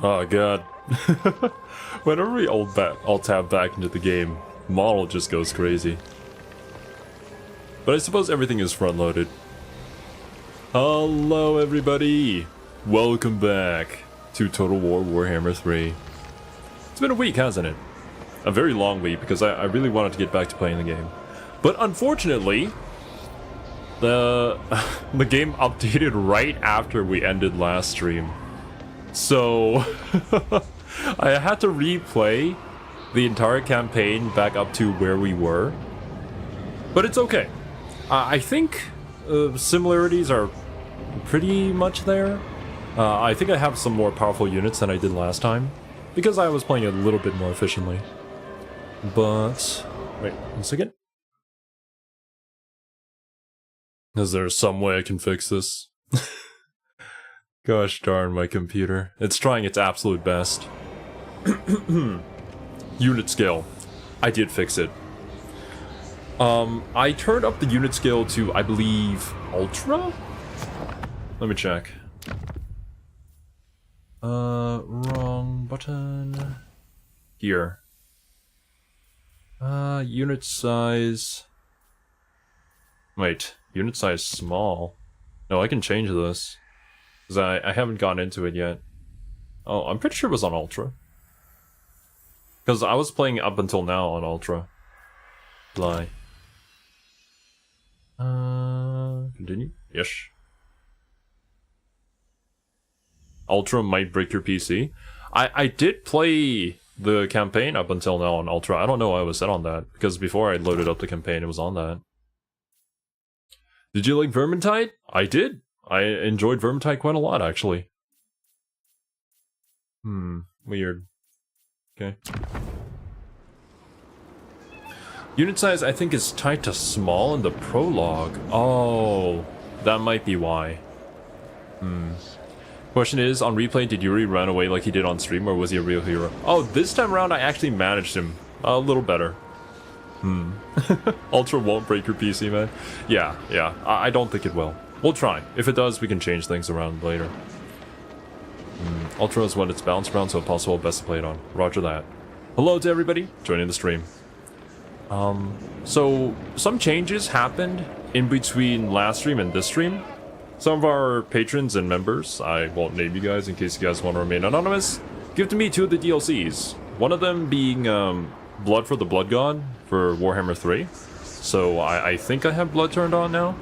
Oh god. Whenever we alt tab back into the game, model just goes crazy. But I suppose everything is front loaded. Hello everybody! Welcome back to Total War Warhammer 3. It's been a week, hasn't it? A very long week because I really wanted to get back to playing the game. But unfortunately, the game updated right after we ended last stream. So I had to replay the entire campaign back up to where we were. But it's okay. I think similarities are pretty much there. I think I have some more powerful units than I did last time, because I was playing it a little bit more efficiently. But wait, 1 second. Is there some way I can fix this? Gosh darn my computer. It's trying its absolute best. Unit scale. I did fix it. I turned up the unit scale to, I believe, Ultra? Let me check. Wrong button. Here. Unit size. Wait, unit size small. No, I can change this. Because I haven't gone into it yet. Oh, I'm pretty sure it was on Ultra. Because I was playing up until now on Ultra. Lie. Continue? Yes. Ultra might break your PC. I did play the campaign up until now on Ultra. I don't know why I was set on that, because before I loaded up the campaign, it was on that. Did you like Vermintide? I did. I enjoyed Vermintide quite a lot, actually. Weird. Okay. Unit size, I think, is tied to small in the prologue. Oh, that might be why. Question is, on replay, did Yuri run away like he did on stream, or was he a real hero? Oh, this time around, I actually managed him a little better. Ultra won't break your PC, man. Yeah, I don't think it will. We'll try. If it does, we can change things around later. Ultra is when it's balanced around, so if possible, best to play it on. Roger that. Hello to everybody joining the stream. So some changes happened in between last stream and this stream. Some of our patrons and members, I won't name you guys in case you guys want to remain anonymous, gifted me 2 of the DLCs. One of them being Blood for the Blood God for Warhammer 3. So I think I have Blood turned on now.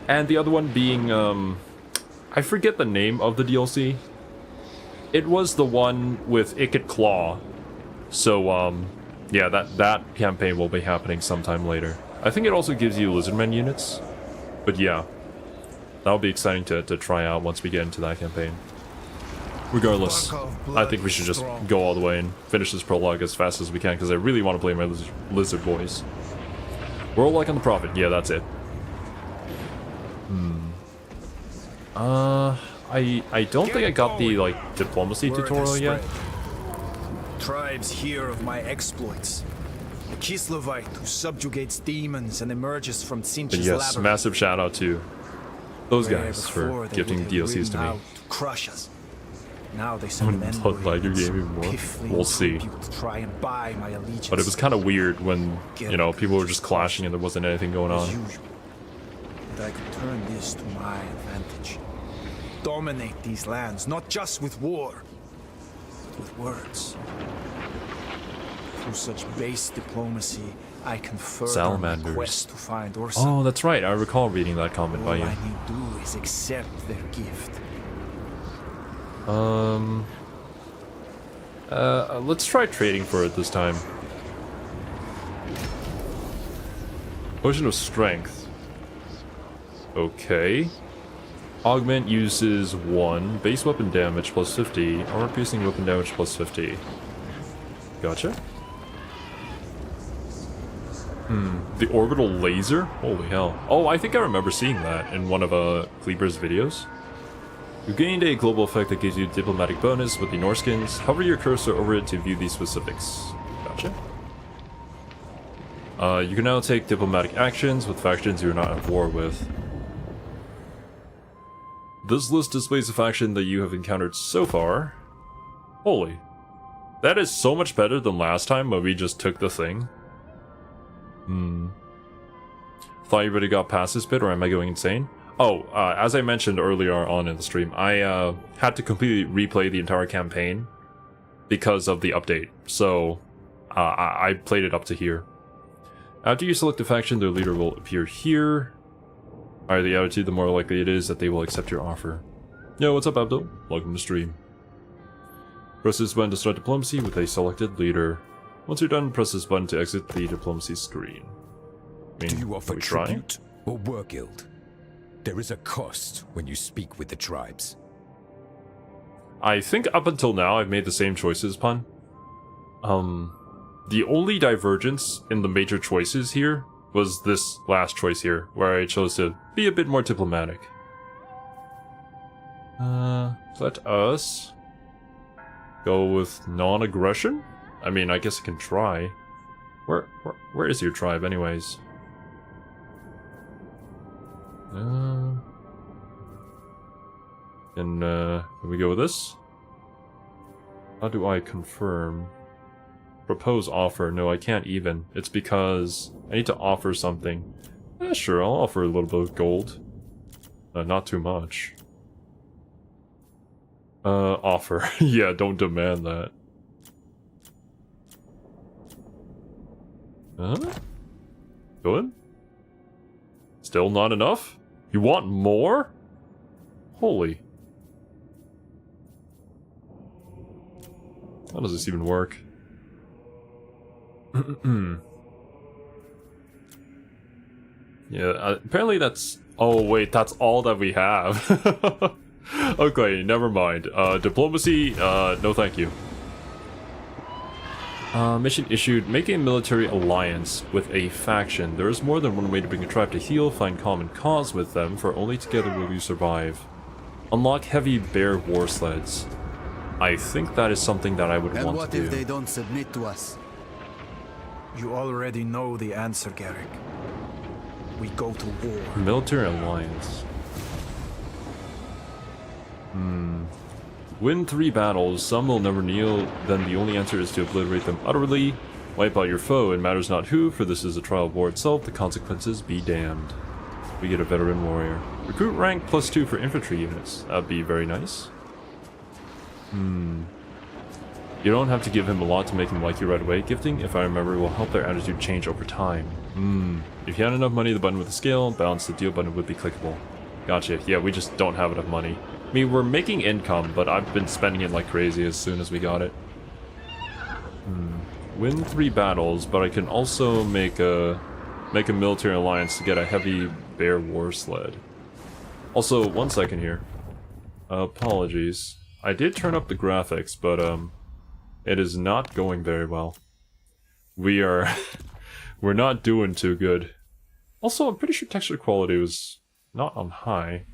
And the other one being, I forget the name of the DLC. It was the one with Ikit Claw. So, yeah, that campaign will be happening sometime later. I think it also gives you Lizardmen units. But yeah, that'll be exciting to try out once we get into that campaign. Regardless, I think we should just go all the way and finish this prologue as fast as we can, because I really want to play my lizard boys. We're all like on the Prophet. Yeah, that's it. I don't think I got the, like, diplomacy tutorial yet. Tribes hear of my exploits. A Kislevite who subjugates demons and emerges from Tzeentch's But yes, labyrinth. massive shout out to those guys for gifting DLCs to me. To crush us. Now they send men Don't like your game even more. We'll see. to try and buy my allegiance. But it was kind of weird when, you know, people were just clashing and there wasn't anything going As on. usual. And I could turn this to my advantage. Dominate these lands, not just with war, but with words. Through such base diplomacy, I can further my quest to find Orson. Oh, that's right. I recall reading that comment by All you. I need do is accept their gift. Let's try trading for it this time. Potion of Strength. Okay. Augment uses 1. Base weapon damage plus 50. Armor piercing weapon damage plus 50. Gotcha. The orbital laser? Holy hell. Oh, I think I remember seeing that in one of Kleber's videos. You gained a global effect that gives you diplomatic bonus with the Norskins. Hover your cursor over it to view these specifics. Gotcha. You can now take diplomatic actions with factions you're not at war with. This list displays a faction that you have encountered so far. Holy. That is so much better than last time when we just took the thing. Thought you already got past this bit, or am I going insane? Oh, as I mentioned earlier on in the stream, I had to completely replay the entire campaign because of the update. So, I played it up to here. After you select a faction, their leader will appear here. Higher the attitude, the more likely it is that they will accept your offer. Yo, what's up, Abdul? Welcome to stream. Press this button to start diplomacy with a selected leader. Once you're done, press this button to exit the diplomacy screen. Do you offer tribute or war guild? There is a cost when you speak with the tribes. I think up until now I've made the same choices, Pun. The only divergence in the major choices here was this last choice here, where I chose to be a bit more diplomatic. Let us go with non-aggression? I mean, I guess I can try. Where is your tribe, anyways? Can we go with this? How do I confirm? Propose offer. No, I can't even. It's because I need to offer something. Sure, I'll offer a little bit of gold. Not too much. Offer. Yeah, don't demand that. Good? Still not enough? You want more? Holy. How does this even work? Yeah, apparently that's... Oh wait, that's all that we have. Okay, never mind. Diplomacy, no thank you. Mission issued. Make a military alliance with a faction. There is more than one way to bring a tribe to heel. Find common cause with them, for only together will you survive. Unlock heavy bear war sleds. I think that is something that I would want to do. And what if they don't submit to us? You already know the answer, Garrick. We go to war. Military alliance. Win 3 battles, some will never kneel, then the only answer is to obliterate them utterly. Wipe out your foe, it matters not who, for this is a trial of war itself, the consequences be damned. We get a veteran warrior. Recruit rank +2 for infantry units. That'd be very nice. You don't have to give him a lot to make him like you right away. Gifting, if I remember, will help their attitude change over time. If you had enough money, the button with the scale, balance the deal button would be clickable. Gotcha. Yeah, we just don't have enough money. I mean, we're making income, but I've been spending it like crazy as soon as we got it. Win 3 battles, but I can also make a military alliance to get a heavy bear war sled. Also, 1 second here. Apologies. I did turn up the graphics, but it is not going very well. We're not doing too good. Also, I'm pretty sure texture quality was not on high.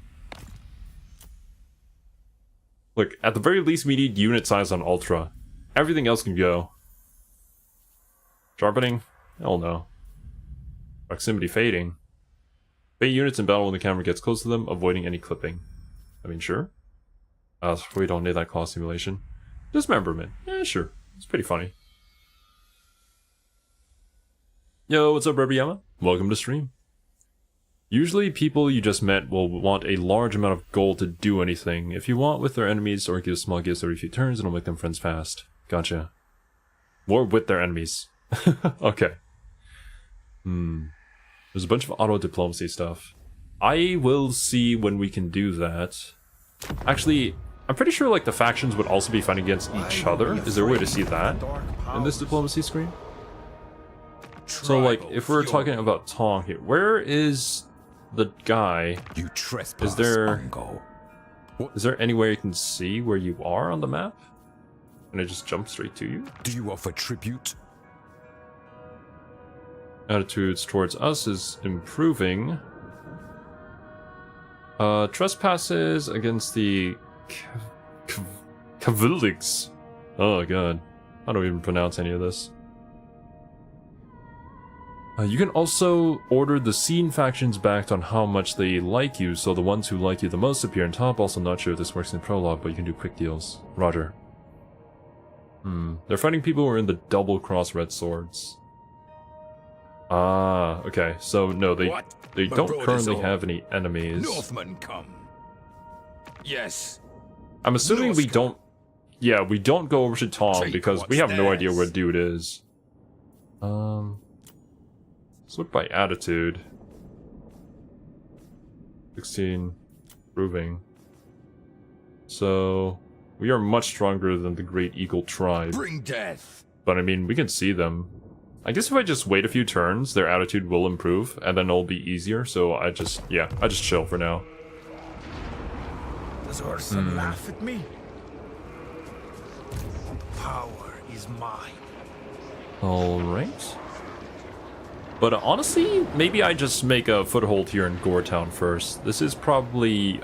Look, at the very least we need unit size on ultra. Everything else can go. Sharpening? Hell no. Proximity fading. Fade units in battle when the camera gets close to them, avoiding any clipping. I mean, sure. We don't need that claw simulation. Dismemberment. Yeah, sure. It's pretty funny. Yo, what's up, Rebiyama? Welcome to stream. Usually, people you just met will want a large amount of gold to do anything. If you want with their enemies, or give small gifts every few turns, it'll make them friends fast. Gotcha. War with their enemies. Okay. There's a bunch of auto-diplomacy stuff. I will see when we can do that. Actually, I'm pretty sure like the factions would also be fighting against each other. Is there a way to see that in this diplomacy screen? So like, if we're talking about Tong here, where is the guy? You trespass, Is there Ungo. any way you can see where you are on the map? Can I just jump straight to you? Do you offer tribute? Attitudes towards us is improving. Trespasses against the Kaviligs. Oh god. How do we even pronounce any of this? You can also order the scene factions backed on how much they like you, so the ones who like you the most appear on top. Also not sure if this works in prologue, but you can do quick deals. Roger. They're fighting people who are in the double-cross red swords. Ah, okay. So, no, they don't currently have any enemies. Northmen come. Yes. I'm assuming we don't... Yeah, we don't go over to Tom because we have no idea where dude is. Let's look by attitude. 16. Proving. So... We are much stronger than the Great Eagle tribe. Bring death. But I mean, we can see them. I guess if I just wait a few turns, their attitude will improve, and then it'll be easier, so I just chill for now. Does Urson laugh at me? Power is mine. Alright. But honestly, maybe I just make a foothold here in Goretown first. This is probably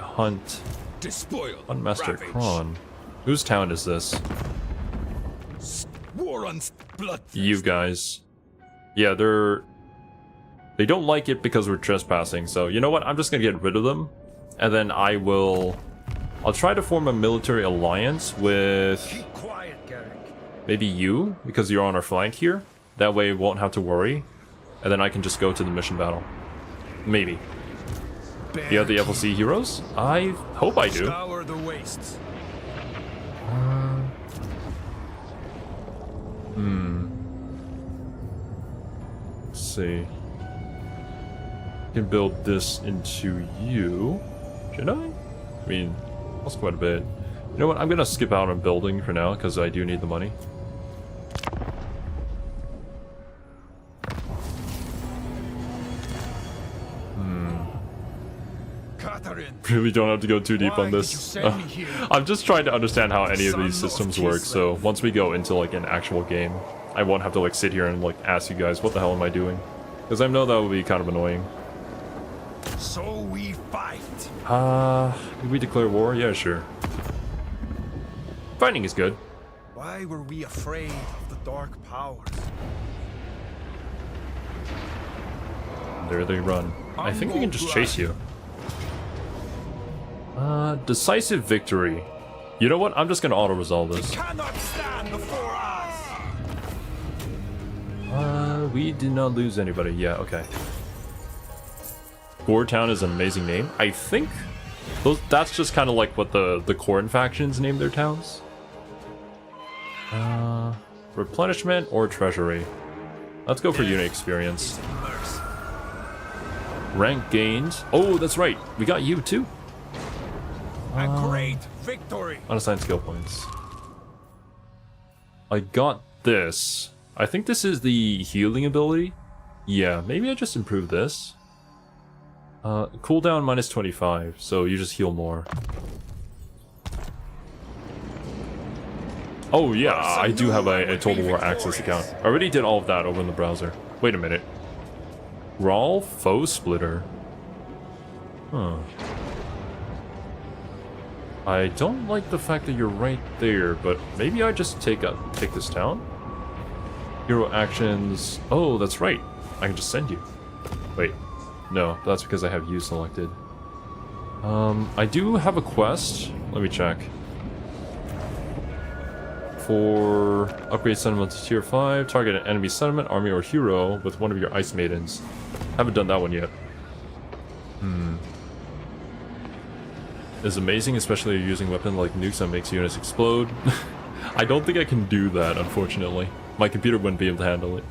Despoil. Master Ravage. Kron. Whose town is this? War on blood. You guys. Yeah, they don't like it because we're trespassing, so you know what? I'm just gonna get rid of them. And then I'll try to form a military alliance with Keep quiet, Garrick. maybe you, because you're on our flank here. That way we won't have to worry. And then I can just go to the mission battle. Maybe. You have the FLC heroes? I hope I do. Scour the wastes. Let's see. Can build this into you. Should I? I mean, that's quite a bit. You know what? I'm gonna skip out on building for now because I do need the money. Really don't have to go too deep on this. I'm just trying to understand how any of these systems work, so once we go into like an actual game, I won't have to like sit here and like ask you guys what the hell am I doing, because I know that would be kind of annoying. So we fight. Did we declare war? Yeah, sure. Fighting is good. Why were we afraid of the dark powers? There they run. I think we can just chase you. Decisive victory. You know what? I'm just gonna auto-resolve this. Cannot stand before us. We did not lose anybody. Yeah, okay. Goretown is an amazing name. I think that's just kind of like what the Khorne factions name their towns. Replenishment or treasury. Let's go for unit experience. Rank gained. Oh, that's right. We got you too. A great victory. Unassigned skill points. I got this. I think this is the healing ability. Yeah, maybe I just improve this. Cooldown minus 25, so you just heal more. Oh yeah, I do have a Total War Access account. I already did all of that over in the browser. Wait a minute. Raw Foe Splitter. Huh. I don't like the fact that you're right there, but maybe I just take this town? Hero actions... Oh, that's right. I can just send you. Wait. No, that's because I have you selected. I do have a quest. Let me check. For upgrade settlement to tier 5, target an enemy settlement, army, or hero with one of your ice maidens. Haven't done that one yet. Is amazing, especially if you're using a weapon like nukes that makes units explode. I don't think I can do that, unfortunately. My computer wouldn't be able to handle it.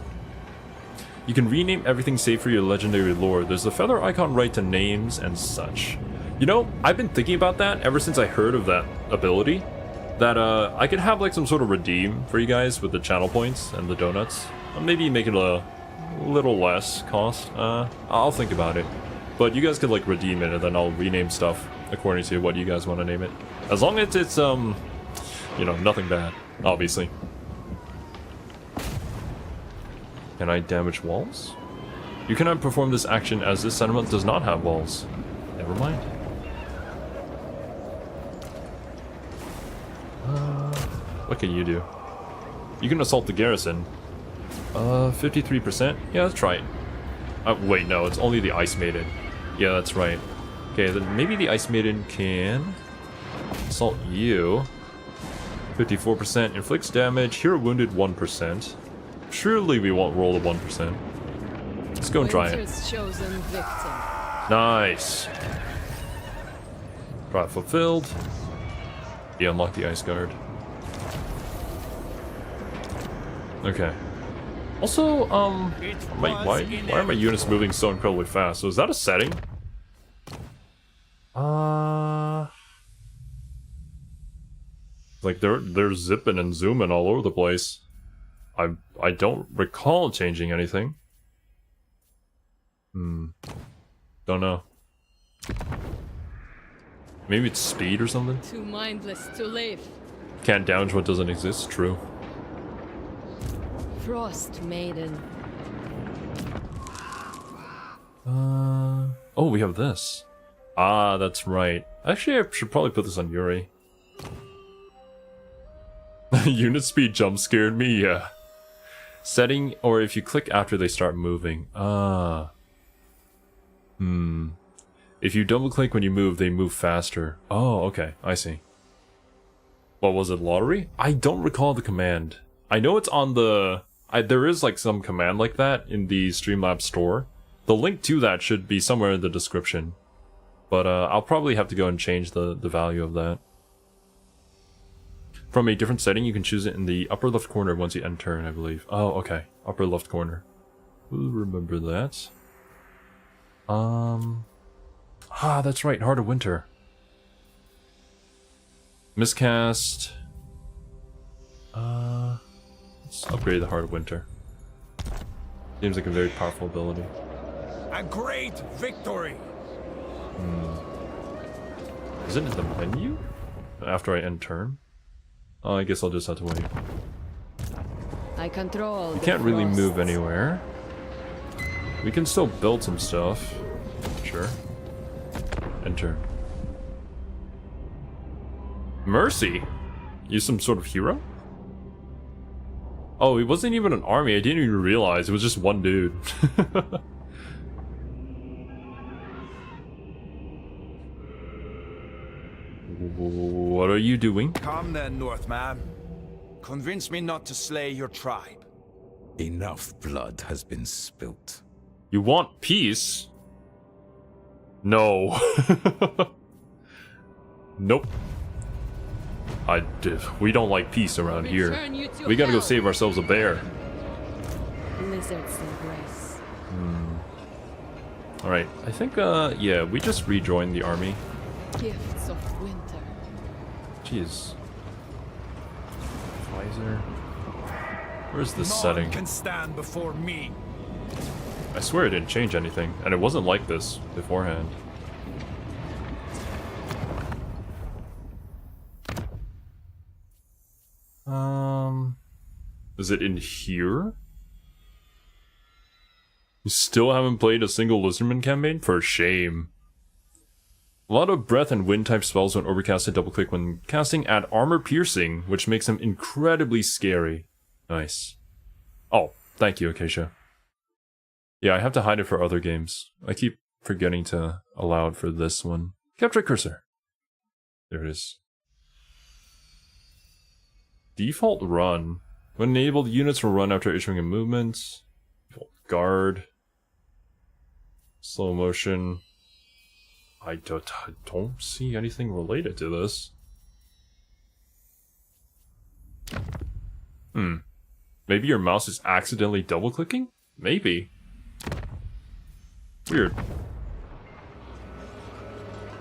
You can rename everything save for your legendary lore. There's a feather icon right to names and such. You know, I've been thinking about that ever since I heard of that ability. That I could have like some sort of redeem for you guys with the channel points and the donuts. Maybe make it a little less cost. I'll think about it. But you guys could like redeem it and then I'll rename stuff according to what you guys want to name it. As long as it's, you know, nothing bad, obviously. Can I damage walls? You cannot perform this action as this settlement does not have walls. Never mind. What can you do? You can assault the garrison. 53%? Yeah, let's try it. Wait, no, it's only the Ice Maiden. Yeah, that's right. Okay, then maybe the Ice Maiden can assault you. 54% inflicts damage. Hero wounded 1%. Surely we won't roll the 1%. Let's go and try it. Winter's chosen victim. Nice. Try fulfilled. Yeah, unlock the ice guard. Okay. Also, why are my units moving so incredibly fast? So is that a setting? Like they're zipping and zooming all over the place. I don't recall changing anything. Don't know. Maybe it's speed or something? Too mindless to live. Can't damage what doesn't exist, true. Frost Maiden. Oh, we have this. Ah, that's right. Actually, I should probably put this on Yuri. Unit speed jump scared me, yeah. Setting, or if you click after they start moving. Ah. If you double click when you move, they move faster. Oh, okay, I see. What was it, lottery? I don't recall the command. I know it's on the... there is like some command like that in the Streamlabs store. The link to that should be somewhere in the description. But I'll probably have to go and change the value of that. From a different setting, you can choose it in the upper left corner once you end turn, I believe. Oh, okay. Upper left corner. We'll remember that. Ah, that's right. Heart of Winter. Miscast. Let's upgrade the Heart of Winter. Seems like a very powerful ability. A great victory! Is it in the menu? After I end turn? Oh, I guess I'll just have to wait. I control. We can't really move anywhere. We can still build some stuff. Sure. Enter. Mercy? You some sort of hero? Oh, it wasn't even an army. I didn't even realize. It was just one dude. What are you doing? Come then, Northman. Convince me not to slay your tribe. Enough blood has been spilt. You want peace? No. Nope. We don't like peace around here. We gotta go save ourselves a bear. Lizards embrace. Alright, I think, yeah, we just rejoined the army. Gifts of winter. Jeez. Pfizer. Where's the None setting? can stand before me. I swear it didn't change anything, and it wasn't like this beforehand. Is it in here? You still haven't played a single Lizardman campaign? For shame. A lot of breath and wind type spells when overcasted double click when casting add armor piercing, which makes them incredibly scary. Nice. Oh, thank you, Acacia. Yeah, I have to hide it for other games. I keep forgetting to allow it for this one. Capture cursor. There it is. Default run. When enabled, units will run after issuing a movement. Default guard. Slow motion. I don't see anything related to this. Maybe your mouse is accidentally double-clicking? Maybe. Weird.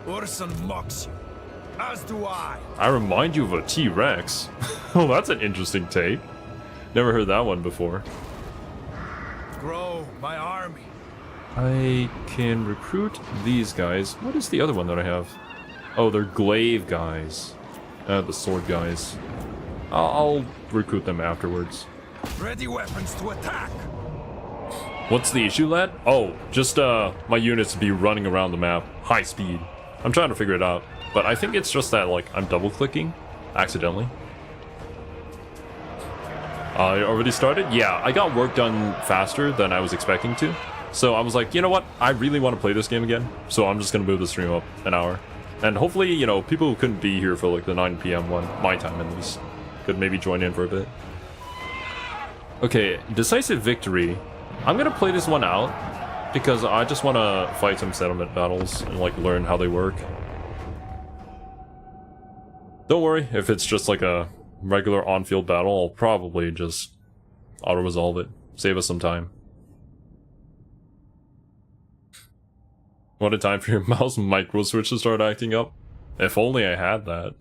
Urson mocks you, as do I. I remind you of a T-Rex. Oh, that's an interesting take. Never heard that one before. Grow my army. I can recruit these guys. What is the other one that I have? Oh, they're glaive guys. The sword guys. I'll recruit them afterwards. Ready weapons to attack. What's the issue, lad? Oh, just my units be running around the map. High speed. I'm trying to figure it out. But I think it's just that, like, I'm double-clicking accidentally. I already started? Yeah, I got work done faster than I was expecting to. So I was like, you know what? I really want to play this game again. So I'm just going to move the stream up an hour. And hopefully, you know, people who couldn't be here for like the 9 PM one, my time at least, could maybe join in for a bit. Okay, decisive victory. I'm gonna play this one out because I just want to fight some settlement battles and like learn how they work. Don't worry if it's just like a regular on-field battle. I'll probably just auto-resolve it. Save us some time. What a time for your mouse micro switch to start acting up. If only I had that.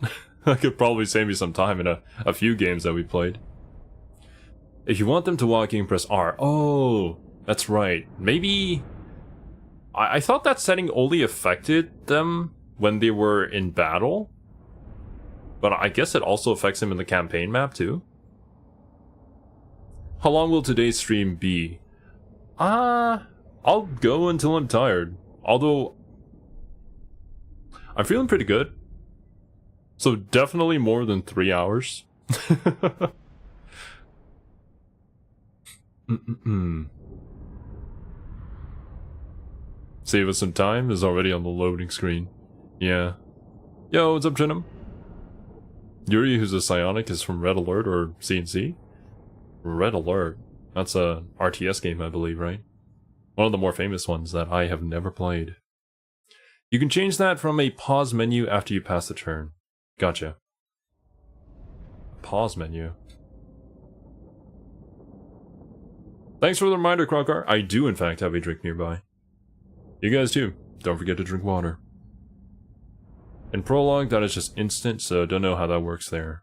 That could probably save me some time in a few games that we played. If you want them to walk, you can press R. Oh, that's right. Maybe... I thought that setting only affected them when they were in battle. But I guess it also affects them in the campaign map too. How long will today's stream be? I'll go until I'm tired. Although, I'm feeling pretty good. So definitely more than 3 hours. Save us some time is already on the loading screen. Yeah. Yo, what's up, Jinum? Yuri, who's a psionic, is from Red Alert or CNC? Red Alert. That's a RTS game, I believe, right? One of the more famous ones that I have never played. You can change that from a pause menu after you pass the turn. Gotcha. Pause menu. Thanks for the reminder, Krokar. I do, in fact, have a drink nearby. You guys too. Don't forget to drink water. In Prologue, that is just instant, so don't know how that works there.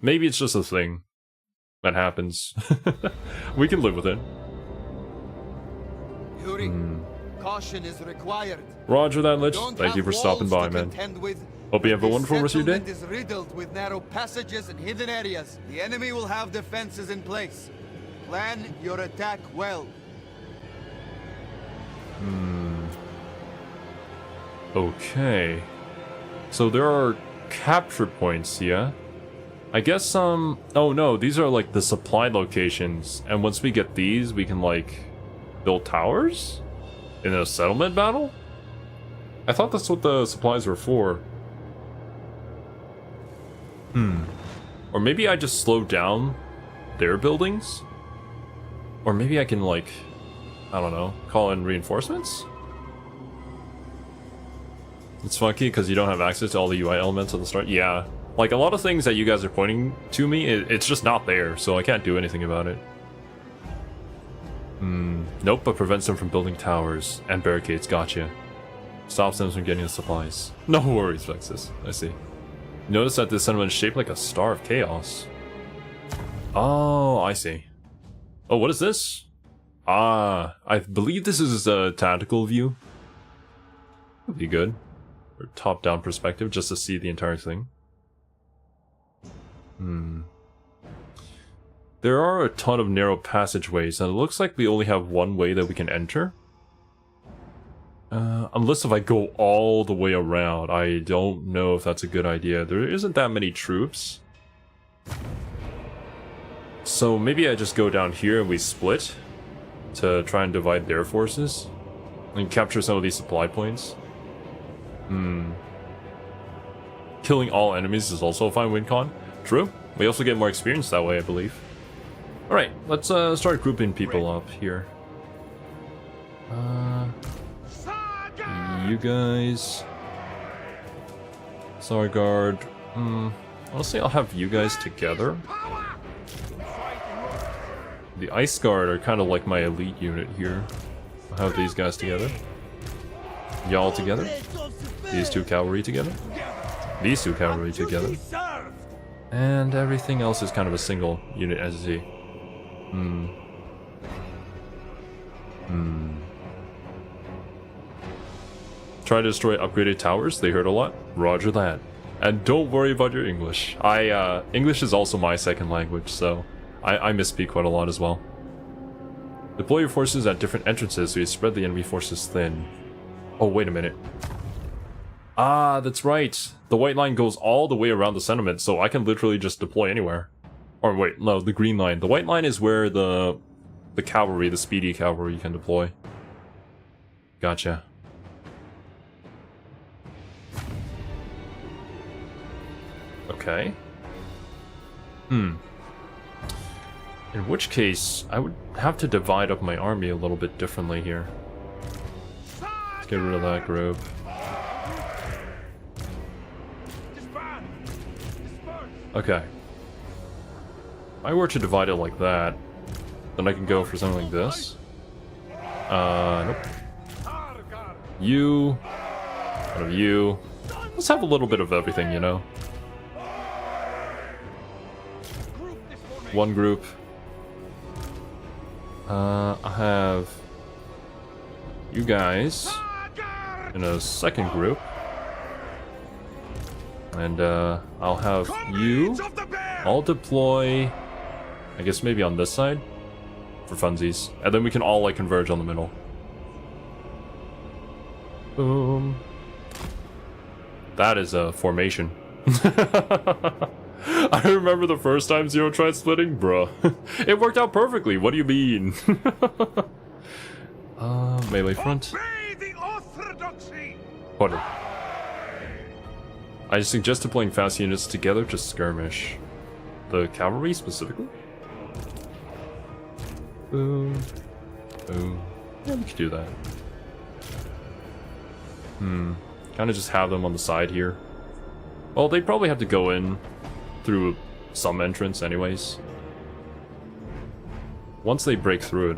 Maybe it's just a thing that happens. We can live with it. Yuri, caution is required. Roger that, Lich. Thank you for stopping by, man. Hope you have a wonderful rest of your day. Is riddled with narrow passages and hidden areas. The enemy will have defenses in place. Plan your attack well. Okay. So there are capture points, yeah? I guess oh no, these are like the supply locations. And once we get these, we can like build towers? In a settlement battle? I thought that's what the supplies were for. Or maybe I just slow down their buildings? Or maybe I can like, I don't know, call in reinforcements? It's funky because you don't have access to all the UI elements at the start. Yeah, like a lot of things that you guys are pointing to me, it's just not there, so I can't do anything about it. Nope, but prevents them from building towers and barricades. Gotcha. Stops them from getting the supplies. No worries, Vexus. I see. Notice that this settlement is shaped like a star of chaos. Oh, I see. Oh, what is this? Ah, I believe this is a tactical view. Would be good. Or top-down perspective, just to see the entire thing. There are a ton of narrow passageways, and it looks like we only have one way that we can enter. Unless if I go all the way around. I don't know if that's a good idea. There isn't that many troops. So maybe I just go down here and we split to try and divide their forces and capture some of these supply points. Killing all enemies is also a fine win con. True. We also get more experience that way, I believe. Alright, let's start grouping people up here. You guys. Sargard. Honestly, I'll have you guys together. The Ice Guard are kind of like my elite unit here. I'll have these guys together. Y'all together. These two cavalry together. These two cavalry together. And everything else is kind of a single unit entity. Try to destroy upgraded towers. They hurt a lot. Roger that. And don't worry about your English. English is also my second language, so I misspeak quite a lot as well. Deploy your forces at different entrances so you spread the enemy forces thin. Oh, wait a minute. Ah, that's right. The white line goes all the way around the settlement, so I can literally just deploy anywhere. Or wait, no, the green line. The white line is where the cavalry, the speedy cavalry, can deploy. Gotcha. Okay. In which case, I would have to divide up my army a little bit differently here. Let's get rid of that group. Okay. If I were to divide it like that, then I can go for something like this. Nope. You. One of you. Let's have a little bit of everything, you know? One group. I have you guys in a second group. And I'll have you all deploy, I guess maybe on this side for funsies. And then we can all like converge on the middle. Boom. That is a formation. I remember the first time Zero tried splitting, bruh. It worked out perfectly. What do you mean? Melee front. Order. I suggest deploying fast units together to skirmish. The cavalry specifically? Boom. Boom. Yeah, we could do that. Kind of just have them on the side here. Well, they'd probably have to go in through some entrance anyways. Once they break through it.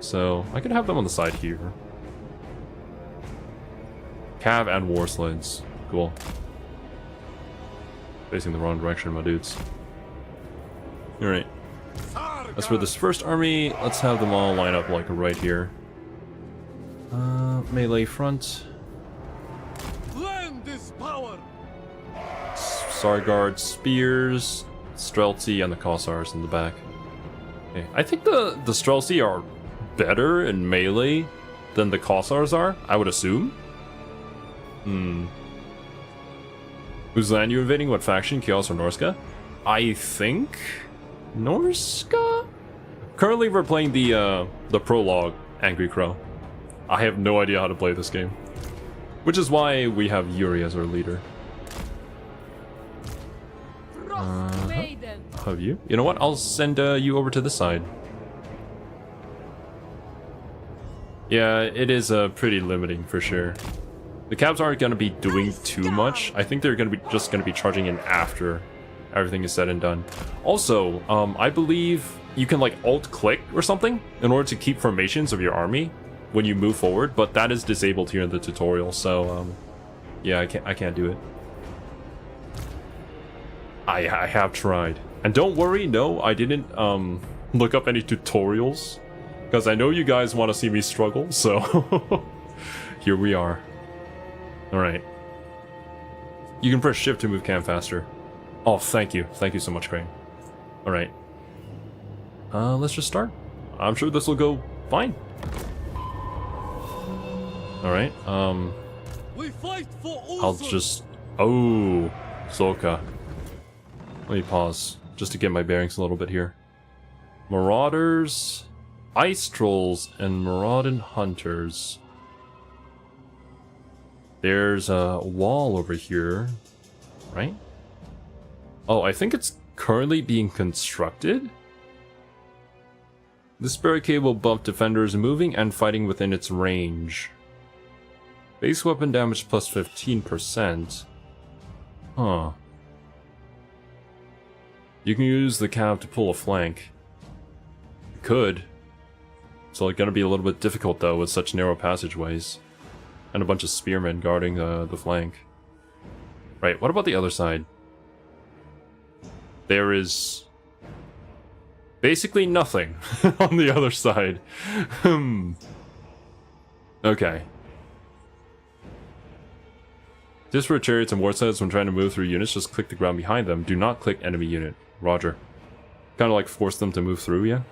So, I could have them on the side here. Cav and war sleds. Cool. Facing the wrong direction, my dudes. Alright. As for this first army, let's have them all line up like right here. Melee front. Land is power. Sarguard spears, Streltsy, and the Kossars in the back. Okay. I think the Streltsy are better in melee than the Kossars are, I would assume. Whose land you invading? What faction? Chaos or Norska? I think Norska? Currently we're playing the prologue, Angry Crow. I have no idea how to play this game. Which is why we have Yuri as our leader. Have you? You know what? I'll send you over to this side. Yeah, it is pretty limiting for sure. The cabs aren't going to be doing too much. I think they're going to be just going to be charging in after everything is said and done. Also, I believe you can like alt-click or something in order to keep formations of your army when you move forward, but that is disabled here in the tutorial. So, yeah, I can't do it. I have tried. And don't worry, no, I didn't look up any tutorials, because I know you guys want to see me struggle, so here we are. Alright. You can press shift to move cam faster. Oh, thank you. Thank you so much, Crane. Alright. Let's just start. I'm sure this will go fine. Alright, We fight for I'll just... Oh, Soka. Let me pause, just to get my bearings a little bit here. Marauders, Ice Trolls, and Marauding Hunters. There's a wall over here, right? Oh, I think it's currently being constructed? This barricade will buff defenders moving and fighting within its range. Base weapon damage plus 15%. Huh. You can use the cav to pull a flank. You could. It's like gonna be a little bit difficult though with such narrow passageways. And a bunch of spearmen guarding the flank. Right, what about the other side? There is... basically nothing on the other side. Okay. Just for chariots and war sleds, when trying to move through units, just click the ground behind them. Do not click enemy unit. Roger. Kind of like force them to move through, yeah?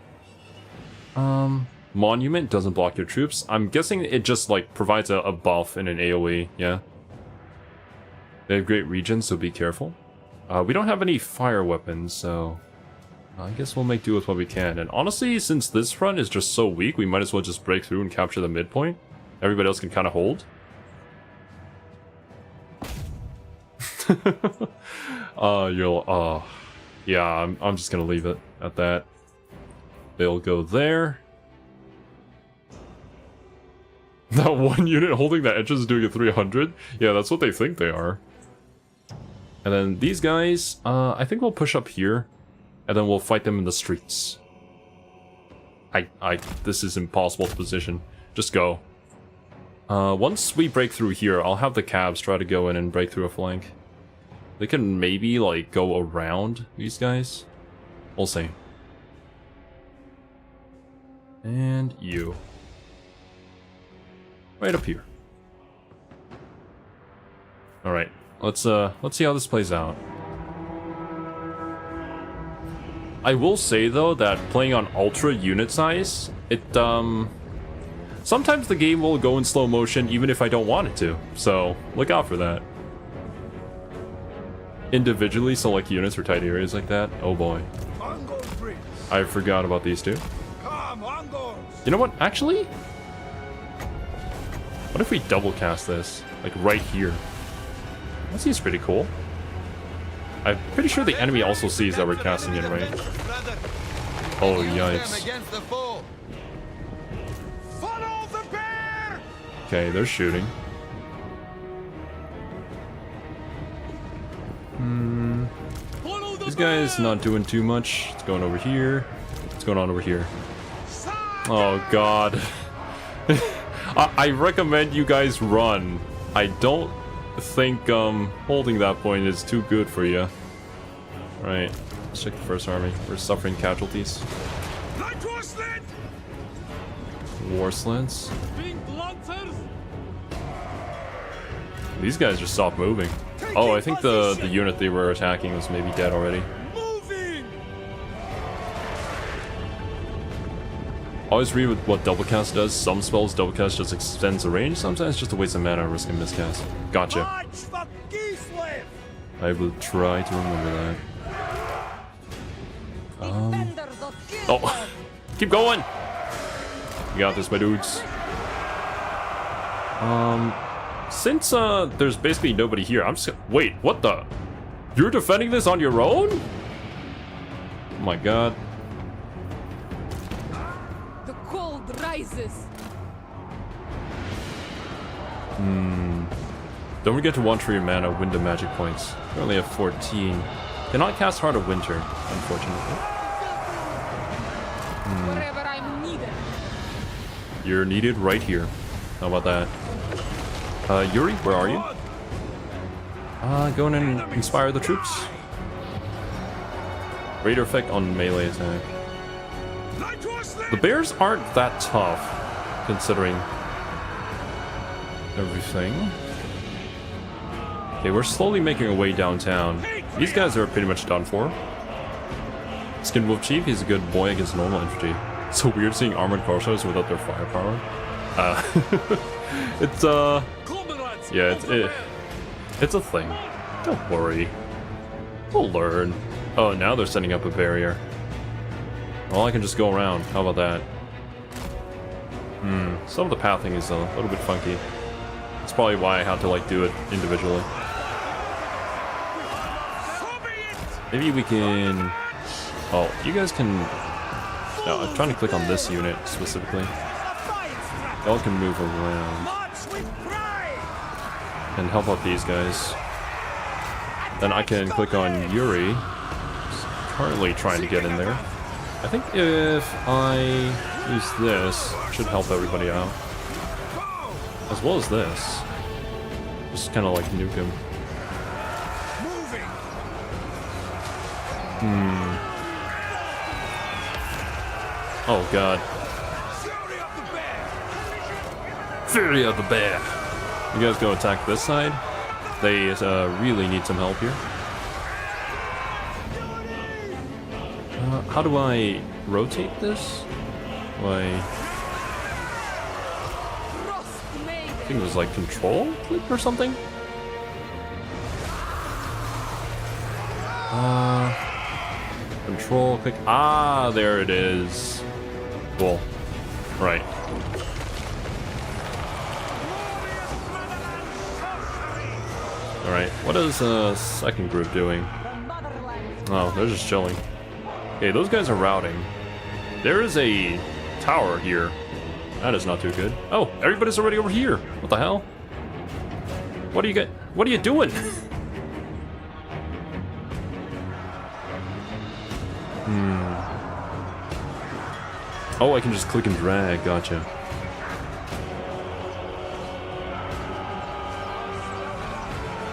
Monument doesn't block your troops. I'm guessing it just like provides a buff in an AoE, yeah? They have great regions, so be careful. We don't have any fire weapons, so... I guess we'll make do with what we can. And honestly, since this front is just so weak, we might as well just break through and capture the midpoint. Everybody else can kind of hold. Yeah, I'm just gonna leave it at that. They'll go there. That one unit holding that edge is doing a 300? Yeah, that's what they think they are. And then these guys, I think we'll push up here. And then we'll fight them in the streets. This is impossible to position. Just go. Once we break through here, I'll have the cabs try to go in and break through a flank. They can maybe, like, go around these guys. We'll see. And you. Right up here. Alright, let's see how this plays out. I will say, though, that playing on ultra unit size, sometimes the game will go in slow motion even if I don't want it to, so look out for that. Individually select units for tight areas like that, oh boy. I forgot about these two. You know what, actually? What if we double cast this? Like right here. That seems pretty cool. I'm pretty sure the enemy also sees that we're casting it, right? Oh, yikes. Okay, they're shooting. This guy's not doing too much. It's going over here. What's going on over here? Oh, God. I recommend you guys run. I don't think holding that point is too good for you. Right, let's check the first army. We're suffering casualties. War sleds. These guys just stopped moving. Oh, I think the unit they were attacking was maybe dead already. Always read what double cast does. Some spells double cast just extends the range. Sometimes just a waste of mana risk and miscast. Gotcha. I will try to remember that. Oh, keep going. You got this, my dudes. Since there's basically nobody here, I'm just wait. What the? You're defending this on your own? Oh my god. Rises. Don't forget to want for your mana window magic points. We only have 14. Cannot cast Heart of Winter, unfortunately. Wherever I'm needed. You're needed right here. How about that? Yuri, where are you? Go in and inspire the troops. Raider effect on melee attack. The bears aren't that tough, considering everything. Okay, we're slowly making our way downtown. These guys are pretty much done for. Skin Wolf Chief, he's a good boy against normal infantry. It's so weird seeing armored Korsars without their firepower. It's a thing. Don't worry. We'll learn. Oh, now they're setting up a barrier. Well, I can just go around. How about that? Some of the pathing is a little bit funky. That's probably why I had to, like, do it individually. Maybe we can... Oh, you guys can... No, I'm trying to click on this unit, specifically. Y'all can move around. And help out these guys. Then I can click on Yuri. He's currently trying to get in there. I think if I use this, it should help everybody out. As well as this. Just kind of like nuke him. Oh god. Fury of the Bear! You guys go attack this side. They really need some help here. How do I rotate this? I think it was like control click or something? Control click. Ah, there it is. Cool. Right. Alright, what is second group doing? Oh, they're just chilling. Okay, those guys are routing. There is a tower here. That is not too good. Oh, everybody's already over here. What the hell? What are you What are you doing? Oh, I can just click and drag. Gotcha.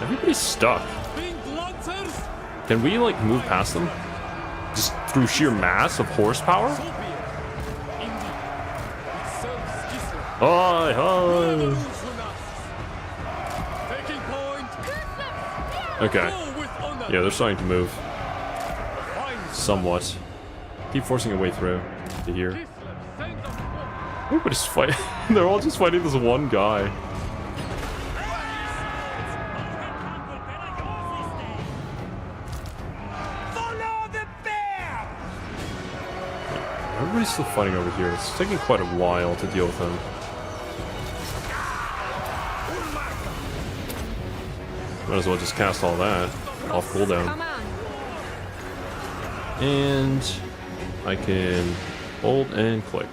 Everybody's stuck. Can we, like, move past them? Just through sheer mass of horsepower? Hi, hi! Okay. Yeah, they're starting to move. Somewhat. Keep forcing a way through to here. Everybody's fighting. They're all just fighting this one guy. Everybody's still fighting over here. It's taking quite a while to deal with them. Might as well just cast all that off cooldown. And I can hold and click.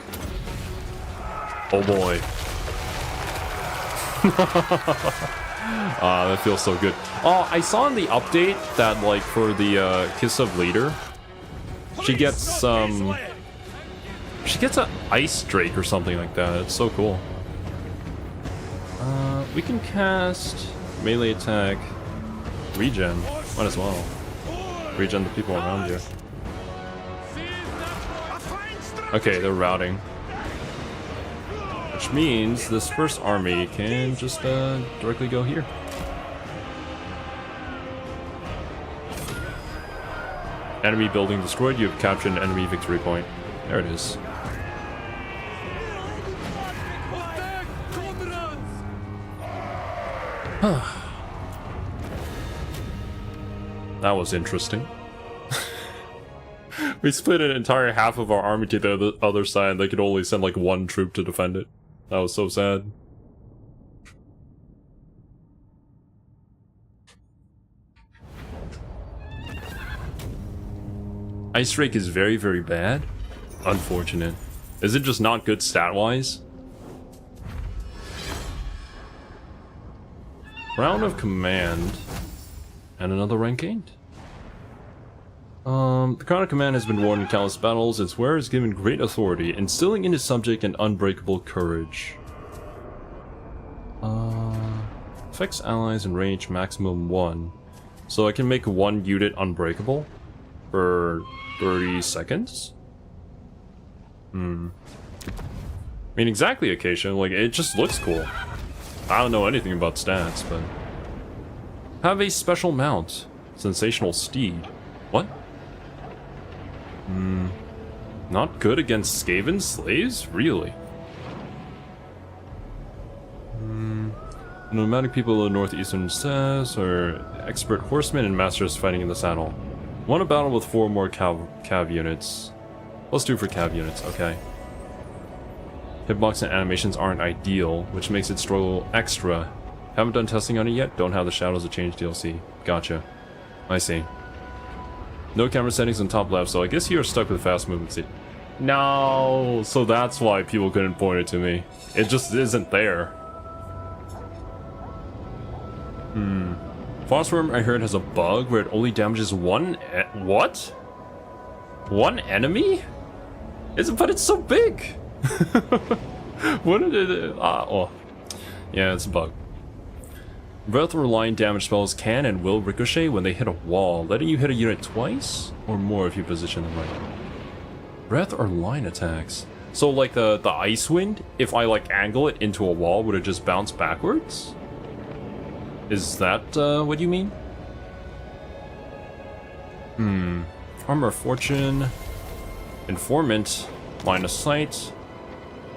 Oh boy. That feels so good. Oh, I saw in the update that, like, for the Kiss of Leader, she gets an ice drake or something like that. It's so cool. We can cast melee attack, regen. Might as well regen the people around you. Okay, they're routing, which means this first army can just directly go here. Enemy building destroyed. You have captured an enemy victory point. There it is. That was interesting. We split an entire half of our army to the other side, and they could only send like one troop to defend it. That was so sad. Ice Drake is very, very bad. Unfortunate. Is it just not good stat-wise? Round of command. And another rank gained. The crown of command has been worn in countless battles. Its wearer is given great authority, instilling in his subject an unbreakable courage. Affects allies in range maximum 1. So I can make one unit unbreakable for 30 seconds? I mean, exactly, Acacia. Like, it just looks cool. I don't know anything about stats, but... Have a special mount. Sensational steed. What? Not good against Skaven slaves? Really? Nomadic people of the northeastern says are expert horsemen and masters fighting in the saddle. Won a battle with 4 more cav units. +2 for cav units, okay. Hitbox and animations aren't ideal, which makes it struggle extra. Haven't done testing on it yet, don't have the Shadows of Change DLC. Gotcha. I see. No camera settings on top left, so I guess you're stuck with fast movement seat. No, so that's why people couldn't point it to me. It just isn't there. Phosphorm, I heard, has a bug where it only damages one what? One enemy? But it's so big! What did it... oh. Yeah, it's a bug. Breath or line damage spells can and will ricochet when they hit a wall, letting you hit a unit twice or more if you position them right. Breath or line attacks. So like the ice wind, if I like angle it into a wall, would it just bounce backwards? Is that what you mean? Armor of Fortune. Informant. Line of sight.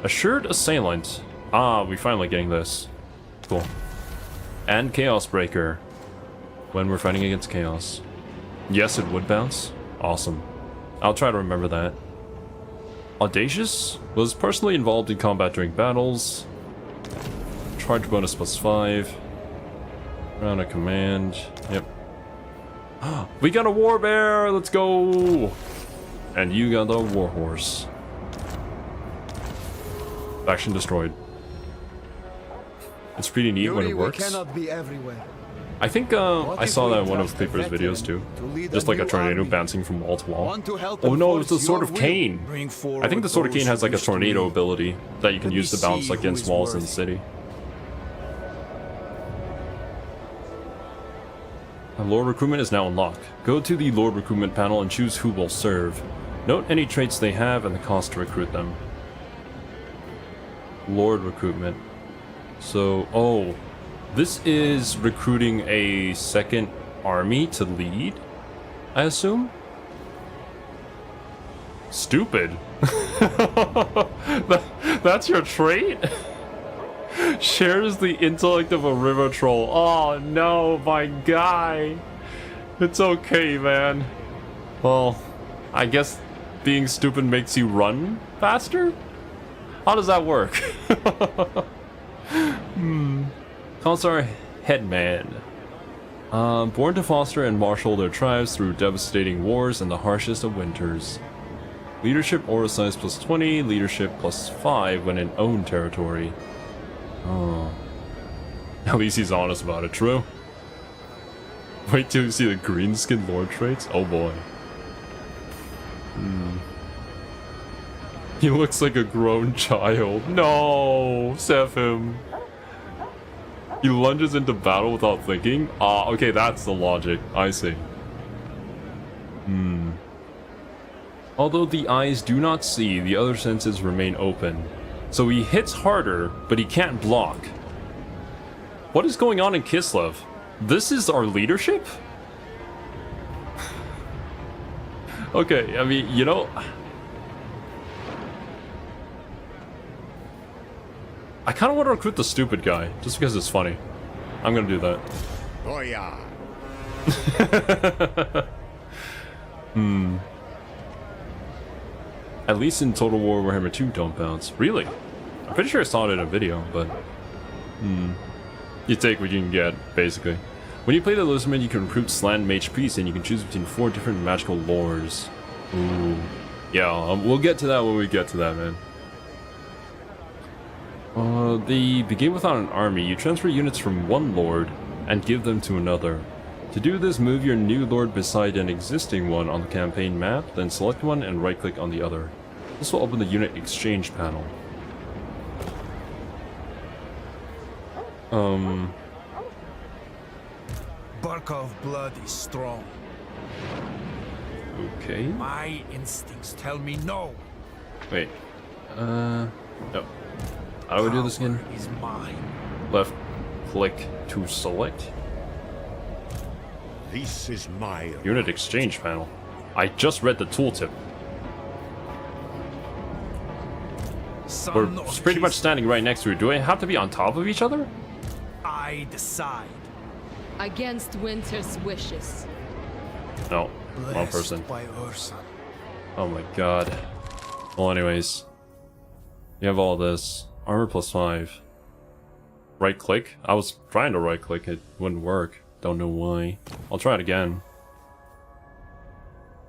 Assured Assailant. Ah, we finally getting this. Cool. And Chaos Breaker. When we're fighting against Chaos. Yes, it would bounce. Awesome. I'll try to remember that. Audacious. Was personally involved in combat during battles. Charge bonus +5. Round of command. Yep. We got a war bear. Let's go. And you got the war horse. Faction destroyed. It's pretty neat when Yuri, it we works. cannot be everywhere. I think I saw that in one of Paper's videos too. Just like a tornado bouncing from wall to wall. Want to help Oh no, enforce it's the Sword of your will. Cain. Bring I forward think the Sword of Cain those has who like a wish to tornado lead. ability that you can Let use me to bounce see who against is walls in the worthy. city. Lord Recruitment is now unlocked. Go to the Lord Recruitment panel and choose who will serve. Note any traits they have and the cost to recruit them. Lord Recruitment. So, oh, this is recruiting a second army to lead, I assume? Stupid. That's your trait? Shares the intellect of a river troll. Oh no, my guy. It's okay, man. Well, I guess being stupid makes you run faster? How does that work? Commissar Headman. Born to foster and marshal their tribes through devastating wars and the harshest of winters. Leadership aura size plus 20, leadership plus 5 when in own territory. Oh. At least he's honest about it, true? Wait till you see the green skin lord traits? Oh boy. He looks like a grown child. No, save him. He lunges into battle without thinking? Ah, okay, that's the logic. I see. Although the eyes do not see, the other senses remain open. So he hits harder, but he can't block. What is going on in Kislev? This is our leadership? Okay, I mean, you know... I kind of want to recruit the stupid guy, just because it's funny. I'm gonna do that. Oh yeah. At least in Total War Warhammer 2 don't bounce. Really? I'm pretty sure I saw it in a video, but... You take what you can get, basically. When you play the Lizardman, you can recruit Slant Mage Priest, and you can choose between 4 different magical lores. Ooh. Yeah, we'll get to that when we get to that, man. They begin without an army. You transfer units from one lord and give them to another. To do this, move your new lord beside an existing one on the campaign map, then select one and right-click on the other. This will open the unit exchange panel. Barkov blood is strong. Okay. My instincts tell me no. Wait. No. How do I do this again? Power is mine. Left click to select. This is my Unit exchange panel. I just read the tooltip. We're Son of pretty much Kis- standing right next to it. Do I have to be on top of each other? I decide. Against winter's wishes. No. Wrong Blessed person. by Ursa. Oh my god. Well, anyways. You have all this. Armor plus 5. Right click? I was trying to right click. It wouldn't work. Don't know why. I'll try it again.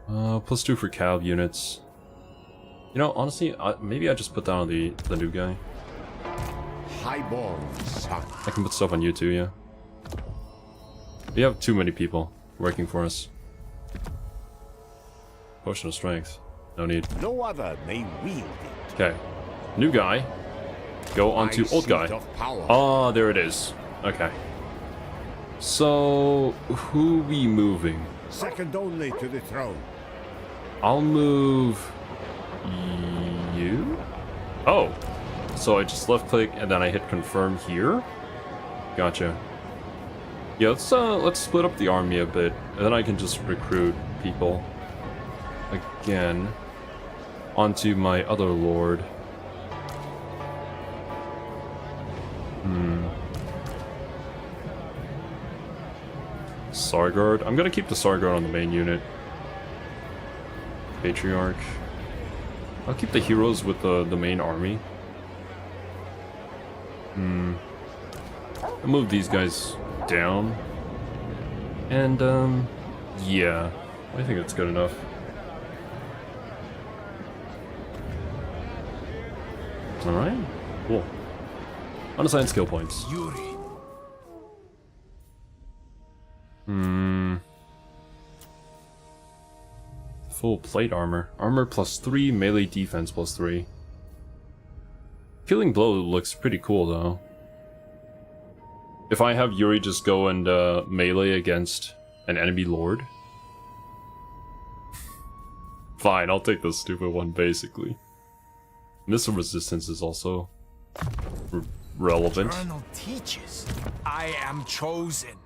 Plus 2 for cav units. You know, honestly, maybe I just put down the new guy. highborn son. I can put stuff on you too, yeah. We have too many people working for us. Potion of strength. No need. No other may wield it. Okay. New guy. Go on to My old guy. seat of power. Oh, there it is. Okay. So, who we moving? Second only to the throne. I'll move you? Oh. So I just left click and then I hit confirm here? Gotcha. Yeah, let's split up the army a bit, and then I can just recruit people again onto my other lord. Sargard. I'm gonna keep the Sargard on the main unit. Patriarch. I'll keep the heroes with the main army. I'll move these guys down. And, Yeah, I think it's good enough. Alright, cool. Unassigned skill points. Yuri. Full plate armor. Armor +3, melee defense +3. Killing blow looks pretty cool though. If I have Yuri just go and melee against an enemy lord. Fine, I'll take the stupid one basically. Missile resistance is also relevant. Journal teaches I am chosen.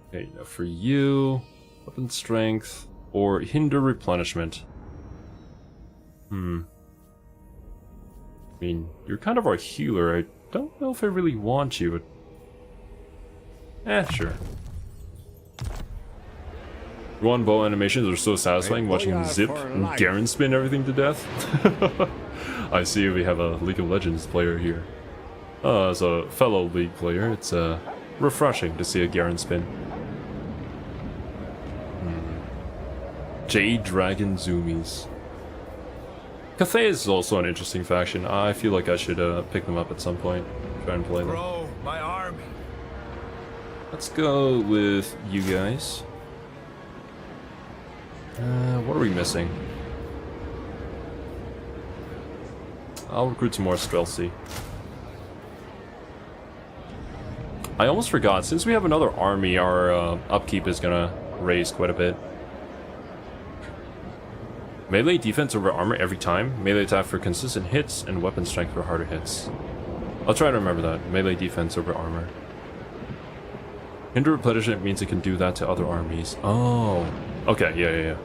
Okay, now for you, weapon strength or hinder replenishment. I mean, you're kind of our healer. I don't know if I really want you, but sure. One bow animations are so satisfying watching him zip and Garen spin everything to death. I see we have a League of Legends player here. As a fellow League player, it's refreshing to see a Garen spin. Jade Dragon Zoomies. Cathay is also an interesting faction. I feel like I should pick them up at some point. Try and play them. Bro, my army. Let's go with you guys. What are we missing? I'll recruit some more Streltsy. I almost forgot, since we have another army, our upkeep is gonna raise quite a bit. Melee defense over armor every time, melee attack for consistent hits, and weapon strength for harder hits. I'll try to remember that. Melee defense over armor. Hinder replenishment means it can do that to other armies. Oh. Okay, yeah.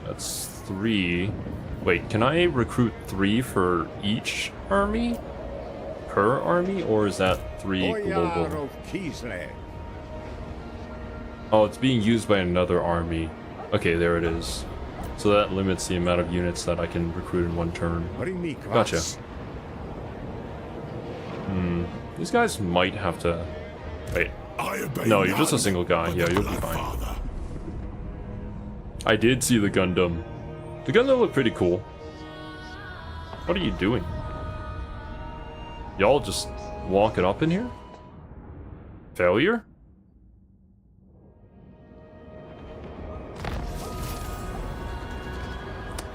That's 3. Wait, can I recruit 3 for each army? Per army? Or is that 3 global? Oh, it's being used by another army. Okay, there it is. So that limits the amount of units that I can recruit in one turn. Gotcha. These guys might have to... Wait. No, you're just a single guy. Yeah, you'll be fine. I did see the Gundam. The Gundam looked pretty cool. What are you doing? Y'all just walking up in here? Failure?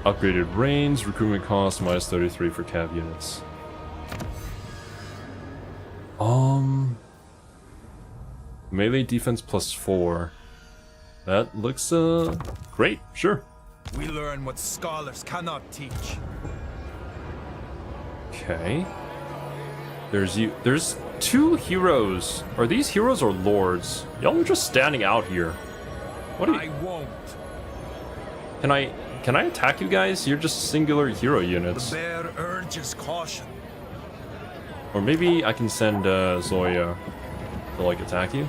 Upgraded range, recruitment cost -33 for cav units. Melee defense +4. That looks great, sure. We learn what scholars cannot teach. Okay. There's 2 heroes. Are these heroes or lords? Y'all are just standing out here. What are you? I won't. Can I attack you guys? You're just singular hero units. The bear urges caution. Or maybe I can send Zoya to like attack you.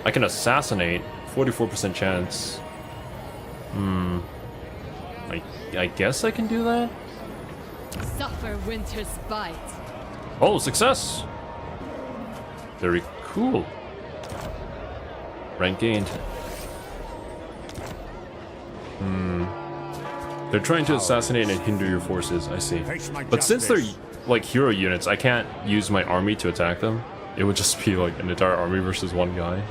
I can assassinate. 44% chance. I guess I can do that? Suffer winter's bite. Oh, success! Very cool. Rank gained. They're trying to assassinate and hinder your forces, I see. But since they're like hero units, I can't use my army to attack them. It would just be like an entire army versus one guy.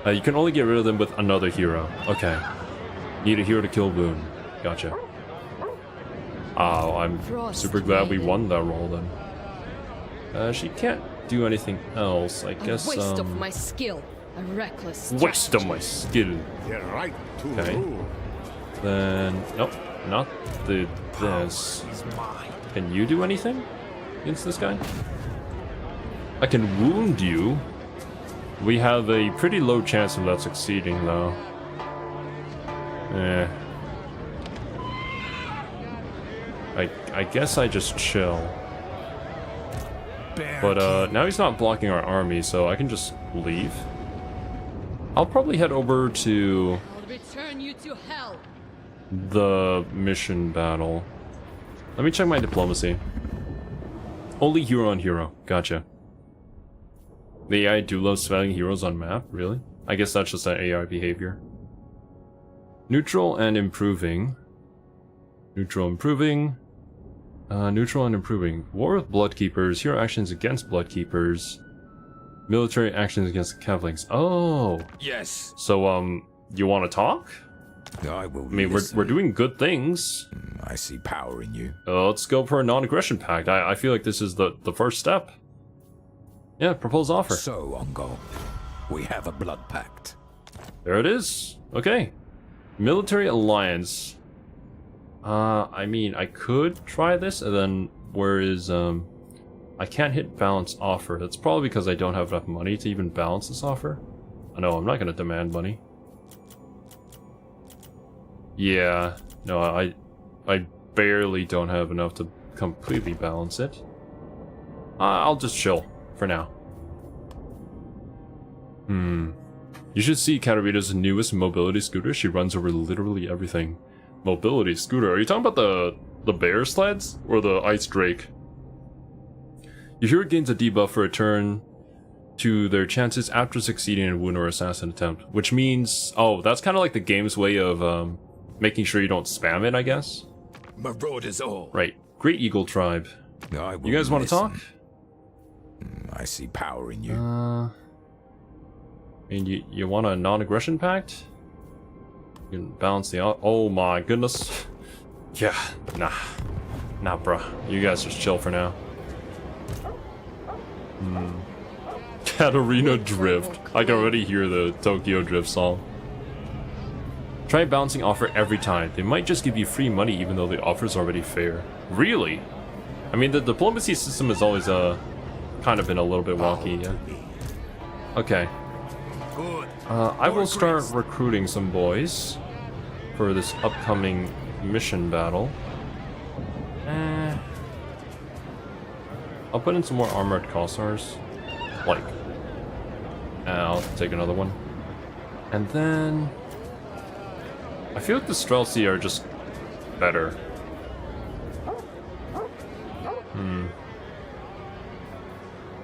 You can only get rid of them with another hero. Okay. Need a hero to kill Boone. Gotcha. Oh, I'm super glad we won that roll then. She can't do anything else, I guess. A waste of my skill. A reckless waste of my skill. Right to Okay. rule. Then nope, not this. Can you do anything against this guy? I can wound you. We have a pretty low chance of that succeeding, though. I guess I just chill. But now he's not blocking our army, so I can just leave. I'll probably head over to I'll return you to hell. the mission battle. Let me check my diplomacy. Only hero on hero. Gotcha. The AI do love spelling heroes on map? Really? I guess that's just an AI behavior. Neutral and improving. Neutral, improving. Neutral and improving. War with Bloodkeepers. Hero actions against Bloodkeepers. Military actions against Kevlings. Oh! Yes. So, you want to talk? I will. I mean, we're doing good things. I see power in you. Let's go for a non-aggression pact. I feel like this is the first step. Yeah, propose offer. So, Ongo, we have a blood pact. There it is. Okay. Military alliance. I mean, I could try this, and then where is, I can't hit balance offer. That's probably because I don't have enough money to even balance this offer. No, I'm not gonna demand money. Yeah, no, I barely don't have enough to completely balance it. I'll just chill for now. You should see Katarina's newest mobility scooter. She runs over literally everything. Mobility scooter? Are you talking about the bear sleds or the ice drake? Your hero gains a debuff for a turn to their chances after succeeding in a wound or assassin attempt, which means, oh, that's kind of like the game's way of making sure you don't spam it, I guess. Marauders all. Right. Great Eagle Tribe. You guys want to talk? I see power in you. I mean, you want a non-aggression pact? You can balance the out. Oh my goodness. Yeah, nah, bruh. You guys just chill for now. Katarina Drift. I can already hear the Tokyo Drift song. Try balancing offer every time. They might just give you free money even though the offer's already fair. Really? I mean, the diplomacy system has always kind of been a little bit wonky, yeah. Okay. I will start recruiting some boys for this upcoming mission battle. I'll put in some more armored Kossars. Like, I'll take another one. And then I feel like the Streltsy are just better.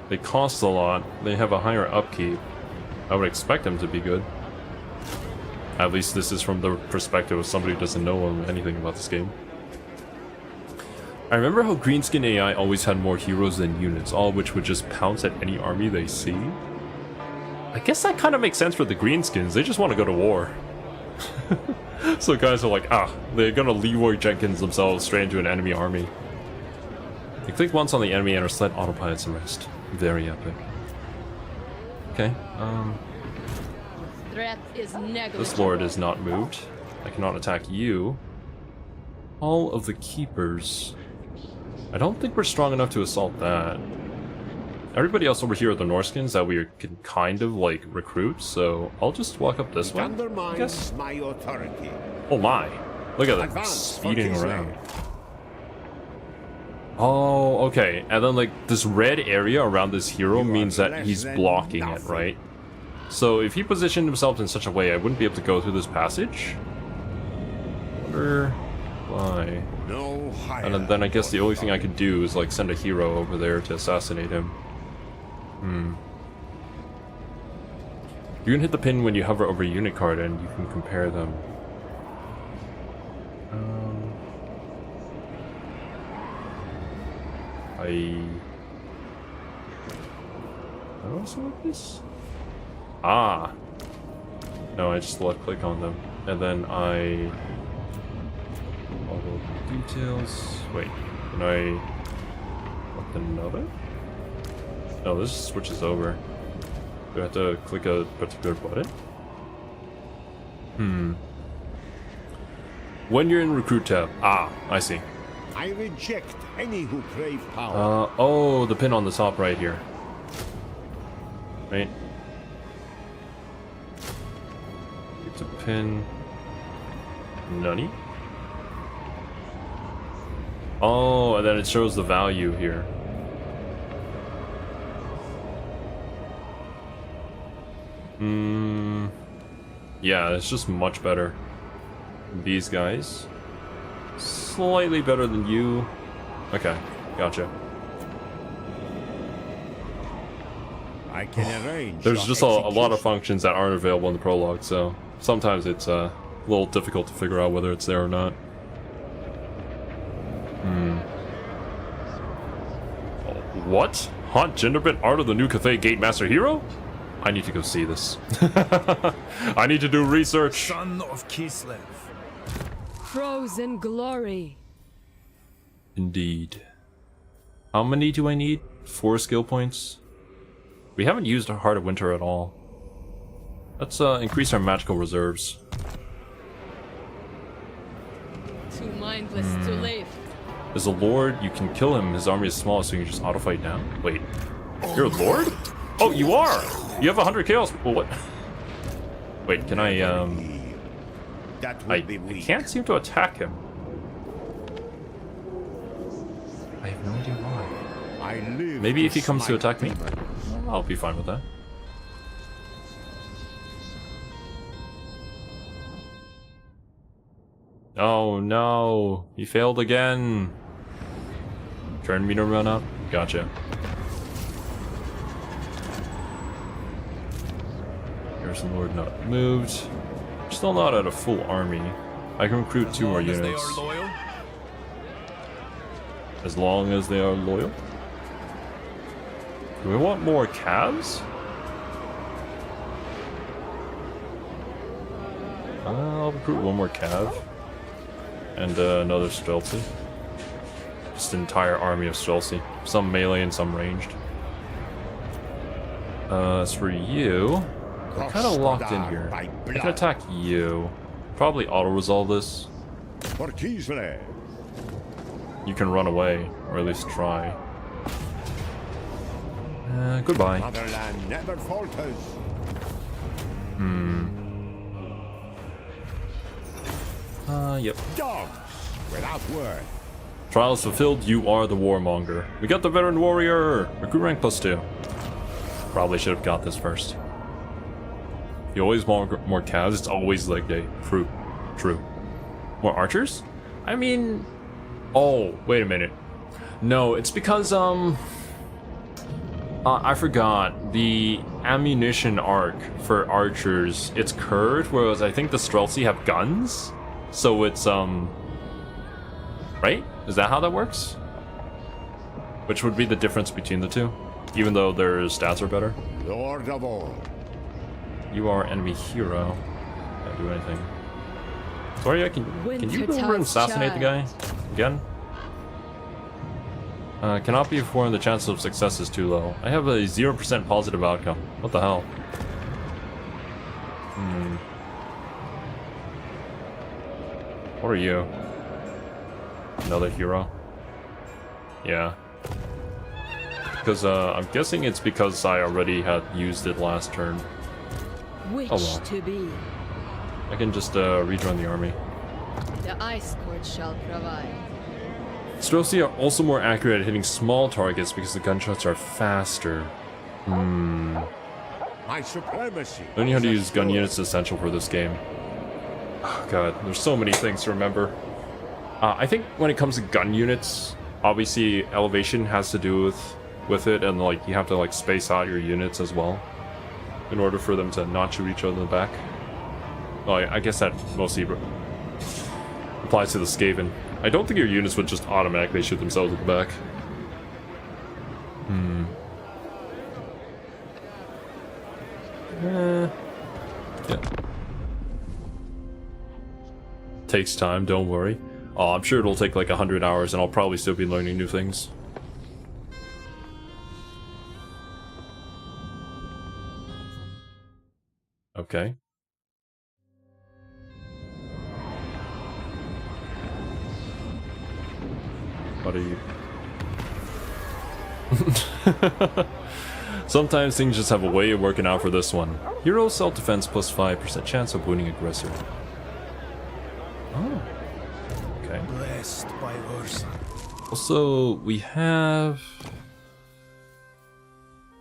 They cost a lot. They have a higher upkeep. I would expect them to be good. At least this is from the perspective of somebody who doesn't know anything about this game. I remember how Greenskin AI always had more heroes than units, all of which would just pounce at any army they see. I guess that kind of makes sense for the Greenskins. They just want to go to war. So guys are like, they're gonna Leroy Jenkins themselves straight into an enemy army. You click once on the enemy and are set autopilots and rest. Very epic. Okay, Threat is negligible. this lord is not moved. I cannot attack you. All of the keepers. I don't think we're strong enough to assault that. Everybody else over here are the Norskins that we can kind of like recruit, so I'll just walk up this way, I guess. My authority. Oh my. Look at that, Advance, speeding for around. Oh, okay. And then like this red area around this hero means that he's blocking it, right? So if he positioned himself in such a way, I wouldn't be able to go through this passage. Wonder why. No higher. And then I guess the only thing I could do is like send a hero over there to assassinate him. You can hit the pin when you hover over a unit card and you can compare them. How do I select this? No, I just left click on them. And then I... all the details... Wait, can I... select another? No, this switches over. Do I have to click a particular button? When you're in recruit tab. I see. I reject any who crave power. Oh, the pin on the top right here. Right? It's a pin. Nani? Oh, and then it shows the value here. Yeah, it's just much better. These guys. Slightly better than you. Okay, gotcha. I can arrange. There's your just a lot of execution. functions that aren't available in the prologue, so sometimes it's a little difficult to figure out whether it's there or not. What? Haunt Genderbit Art of the New Cathay Gate Master Hero? I need to go see this. I need to do research. Son of Kislev. Frozen glory. Indeed. How many do I need? 4 skill points? We haven't used our Heart of Winter at all. Let's increase our magical reserves. Too mindless to live. As a lord, you can kill him. His army is small, so you can just auto-fight now. Wait. You're a lord? Oh, you are! You have 100 chaos. Well, what? Wait, can I, That I would be weak. can't seem to attack him. I have no idea why. I live Maybe if he comes to smite attack me, demons. I'll be fine with that. Oh no, he failed again. Turn meter run up. Gotcha. Garrison Lord not moved. Still not at a full army. I can recruit 2 more As long as they units. are loyal. As long as they are loyal. Do we want more calves? I'll recruit 1 more cav. And another Streltsy. Just an entire army of Streltsy. Some melee and some ranged. As for you, we're kind of locked in here. I can attack you. Probably auto-resolve this. For Kislev. You can run away, or at least try. Goodbye. Motherland never falters. Yep. Dogs without word. Trials fulfilled, you are the warmonger. We got the veteran warrior! Recruit rank +2. Probably should have got this first. You always want more calves, it's always leg day. True. True. More archers? I mean... Oh, wait a minute. No, it's because, I forgot. The ammunition arc for archers, it's curved, whereas I think the Streltsy have guns? So it's, right? Is that how that works? Which would be the difference between the two? Even though their stats are better? Lord of all. You are enemy hero. Can't do anything. Sorry, can you go over and assassinate the guy? Again? Cannot be performed, the chance of success is too low. I have a 0% positive outcome. What the hell? What are you? Another hero? Yeah. Because, I'm guessing it's because I already had used it last turn. Which Oh well. to be? I can just, rejoin the army. The Ice Court shall provide. Streltsy are also more accurate at hitting small targets because the gunshots are faster. My supremacy. Learning how to is use gun assured. units is essential for this game. Oh god, there's so many things to remember. I think when it comes to gun units, obviously elevation has to do with it, and like you have to like space out your units as well in order for them to not shoot each other in the back. Well, I guess that mostly applies to the Skaven. I don't think your units would just automatically shoot themselves in the back. Yeah. Takes time, don't worry. Oh, I'm sure it'll take like 100 hours and I'll probably still be learning new things. Okay. What are you? Sometimes things just have a way of working out for this one. Hero self-defense plus 5% chance of wounding aggressor. Oh. Okay. Blessed by Ursa. Also, we have...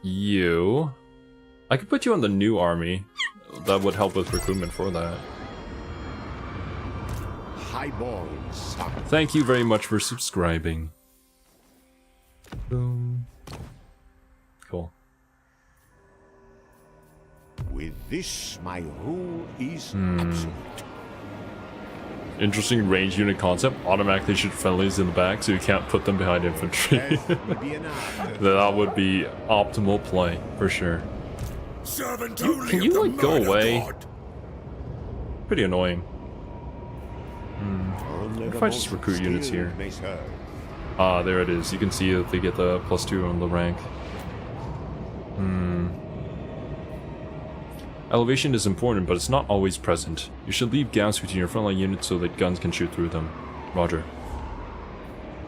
you. I could put you on the new army. That would help with recruitment for that. Highborn son. Thank you very much for subscribing. Boom. Cool. With this, my rule is absolute. Interesting range unit concept. Automatically shoot friendlies in the back so you can't put them behind infantry. That would be optimal play, for sure. Can you, like, go away? Pretty annoying. What if I just recruit units here? Ah, there it is. You can see that they get the +2 on the rank. Elevation is important, but it's not always present. You should leave gaps between your frontline units so that guns can shoot through them. Roger.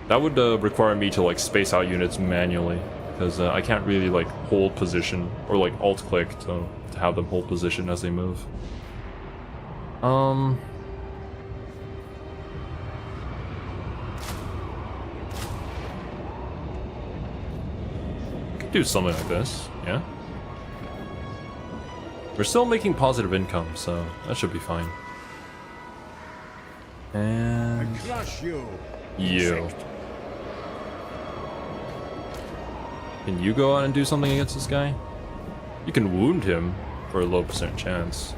That would require me to like space out units manually, because I can't really like hold position or like alt click to have them hold position as they move. Could do something like this, yeah. We're still making positive income, so that should be fine. And Crush you. you. Can you go out and do something against this guy? You can wound him for a low % chance.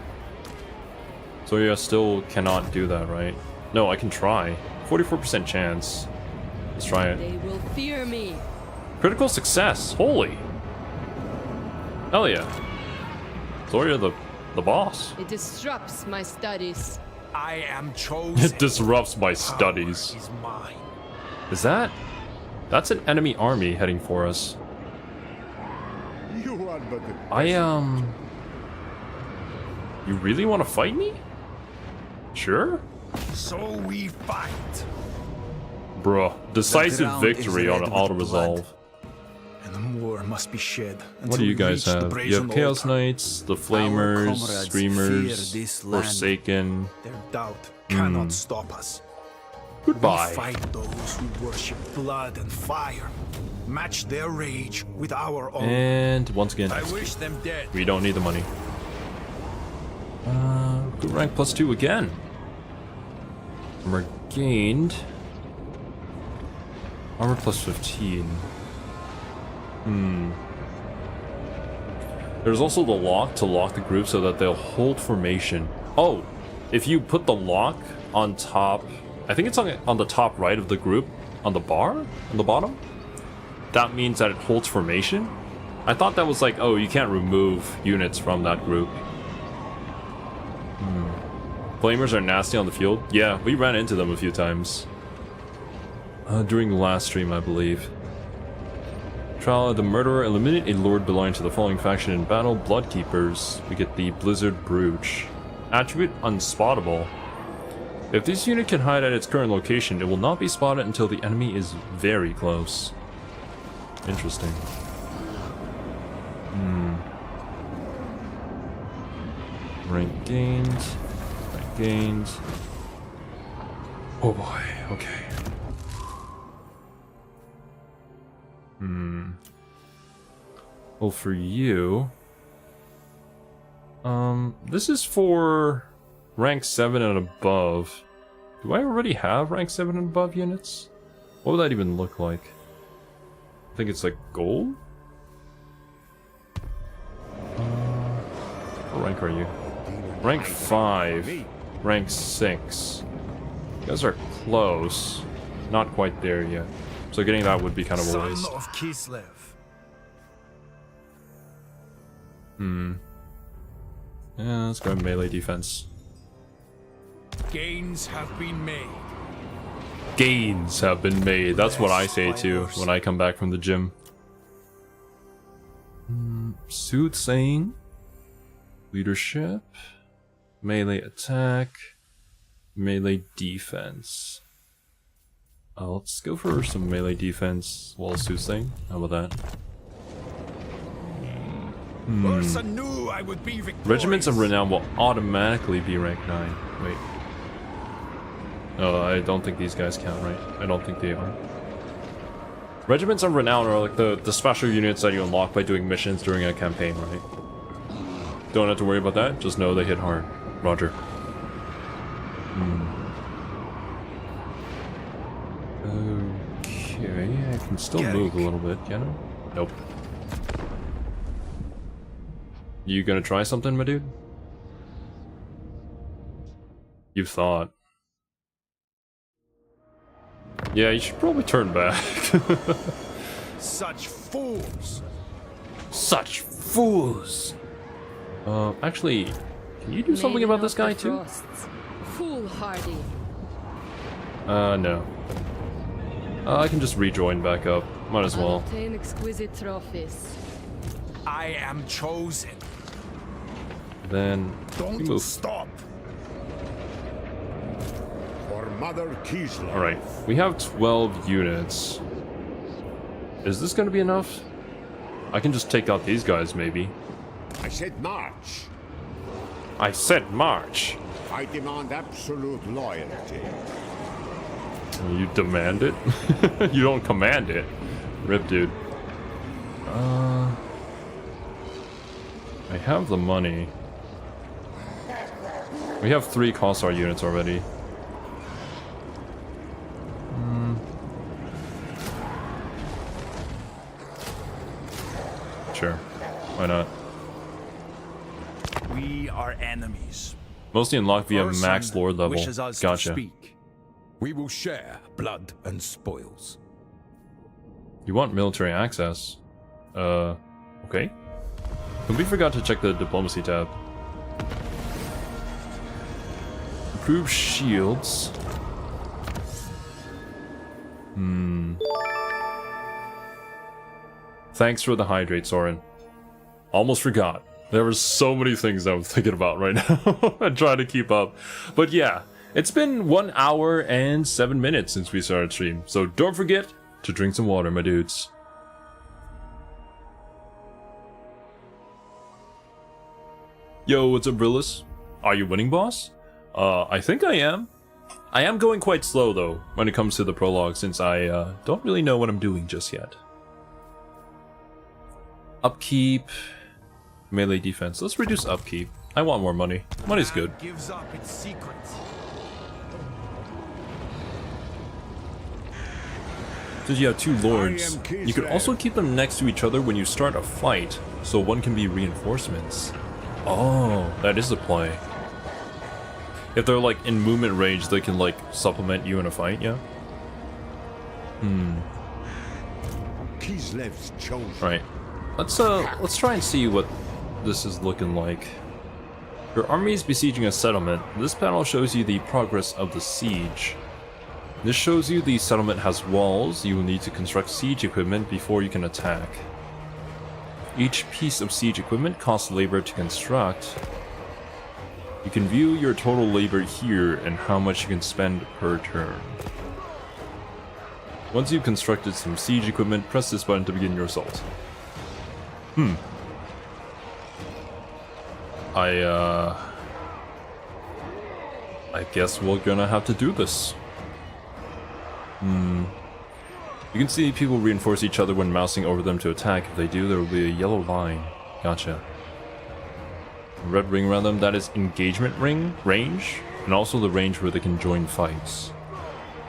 So yeah, still cannot do that, right? No, I can try. 44% chance. Let's try it. They will fear me. Critical success. Holy. Hell yeah. So you're the boss. It disrupts my studies. I am chosen. It disrupts my studies. Power is mine. Is that? That's an enemy army heading for us. You are but the You really want to fight me? Sure? So we fight. Bruh. Decisive ground victory is on red with auto-resolve. blood, and more must be shed. What do you guys have? You have Chaos Knights, the Flamers, comrades Screamers, fear this land. Forsaken. Their doubt cannot stop us. Goodbye. We fight those who worship blood and fire. Match their rage with our own. And once again, I wish them dead. we don't need the money. Good rank +2 again. Armor gained. Armor +15. There's also the lock to lock the group so that they'll hold formation. Oh, if you put the lock on top, I think it's on the top right of the group, on the bar, on the bottom, that means that it holds formation. I thought that was like, oh, you can't remove units from that group. Flamers are nasty on the field. Yeah, we ran into them a few times. During the last stream, I believe. Trial of the Murderer. Eliminate a lord belonging to the following faction in battle. Bloodkeepers. We get the Blizzard Brooch. Attribute Unspottable. If this unit can hide at its current location, it will not be spotted until the enemy is very close. Interesting. Rank gained. Rank gained. Oh boy, okay. Well, for you... this is for rank 7 and above. Do I already have rank 7 and above units? What would that even look like? I think it's like gold? What rank are you? Rank 5. Rank 6. You guys are close. Not quite there yet. So getting that would be kind of a Son waste. of Kislev. Yeah, let's go melee defense. Gains have been made. Gains have been made. That's what I say too when I come back from the gym. Soothsaying. Leadership. Melee attack. Melee defense. Let's go for some melee defense while soothsaying. How about that? Ursa knew I would be victorious. Regiments of Renown will automatically be rank 9. Wait. No, I don't think these guys count, right? I don't think they are. Regiments of Renown are like the special units that you unlock by doing missions during a campaign, right? Don't have to worry about that, just know they hit hard. Roger. Okay, I can still move a little bit, can I? Nope. You gonna try something, my dude? You thought. Yeah, you should probably turn back. Such fools! Such fools! Actually, can you do something Maiden about this of the guy too? Frosts. Foolhardy. No. I can just rejoin back up. Might as I'll well. obtain exquisite trophies. I am chosen. Then we Don't move. stop. For Mother Kislev. Alright, we have 12 units. Is this gonna be enough? I can just take out these guys, maybe. I said march. I said march! I demand absolute loyalty. You demand it? You don't command it. Rip, dude. I have the money. We have 3 Kossar units already. Sure. Why not? We are enemies. Mostly unlocked via Urson max lord level. wishes us to Gotcha. speak. We will share blood and spoils. You want military access? Okay. And we forgot to check the diplomacy tab. Improve shields. Thanks for the hydrate, Soren. Almost forgot. There were so many things I was thinking about right now. I'm trying to keep up. But yeah, it's been 1 hour and 7 minutes since we started stream. So don't forget to drink some water, my dudes. Yo, what's up, Brillis? Are you winning, boss? I think I am. I am going quite slow, though, when it comes to the prologue, since I don't really know what I'm doing just yet. Upkeep. Melee defense. Let's reduce upkeep. I want more money. Money's good. Gives up its secrets. Since you have 2 lords, I am you can also keep them next to each other when you start a fight, so one can be reinforcements. Oh, that is a play. If they're like in movement range, they can like supplement you in a fight, yeah? Kislev's chosen. Right. Let's try and see what this is looking like. Your army is besieging a settlement. This panel shows you the progress of the siege. This shows you the settlement has walls. You will need to construct siege equipment before you can attack. Each piece of siege equipment costs labor to construct. You can view your total labor here and how much you can spend per turn. Once you've constructed some siege equipment, press this button to begin your assault. I guess we're gonna have to do this. You can see people reinforce each other when mousing over them to attack. If they do, there will be a yellow line. Gotcha. Red ring around them, that is engagement range, and also the range where they can join fights.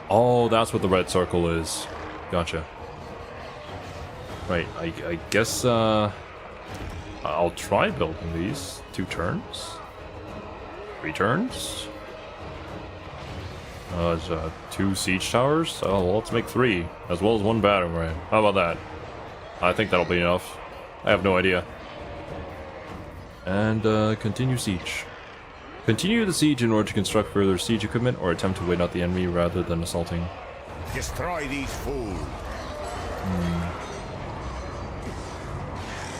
Oh, that's what the red circle is. Gotcha. Right, I guess, I'll try building these. 2 turns? 3 turns? 2 siege towers? Oh, well, let's make 3, as well as 1 battering ram. How about that? I think that'll be enough. I have no idea. And, continue siege. Continue the siege in order to construct further siege equipment or attempt to wait out the enemy rather than assaulting. Destroy these fools.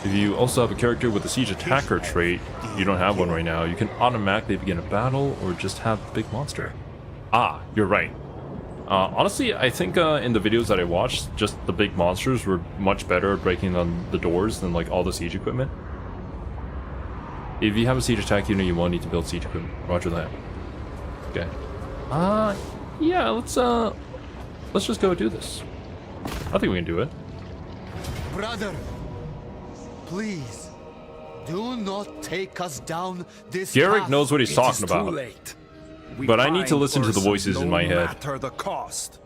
If you also have a character with a siege attacker trait, you don't have one right now, you can automatically begin a battle or just have a big monster. Ah, you're right. Honestly, I think in the videos that I watched, just the big monsters were much better at breaking down the doors than like all the siege equipment. If you have a siege attack unit, you will need to build siege equipment. Roger that. Okay. Yeah, let's just go do this. I think we can do it. Brother, please, do not take us down this Garrick path. knows what he's talking It is about. too late. We But I need to find listen to the Urson voices in my head. No matter the cost.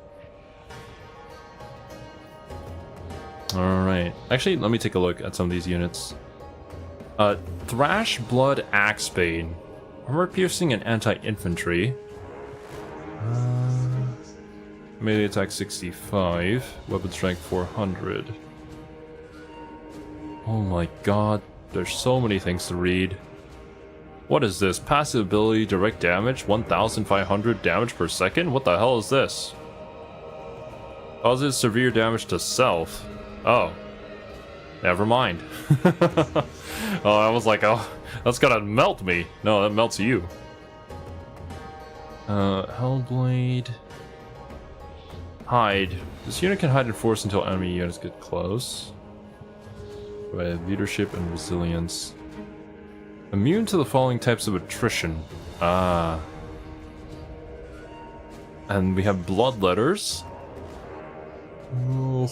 Alright. Actually, let me take a look at some of these units. Thrash Blood Axebane. Armor piercing and anti-infantry. Melee attack 65. Weapon strength 400. Oh my god. There's so many things to read. What is this? Passive ability, direct damage, 1,500 damage per second? What the hell is this? Causes severe damage to self. Oh. Never mind. Oh, I was like, oh, that's gonna melt me. No, that melts you. Hellblade. Hide. This unit can hide in force until enemy units get close. With leadership and resilience. Immune to the following types of attrition. Ah. And we have bloodletters. Oh.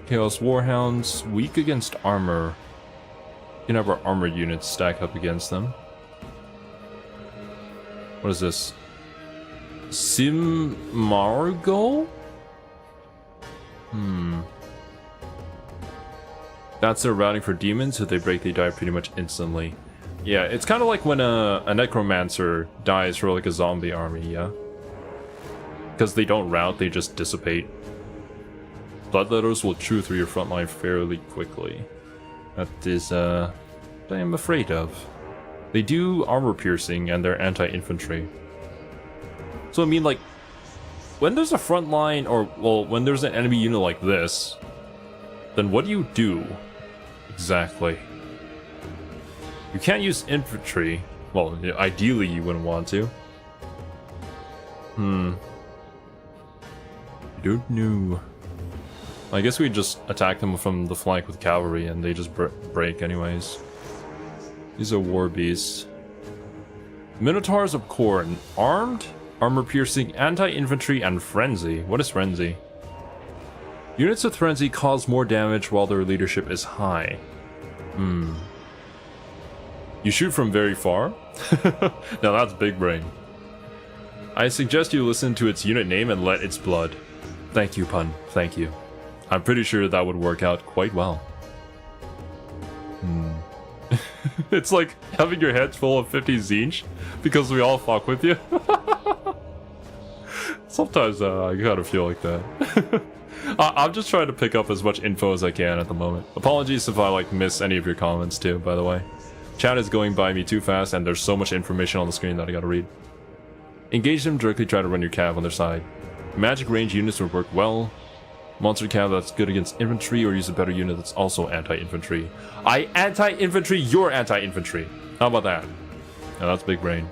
Chaos Warhounds, weak against armor. You can have our armor units stack up against them. What is this? Simargo? That's their routing for demons. If they break, they die pretty much instantly. Yeah, it's kind of like when a necromancer dies for like a zombie army, yeah? Because they don't route, they just dissipate. Bloodletters will chew through your front line fairly quickly. That is, I am afraid of. They do armor piercing and they're anti-infantry. So I mean, like, when there's a front line, or, well, when there's an enemy unit like this, then what do you do? Exactly. You can't use infantry. Well, ideally you wouldn't want to. I don't know. I guess we just attack them from the flank with cavalry and they just break anyways. These are war beasts. Minotaurs of Khorne. Armed, armor piercing, anti-infantry, and frenzy. What is frenzy? Units with frenzy cause more damage while their leadership is high. You shoot from very far? Now that's big brain. I suggest you listen to its unit name and let its blood. Thank you, pun. Thank you. I'm pretty sure that would work out quite well. It's like having your head full of 50 Zinch because we all fuck with you. Sometimes I gotta feel like that. I'm just trying to pick up as much info as I can at the moment. Apologies if I like miss any of your comments too, by the way. Chat is going by me too fast and there's so much information on the screen that I gotta read. Engage them, directly try to run your cav on their side. Magic range units would work well. Monster cav that's good against infantry, or use a better unit that's also anti-infantry. I anti-infantry, you're anti-infantry. How about that? Now that's big brain.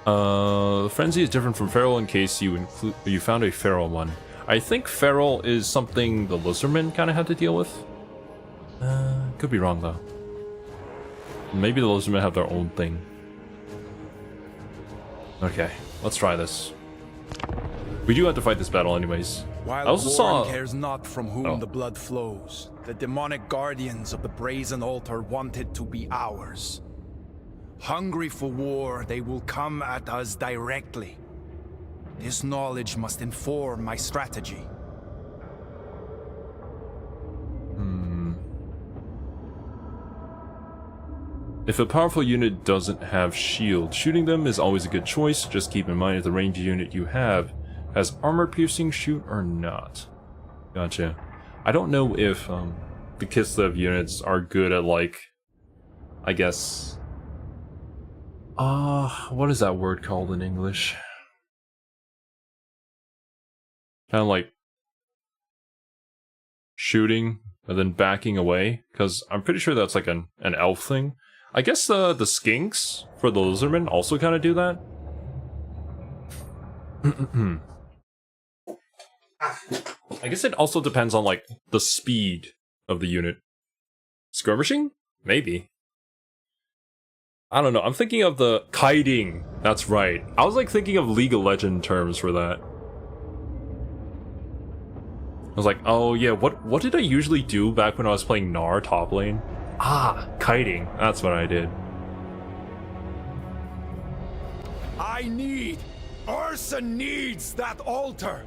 Frenzy is different from Feral in case you found a Feral one. I think Feral is something the Lizardmen kind of had to deal with. Could be wrong though. Maybe the Lizardmen have their own thing. Okay, let's try this. We do have to fight this battle anyways. While I also saw... cares not from whom the blood flows, the demonic guardians of the brazen altar want it to be ours. Hungry for war, they will come at us directly. This knowledge must inform my strategy. If a powerful unit doesn't have shield, shooting them is always a good choice. Just keep in mind if the ranged unit you have has armor piercing shoot or not. Gotcha. I don't know if the Kislev units are good at, like, I guess... what is that word called in English? Kind of like shooting and then backing away, because I'm pretty sure that's like an elf thing. I guess the skinks for the lizardmen also kind of do that. I guess it also depends on like the speed of the unit. Skirmishing? Maybe. I don't know. I'm thinking of the kiting. That's right. I was like thinking of League of Legends terms for that. I was like, oh yeah, what did I usually do back when I was playing Gnar top lane? Ah, kiting. That's what I did. Ursa needs that altar.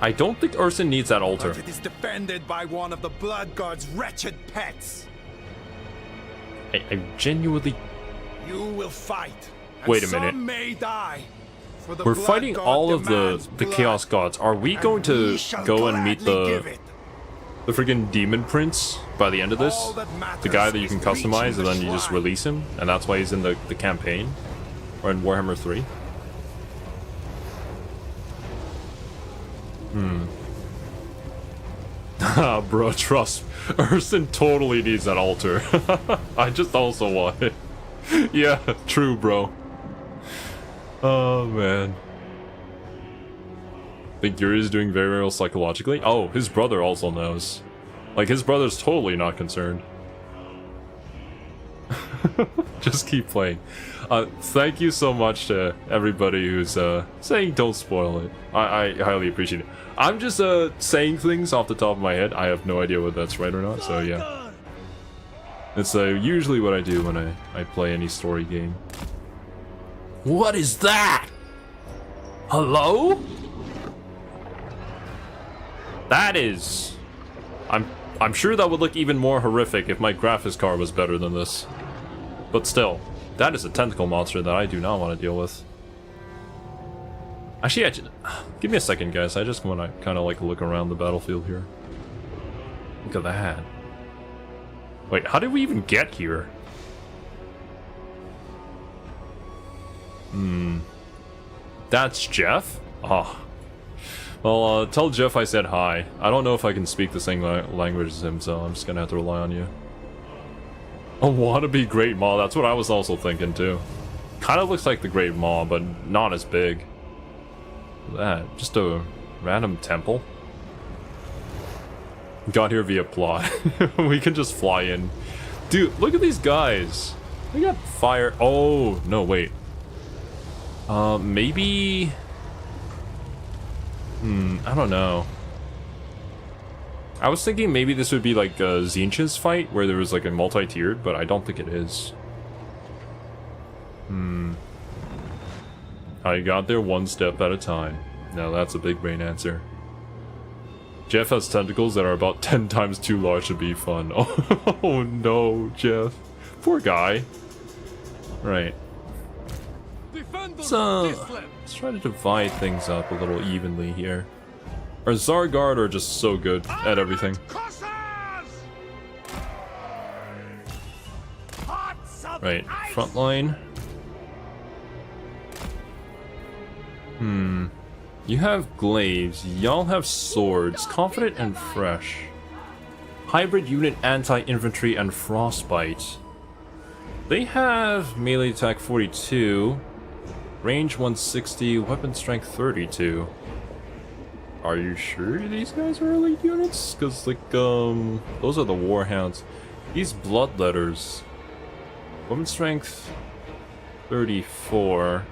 I don't think Urson needs that altar. But it is defended by one of the Blood God's wretched pets. I genuinely... You will fight. And Wait a minute. Some may die. For the We're Blood fighting God all of demands the blood, Chaos Gods. Are we and going to we shall go and meet gladly give the it. freaking Demon Prince by the end of this? All that matters The guy that you is can customize reaching and then the you just shrine. release him? And that's why he's in the campaign? Or in Warhammer 3? Bro, trust. Urson totally needs that altar. I just also want it. Yeah, true, bro. Oh, man. I think Yuri is doing very well psychologically. Oh, his brother also knows. Like, his brother's totally not concerned. Just keep playing. Thank you so much to everybody who's saying don't spoil it. I highly appreciate it. I'm just saying things off the top of my head. I have no idea whether that's right or not, so yeah. It's usually what I do when I play any story game. What is that? Hello? That is... I'm sure that would look even more horrific if my graphics card was better than this. But still, that is a tentacle monster that I do not want to deal with. Actually, give me a second, guys. I just want to kind of like look around the battlefield here. Look at that. Wait, how did we even get here? That's Jeff? Oh. Well, tell Jeff I said hi. I don't know if I can speak the same language as him, so I'm just gonna have to rely on you. A wannabe Great Maw, that's what I was also thinking too. Kind of looks like the Great Maw, but not as big. That, just a random temple. Got here via plot. We can just fly in. Dude, look at these guys. They got fire. Oh, no, wait. Maybe... I don't know. I was thinking maybe this would be like a Zinch's fight, where there was like a multi-tiered, but I don't think it is. I got there one step at a time. Now that's a big brain answer. Jeff has tentacles that are about 10 times too large to be fun. Oh no, Jeff. Poor guy. Right. So, let's try to divide things up a little evenly here. Our Zargard are just so good at everything. Right, front line. You have glaives, y'all have swords, confident and fresh. Hybrid unit, anti-infantry, and frostbite. They have melee attack 42, range 160, weapon strength 32. Are you sure these guys are elite units? Because, like, those are the Warhounds. These bloodletters. Weapon strength 34.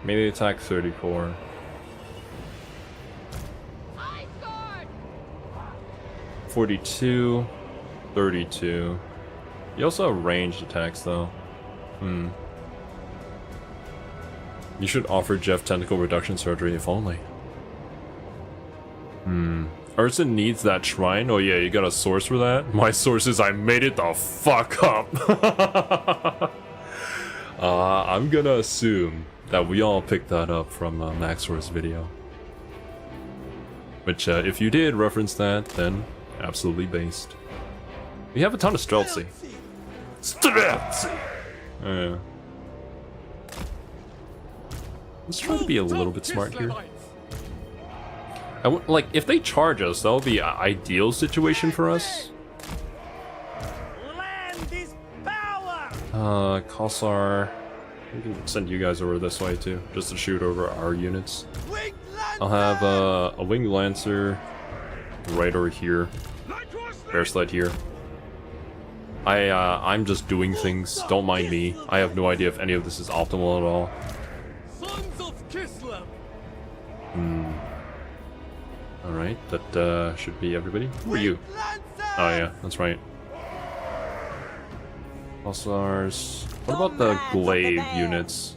Melee attack 34. 42. 32. You also have ranged attacks, though. You should offer Jeff tentacle reduction surgery, if only. Urson needs that shrine? Oh yeah, you got a source for that? My source is I made it the fuck up. I'm gonna assume that we all picked that up from Maxor's video. Which, if you did reference that, then absolutely based. We have a ton of Streltsy. Streltsy! Yeah. Let's try to be a little bit smart here. Like, if they charge us, that would be an ideal situation for us. Kossar. We can send you guys over this way too, just to shoot over our units. I'll have a Winged Lancer right over here. Bear Sled here. I'm just doing things, don't mind me. I have no idea if any of this is optimal at all. Alright, that should be everybody. Who are you? Oh yeah, that's right. Pulsars. What about the glaive units?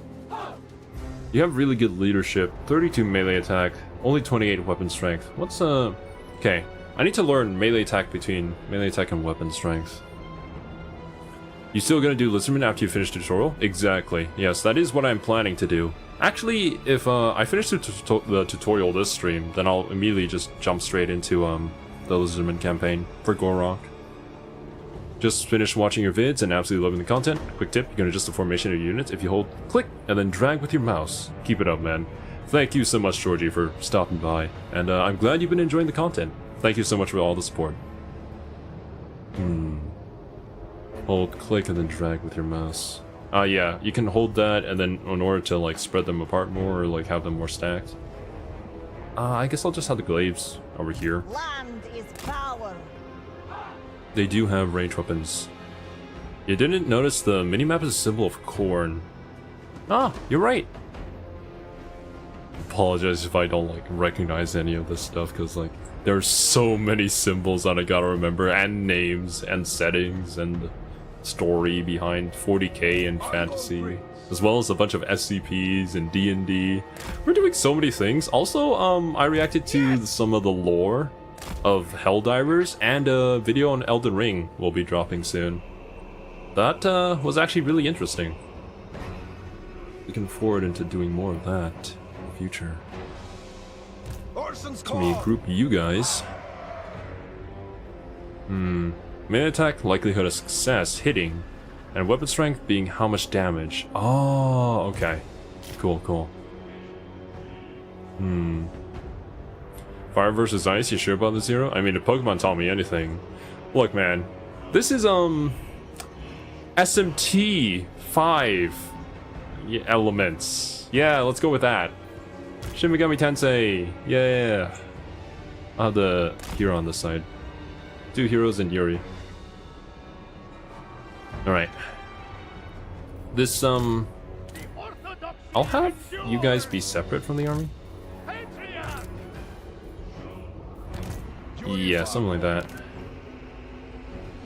You have really good leadership. 32 melee attack, Only 28 weapon strength. What's okay. I need to learn melee attack between melee attack and weapon strength. You still gonna do Lizardman after you finish the tutorial? Exactly. Yes, that is what I'm planning to do. Actually, if I finish the tutorial this stream, then I'll immediately just jump straight into the Lizardman campaign for Gorok. Just finished watching your vids and absolutely loving the content. Quick tip, you can adjust the formation of your units if you hold click and then drag with your mouse. Keep it up, man. Thank you so much, Georgie, for stopping by. And I'm glad you've been enjoying the content. Thank you so much for all the support. Hold click and then drag with your mouse. Yeah, you can hold that and then in order to like spread them apart more or like have them more stacked. I guess I'll just have the glaives over here. Land is power. They do have range weapons. You didn't notice the minimap is a symbol of corn. Ah, you're right. Apologize if I don't like recognize any of this stuff because like there's so many symbols that I gotta remember and names and settings and story behind 40k and fantasy, as well as a bunch of SCPs and D&D. We're doing so many things. Also, I reacted to some of the lore of Helldivers, and a video on Elden Ring will be dropping soon. That was actually really interesting. Looking forward into doing more of that in the future. Let me group you guys. Melee attack, likelihood of success, hitting, and weapon strength being how much damage. Oh, okay. Cool, cool. Fire versus ice, you sure about the zero? I mean, if Pokemon taught me anything. Look, man. This is, SMT 5 elements. Yeah, let's go with that. Shin Megami Tensei. Yeah. I'll have the hero on this side. 2 heroes and Yuri. Alright. This, I'll have you guys be separate from the army. Yeah, something like that.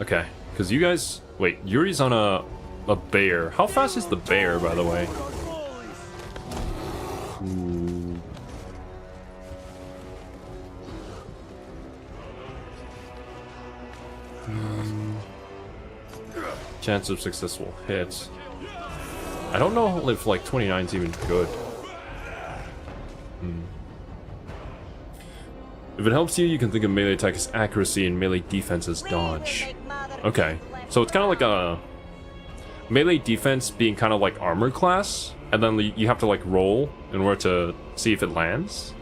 Okay, because you guys... Wait, Yuri's on a bear. How fast is the bear, by the way? Ooh. Chance of successful hit. I don't know if like 29 is even good. If it helps you, you can think of melee attack as accuracy and melee defense as dodge. Okay, so it's kind of like a melee defense being kind of like armor class, and then you have to like roll in order to see if it lands,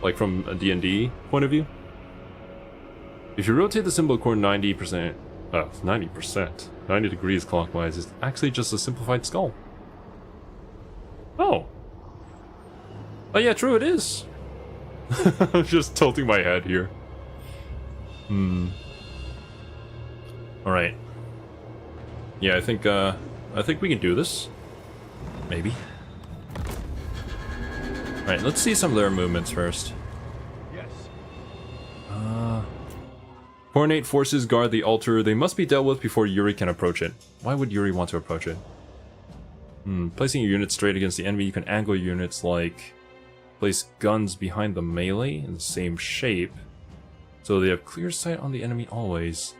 like from a D&D point of view. If you rotate the symbol core 90%, 90 degrees clockwise, it's actually just a simplified skull. Oh. Oh yeah, true, it is. I'm just tilting my head here. Alright. Yeah, I think we can do this. Maybe. Alright, let's see some of their movements first. Yes. Coordinate forces guard the altar. They must be dealt with before Yuri can approach it. Why would Yuri want to approach it? Placing your units straight against the enemy, you can angle your units like... Place guns behind the melee in the same shape, so they have clear sight on the enemy always.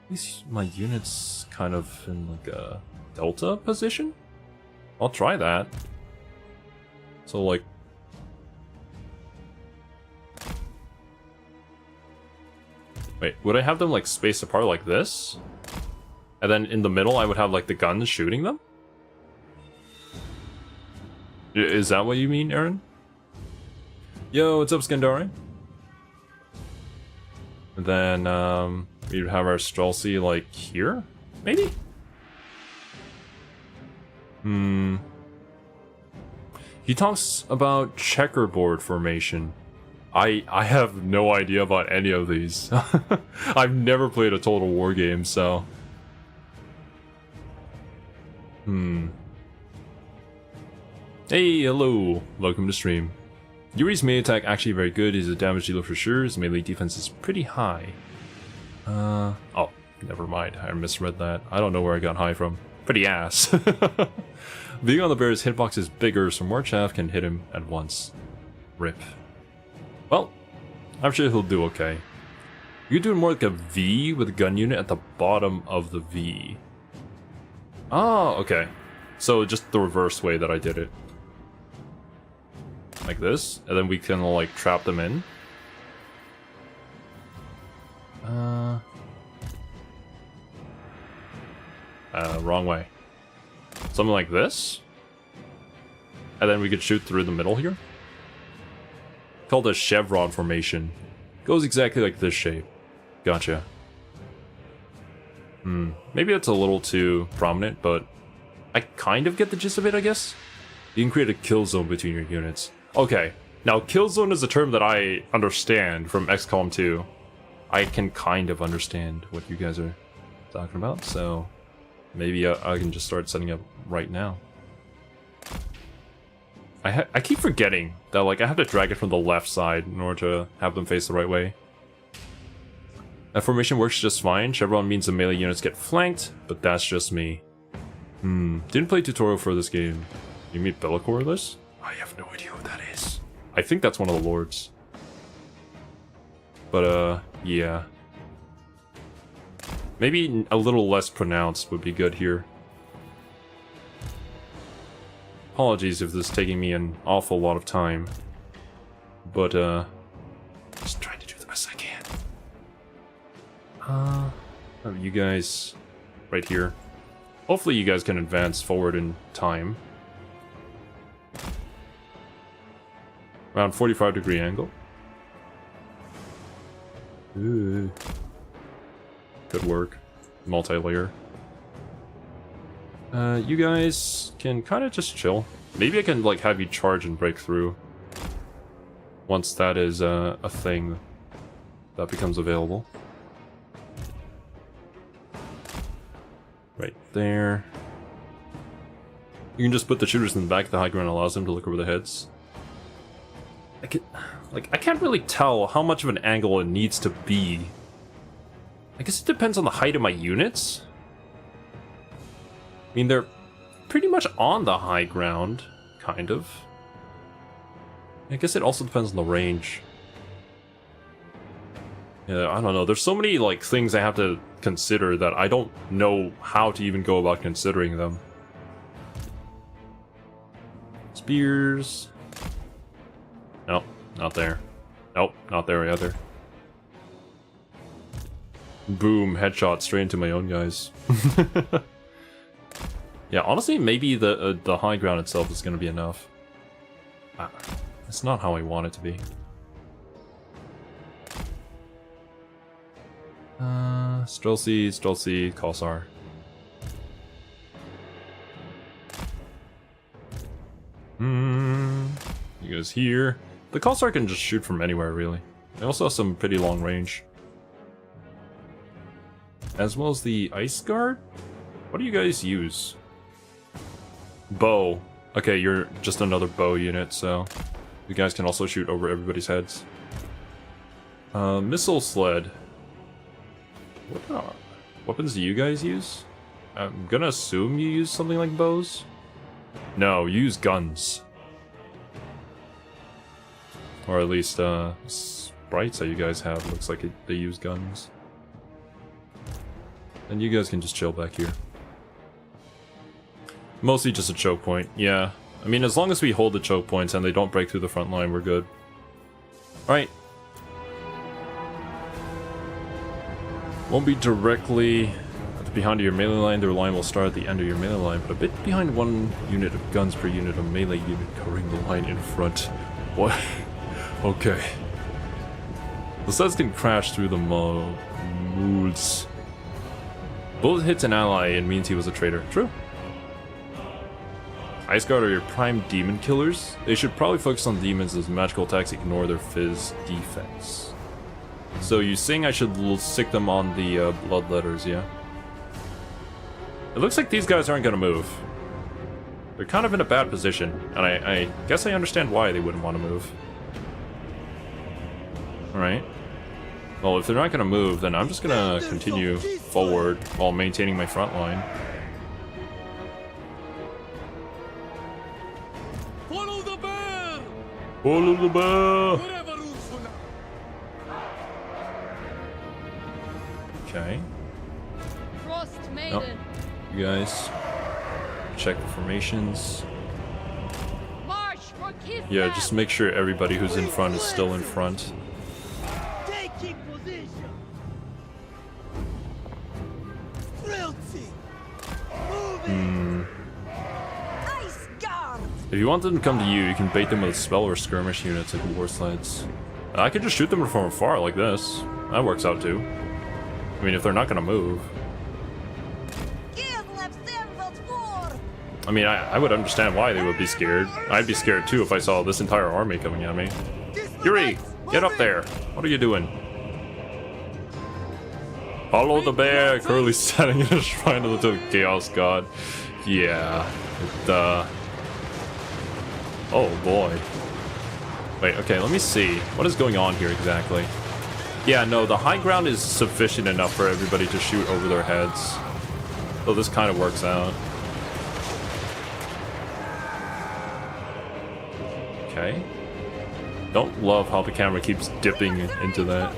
At least my unit's kind of in like a delta position? I'll try that. So like... Wait, would I have them like spaced apart like this? And then in the middle I would have like the guns shooting them? Is that what you mean, Aaron? Yo, what's up, Skandari? And then, we'd have our Streltsy, like, here? Maybe? He talks about checkerboard formation. I have no idea about any of these. I've never played a Total War game, so... Hey, hello! Welcome to stream. Yuri's melee attack actually very good. He's a damage dealer for sure. His melee defense is pretty high. Oh, never mind. I misread that. I don't know where I got high from. Pretty ass. Being on the bear's hitbox is bigger, so more chaff can hit him at once. Rip. Well, I'm sure he'll do okay. You're doing more like a V with a gun unit at the bottom of the V. Oh, okay. So just the reverse way that I did it. Like this, and then we can like trap them in. Wrong way. Something like this. And then we could shoot through the middle here. Called a chevron formation. Goes exactly like this shape. Gotcha. Maybe that's a little too prominent, but I kind of get the gist of it, I guess. You can create a kill zone between your units. Okay, now kill zone is a term that I understand from XCOM 2. I can kind of understand what you guys are talking about, so maybe I can just start setting up right now. I keep forgetting that like I have to drag it from the left side in order to have them face the right way. That formation works just fine. Chevron means the melee units get flanked, but that's just me. Didn't play tutorial for this game. You meet Bellicor this? I have no idea what that is. I think that's one of the lords. But yeah. Maybe a little less pronounced would be good here. Apologies if this is taking me an awful lot of time. But just trying to do the best I can. Have you guys right here. Hopefully you guys can advance forward in time. Around 45-degree angle. Ooh. Good work. Multi-layer. You guys can kind of just chill. Maybe I can like have you charge and break through. Once that is a thing that becomes available. Right there. You can just put the shooters in the back of the high ground, allows them to look over their heads. I can't really tell how much of an angle it needs to be. I guess it depends on the height of my units. I mean, they're pretty much on the high ground, kind of. I guess it also depends on the range. Yeah, I don't know. There's so many like things I have to consider that I don't know how to even go about considering them. Spears. Nope, not there. Nope, not there either. Boom, headshot straight into my own guys. Yeah, honestly, maybe the high ground itself is going to be enough. It's not how I want it to be. Strelcy, Cossar. You guys here. The Cossar can just shoot from anywhere, really. They also have some pretty long range. As well as the Ice Guard? What do you guys use? Bow. Okay, you're just another bow unit, so you guys can also shoot over everybody's heads. Missile sled. What weapons do you guys use? I'm gonna assume you use something like bows? No, you use guns. Or at least, sprites that you guys have, looks like they use guns. And you guys can just chill back here. Mostly just a choke point, yeah. I mean, as long as we hold the choke points and they don't break through the front line, we're good. Alright. Won't be directly behind your melee line. Their line will start at the end of your melee line, but a bit behind 1 unit of guns per unit of melee unit covering the line in front. What? Okay. The sleds can crash through the molds. Bullet hits an ally and means he was a traitor. True. Ice Guard are your prime demon killers. They should probably focus on demons as magical attacks ignore their fizz defense. So you saying I should stick them on the bloodletters, yeah? It looks like these guys aren't gonna move. They're kind of in a bad position, and I guess I understand why they wouldn't want to move. Alright. Well, if they're not gonna move, then I'm just gonna continue forward while maintaining my front line. Follow the bear! Follow the bear! Okay. Frost Nope. Maiden. You guys check the formations. March for Kith. Yeah, just make sure everybody who's in front is still in front. Taking position. Frailty. Moving. Ice guard. If you want them to come to you, you can bait them with spell or skirmish units like war sleds. I could just shoot them from afar like this. That works out too. I mean, if they're not gonna move. I mean, I would understand why they would be scared. I'd be scared too if I saw this entire army coming at me. Yuri, get up there. What are you doing? Follow the bear, currently standing in a shrine of the Chaos God. Yeah. Oh boy. Wait, okay, let me see. What is going on here exactly? Yeah, no, the high ground is sufficient enough for everybody to shoot over their heads. So this kind of works out. Okay. Don't love how the camera keeps dipping into that.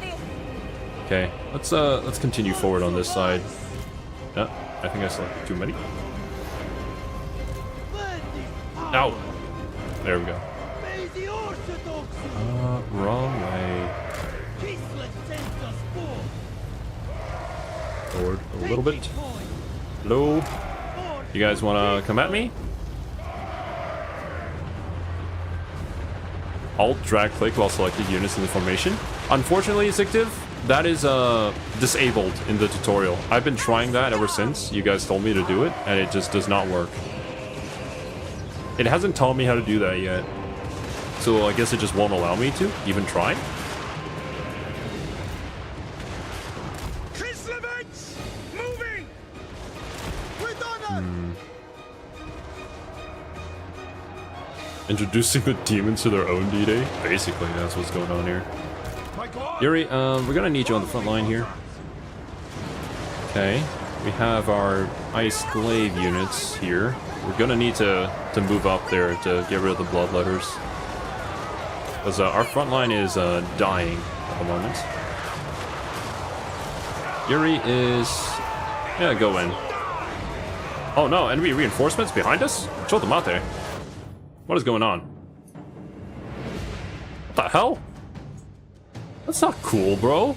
Okay, let's continue forward on this side. I think I selected too many. Ow! There we go. Wrong way. Forward a little bit. Hello? You guys wanna come at me? Alt, drag, click while selected units in the formation. Unfortunately, Zictive, that is disabled in the tutorial. I've been trying that ever since you guys told me to do it, and it just does not work. It hasn't taught me how to do that yet. So I guess it just won't allow me to even try. Moving. With honor. Introducing the demons to their own D-Day? Basically, that's what's going on here. Yuri, we're gonna need you on the front line here. Okay, we have our Ice Glaive units here. We're gonna need to move up there to get rid of the Bloodletters. Because our front line is dying at the moment. Yuri is... yeah, go in. Oh no, enemy reinforcements behind us? Chotamate. What is going on? What the hell? That's not cool, bro.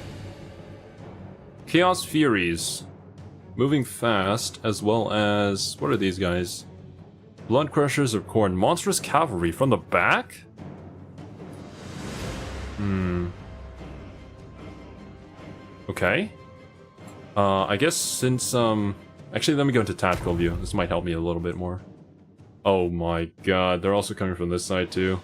Chaos Furies. Moving fast, as well as... what are these guys? Blood Crushers of Corn. Monstrous Cavalry from the back? Okay. I guess since, actually, let me go into tactical view. This might help me a little bit more. Oh my god, they're also coming from this side too.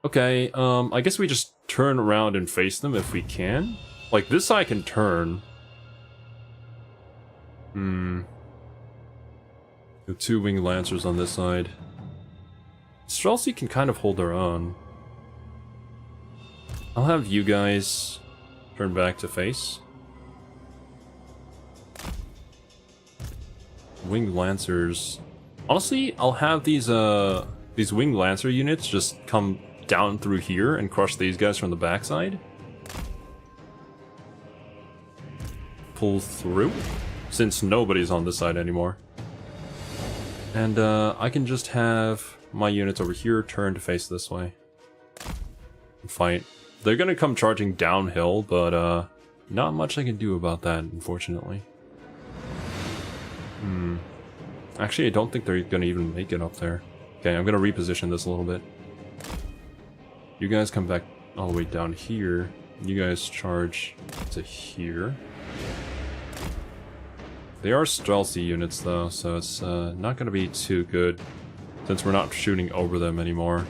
Okay, I guess we just turn around and face them if we can. Like, this side can turn. The two winged lancers on this side. Streltsy can kind of hold their own. I'll have you guys turn back to face. Winged lancers. Honestly, I'll have these winged lancer units just come down through here and crush these guys from the backside. Pull through, since nobody's on this side anymore. And I can just have my units over here turn to face this way. Fight. They're gonna come charging downhill, but not much I can do about that, unfortunately. Actually, I don't think they're gonna even make it up there. Okay, I'm gonna reposition this a little bit. You guys come back all the way down here. You guys charge to here. They are stealthy units though, so it's not gonna be too good since we're not shooting over them anymore.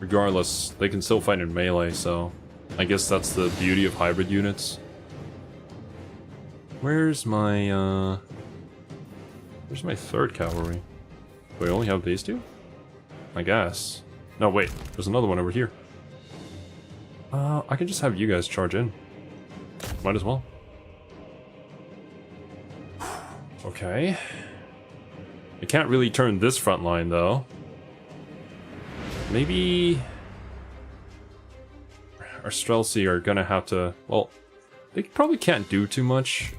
Regardless, they can still fight in melee, so I guess that's the beauty of hybrid units. Where's my third cavalry? Do we only have these two? I guess. No, wait. There's another one over here. I can just have you guys charge in. Might as well. Okay. I can't really turn this front line, though. Maybe... our Streltsy are gonna have to... well, They probably can't do too much,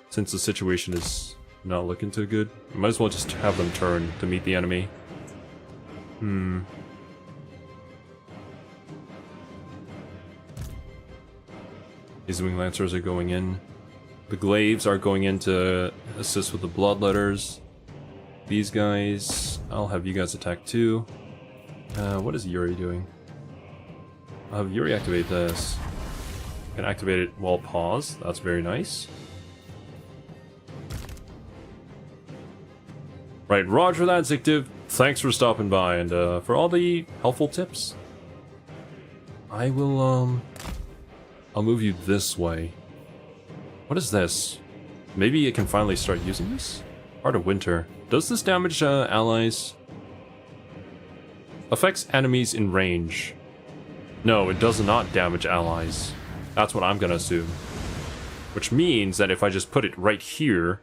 since the situation is not looking too good. Might as well just have them turn to meet the enemy. These wing lancers are going in. The glaives are going in to assist with the bloodletters. These guys, I'll have you guys attack too. What is Yuri doing? I'll have Yuri activate this. I can activate it while paused. That's very nice. Right, roger that, Zictive. Thanks for stopping by and for all the helpful tips. I will, I'll move you this way. What is this? Maybe it can finally start using this? Heart of Winter. Does this damage allies? Affects enemies in range. No, it does not damage allies. That's what I'm gonna assume. Which means that if I just put it right here,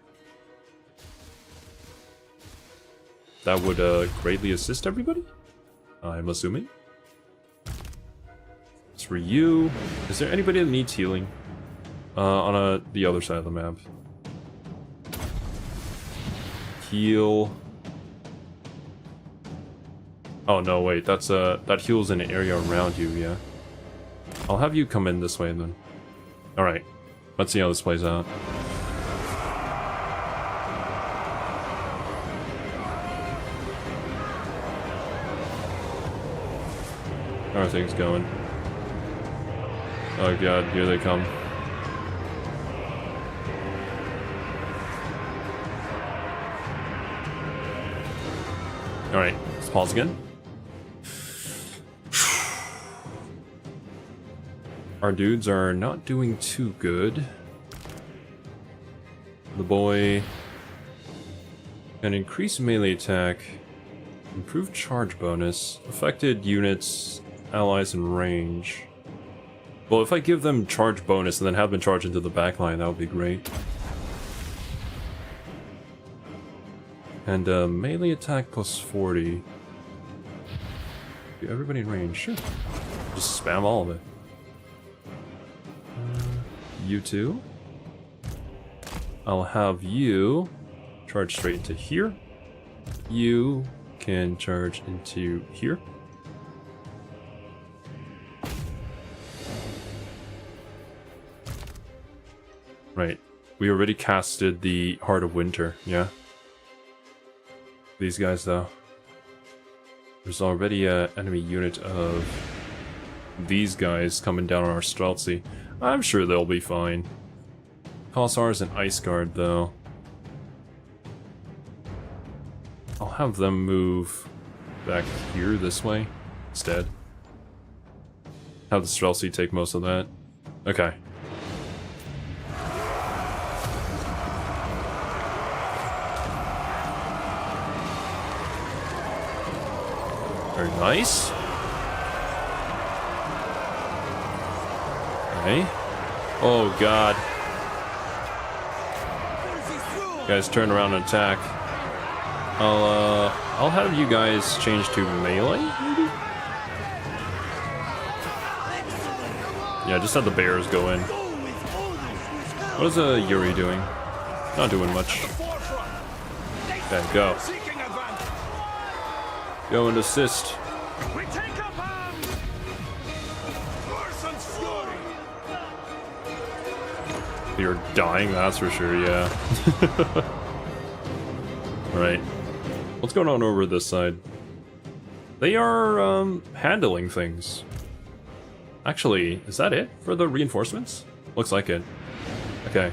that would greatly assist everybody? I'm assuming. As for you, is there anybody that needs healing? On the other side of the map. Heal. Oh no, wait, that's that heals in an area around you, yeah. I'll have you come in this way then. Alright, let's see how this plays out. How are things going? Oh god, here they come. Alright, let's pause again. Our dudes are not doing too good. The boy can increase melee attack, improve charge bonus, affected units, allies in range. Well, if I give them charge bonus and then have them charge into the backline, that would be great. And melee attack plus 40. Everybody in range, sure. Just spam all of it. You two. I'll have you charge straight into here. You can charge into here. Right. We already casted the Heart of Winter, yeah? These guys, though. There's already an enemy unit of these guys coming down on our Streltsy. I'm sure they'll be fine. Cossars and Ice Guard, though. I'll have them move back here this way instead. Have the Streltsy take most of that. Okay. Very nice. Okay. Oh god. You guys turn around and attack. I'll have you guys change to melee, maybe? Yeah, just have the bears go in. What is Yuri doing? Not doing much. Okay, go. Go and assist. You're dying, that's for sure, yeah. Alright. What's going on over this side? They are, handling things. Actually, is that it for the reinforcements? Looks like it. Okay.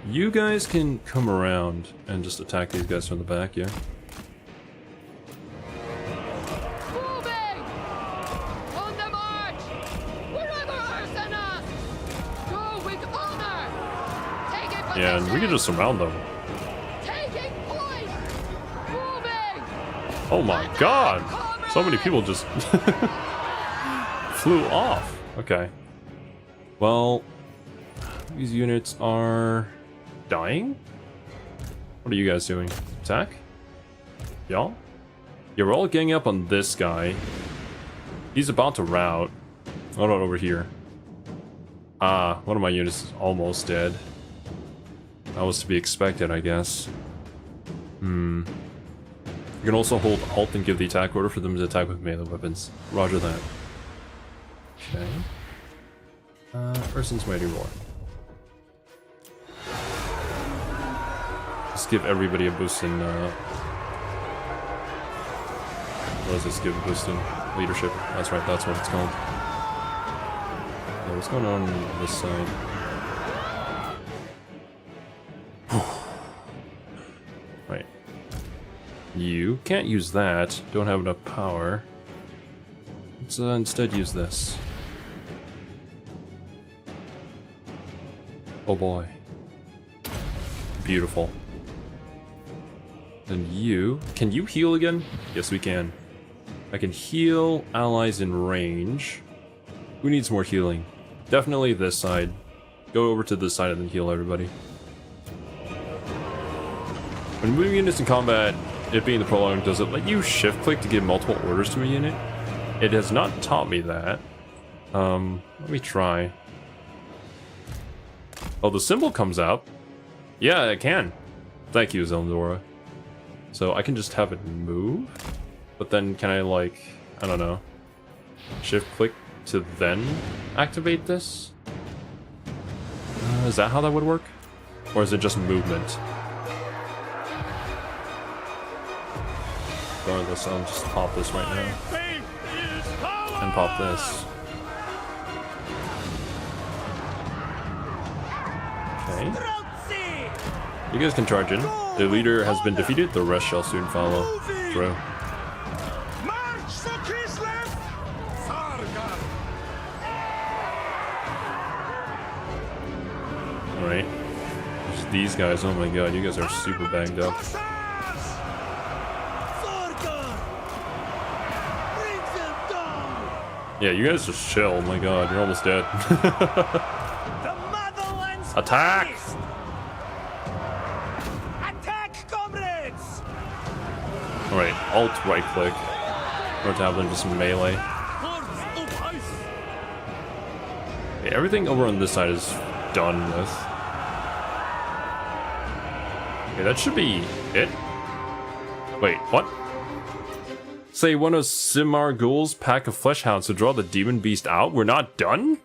You guys can come around and just attack these guys from the back, yeah? Moving! On the march! Wherever are sent us! Go with honor! Taking position! Yeah, and we can just surround them. Taking point! Moving! Oh my god! So many people just flew off. Okay. Well, these units are dying? What are you guys doing? Attack? Y'all? Yeah, we're all ganging up on this guy. He's about to rout. Oh no, over here. Ah, one of my units is almost dead. That was to be expected, I guess. You can also hold Alt and give the attack order for them to attack with melee weapons. Roger that. Okay. Urson's Mighty Roar. Just give everybody a boost in, let's just give a boost in leadership. That's right, that's what it's called. Yeah, what's going on this side? Right. You can't use that. Don't have enough power. Let's instead use this. Oh boy. Beautiful. And you... Can you heal again? Yes, we can. I can heal allies in range. Who needs more healing? Definitely this side. Go over to this side and then heal everybody. When moving units in combat, it being the prologue, does it let you shift click to give multiple orders to a unit? It has not taught me that. Let me try. Oh, the symbol comes up. Yeah, it can. Thank you, Zeldora. So I can just have it move? But then can I, like, I don't know, shift click to then activate this? Is that how that would work? Or is it just movement? Regardless, I'll just pop this right now. And pop this. Okay. You guys can charge in. The leader has been defeated, the rest shall soon follow. True. Alright. There's these guys, oh my god, you guys are super banged up. Yeah, you guys just chill, oh my god, you're almost dead. Attack! Attack, comrades! Alright, alt right click. Or to have them just melee. Okay, everything over on this side is done with. Okay, that should be it. Wait, what? Say one of Simar Ghul's pack of flesh hounds to draw the demon beast out? We're not done?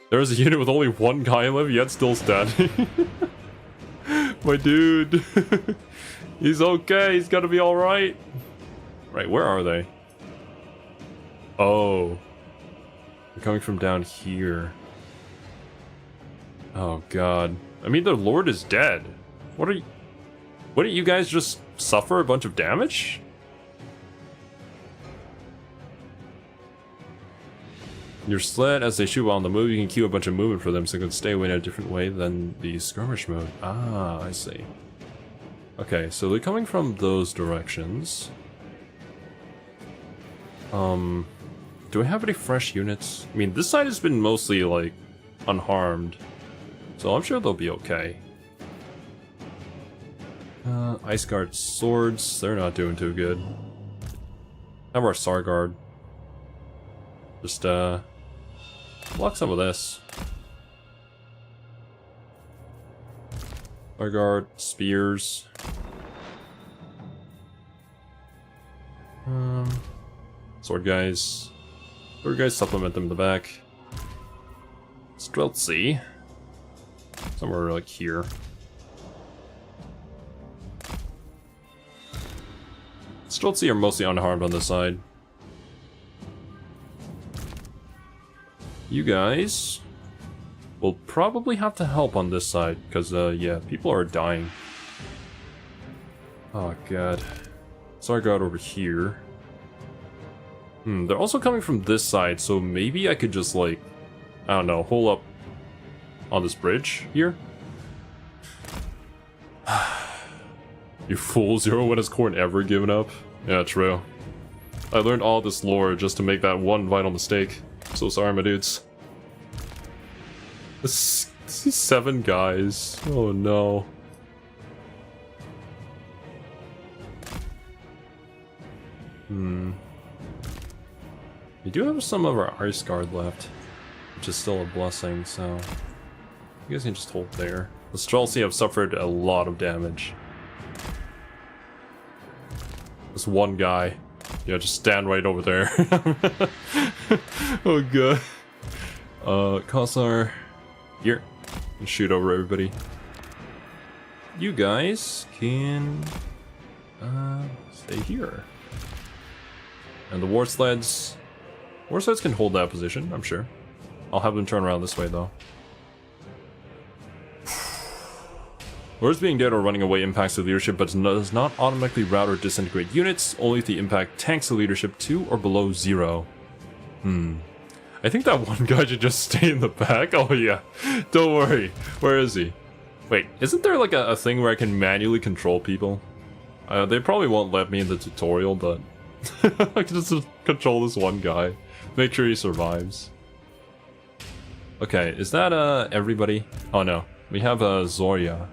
There was a unit with only one guy left, yet still standing. My dude. He's okay, he's gonna be alright. Right, where are they? Oh. They're coming from down here. Oh god. I mean, their lord is dead. What are you... Wouldn't you guys just suffer a bunch of damage? Your sled, as they shoot while on the move, you can queue a bunch of movement for them so they can stay away in a different way than the skirmish mode. Ah, I see. Okay, so they're coming from those directions. Do I have any fresh units? I mean, this side has been mostly, like, unharmed. So I'm sure they'll be okay. Ice Guard swords, they're not doing too good. Have our Sarguard. Just, block some of this. Sarguard, spears. Sword guys. Sword guys supplement them in the back. Streltsy. Somewhere like here. Streltsy are mostly unharmed on this side. You guys will probably have to help on this side, because, yeah, people are dying. Oh, god. Sarguard over here. They're also coming from this side, so maybe I could just, like, I don't know, hole up on this bridge here? You fools, you're when has Corn ever given up? Yeah, true. I learned all this lore just to make that one vital mistake. So sorry, my dudes. This is 7 guys. Oh no. We do have some of our Ice Guard left. which is still a blessing, so you guys can just hold there. The Streltsy have suffered a lot of damage. This one guy, yeah, just stand right over there. Oh god. Kossar, here, and shoot over everybody. You guys can stay here. And the war sleds can hold that position, I'm sure. I'll have them turn around this way though. Lords being dead or running away impacts the leadership, but does not automatically rout or disintegrate units, only if the impact tanks the leadership to or below 0. I think that one guy should just stay in the back. Oh yeah, don't worry. Where is he? Wait, isn't there like a thing where I can manually control people? They probably won't let me in the tutorial, but I can just control this one guy. Make sure he survives. Okay, is that everybody? Oh no, we have Zorya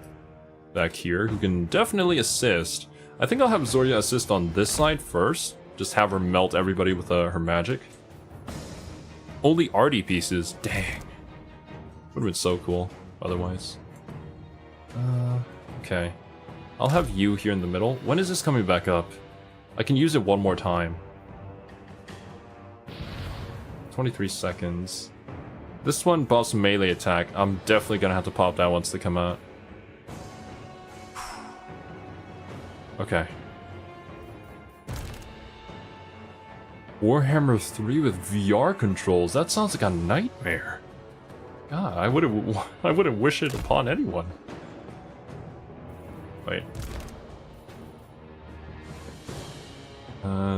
back here who can definitely assist. I think I'll have Zorya assist on this side first. Just have her melt everybody with her magic. Only arty pieces, dang. Would've been so cool otherwise. Okay. I'll have you here in the middle. When is this coming back up? I can use it one more time. 23 seconds. This one buffs melee attack. I'm definitely gonna have to pop that once they come out. Okay. Warhammer 3 with VR controls. That sounds like a nightmare. God, I wouldn't wish it upon anyone. Wait.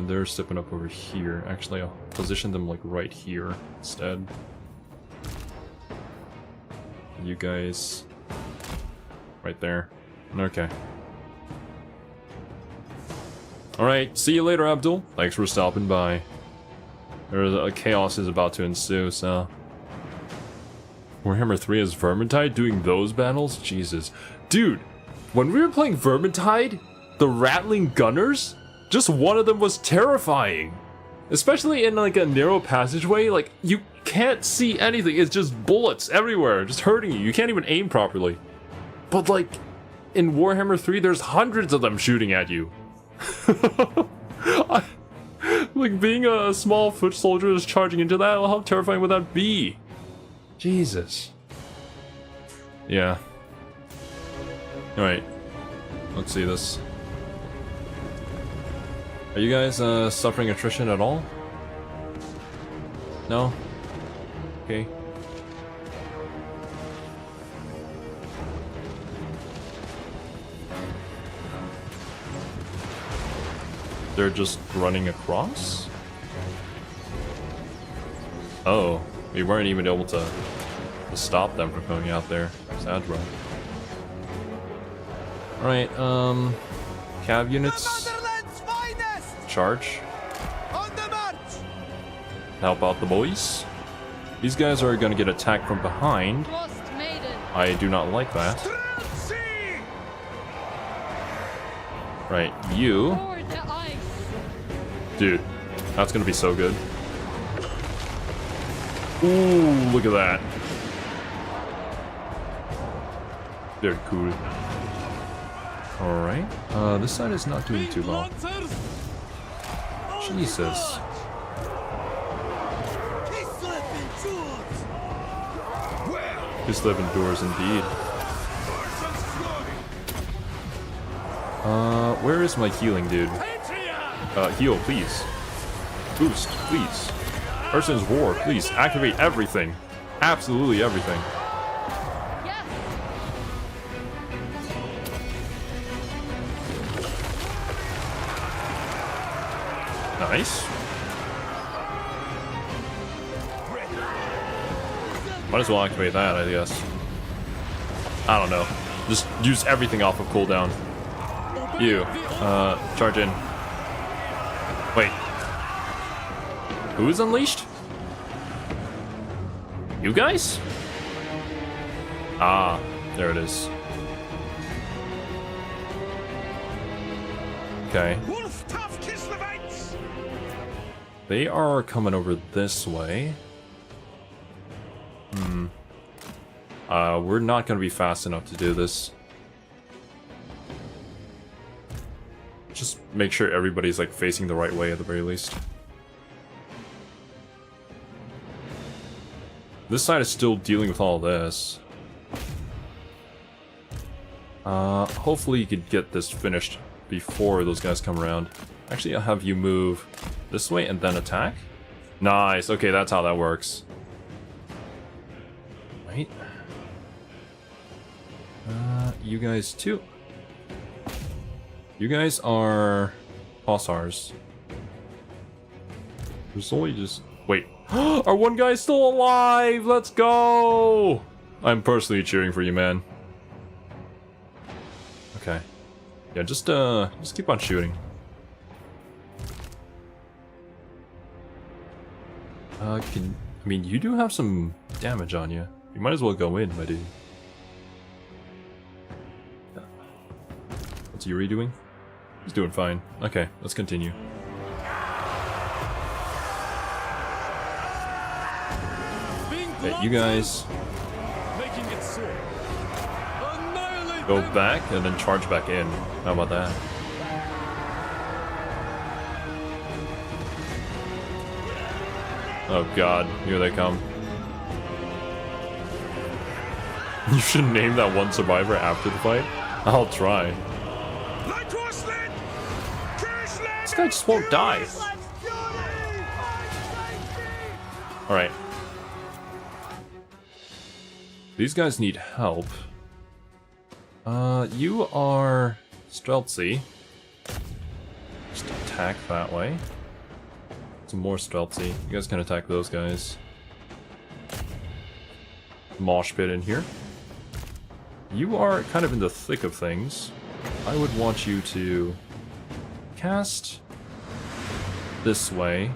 They're stepping up over here. Actually, I'll position them like right here instead. You guys right there. Okay. Alright, see you later, Abdul. Thanks for stopping by. A chaos is about to ensue, so... Warhammer 3 is Vermintide doing those battles? Jesus. Dude, when we were playing Vermintide, the rattling gunners, just one of them was terrifying. Especially in like a narrow passageway, like you can't see anything, it's just bullets everywhere, just hurting you. You can't even aim properly. But like, in Warhammer 3, there's hundreds of them shooting at you. Like being a small foot soldier is charging into that, how terrifying would that be? Jesus. Yeah. Alright. Let's see this. Are you guys suffering attrition at all? No? Okay. They're just running across? Oh, we weren't even able to stop them from going out there. Sad, bro. Alright, cav units. Charge. Help out the boys. These guys are gonna get attacked from behind. I do not like that. Right, you. Dude, that's gonna be so good. Ooh, look at that. Very cool. Alright. This side is not doing too well. Jesus. Kislev endures indeed. Where is my healing, dude? Heal, please. Boost, please. Person's War, please. Activate everything. Absolutely everything. Yes. Nice. Might as well activate that, I guess. I don't know. Just use everything off of cooldown. You, charge in. Wait. Who is unleashed? You guys? Ah, there it is. Okay. They are coming over this way. We're not gonna be fast enough to do this. Just make sure everybody's like facing the right way at the very least. This side is still dealing with all this. Hopefully you could get this finished before those guys come around. Actually, I'll have you move this way and then attack. Nice. Okay, that's how that works. Right. You guys too. You guys are Hussars. There's only just... Wait. Our one guy's still alive! Let's go! I'm personally cheering for you, man. Okay. Yeah, just keep on shooting. I mean, you do have some damage on you. You might as well go in, my dude. What's Yuri doing? He's doing fine. Okay, let's continue. Okay, you guys go back and then charge back in. How about that? Oh god, here they come. You should name that one survivor after the fight. I'll try. This guy just won't die. Alright. These guys need help. You are stealthy. Just attack that way. Some more stealthy. You guys can attack those guys. Mosh pit in here. You are kind of in the thick of things. I would want you to cast this way.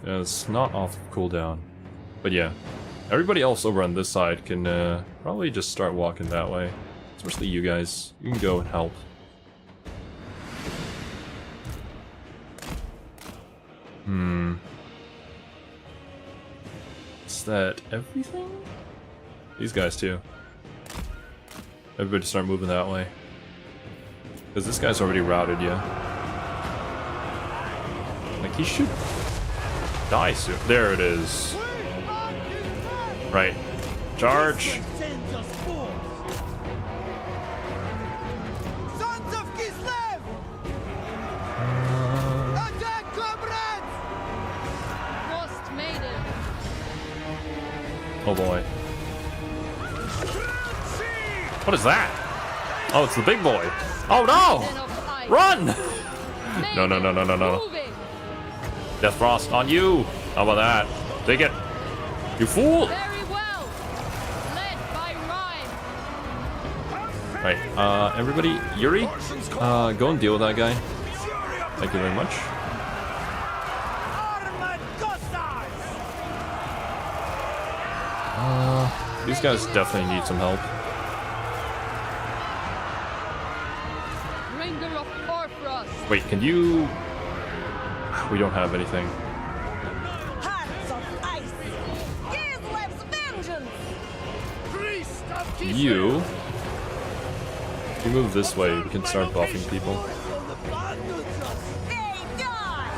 It's not off cooldown. But yeah. Everybody else over on this side can probably just start walking that way. Especially you guys. You can go and help. Is that everything? These guys too. Everybody start moving that way. Because this guy's already routed you. Like, he should die soon. There it is. Right. Charge! Oh boy. What is that? Oh, it's the big boy. Oh no! Run! No, no, no, no, no, no. Death Frost on you! How about that? Take it! You fool! Very well. Led by Rhyme. Right, everybody, Yuri, go and deal with that guy. Thank you very much. These guys definitely need some help. Bringer of Orfrost. Wait, can you... We don't have anything. Hearts of ice. Gislav's vengeance. You move this way, we can start buffing people. They die.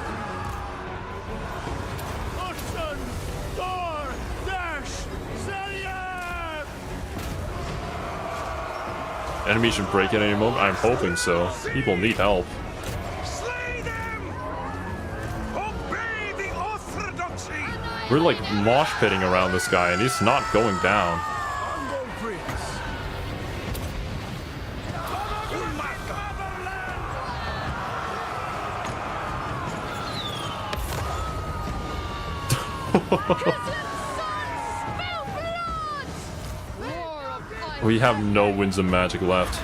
Enemy should break at any moment. I'm hoping so. People need help. We're like mosh pitting around this guy and he's not going down. We have no winds of magic left.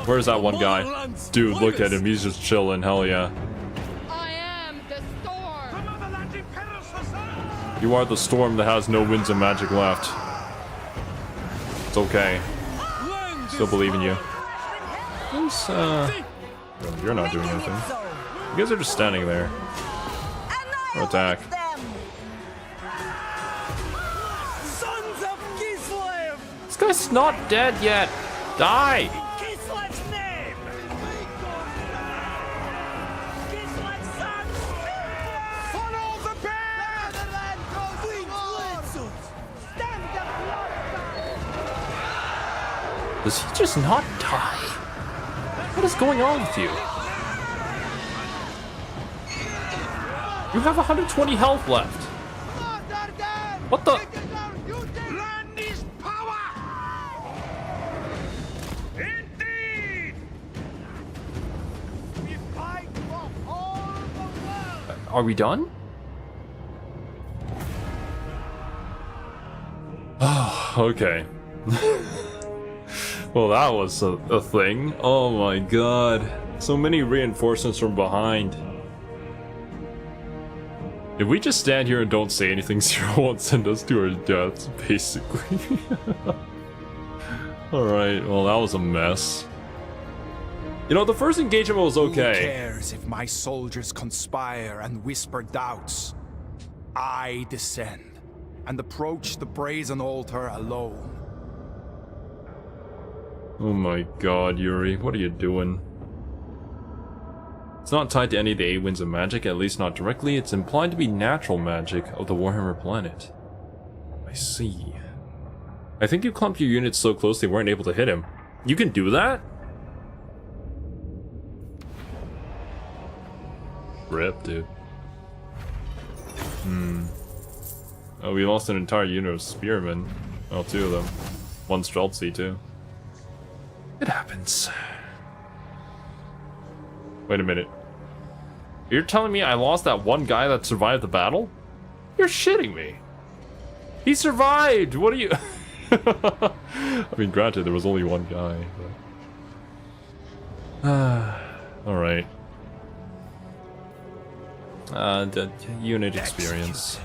Where's that one guy? Dude, look at him. He's just chilling. Hell yeah. I am the storm. You are the storm that has no winds of magic left. It's okay. Still believe in you. You're not doing anything. You guys are just standing there. Attack. Them. Sons of Kislev! This guy's not dead yet. Die! Kislev's name! Kislev's son! Follow the bear! Stand the blood! Does he just not die? What is going on with you? You have 120 health left. What the? Land is power! Indeed! We fight for all the world! Are we done? Oh, okay. Well, that was a thing. Oh my god. So many reinforcements from behind. If we just stand here and don't say anything, Zero won't send us to our deaths, basically. Alright, well that was a mess. You know, the first engagement was okay. Who cares if my soldiers conspire and whisper doubts? I descend and approach the brazen altar alone. Oh my god, Yuri, what are you doing? It's not tied to any of the 8 winds of magic, at least not directly. It's implied to be natural magic of the Warhammer planet. I see. I think you clumped your units so close they weren't able to hit him. You can do that? Rip, dude. Oh, we lost an entire unit of spearmen. Oh, 2 of them. 1 Streltsy, too. It happens. Wait a minute. You're telling me I lost that one guy that survived the battle? You're shitting me. He survived! What are you... I mean, granted, there was only one guy, but... Alright. The unit experience.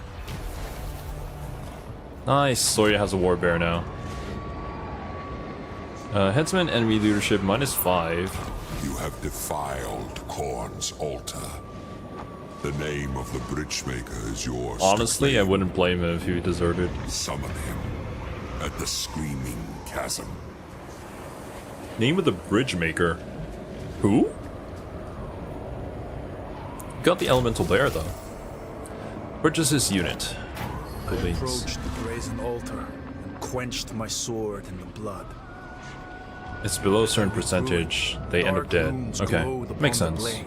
Nice, Soya has a warbear now. Headsman enemy leadership -5. You have defiled Khorne's altar. The name of the Bridgemaker is yours. Honestly, I wouldn't blame him if he deserted. Summon him at the Screaming Chasm. Name of the Bridgemaker. Who? Got the elemental there, though. Purchase this unit. I approached the brazen altar and quenched my sword in the blood. It's below a certain percentage, they end up dead. Okay, makes sense. It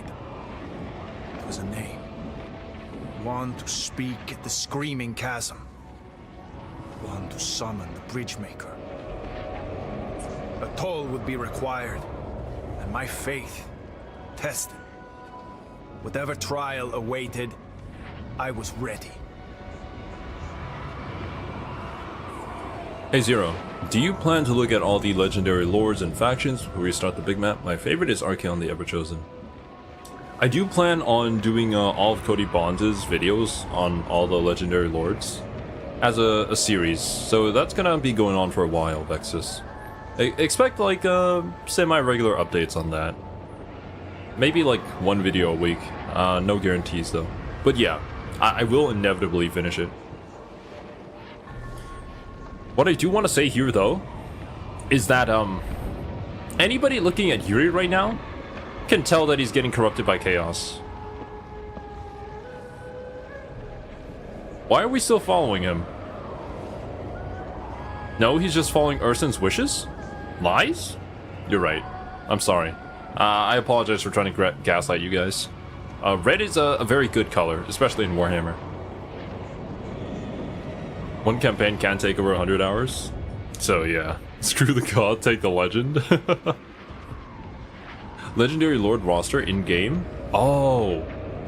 was a name. One to speak at the Screaming Chasm. One to summon the Bridgemaker. A toll would be required, and my faith tested. Whatever trial awaited, I was ready. Hey Zero, do you plan to look at all the legendary lords and factions before we start the big map? My favorite is Archaon the Everchosen. I do plan on doing all of Cody Bonds' videos on all the legendary lords as a series, so that's gonna be going on for a while, Vexus. Expect like semi-regular updates on that. Maybe like 1 video a week, no guarantees though. But yeah, I will inevitably finish it. What I do want to say here though, is that anybody looking at Yuri right now can tell that he's getting corrupted by chaos. Why are we still following him? No, he's just following Ursun's wishes? Lies? You're right. I'm sorry. I apologize for trying to gaslight you guys. Red is a very good color, especially in Warhammer. One campaign can take over 100 hours. So yeah, screw the god, take the legend. Legendary Lord roster in-game? Oh,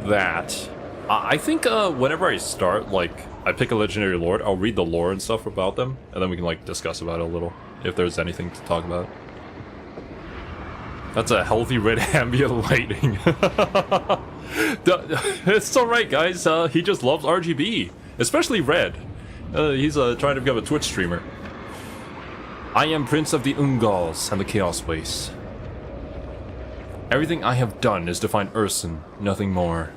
that. I think whenever I start, like, I pick a Legendary Lord, I'll read the lore and stuff about them, and then we can, like, discuss about it a little, if there's anything to talk about. That's a healthy red ambient lighting. It's alright, guys. He just loves RGB, especially red. He's trying to become a Twitch streamer. I am Prince of the Ungals and the Chaos Waste. Everything I have done is to find Urson, nothing more.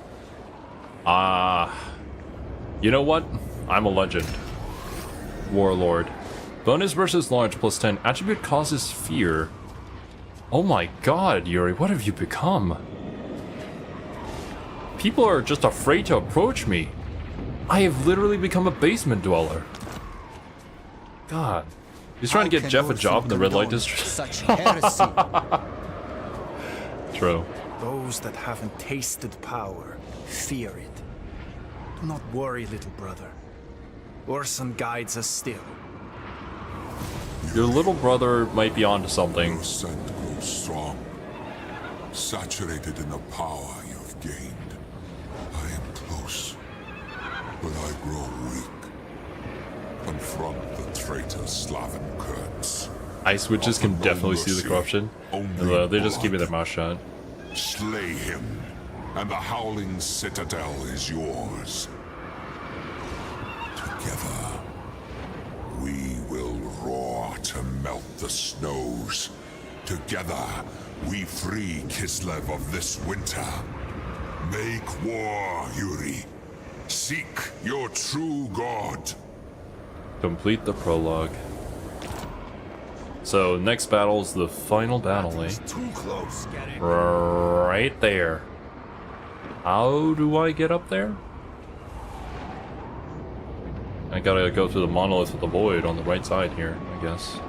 You know what? I'm a legend. Warlord. Bonus versus large plus 10. Attribute causes fear. Oh my god, Yuri, what have you become? People are just afraid to approach me. I have literally become a basement dweller. God. He's trying to get Jeff a job in the red light district. Such heresy. True. Those that haven't tasted power fear it. Do not worry, little brother. Urson guides us still. Your little brother might be onto something. Your scent grows strong, saturated in the power you've gained. I am close, but I grow weak. Confront the traitor Slaven Kurtz. Ice witches can definitely see the corruption. They just keep their mouth shut. Slay him, and the Howling Citadel is yours. Together, we will roar to melt the snows. Together, we free Kislev of this winter. Make war, Yuri. Seek your true god. Complete the prologue. So, next battle's the final battle, eh? Too close. Right there. How do I get up there? I gotta go through the monolith of the void on the right side here, I guess.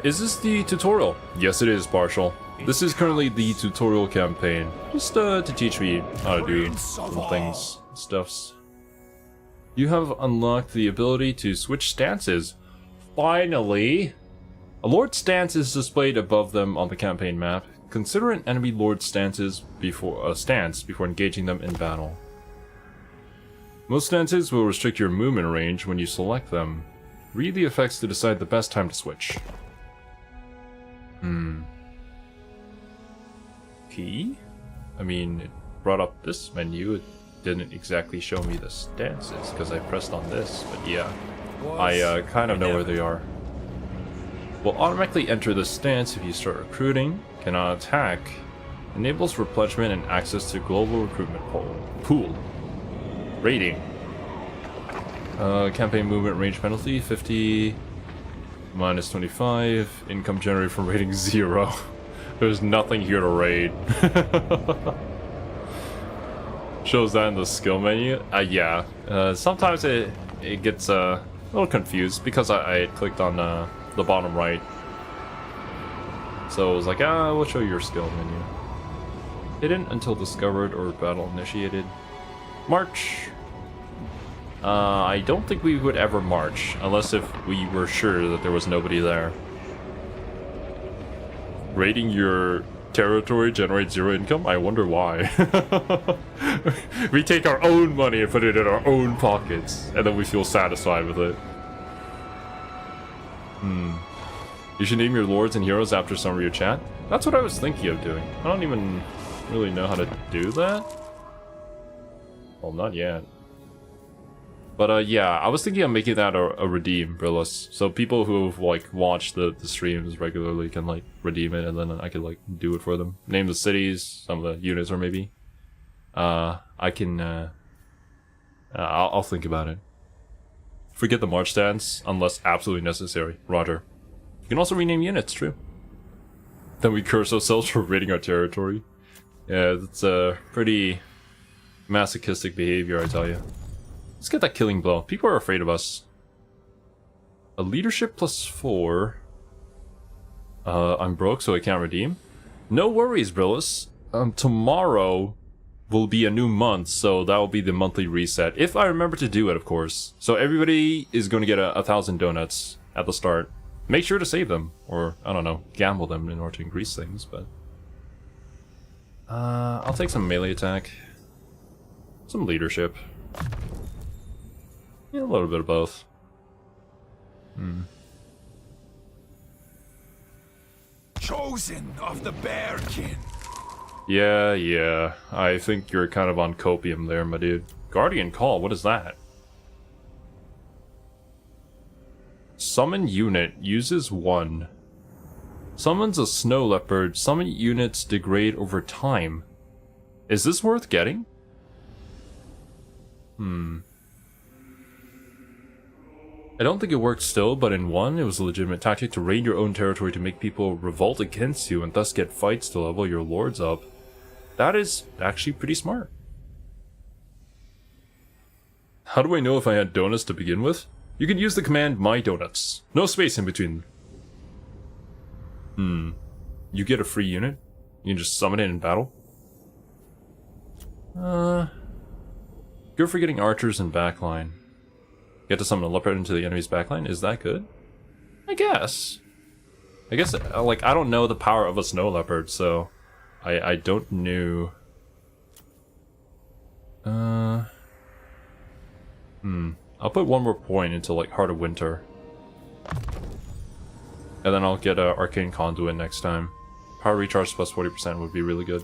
Is this the tutorial? Yes, it is, Partial. This is currently the tutorial campaign. Just to teach me how to do some things, stuffs. You have unlocked the ability to switch stances. Finally! A lord's stance is displayed above them on the campaign map. Consider an enemy lord's stance before engaging them in battle. Most stances will restrict your movement range when you select them. Read the effects to decide the best time to switch. Key? I mean, it brought up this menu. It didn't exactly show me the stances because I pressed on this, but yeah. I kind of know where they are. Will automatically enter the stance if you start recruiting. Cannot attack. Enables replenishment and access to global recruitment pool. Rating. Campaign movement range penalty 50 minus 25. Income generated from rating 0. There's nothing here to raid. Shows that in the skill menu. Yeah. Sometimes it gets a little confused because I clicked on the bottom right. So it was like, we'll show you your skill menu. Hidden until discovered or battle initiated. March. I don't think we would ever march unless if we were sure that there was nobody there. Raiding your territory generates 0 income? I wonder why. We take our own money and put it in our own pockets, and then we feel satisfied with it. You should name your lords and heroes after some of your chat. That's what I was thinking of doing. I don't even really know how to do that. Well, not yet. But yeah, I was thinking of making that a redeem, Brillis. So people who've like watched the streams regularly can like redeem it, and then I could like do it for them. Name the cities, some of the units, or maybe. I can. I'll think about it. Forget the march stance unless absolutely necessary. Roger. You can also rename units, true. Then we curse ourselves for raiding our territory. Yeah, that's a pretty masochistic behavior, I tell you. Let's get that killing blow. People are afraid of us. A leadership +4. I'm broke, so I can't redeem. No worries, Brillis. Tomorrow will be a new month, so that will be the monthly reset. If I remember to do it, of course. So everybody is going to get 1,000 donuts at the start. Make sure to save them, or, I don't know, gamble them in order to increase things, but... I'll take some melee attack. Some leadership. Yeah, a little bit of both. Chosen of the Bearkin. Yeah. I think you're kind of on copium there, my dude. Guardian Call, what is that? Summon unit uses 1. Summons a snow leopard. Summon units degrade over time. Is this worth getting? I don't think it worked still, but in 1, it was a legitimate tactic to raid your own territory to make people revolt against you and thus get fights to level your lords up. That is actually pretty smart. How do I know if I had donuts to begin with? You can use the command mydonuts. No space in between. You get a free unit? You can just summon it in battle? Good for getting archers and backline. Get to summon a leopard into the enemy's backline? Is that good? I guess. Like, I don't know the power of a snow leopard, so I don't know. I'll put one more point into, like, Heart of Winter. And then I'll get a Arcane Conduit next time. Power recharge plus 40% would be really good.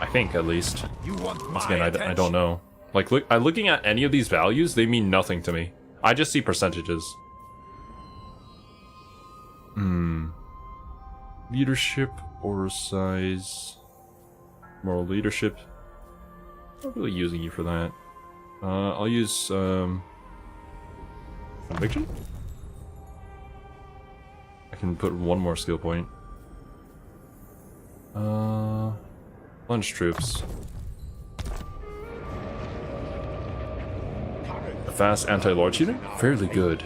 I think, at least. Once again, I don't know. Like, looking at any of these values, they mean nothing to me. I just see percentages. Leadership, aura size, moral leadership. Not really using you for that. I'll use, conviction? I can put one more skill point. Lunge troops. A fast anti-large unit? Fairly good.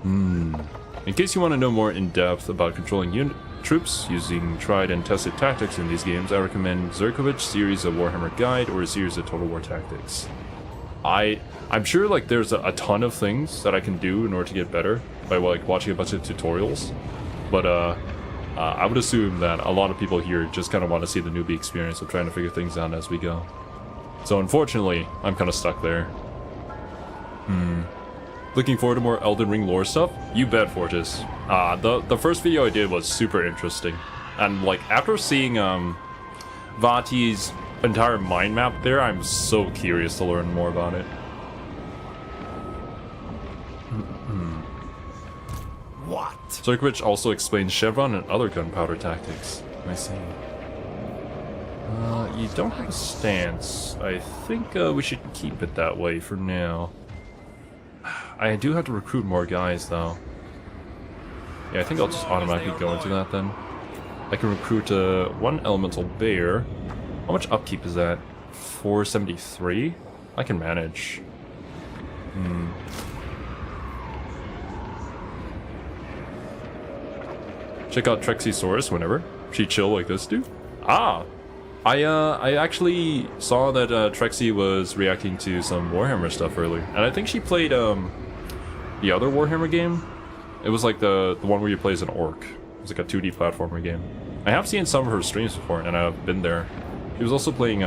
In case you want to know more in depth about controlling unit troops using tried and tested tactics in these games, I recommend Zerkovic's series of Warhammer Guide or a series of Total War Tactics. I'm sure like there's a ton of things that I can do in order to get better by like watching a bunch of tutorials, but I would assume that a lot of people here just kind of want to see the newbie experience of trying to figure things out as we go. So unfortunately, I'm kind of stuck there. Looking forward to more Elden Ring lore stuff? You bet, Fortis. The first video I did was super interesting. And like, after seeing Vati's entire mind map there, I'm so curious to learn more about it. What? Zerkovich also explains Chevron and other gunpowder tactics. I see. You don't have a stance. I think we should keep it that way for now. I do have to recruit more guys, though. Yeah, I think I'll just automatically go into that, then. I can recruit one elemental bear. How much upkeep is that? 473? I can manage. Check out Trexisaurus whenever. She chill like this, dude. Ah! I actually saw that Trexie was reacting to some Warhammer stuff earlier. And I think she played the other Warhammer game. It was like the one where you play as an orc. It was like a 2D platformer game. I have seen some of her streams before, and I've been there. She was also playing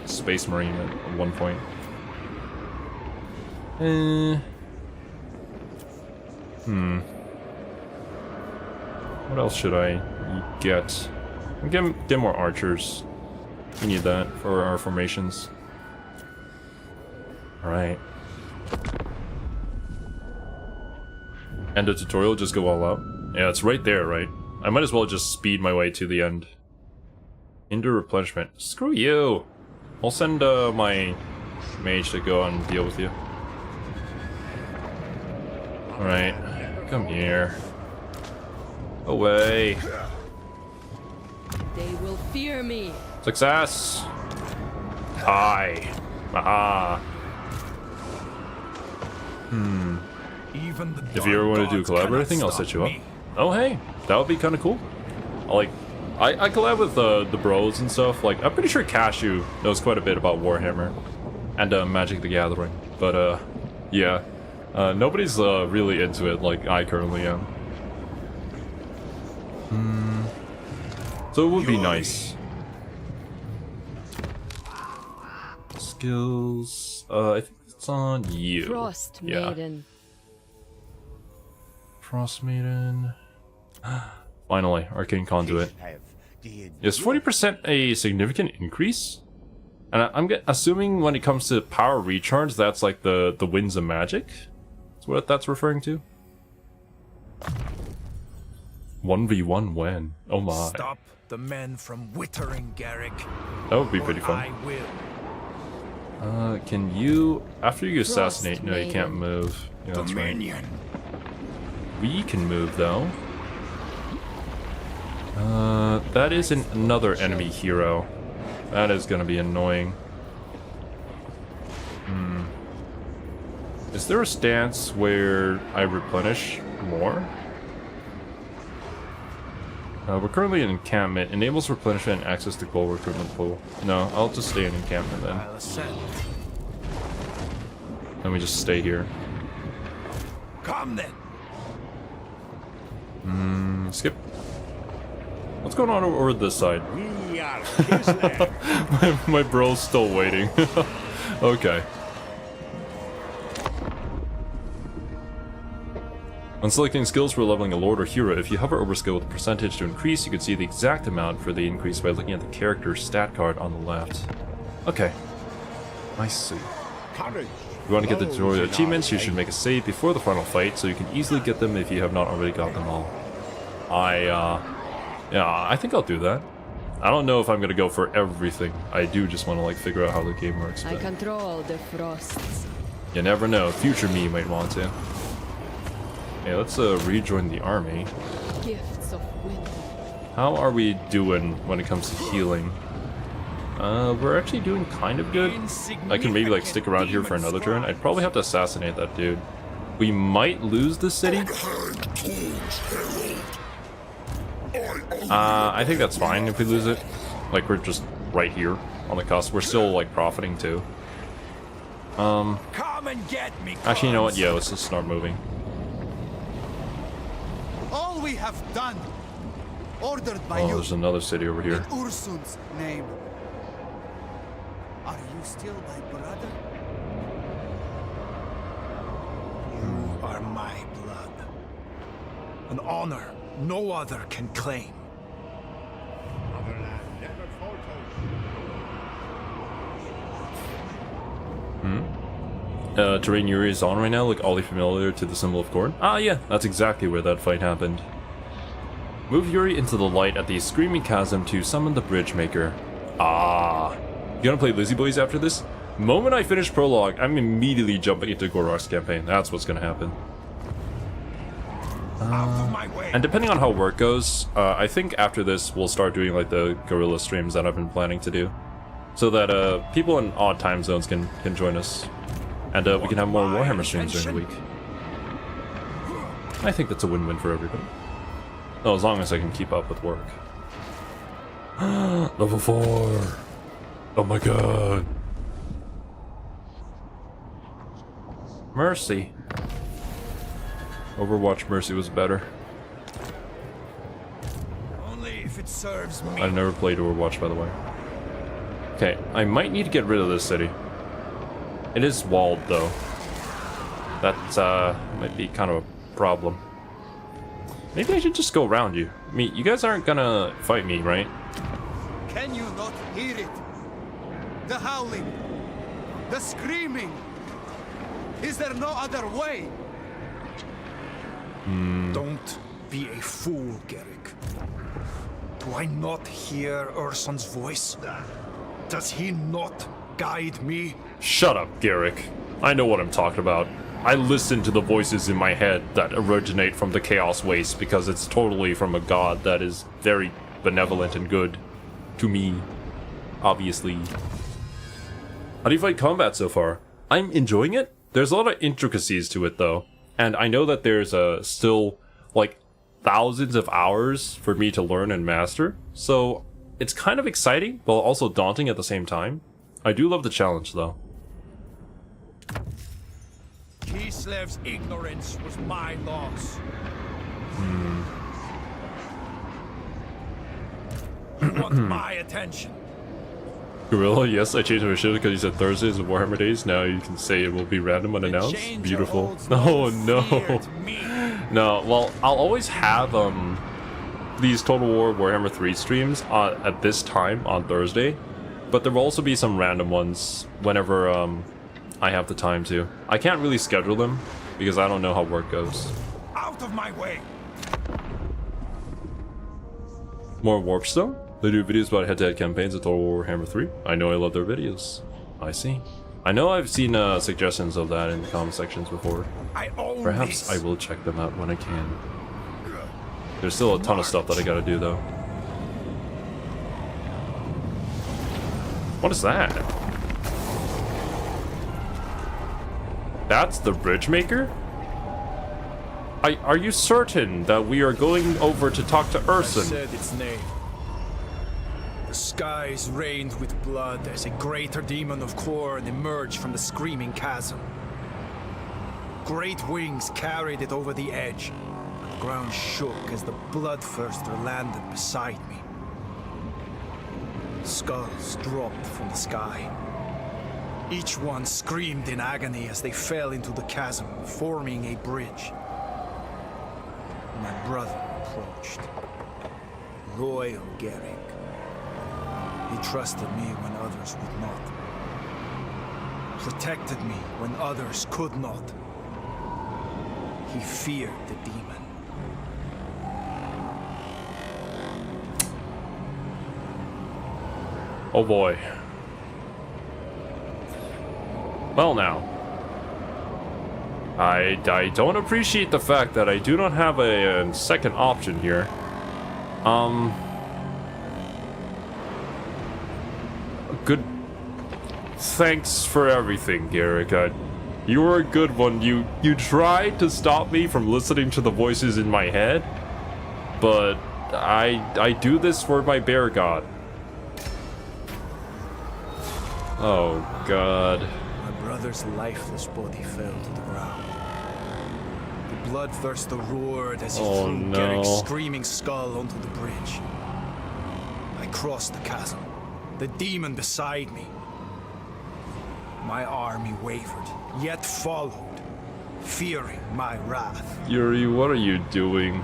Space Marine at one point. What else should I get? Get more archers. We need that for our formations. Alright. End of tutorial, just go all out. Yeah, it's right there, right? I might as well just speed my way to the end. Into replenishment. Screw you! I'll send my mage to go and deal with you. Alright. Come here. Away. They will fear me. Success! Hi. Aha. If you ever want to do collab thing, I'll set you up. Oh hey, that would be kind of cool. I collab with the bros and stuff. Like, I'm pretty sure Cashew knows quite a bit about Warhammer and Magic the Gathering. But yeah, nobody's really into it like I currently am. So it would be nice. Skills. I think it's on you. Frost Maiden. Frost Maiden. Finally, Arcane Conduit. Is 40% a significant increase? And I'm assuming when it comes to power recharge, that's like the Winds of Magic? That's what that's referring to? 1v1 when? Oh my. Stop the men from wittering, Garrick. That would be pretty or fun. I will. Can you... After you Frost assassinate... No, you can't Maiden. move. Yeah, that's right. Dominion. We can move, though. That is another enemy hero. That is gonna be annoying. Is there a stance where I replenish more? We're currently in encampment. Enables replenishment and access to gold recruitment pool. No, I'll just stay in encampment then. I'll ascend. Let me just stay here. Come then. Skip. What's going on over this side? We are Kislev. my bro's still waiting. Okay. When selecting skills for leveling a lord or hero, if you hover over skill with a percentage to increase, you can see the exact amount for the increase by looking at the character's stat card on the left. Okay. I see. Courage. If you want to get the tutorial achievements, you should make a save before the final fight, so you can easily get them if you have not already got them all. Yeah, I think I'll do that. I don't know if I'm gonna go for everything. I do just want to, like, figure out how the game works, I but control the frosts. you never know. Future me might want to. Okay, let's rejoin the army. Gifts of wind. How are we doing when it comes to healing? We're actually doing kind of good. I can maybe, like, stick around here for another turn. I'd probably have to assassinate that dude. We might lose the city. I think that's fine if we lose it. Like, we're just right here on the cusp. We're still, like, profiting too. Come and get me. Actually, you know what? Yeah, let's just start moving. All we have done, ordered by Oh, you, there's another city over in here. Ursun's name. Are you still my brother? You are my blood. An honor no other can claim. Motherland never falters. Terrain Yuri is on right now, look oddly familiar to the symbol of Khorne. Ah, yeah, that's exactly where that fight happened. Move Yuri into the light at the Screaming Chasm to summon the Bridge Maker. Ah. You gonna play Lizzie Boys after this? Moment I finish prologue, I'm immediately jumping into Gorok's campaign. That's what's gonna happen. Out of my way. And depending on how work goes, I think after this we'll start doing like the guerrilla streams that I've been planning to do. So that people in odd time zones can join us. And we can have more Warhammer streams during the week. I think that's a win-win for everybody. Oh, as long as I can keep up with work. Level 4! Oh my god! Mercy! Overwatch Mercy was better. Only if it serves me. I never played Overwatch, by the way. Okay, I might need to get rid of this city. It is walled, though. That might be kind of a problem. Maybe I should just go around you. I mean, you guys aren't gonna fight me, right? Can you not hear it? The howling, the screaming. Is there no other way? Don't be a fool, Garrick. Do I not hear Ursun's voice? Does he not guide me? Shut up, Garrick. I know what I'm talking about. I listen to the voices in my head that originate from the Chaos Waste because it's totally from a god that is very benevolent and good to me, obviously. How do you find combat so far? I'm enjoying it. There's a lot of intricacies to it, though. And I know that there's still, like, thousands of hours for me to learn and master. So it's kind of exciting, but also daunting at the same time. I do love the challenge, though. Kislev's ignorance was my loss. You want my attention? Gorilla, yes, I changed my shift because you said Thursdays and Warhammer days. Now you can say it will be random unannounced. Changer Beautiful. holds Oh no fear no. to me. No, well, I'll always have these Total War Warhammer 3 streams at this time on Thursday, but there will also be some random ones whenever I have the time to. I can't really schedule them because I don't know how work goes. Out of my way. More Warpstone? They do videos about head-to-head campaigns at Total Warhammer 3. I know I love their videos. I see. I know I've seen suggestions of that in the comment sections before. Perhaps I will check them out when I can. There's still a ton of stuff that I gotta do though. What is that? That's the bridge maker? Are you certain that we are going over to talk to Urson? I said its name. The skies rained with blood as a greater demon of Khorne emerged from the screaming chasm. Great wings carried it over the edge. The ground shook as the bloodthirster landed beside me. Skulls dropped from the sky. Each one screamed in agony as they fell into the chasm, forming a bridge. My brother approached. Royal Garrick. He trusted me when others would not. Protected me when others could not. He feared the demon. Oh boy. Well now. I don't appreciate the fact that I do not have a second option here. Good. Thanks for everything, Garrick. You were a good one. You tried to stop me from listening to the voices in my head, but I do this for my bear god. Oh God. My brother's lifeless body fell to the ground. The bloodthirster roared as he threw Garrick's screaming skull onto the bridge. I crossed the chasm, the demon beside me. My army wavered, yet followed, fearing my wrath. Yuri, what are you doing?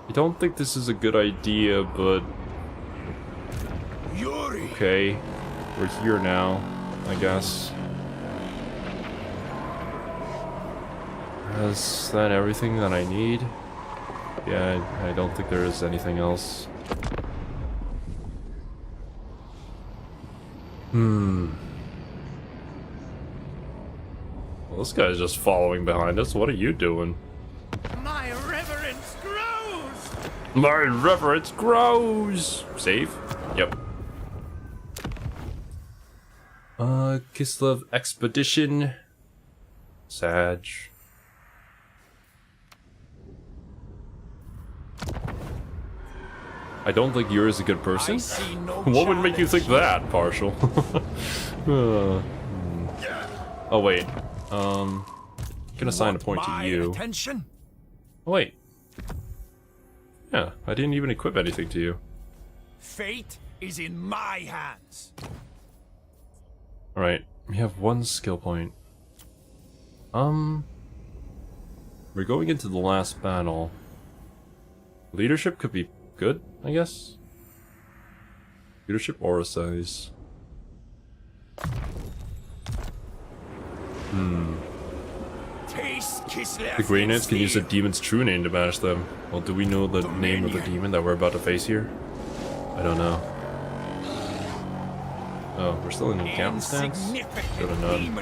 I don't think this is a good idea, but Yuri! Okay, we're here now, I guess. Is that everything that I need? Yeah, I don't think there is anything else. Well, this guy's just following behind us. What are you doing? My reverence grows! My reverence grows! Save? Yep. Kislev Expedition. Sag. I don't think Yuri is a good person. What would make you think that, Partial? Oh wait. Can assign a point to you. Attention? Oh wait. Yeah, I didn't even equip anything to you. Fate is in my hands. Alright, we have one skill point. We're going into the last battle. Leadership could be good, I guess. Leadership aura size. The Grey Knights can use the demon's true name to banish them. Well, do we know the name of the demon that we're about to face here? I don't know. Oh, we're still in encampment stance? Should have known.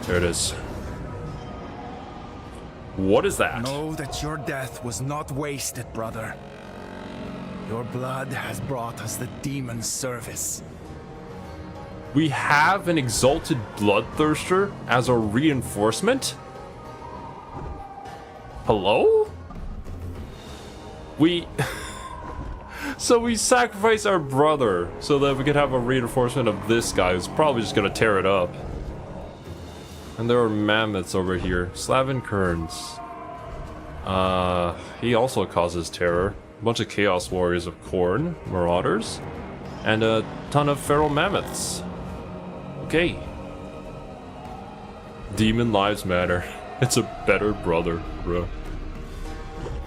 There it is. What is that? Know that your death was not wasted, brother. Your blood has brought us the demon's service. We have an exalted bloodthirster as a reinforcement? Hello? So we sacrifice our brother so that we could have a reinforcement of this guy who's probably just gonna tear it up. And there are mammoths over here. Slavin Kerns. He also causes terror. A bunch of chaos warriors of Khorne, marauders, and a ton of feral mammoths. Okay. Demon lives matter. It's a better brother, bro.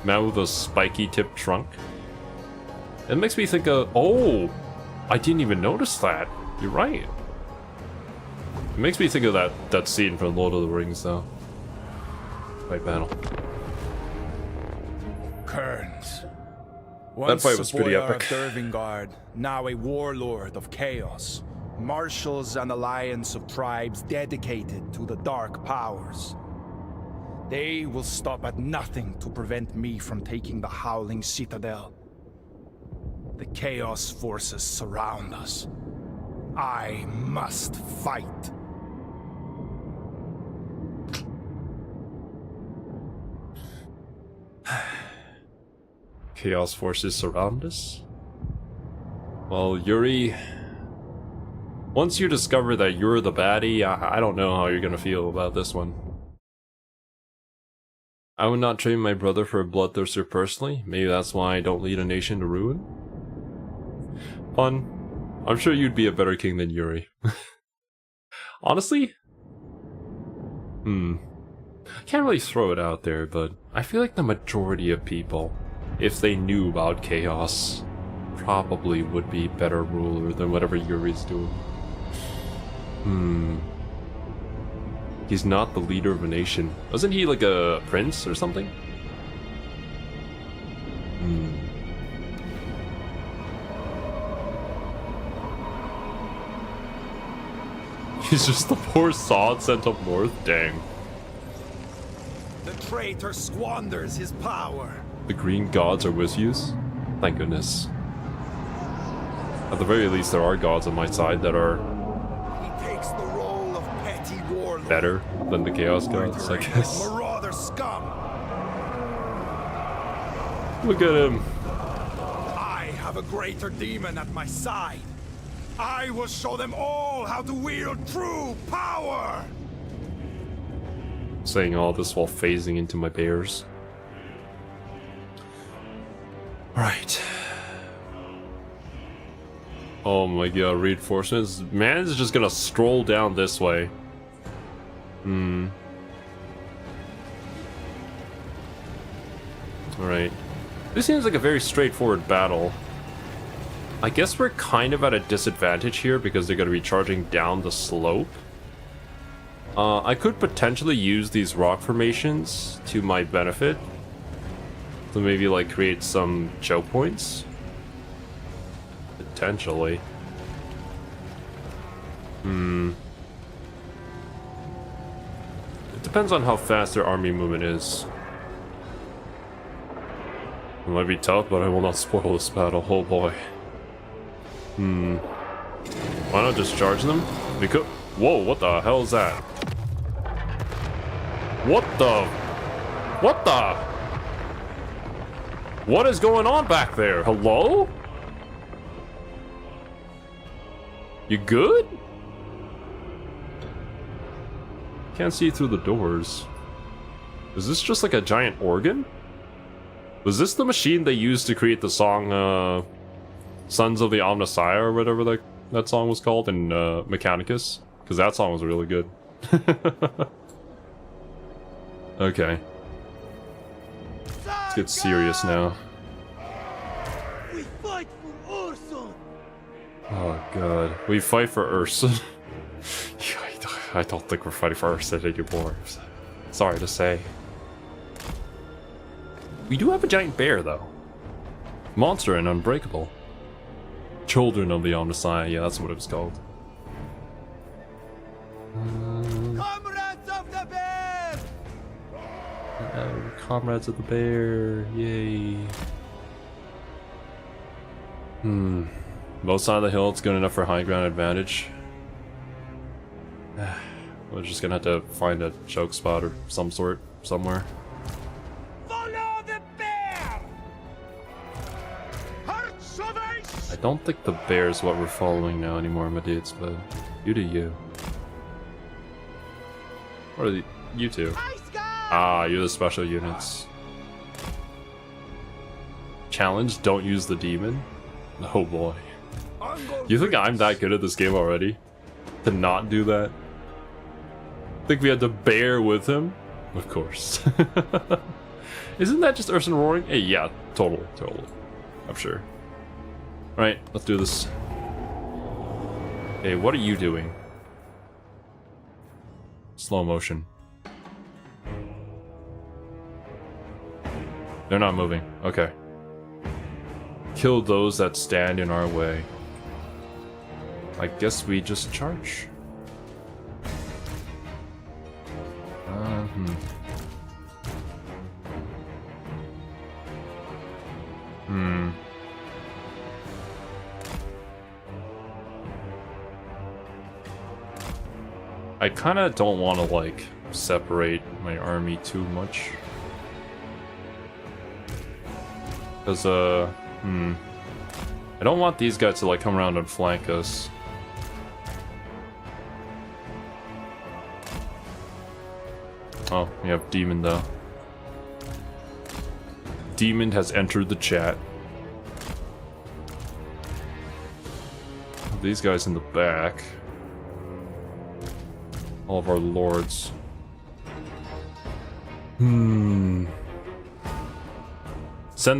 Man with a spiky tipped trunk. It makes me think of... Oh! I didn't even notice that. You're right. It makes me think of that scene from Lord of the Rings, though. Fight battle. Kearns. That fight was pretty Boyar epic. of Dervingard, now a warlord of chaos, marshals an alliance of tribes dedicated to the dark powers. They will stop at nothing to prevent me from taking the Howling Citadel. The chaos forces surround us. I must fight. Chaos forces surround us? Well, Yuri... Once you discover that you're the baddie, I don't know how you're gonna feel about this one. I would not trade my brother for a bloodthirster personally. Maybe that's why I don't lead a nation to ruin. Fun. I'm sure you'd be a better king than Yuri. Honestly? Can't really throw it out there, but I feel like the majority of people, if they knew about chaos, probably would be better ruler than whatever Yuri's doing. He's not the leader of a nation. Wasn't he like a prince or something? He's just the poor sod sent up north? Dang. The traitor squanders his power. The green gods are with you? Thank goodness. At the very least, there are gods on my side that are He takes the role of petty warlord. better than the chaos gods, I guess. Marauder scum. Look at him. I have a greater demon at my side. I will show them all how to wield true power. Saying all this while phasing into my bears. Right. Oh my god, reinforcements. Man's just gonna stroll down this way. Alright. This seems like a very straightforward battle. I guess we're kind of at a disadvantage here because they're gonna be charging down the slope. I could potentially use these rock formations to my benefit. To maybe like create some choke points. Potentially. It depends on how fast their army movement is. It might be tough, but I will not spoil this battle. Oh boy. Why not just charge them? Because whoa, what the hell is that? What the? What the? What is going on back there? Hello? You good? Can't see through the doors. Is this just like a giant organ? Was this the machine they used to create the song, Sons of the Omnissiah, or whatever that song was called in Mechanicus? Because that song was really good. Okay. Let's get serious now. We fight for Ursun. Oh god. We fight for Ursun. I don't think we're fighting for Ursun anymore. Sorry to say. We do have a giant bear, though. Monster and unbreakable. Children of the Omnissiah, yeah, that's what it was called. Comrades of the bear! Comrades of the bear, yay. Both sides of the hill, it's good enough for high ground advantage. We're just gonna have to find a choke spot or some sort, somewhere. Follow the bear! Hearts of ice! I don't think the bear is what we're following now anymore, my dudes, but you do you. Or you two. Ah, you're the special units. Challenge, don't use the demon? Oh boy. You think I'm that good at this game already? To not do that? Think we had to bear with him? Of course. Isn't that just Ursun roaring? Hey, yeah, totally. I'm sure. Alright, let's do this. Hey, what are you doing? Slow motion. They're not moving. Okay. Kill those that stand in our way. I guess we just charge. I kind of don't want to, like, separate my army too much. Because, I don't want these guys to, like, come around and flank us. Oh, we have Demon, though. Demon has entered the chat. These guys in the back. All of our lords. Send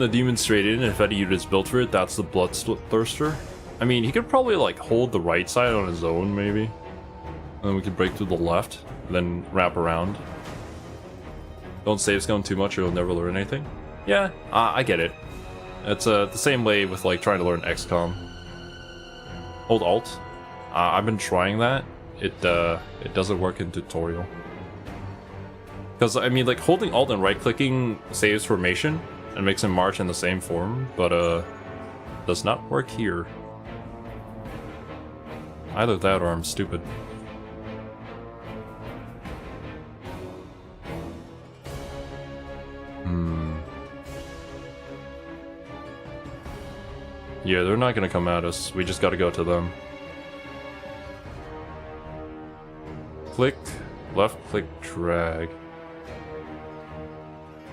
the demon straight in, and if any unit is built for it, that's the Bloodthirster. I mean, he could probably, like, hold the right side on his own, maybe. And then we could break through the left, then wrap around. Don't save scum too much or you'll never learn anything. Yeah, I get it. It's the same way with, like, trying to learn XCOM. Hold Alt. I've been trying that. It doesn't work in tutorial. Because, I mean, like, holding Alt and right-clicking saves formation and makes him march in the same form, but, does not work here. Either that or I'm stupid. Yeah, they're not gonna come at us. We just gotta go to them. Click, left click, drag.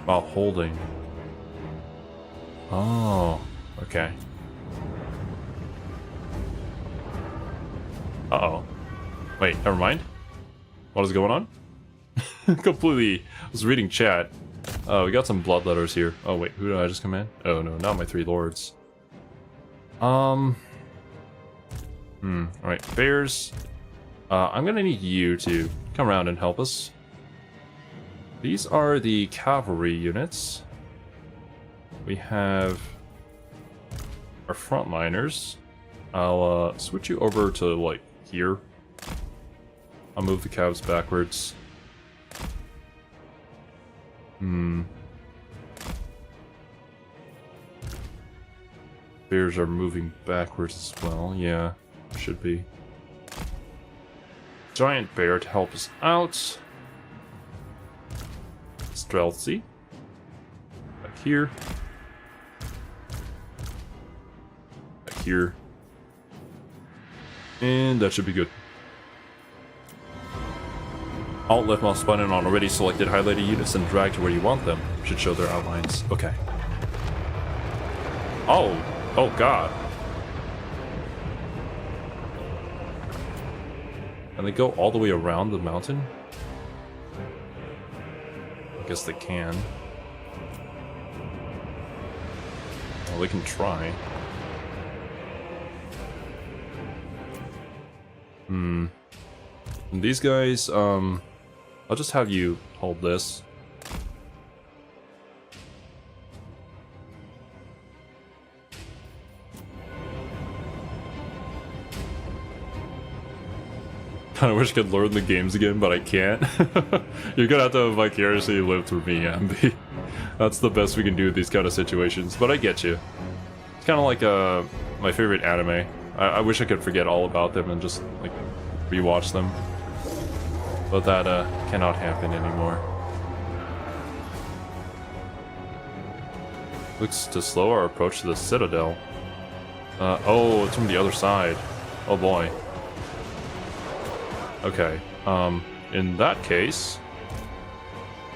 While holding. Oh, okay. Uh-oh. Wait, never mind. What is going on? Completely. I was reading chat. Oh, we got some bloodletters here. Oh, wait, who did I just command? Oh, no, not my three lords. Alright, bears. I'm gonna need you to come around and help us. These are the cavalry units. We have our frontliners. I'll switch you over to, like, here. I'll move the calves backwards. Bears are moving backwards as well. Yeah, should be. Giant bear to help us out. Stealthy. Back here. Back here. And that should be good. Alt left mouse button on already selected highlighted units and drag to where you want them. Should show their outlines. Okay. Oh! Oh god. Can they go all the way around the mountain? I guess they can. Well, they can try. And these guys, I'll just have you hold this. I wish I could learn the games again, but I can't. You're gonna have to vicariously live through me, Ambi. That's the best we can do in these kind of situations, but I get you. It's kind of like my favorite anime. I wish I could forget all about them and just, like, rewatch them. But that cannot happen anymore. Looks to slow our approach to the Citadel. Oh, it's from the other side. Oh boy. Okay, in that case,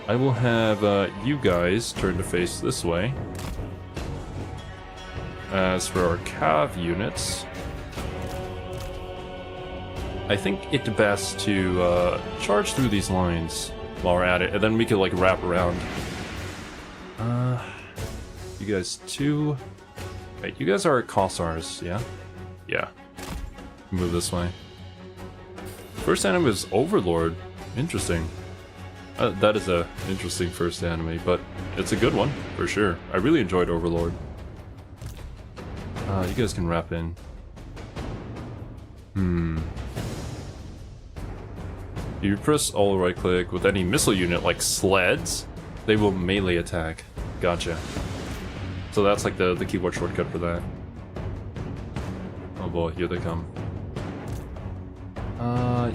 I will have you guys turn to face this way. As for our cav units, I think it's best to charge through these lines while we're at it, and then we could, like, wrap around. You guys too. Wait, you guys are Kossars, yeah? Yeah. Move this way. First anime was Overlord. Interesting. That is a interesting first anime, but it's a good one for sure. I really enjoyed Overlord. You guys can wrap in. If you press all right click with any missile unit like sleds, they will melee attack. Gotcha. So that's like the keyboard shortcut for that. Oh boy, here they come.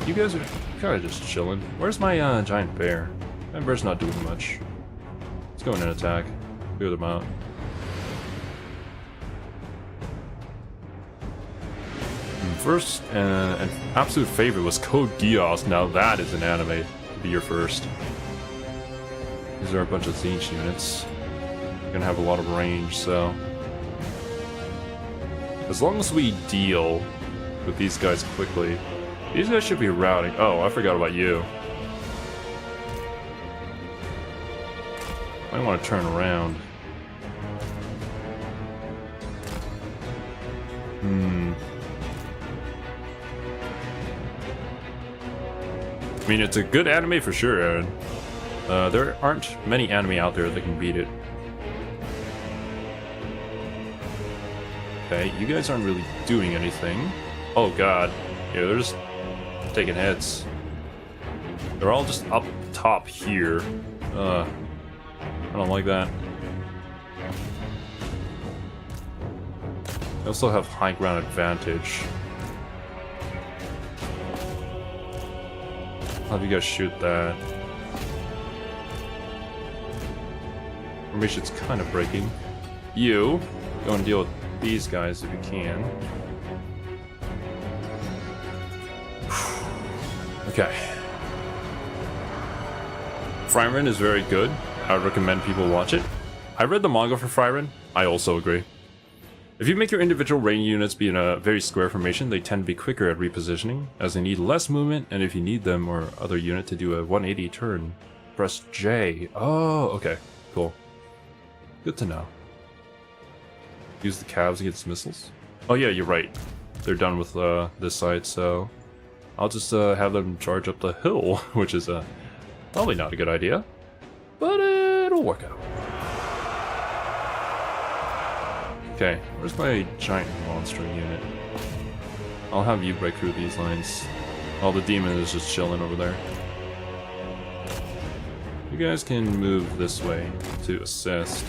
You guys are kind of just chilling. Where's my giant bear? My bear's not doing much. Let's go in and attack. Clear them out. First, an absolute favorite was Code Geass. Now that is an anime to be your first. These are a bunch of siege units. You're gonna have a lot of range, so as long as we deal with these guys quickly, these guys should be routing. Oh, I forgot about you. I want to turn around. I mean, it's a good anime for sure, Aaron. There aren't many anime out there that can beat it. Okay, you guys aren't really doing anything. Oh god. Yeah, they're just taking hits. They're all just up top here. I don't like that. They also have high ground advantage. I'll have you guys shoot that. Formation's kind of breaking. You go and deal with these guys if you can. Okay. Frieren is very good. I would recommend people watch it. I read the manga for Frieren. I also agree. If you make your individual rain units be in a very square formation, they tend to be quicker at repositioning, as they need less movement, and if you need them or other unit to do a 180 turn, press J. Oh, okay. Cool. Good to know. Use the calves against missiles? Oh yeah, you're right. They're done with this side, so I'll just have them charge up the hill, which is probably not a good idea, but it'll work out. Okay, where's my giant monster unit? I'll have you break through these lines. Oh, the demon is just chilling over there. You guys can move this way to assist.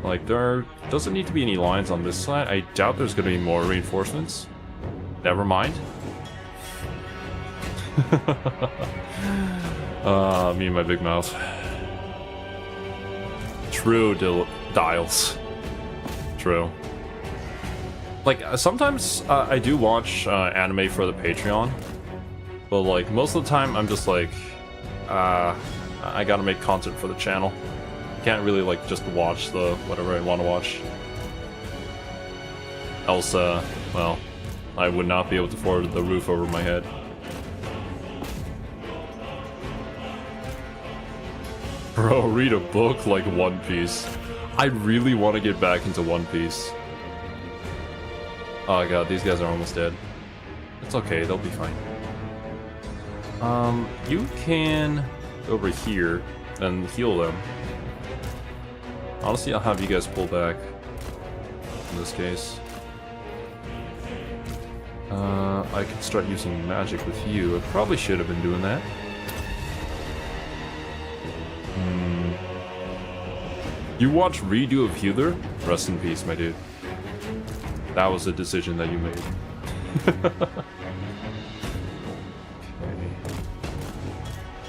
Like, there doesn't need to be any lines on this side. I doubt there's going to be more reinforcements. Never mind. Me and my big mouth. True dials. True. Like, sometimes I do watch anime for the Patreon, but like, most of the time I'm just like, I gotta make content for the channel. Can't really like just watch the whatever I want to watch. Else, well, I would not be able to afford the roof over my head. Bro, read a book like One Piece. I really want to get back into One Piece. Oh god, these guys are almost dead. It's okay, they'll be fine. You can go over here and heal them. Honestly, I'll have you guys pull back in this case. I can start using magic with you. I probably should have been doing that. You watch Redo of Healer? Rest in peace, my dude. That was a decision that you made. Okay.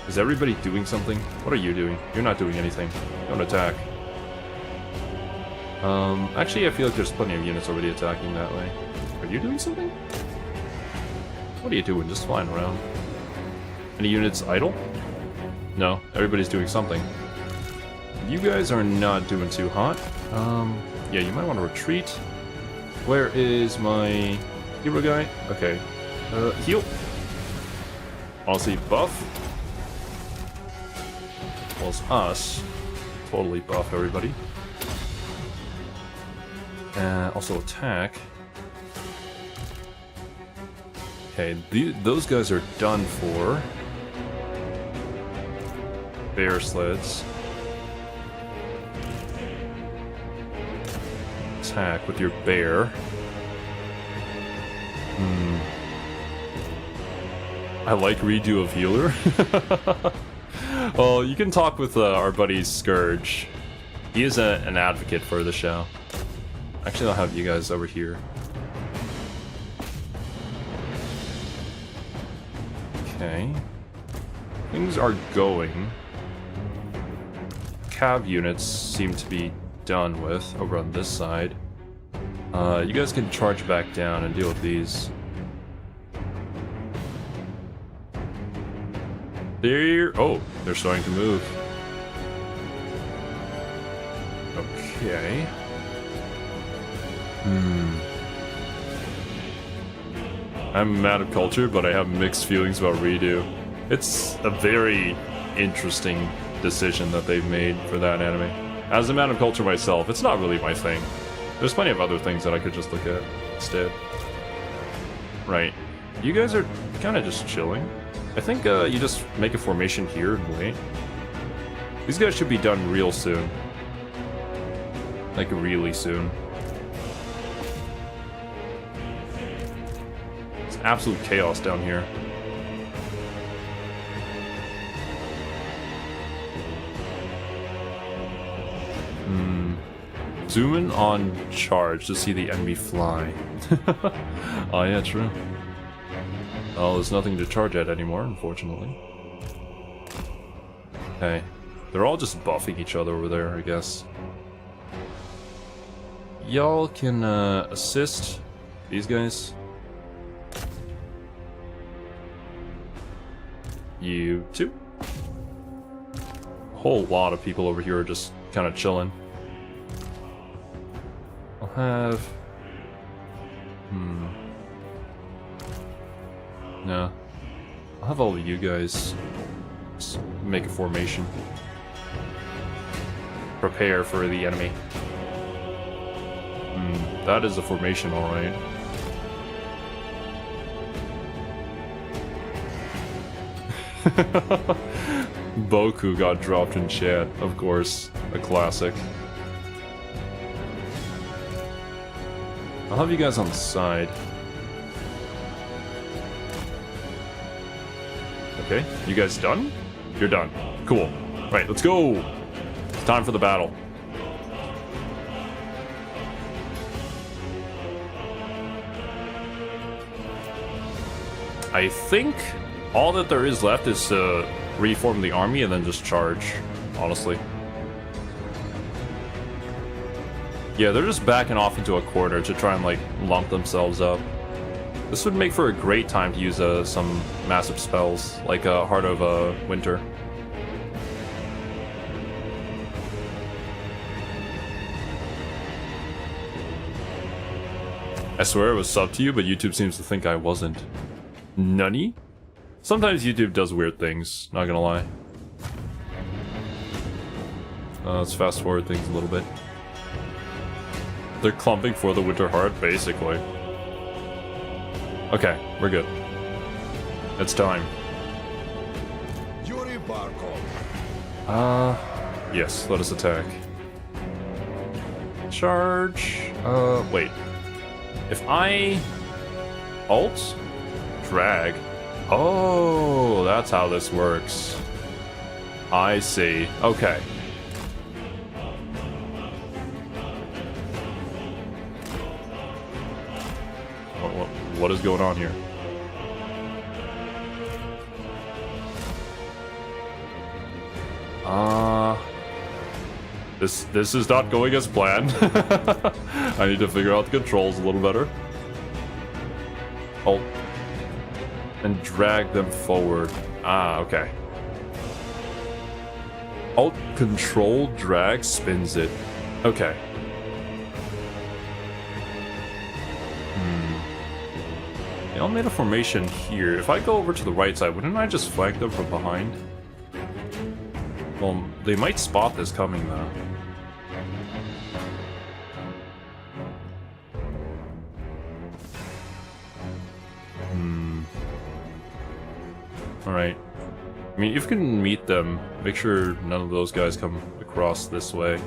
Is everybody doing something? What are you doing? You're not doing anything. Don't attack. Actually, I feel like there's plenty of units already attacking that way. Are you doing something? What are you doing? Just flying around. Any units idle? No, everybody's doing something. You guys are not doing too hot. Yeah, you might want to retreat. Where is my hero guy? Okay. Heal. Honestly, buff. Well, it's us. Totally buff everybody. Also attack. Okay, those guys are done for. Bear sleds. Attack with your bear. I like redo of healer. Well, you can talk with our buddy Scourge. He is an advocate for the show. Actually, I'll have you guys over here. Okay. Things are going. Cav units seem to be done with over on this side. You guys can charge back down and deal with these. Oh, they're starting to move. Okay. I'm mad at culture, but I have mixed feelings about redo. It's a very interesting decision that they've made for that anime. As a man of culture myself, it's not really my thing. There's plenty of other things that I could just look at instead. Right. You guys are kind of just chilling. I think you just make a formation here and wait. These guys should be done real soon. Like, really soon. It's absolute chaos down here. Zoom in on charge to see the enemy fly. Oh yeah, true. Oh, there's nothing to charge at anymore, unfortunately. Okay. They're all just buffing each other over there, I guess. Y'all can assist these guys. You too. A whole lot of people over here are just kind of chilling. I'll have... No. I'll have all of you guys just make a formation. Prepare for the enemy. That is a formation, alright. Boku got dropped in chat, of course. A classic. I'll have you guys on the side. Okay, you guys done? You're done. Cool. Right, let's go! It's time for the battle. I think all that there is left is to reform the army and then just charge, honestly. Yeah, they're just backing off into a corner to try and, like, lump themselves up. This would make for a great time to use some massive spells, like Heart of Winter. I swear it was sub to you, but YouTube seems to think I wasn't. Nunny? Sometimes YouTube does weird things, not gonna lie. Let's fast forward things a little bit. They're clumping for the Winter Heart, basically. Okay, we're good. It's time. Yuri Yes, let us attack. Charge. Wait. If I alt, drag. Oh, that's how this works. I see. Okay. What is going on here? This is not going as planned. I need to figure out the controls a little better. Alt and drag them forward. Ah, okay. Alt control drag spins it. Okay. Y'all made a formation here. If I go over to the right side, wouldn't I just flank them from behind? Well, they might spot this coming, though. Alright. I mean, if you can meet them, make sure none of those guys come across this way.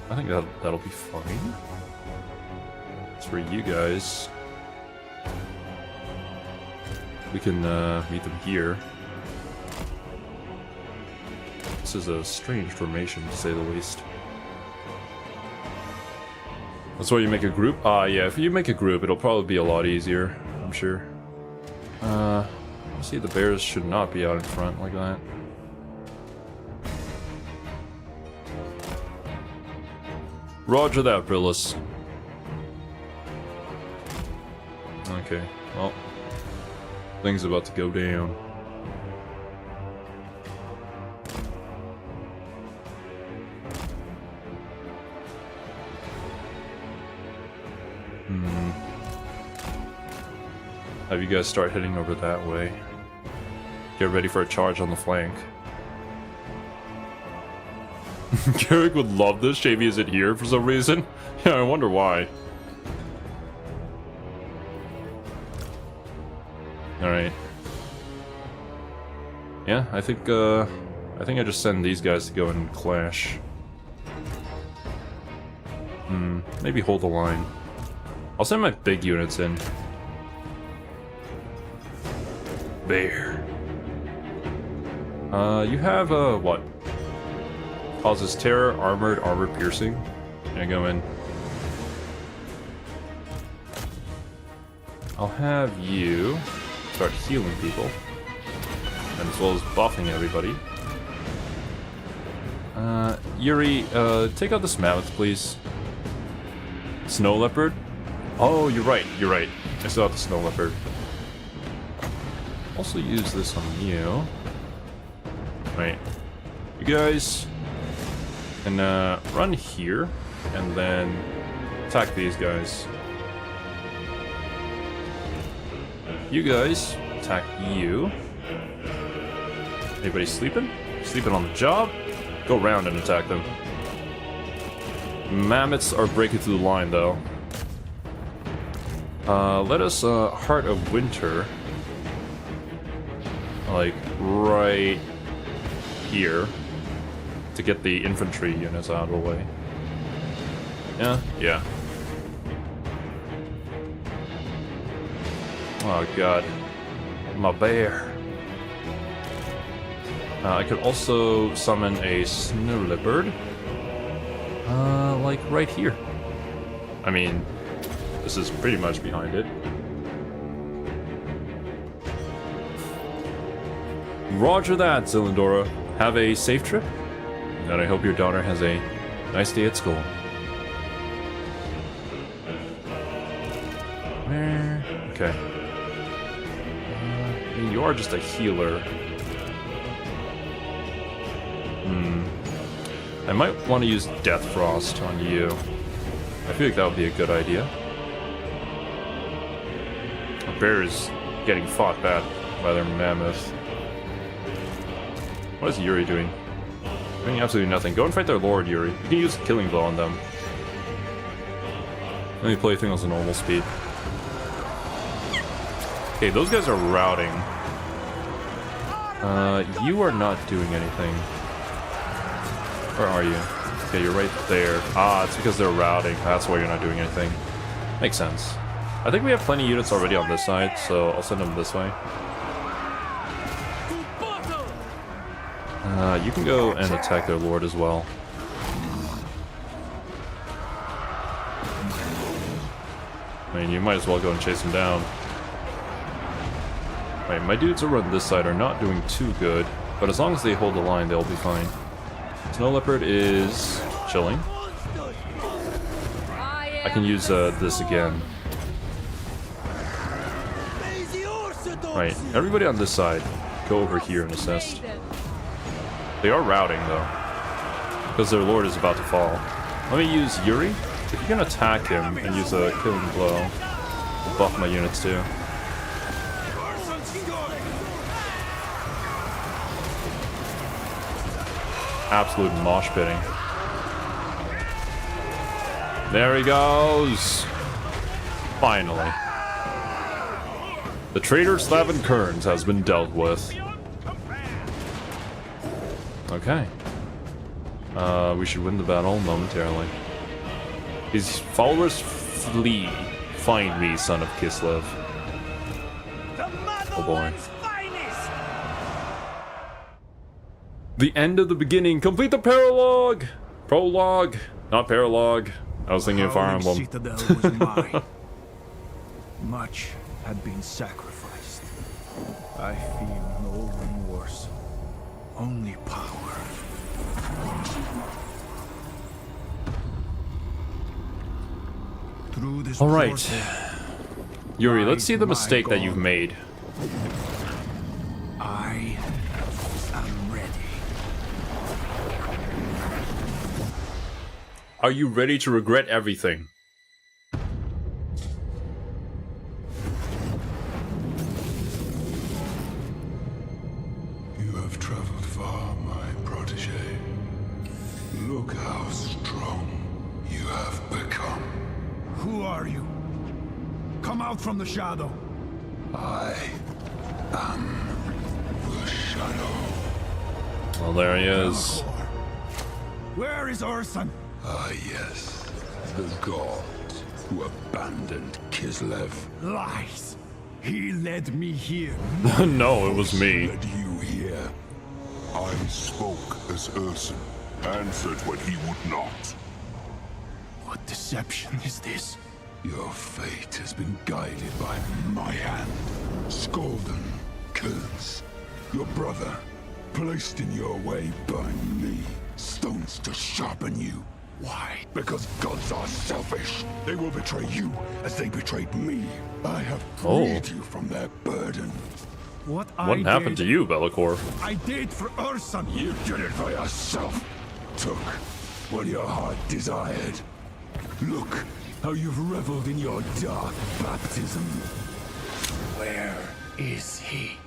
I think that'll be fine. As for you guys, we can meet them here. This is a strange formation, to say the least. That's why you make a group? Yeah, if you make a group, it'll probably be a lot easier, I'm sure. See, the bears should not be out in front like that. Roger that, Brillis. Okay, well, things about to go down. Have you guys start heading over that way. Get ready for a charge on the flank. Garrick would love this. Shavy isn't here for some reason. Yeah, I wonder why. Alright. Yeah, I think I just send these guys to go and clash. Maybe hold the line. I'll send my big units in. Bear. You have, what? Causes terror, armored, armor piercing. Gonna go in. I'll have you start healing people. And as well as buffing everybody. Yuri, take out this mammoth, please. Snow leopard? Oh, you're right, I still have the snow leopard. Also use this on you. Right. You guys can run here and then attack these guys. You guys attack you. Anybody sleeping? Sleeping on the job? Go around and attack them. Mammoths are breaking through the line though. Let us Heart of Winter. Like right here to get the infantry units out of the way. Yeah. Oh god, my bear. I could also summon a snow leopard. Like right here. I mean, this is pretty much behind it. Roger that, Zillandora. Have a safe trip, and I hope your daughter has a nice day at school. Okay. You are just a healer. I might want to use Death Frost on you. I feel like that would be a good idea. A bear is getting fought bad by their mammoth. What is Yuri doing? Doing absolutely nothing. Go and fight their lord, Yuri. You can use Killing Blow on them. Let me play things on normal speed. Okay, those guys are routing. You are not doing anything. Where are you? Okay, you're right there. Ah, it's because they're routing. That's why you're not doing anything. Makes sense. I think we have plenty of units already on this side, so I'll send them this way. You can go and attack their lord as well. I mean, you might as well go and chase him down. Right, my dudes over on this side are not doing too good, but as long as they hold the line, they'll be fine. Snow Leopard is chilling. I can use this again. Right, everybody on this side, go over here and assist. They are routing though, because their lord is about to fall. Let me use Yuri. If you can attack him and use a Killing Blow, I'll buff my units too. Absolute mosh pitting. There he goes! Finally. The traitor Slavin Kearns has been dealt with. Okay. We should win the battle momentarily. His followers flee. Find me, son of Kislev. Oh boy. The end of the beginning. Complete the paralogue! Prologue. Not paralogue. I was thinking of Fire Emblem. Citadel was mine. Much had been sacrificed. I feel no remorse. Only power. Through this All right. portal, Yuri, let's see the my mistake that you've God. made. I am ready. Are you ready to regret everything? You have traveled far, my protege. Look how strong you have become. Who are you? Come out from the shadow. I am the shadow. Well, there he is. Bellicor. Where is Urson? Ah, yes. The god who abandoned Kislev. Lies. He led me here. No, it was me. Led you here. I spoke as Urson, answered when he would not. What deception is this? Your fate has been guided by my hand. Skolden, Kurz, your brother, placed in your way by me. Stones to sharpen you. Why? Because gods are selfish. They will betray you as they betrayed me. I have freed you from their burden. What happened to you, Bellicor? I did for Urson. You did it for yourself. Took what your heart desired. Look how you've reveled in your dark baptism. Where is he?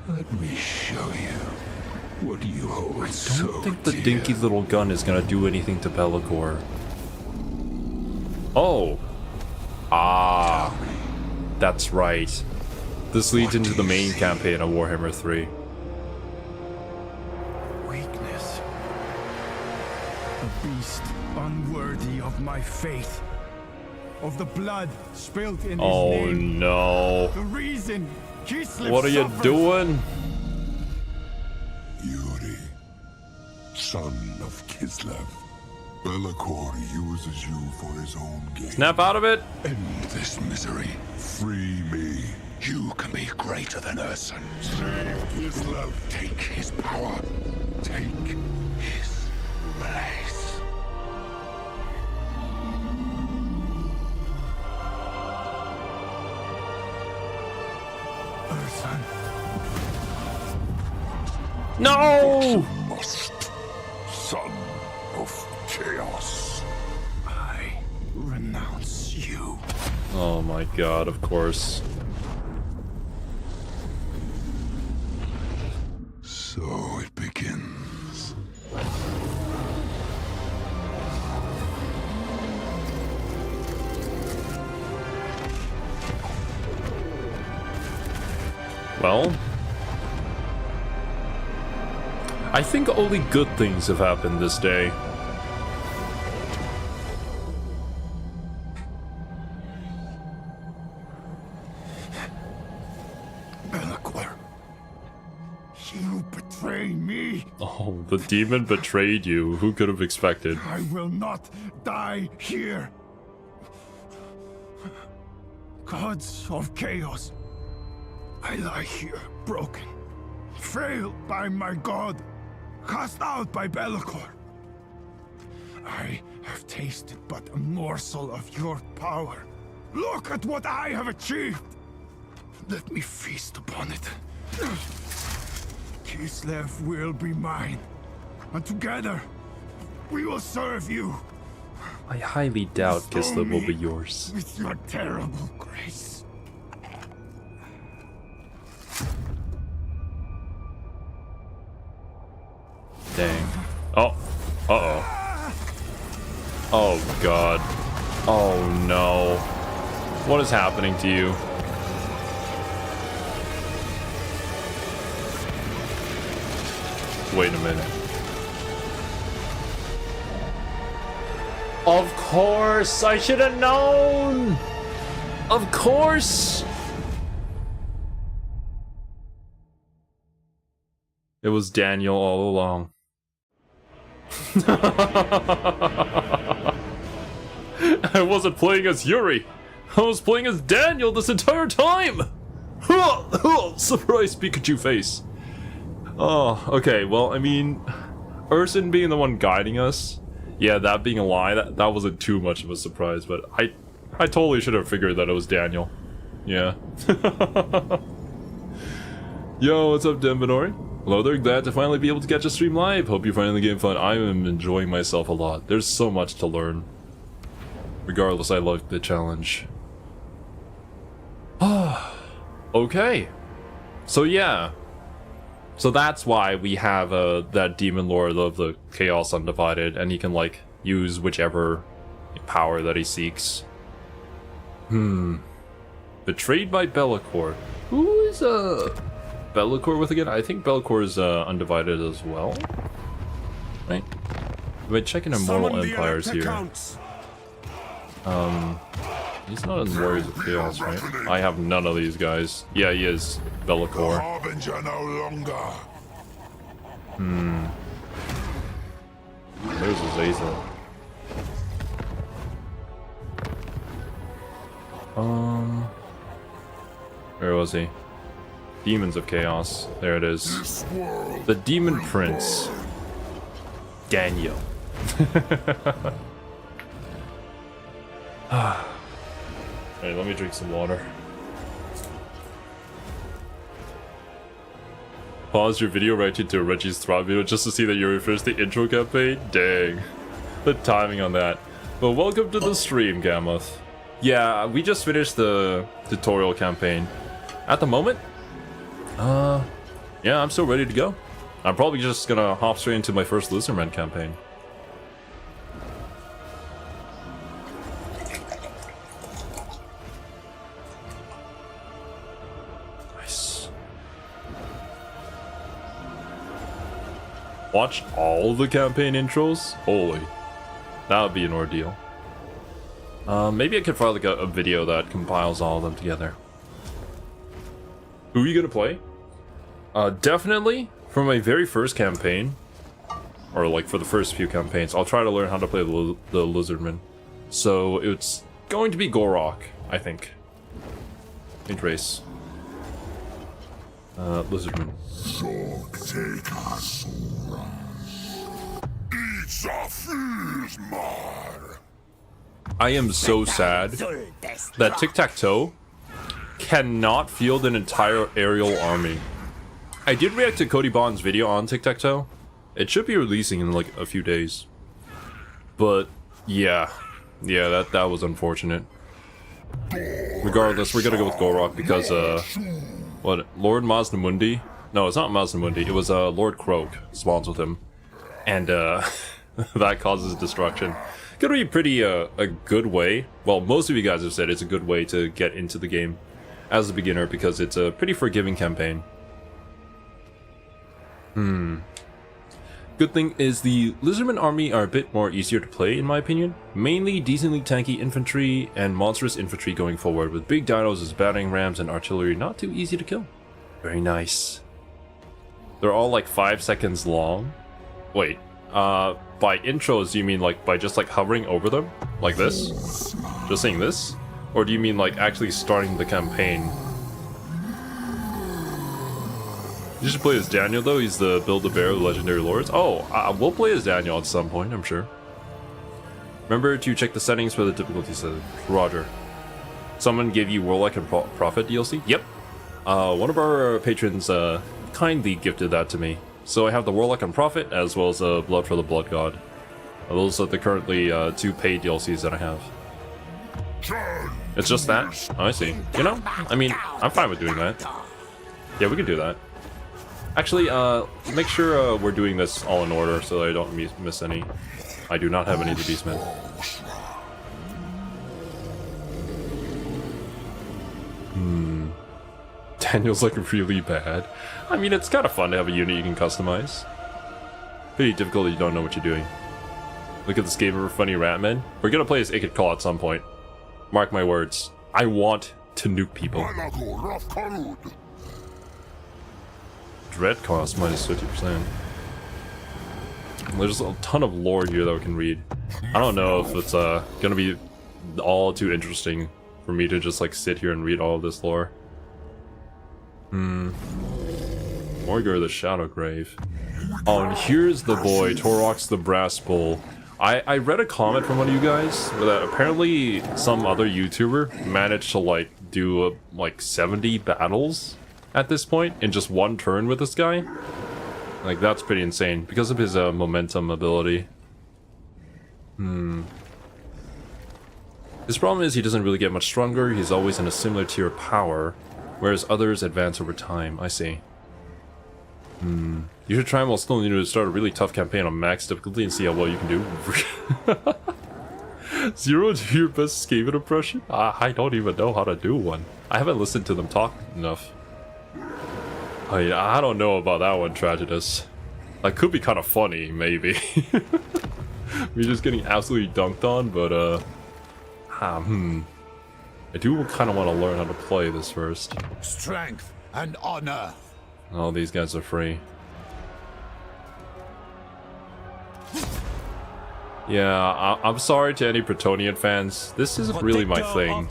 Let me show you what you hold I so don't think the dear. dinky little gun is gonna do anything to Bellicor. Oh. Ah. That's right. This leads into the main campaign of Warhammer 3. Weakness. A beast unworthy of my faith. Of the blood spilled in his Oh name. no. The reason Kislev What are you suffers. doing? Yuri, son of Kislev. Bellicor uses you for his own gain. Snap out of it. End this misery. Free me. You can be greater than Urson. Save Kislev. Take his power. Take his place. Urson. No! Must. Son of Chaos. I renounce you. Oh my god, of course. So it begins. Well, I think only good things have happened this day. Bellicor. You betray me. Oh, the demon betrayed you. Who could have expected? I will not die here. Gods of chaos. I lie here, broken, failed by my god, cast out by Bellicor. I have tasted but a morsel of your power. Look at what I have achieved. Let me feast upon it. Kislev will be mine, and together we will serve you. I highly doubt Bestow Kislev will me be yours. with your terrible grace. Dang. Oh. Uh-oh. Oh, God. Oh, no. What is happening to you? Wait a minute. Of course! I should have known! Of course! It was Daniel all along. I wasn't playing as Yuri! I was playing as Daniel this entire time! Surprise Pikachu face. Oh, okay, well, I mean, Urson being the one guiding us, yeah, that being a lie, that wasn't too much of a surprise, but I totally should have figured that it was Daniel. Yeah. Yo, what's up, Dembinori? Hello there, glad to finally be able to catch a stream live. Hope you're finding the game fun. I am enjoying myself a lot. There's so much to learn. Regardless, I love the challenge. Okay. So yeah. So that's why we have that Demon Lord of the Chaos Undivided, and he can like use whichever power that he seeks. Betrayed by Be'lakor. Who is Be'lakor with again? I think Be'lakor is Undivided as well. Right? Wait, checking Immortal Empires here. He's not in Warriors of Chaos, right? I have none of these guys. Yeah, he is. Be'lakor. Harbinger no longer. Where's Azazel? Where was he? Demons of Chaos. There it is. The Demon Prince. Daniel. Alright, let me drink some water. Pause your video right into Reggie's Throb video just to see that you finished the intro campaign? Dang. The timing on that. But welcome to the stream, Gamoth. Yeah, we just finished the tutorial campaign. At the moment, yeah, I'm still ready to go. I'm probably just gonna hop straight into my first Lizardman campaign. Nice. Watch all the campaign intros? Holy. That would be an ordeal. Maybe I could find like a video that compiles all of them together. Who are you gonna play? Definitely for my very first campaign, or like for the first few campaigns, I'll try to learn how to play the Lizardman. So it's going to be Gorok, I think. Race. Lizardman. I am so sad that Tic-Tac-Toe cannot field an entire aerial army. I did react to Cody Bond's video on Tic-Tac-Toe. It should be releasing in like a few days. But yeah, that was unfortunate. Regardless, we're gonna go with Gorok because what, Lord Maznamundi? No, it's not Maznamundi. It was Lord Croak spawns with him, and that causes destruction. Gonna be pretty a good way. Well, most of you guys have said it's a good way to get into the game as a beginner because it's a pretty forgiving campaign. Good thing is the Lizardman army are a bit more easier to play in my opinion. Mainly decently tanky infantry and monstrous infantry going forward with big dinos as battering rams and artillery not too easy to kill. Very nice. They're all like 5 seconds long. Wait, by intros do you mean like by just like hovering over them? Like this? Just saying this? Or do you mean like actually starting the campaign? You should play as Daniel though, he's the Build-A-Bear of the Legendary Lords. Oh, we'll play as Daniel at some point, I'm sure. Remember to check the settings for the difficulty setting. Roger. Someone gave you Warlock and Prophet DLC? Yep. One of our patrons kindly gifted that to me. So I have the Warlock and Prophet as well as Blood for the Blood God. Those are the currently 2 paid DLCs that I have. It's just that? Oh, I see. You know, I mean, I'm fine with doing that. Yeah, we can do that. Actually, make sure we're doing this all in order so that I don't miss any. I do not have any of the Beastmen. Daniel's like really bad. I mean, it's kind of fun to have a unit you can customize. Pretty difficult if you don't know what you're doing. Look at this game of funny Ratman. We're gonna play as Ikit Call at some point. Mark my words. I want to nuke people. Dread cost minus 50%. There's a ton of lore here that we can read. I don't know if it's gonna be all too interesting for me to just like sit here and read all of this lore. Morgar the Shadow Grave. Oh, and here's the boy, Torox the Brass Bull. I read a comment from one of you guys that apparently some other YouTuber managed to like do like 70 battles at this point in just one turn with this guy. Like, that's pretty insane because of his momentum ability. His problem is he doesn't really get much stronger. He's always in a similar tier of power, whereas others advance over time. I see. You should try while still new to start a really tough campaign on max difficulty and see how well you can do. Zero to your best Skaven impression? I don't even know how to do one. I haven't listened to them talk enough. I don't know about that one, Tragedus. That could be kind of funny, maybe. We're just getting absolutely dunked on, but I do kind of want to learn how to play this first. Strength and honor. Oh, these guys are free. Yeah, I'm sorry to any Bretonnian fans. This isn't really my thing.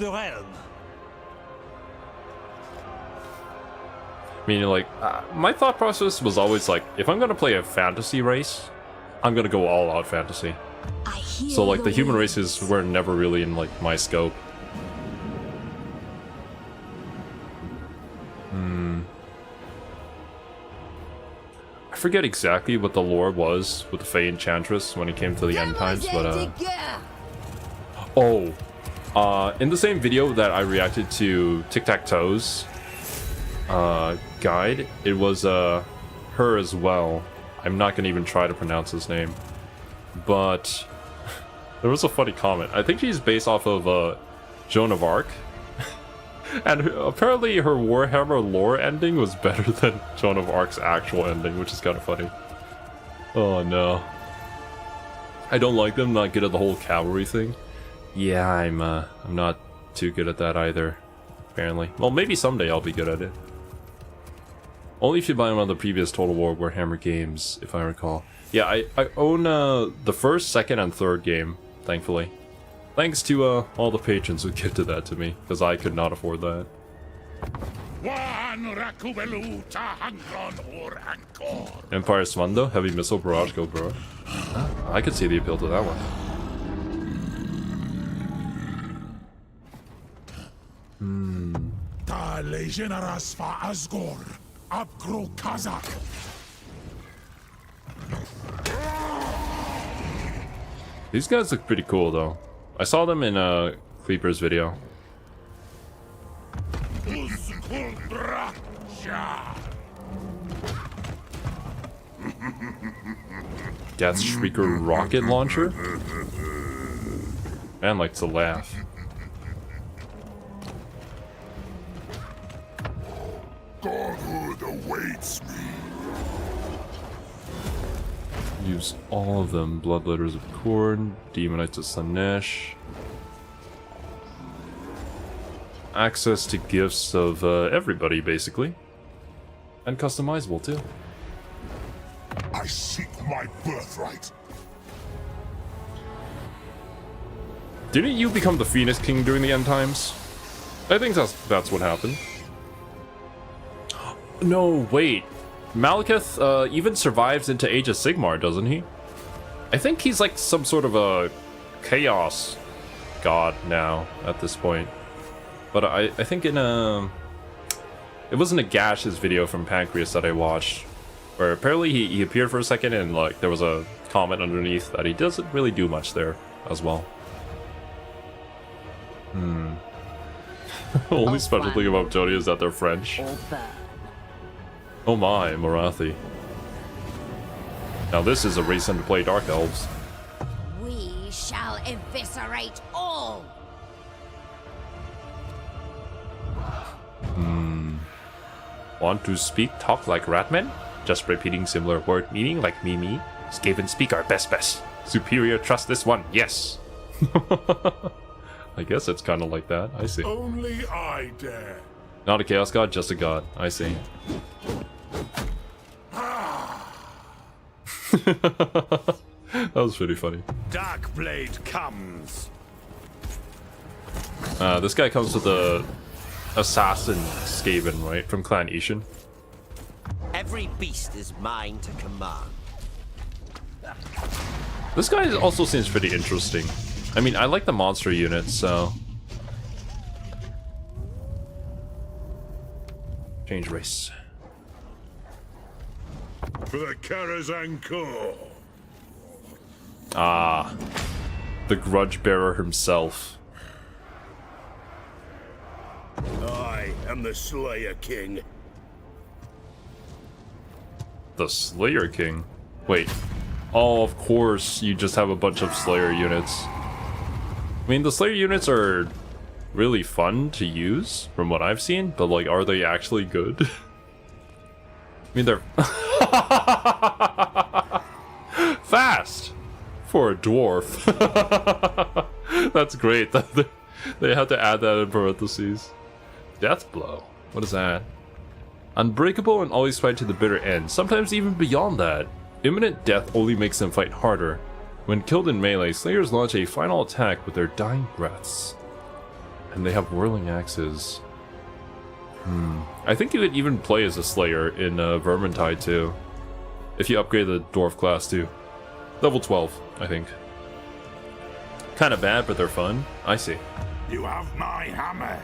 Meaning, like, my thought process was always like, if I'm gonna play a fantasy race, I'm gonna go all out fantasy. So, like, the human races were never really in, like, my scope. I forget exactly what the lore was with the Fey Enchantress when it came to the end times, but, in the same video that I reacted to Tic-Tac-Toe's guide, it was her as well. I'm not gonna even try to pronounce his name, but there was a funny comment. I think she's based off of Joan of Arc, and apparently her Warhammer lore ending was better than Joan of Arc's actual ending, which is kind of funny. Oh no, I don't like them. Not good at the whole cavalry thing. Yeah, I'm not too good at that either. Apparently, well, maybe someday I'll be good at it. Only if you buy one of the previous Total War Warhammer games, if I recall. Yeah, I own the first, second, and third game, thankfully. Thanks to all the patrons who gifted that to me, because I could not afford that. Empire Swando, Heavy Missile Barrage, go bro. I could see the appeal to that one. These guys look pretty cool though. I saw them in Creeper's video. Death Shrieker rocket launcher? Man likes to laugh. Godhood awaits me. Use all of them. Bloodletters of Corn, Demonites of Slanesh. Access to gifts of everybody, basically. And customizable, too. I seek my birthright. Didn't you become the Phoenix King during the end times? I think that's what happened. No, wait. Malekith even survives into Age of Sigmar, doesn't he? I think he's like some sort of a chaos god now at this point. But I think in it wasn't a Gash's video from Pancreas that I watched, where apparently he appeared for a second and like there was a comment underneath that he doesn't really do much there as well. Only special thing about Jody is that they're French. Oh my, Morathi. Now this is a reason to play Dark Elves. We shall eviscerate all. Want to speak talk like Ratman? Just repeating similar word meaning like Mimi. Skaven speak our best. Superior trust this one, yes. I guess it's kind of like that, I see. Only I dare. Not a chaos god, just a god, I see. That was pretty funny. Darkblade comes. This guy comes with a assassin Skaven, right? From Clan Ishin. Every beast is mine to command. This guy also seems pretty interesting. I mean, I like the monster units, so... Change race. For the Karazhan. Ah. The grudge bearer himself. I am the Slayer King. The Slayer King? Wait. Oh, of course, you just have a bunch of Slayer units. I mean, the Slayer units are really fun to use, from what I've seen, but, like, are they actually good? I mean, they're... fast! For a dwarf. That's great. They had to add that in parentheses. Death Blow. What is that? Unbreakable and always fight to the bitter end, sometimes even beyond that. Imminent death only makes them fight harder. When killed in melee, Slayers launch a final attack with their dying breaths. And they have whirling axes. I think you could even play as a Slayer in Vermintide too. If you upgrade the Dwarf class too. Level 12, I think. Kinda bad, but they're fun. I see. You have my hammer.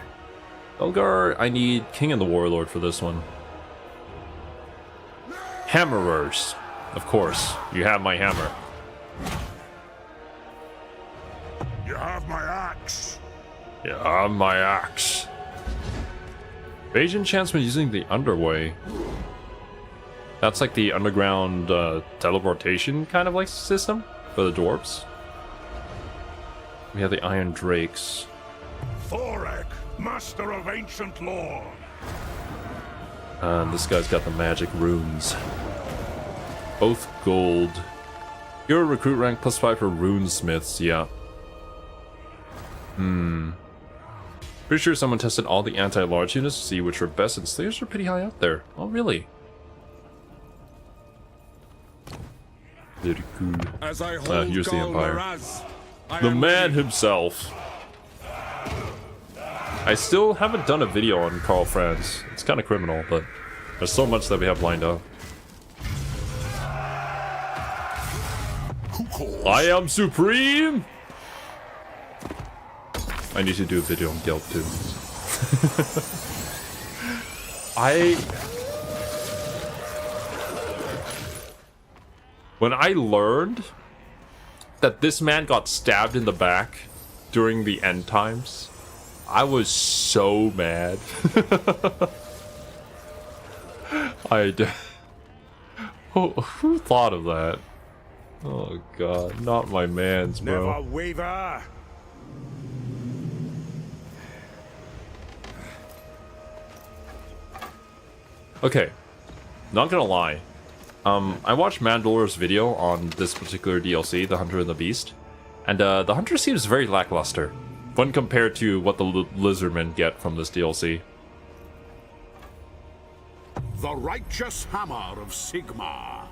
Elgar, I need King and the Warlord for this one. Hammerers. Of course, you have my hammer. You have my axe. You have my axe. Evasion chance when using the Underway. That's like the underground teleportation kind of like system for the dwarves. We have the Iron Drakes. Thorek, master of ancient lore. And this guy's got the magic runes. Both gold. Hero recruit rank +5 for runesmiths, yeah. Pretty sure someone tested all the anti-large units to see which were best, and Slayers are pretty high up there. Oh, really? Very cool. As I hold here's the Empire. Maraz, The man himself. I still haven't done a video on Karl Franz. It's kind of criminal, but there's so much that we have lined up. I am supreme! I need to do a video on Gelb too. When I learned that this man got stabbed in the back during the end times, I was so mad. Who thought of that? Oh god, not my man's, bro. never waver. Okay, not gonna lie. I watched Mandalor's video on this particular DLC, The Hunter and the Beast, and the Hunter seems very lackluster when compared to what the Lizardmen get from this DLC. The righteous hammer of Sigmar.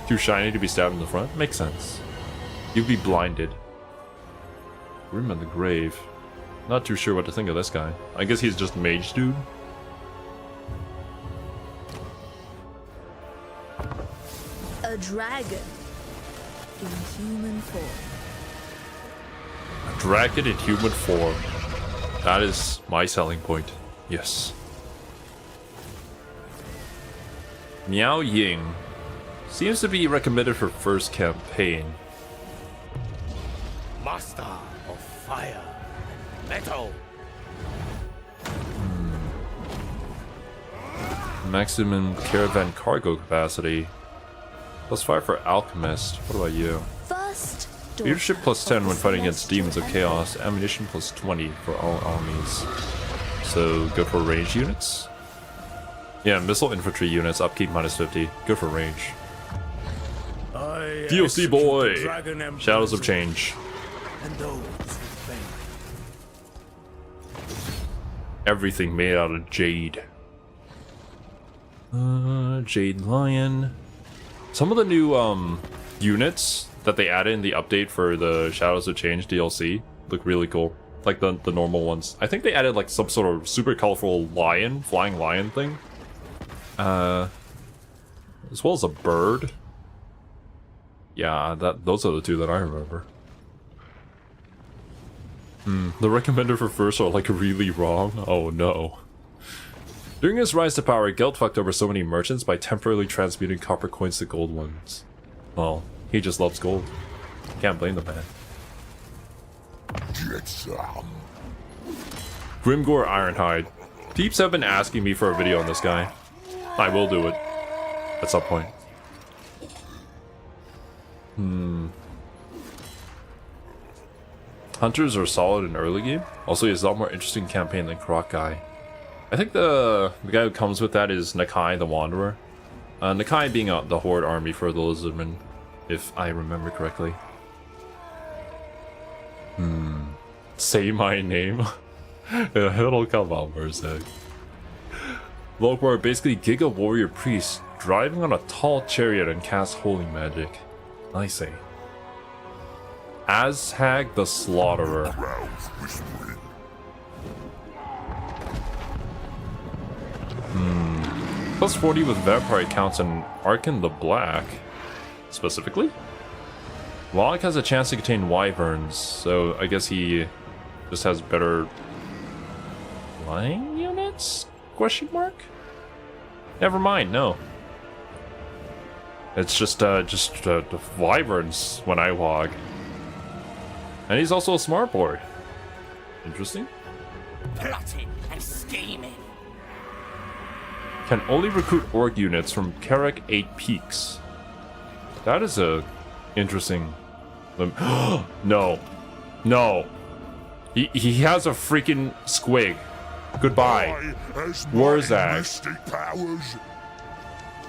Too shiny to be stabbed in the front? Makes sense. You'd be blinded. Grim in the Grave. Not too sure what to think of this guy. I guess he's just mage dude. A dragon in human form. A dragon in human form. That is my selling point. Yes. Miao Ying. Seems to be recommended for first campaign. Master of fire and metal. Maximum caravan cargo capacity. +5 for alchemist. What about you? First, Leadership +10 when fighting against demons of chaos. Ammunition +20 for all armies. So good for ranged units. Yeah, missile infantry units, upkeep -50. Good for range. DLC boy! Shadows of Change. And those who fail. Everything made out of jade. Jade Lion. Some of the new units that they added in the update for the Shadows of Change DLC look really cool. Like the normal ones. I think they added like some sort of super colorful lion, flying lion thing. As well as a bird. Yeah, those are the two that I remember. The recommended for first are like really wrong. Oh no. During his rise to power, Geld fucked over so many merchants by temporarily transmuting copper coins to gold ones. Well, he just loves gold. Can't blame the man. Grimgore Ironhide. Peeps have been asking me for a video on this guy. I will do it. At some point. Hunters are solid in early game. Also, he has a lot more interesting campaign than Croc Guy. I think the guy who comes with that is Nakai the Wanderer. Nakai being the Horde army for the Lizardmen, if I remember correctly. Say my name? It'll come out for a sec. Lokbar are basically Giga Warrior priests driving on a tall chariot and cast holy magic. I say. Azhag the Slaughterer. Plus 40 with Vampire counts and Arkan the Black. Specifically? Wallach has a chance to contain wyverns, so I guess he just has better flying units? Question mark? Never mind, no. It's just the wyverns when I log. And he's also a smart boy. Interesting. Plotting and scheming. Can only recruit orc units from Carrick 8 Peaks. That is a interesting. No. No. He has a freaking squig. Goodbye. Warzak.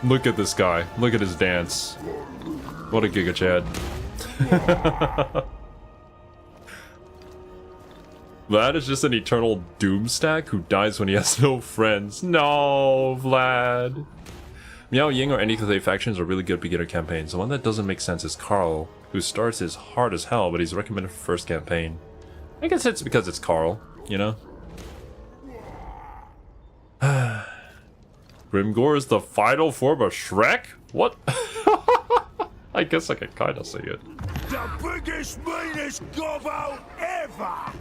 Look at this guy. Look at his dance. What a Giga Chad. Vlad is just an eternal doomstack who dies when he has no friends. No, Vlad. Miao Ying or any Cathay factions are really good beginner campaigns. The one that doesn't make sense is Carl, who starts is hard as hell, but he's recommended for first campaign. I guess it's because it's Carl, you know? Grimgore is the final form of Shrek? What? I guess I can kinda say it. The biggest, meanest gobbo ever!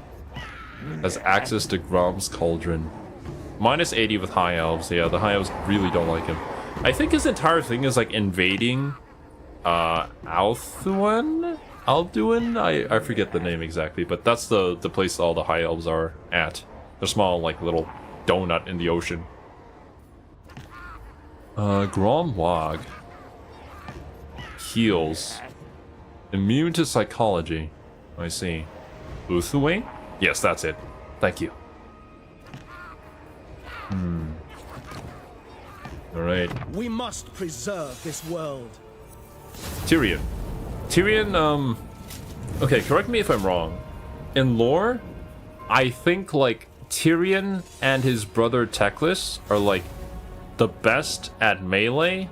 Has access to Grom's Cauldron. Minus 80 with High Elves. Yeah, the High Elves really don't like him. I think his entire thing is like invading Alduin? I forget the name exactly, but that's the place all the High Elves are at. They're small, like little donut in the ocean. Gromwag. Heals. Immune to psychology. I see. Uthuane? Yes, that's it. Thank you. Alright. We must preserve this world. Tyrion. Tyrion, okay, correct me if I'm wrong. In lore, I think, like, Tyrion and his brother Teclis are, like, the best at melee,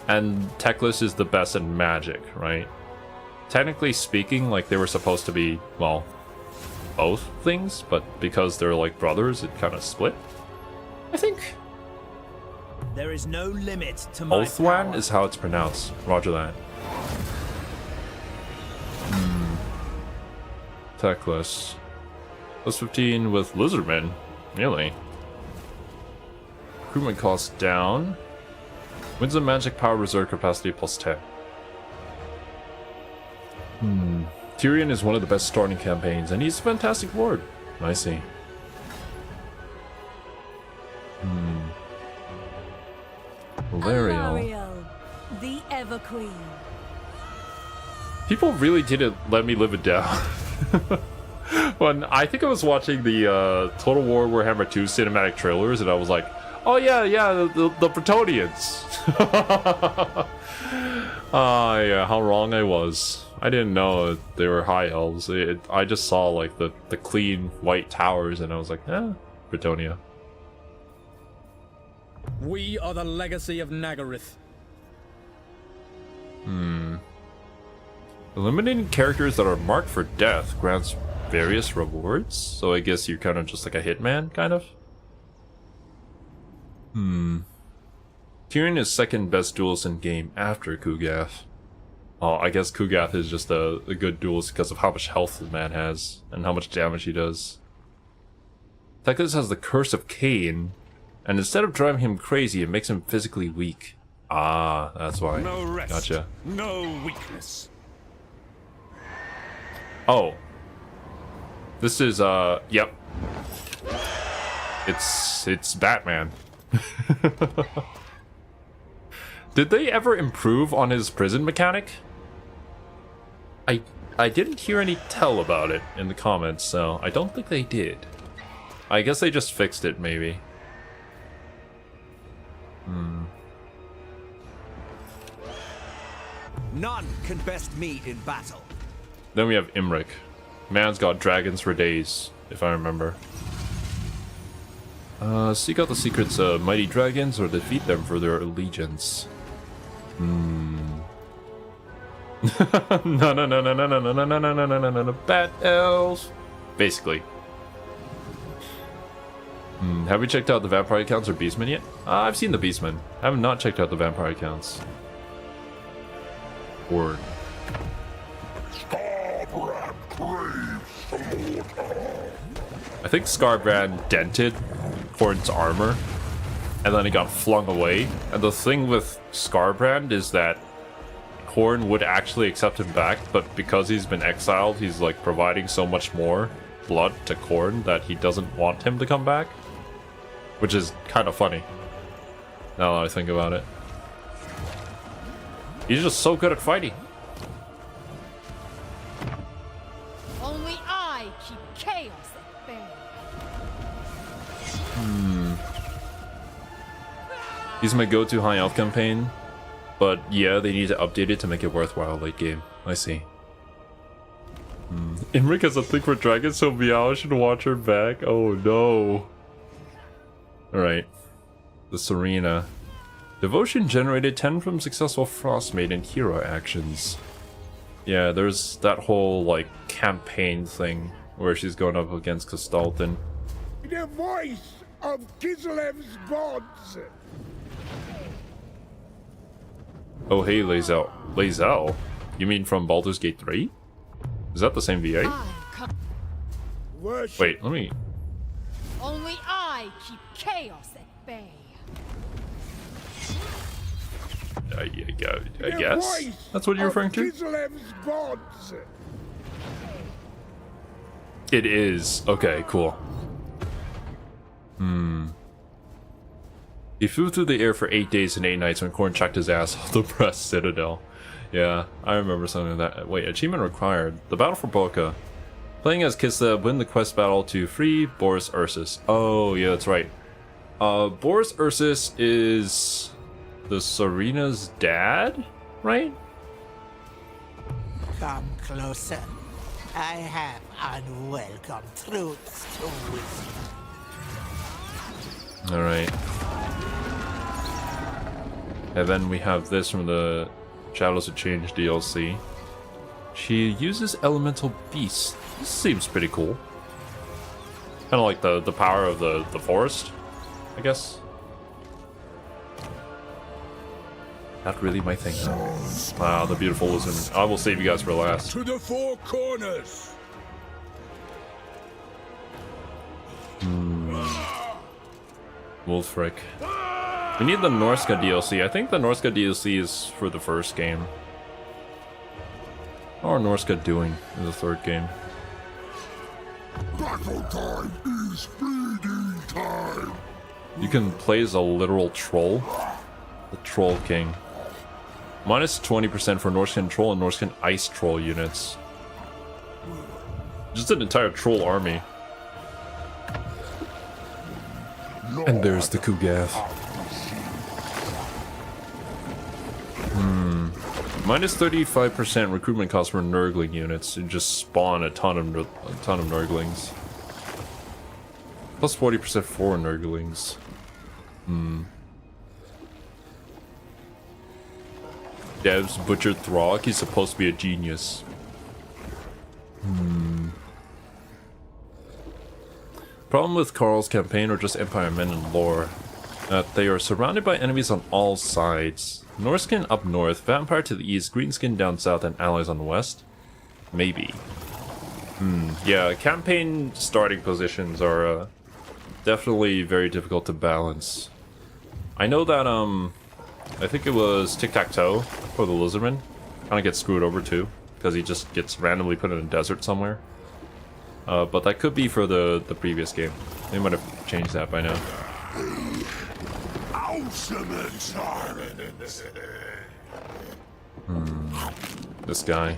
and Teclis is the best at magic, right? Technically speaking, like, they were supposed to be, well, both things, but because they're like brothers, it kind of split. I think. There is no limit to my Ulthwan power. is how it's pronounced. Roger that. Teclis. Plus 15 with Lizardmen. Really? Recruitment cost down. Wins and magic power reserve capacity plus 10. Tyrion is one of the best starting campaigns, and he's a fantastic lord. I see. Valerial. the Ever Queen. People really didn't let me live it down. When I think I was watching the Total War Warhammer 2 cinematic trailers, and I was like, Oh yeah, the Bretonians. Ah, yeah, how wrong I was. I didn't know they were high elves. I just saw like the clean white towers, and I was like, Bretonia. We are the legacy of Nagaryth. Eliminating characters that are marked for death grants various rewards. So I guess you're kind of just like a hitman, kind of. Tyrion is second best duelist in game after Kugath. Oh, I guess Kugath is just a good duelist because of how much health the man has and how much damage he does. Teclis has the Curse of Cain, and instead of driving him crazy, it makes him physically weak. Ah, that's why. No rest. Gotcha. No weakness. Oh. This is, yep. It's Batman. Did they ever improve on his prison mechanic? I didn't hear any tell about it in the comments, so I don't think they did. I guess they just fixed it, maybe. None can best meet in battle. Then we have Imric. Man's got dragons for days, if I remember. Seek out the secrets of mighty dragons or defeat them for their allegiance. No, Bat elves. Basically. Have we checked out the vampire accounts or beastmen yet? I've seen the beastmen. I have not checked out the vampire accounts. Word. I think Scarbrand dented Khorne's armor, and then he got flung away. And the thing with Scarbrand is that Khorne would actually accept him back, but because he's been exiled, he's like providing so much more blood to Khorne that he doesn't want him to come back. Which is kind of funny, now that I think about it. He's just so good at fighting. Only I keep chaos at bay. He's my go-to high elf campaign, but yeah, they need to update it to make it worthwhile late game. I see. Imric has a thing for dragons, so Meow should watch her back. Oh no. Alright. The Serena. Devotion generated 10 from successful Frostmaiden hero actions. Yeah, there's that whole, like, campaign thing where she's going up against Kastaltyn. The voice of Kislev's gods. Oh hey, Lae'zel. Lae'zel? You mean from Baldur's Gate 3? Is that the same VA? Worship. Wait, let me... Only I keep chaos at bay. I guess? That's what you're referring to? Kislev's gods. It is. Okay, cool. He flew through the air for 8 days and 8 nights when Khorne checked his ass off the Brest Citadel. Yeah, I remember something like that. Wait, achievement required. The battle for Boca. Playing as Kislev, win the quest battle to free Boris Ursus. Oh, yeah, that's right. Boris Ursus is the Serena's dad, right? Come closer. I have unwelcome truths to whisper. Alright. And then we have this from the Shadows of Change DLC. She uses elemental beasts. This seems pretty cool. Kind of like the power of the forest, I guess. Not really my thing. Wow, the beautiful lizard. I will save you guys for last. To the four corners. Wolfric. We need the Norska DLC. I think the Norska DLC is for the first game. How are Norska doing in the third game? Battle time is feeding time. You can play as a literal troll. The Troll King. Minus 20% for Norscan Troll and Norscan Ice Troll units. Just an entire troll army. And there's the Kugath. Minus 35% recruitment cost for Nurgling units. You just spawn a ton of Nurglings. Plus 40% for Nurglings. Dev's butchered Throg. He's supposed to be a genius. Problem with Karl's campaign, or just Empire men in lore, that they are surrounded by enemies on all sides. Northskin up north, Vampire to the east, Greenskin down south, and allies on the west? Maybe. Yeah, campaign starting positions are definitely very difficult to balance. I know that, I think it was Tic-Tac-Toe for the Lizardman. Kind of gets screwed over too, because he just gets randomly put in a desert somewhere. But that could be for the previous game. They might have changed that by now. This guy.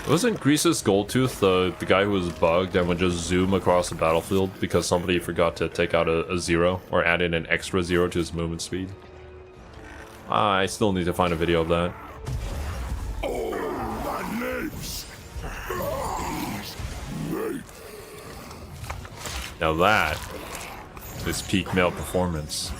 Wasn't Grease's Goldtooth the guy who was bugged and would just zoom across the battlefield because somebody forgot to take out a 0 or add in an extra 0 to his movement speed? I still need to find a video of that. Now that is peak male performance.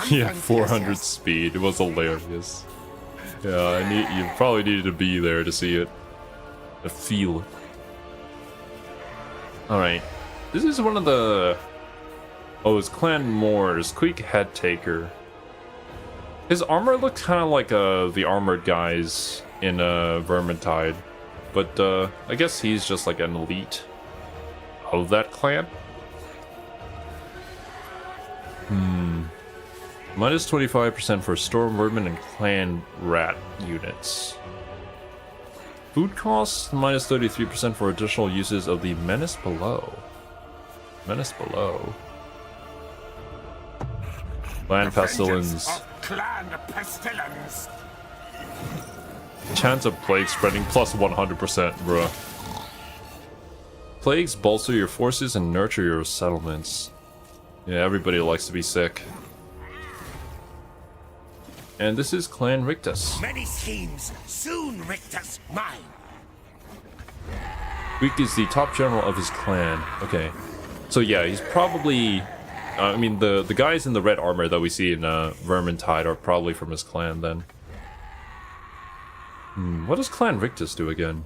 Yeah, 400 speed. It was hilarious. Yeah, you probably needed to be there to see it. To feel it. Alright. This is one of the... Oh, it's Clan Moore's Quick Head Taker. His armor looks kind of like the armored guys in Vermintide. But I guess he's just like an elite of that clan. Minus 25% for Storm Vermin and Clan Rat units. Food costs, minus 33% for additional uses of the Menace Below. Menace Below. Clan Pestilence. Chance of plague spreading plus 100%, bruh. Plagues bolster your forces and nurture your settlements. Yeah, everybody likes to be sick. And this is Clan Rictus. Many schemes, soon Rictus mine. Week is the top general of his clan. Okay. So yeah, he's probably... I mean, the guys in the red armor that we see in Vermintide are probably from his clan then. What does Clan Rictus do again?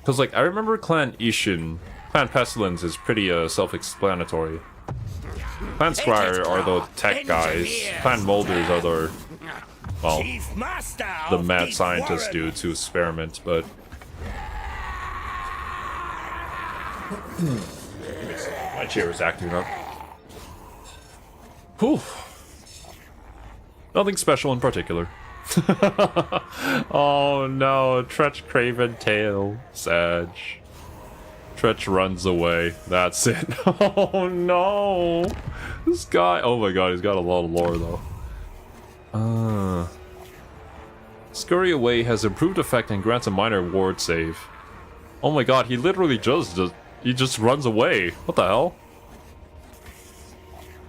Because, like, I remember Clan Ishin. Clan Pestilence is pretty self-explanatory. Clan Squire are the tech guys. Clan Molders are the... well, the mad scientist dudes who experiment, but... my chair is acting up. Whew. Nothing special in particular. Oh no, Tretch Craven Tail. Sag. Tretch runs away. That's it. Oh no! This guy... oh my god, he's got a lot of lore though. Scurry Away has improved effect and grants a minor ward save. Oh my god, he literally he just runs away. What the hell?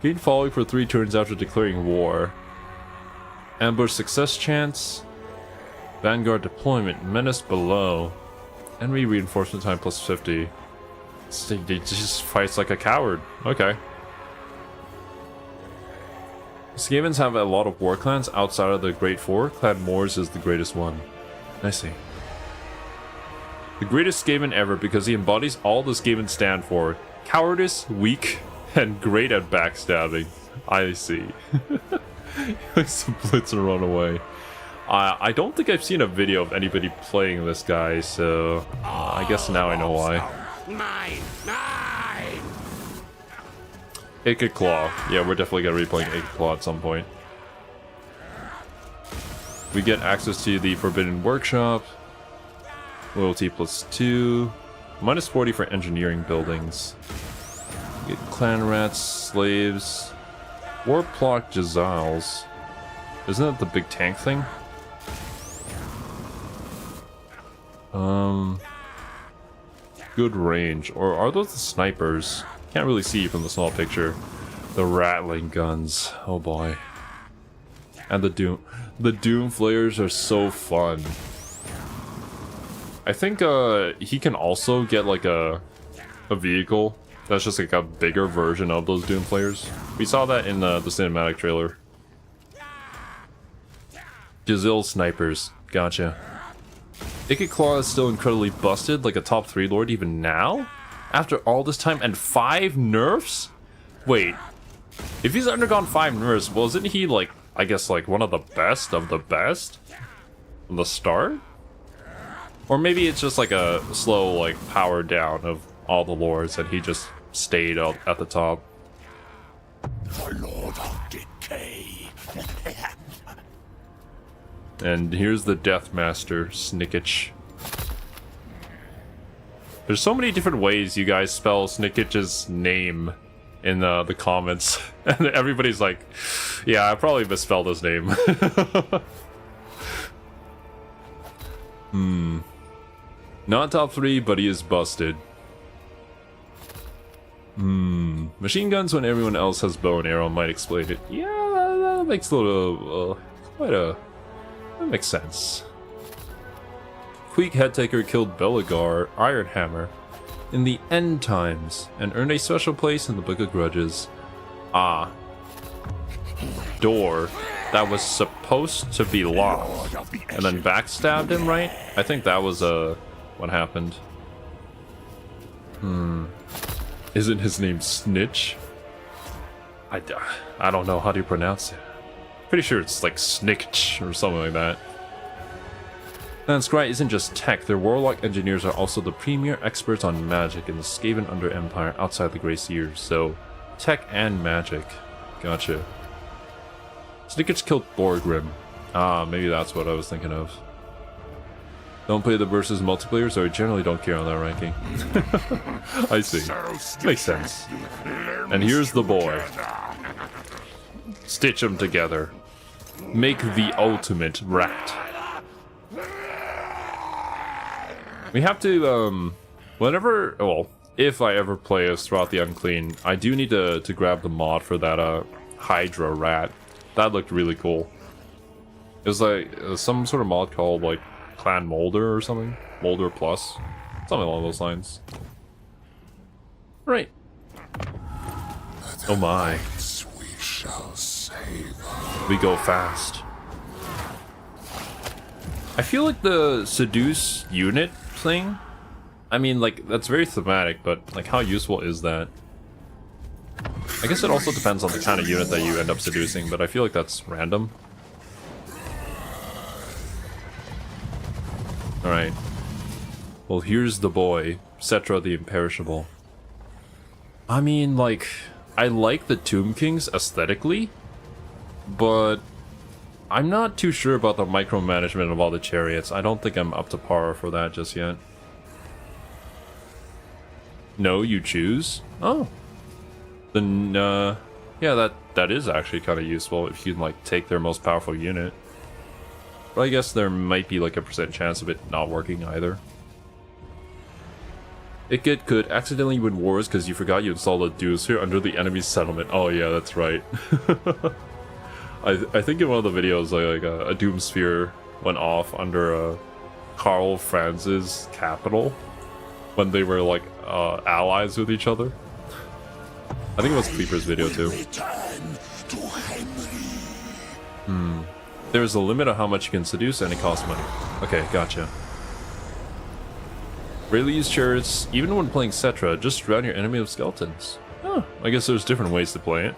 Gain following for 3 turns after declaring war. Ambush success chance. Vanguard deployment. Menace below. Enemy reinforcement time plus 50. He just fights like a coward. Okay. Skavens have a lot of war clans outside of the Great Four. Clan Moors is the greatest one. I see. The greatest Skaven ever because he embodies all the Skavens stand for. Cowardice, weak, and great at backstabbing. I see. He splits and run away. I don't think I've seen a video of anybody playing this guy, so I guess now I know why. Mine! Acre Claw. Yeah, we're definitely gonna be playing Acre Claw at some point. We get access to the Forbidden Workshop. Loyalty plus 2. Minus 40 for engineering buildings. We get clan rats, slaves. Warplock Jazals. Isn't that the big tank thing? Good range. Or are those the snipers? Can't really see from the small picture. The rattling guns. Oh boy. And the Doom Flayers are so fun. I think he can also get like a vehicle that's just like a bigger version of those Doom Flayers. We saw that in the cinematic trailer. Jazil snipers. Gotcha. Ikit Claw is still incredibly busted, like a top 3 lord even now? After all this time and 5 nerfs? Wait, if he's undergone 5 nerfs, wasn't he like, I guess like one of the best of the best? From the start? Or maybe it's just like a slow like power down of all the lords and he just stayed at the top. The Lord of Decay. And here's the Death Master, Snickich. There's so many different ways you guys spell Snickich's name in the comments. And everybody's like, yeah, I probably misspelled his name. Not top 3, but he is busted. Machine guns when everyone else has bow and arrow might explain it. Yeah, that makes a little, that makes sense. Queek Headtaker killed Belagar Ironhammer in the End Times and earned a special place in the Book of Grudges. Ah. Door that was supposed to be locked and then backstabbed him, right? I think that was what happened. Isn't his name Snitch? I don't know how to pronounce it. Pretty sure it's like Snickch or something like that. And Scry isn't just tech, their warlock engineers are also the premier experts on magic in the Skaven Under Empire outside the Grey Seers, so tech and magic. Gotcha. Snickich killed Borgrim. Ah, maybe that's what I was thinking of. Don't play the versus multiplayer, so I generally don't care on that ranking. I see. Makes sense. And here's the boy. Stitch them together. Make the ultimate rat. We have to, whenever, well, if I ever play as Throughout the Unclean, I do need to grab the mod for that, Hydra rat. That looked really cool. It was like some sort of mod called, like, Clan Molder or something? Molder Plus? Something along those lines. Right. Oh my. We shall save. We go fast. I feel like the Seduce unit thing, I mean, like, that's very thematic, but, like, how useful is that? I guess it also depends on the kind of unit that you end up seducing, but I feel like that's random. Alright. Well, here's the boy, Cetra the Imperishable. I mean, like, I like the Tomb Kings aesthetically, but I'm not too sure about the micromanagement of all the chariots. I don't think I'm up to par for that just yet. No, you choose? Oh. Then, yeah, that is actually kind of useful if you can, like, take their most powerful unit. But I guess there might be, like, a % chance of it not working either. Ikit could accidentally win wars because you forgot you installed a Doomsphere under the enemy's settlement. Oh yeah, that's right. I think in one of the videos, like a Doomsphere went off under Karl Franz's capital when they were like allies with each other. I think it was Creeper's video too. There's a limit on how much you can seduce and it costs money. Okay, gotcha. Rarely use chariots, even when playing Cetra, just surround your enemy with skeletons. Oh, I guess there's different ways to play it.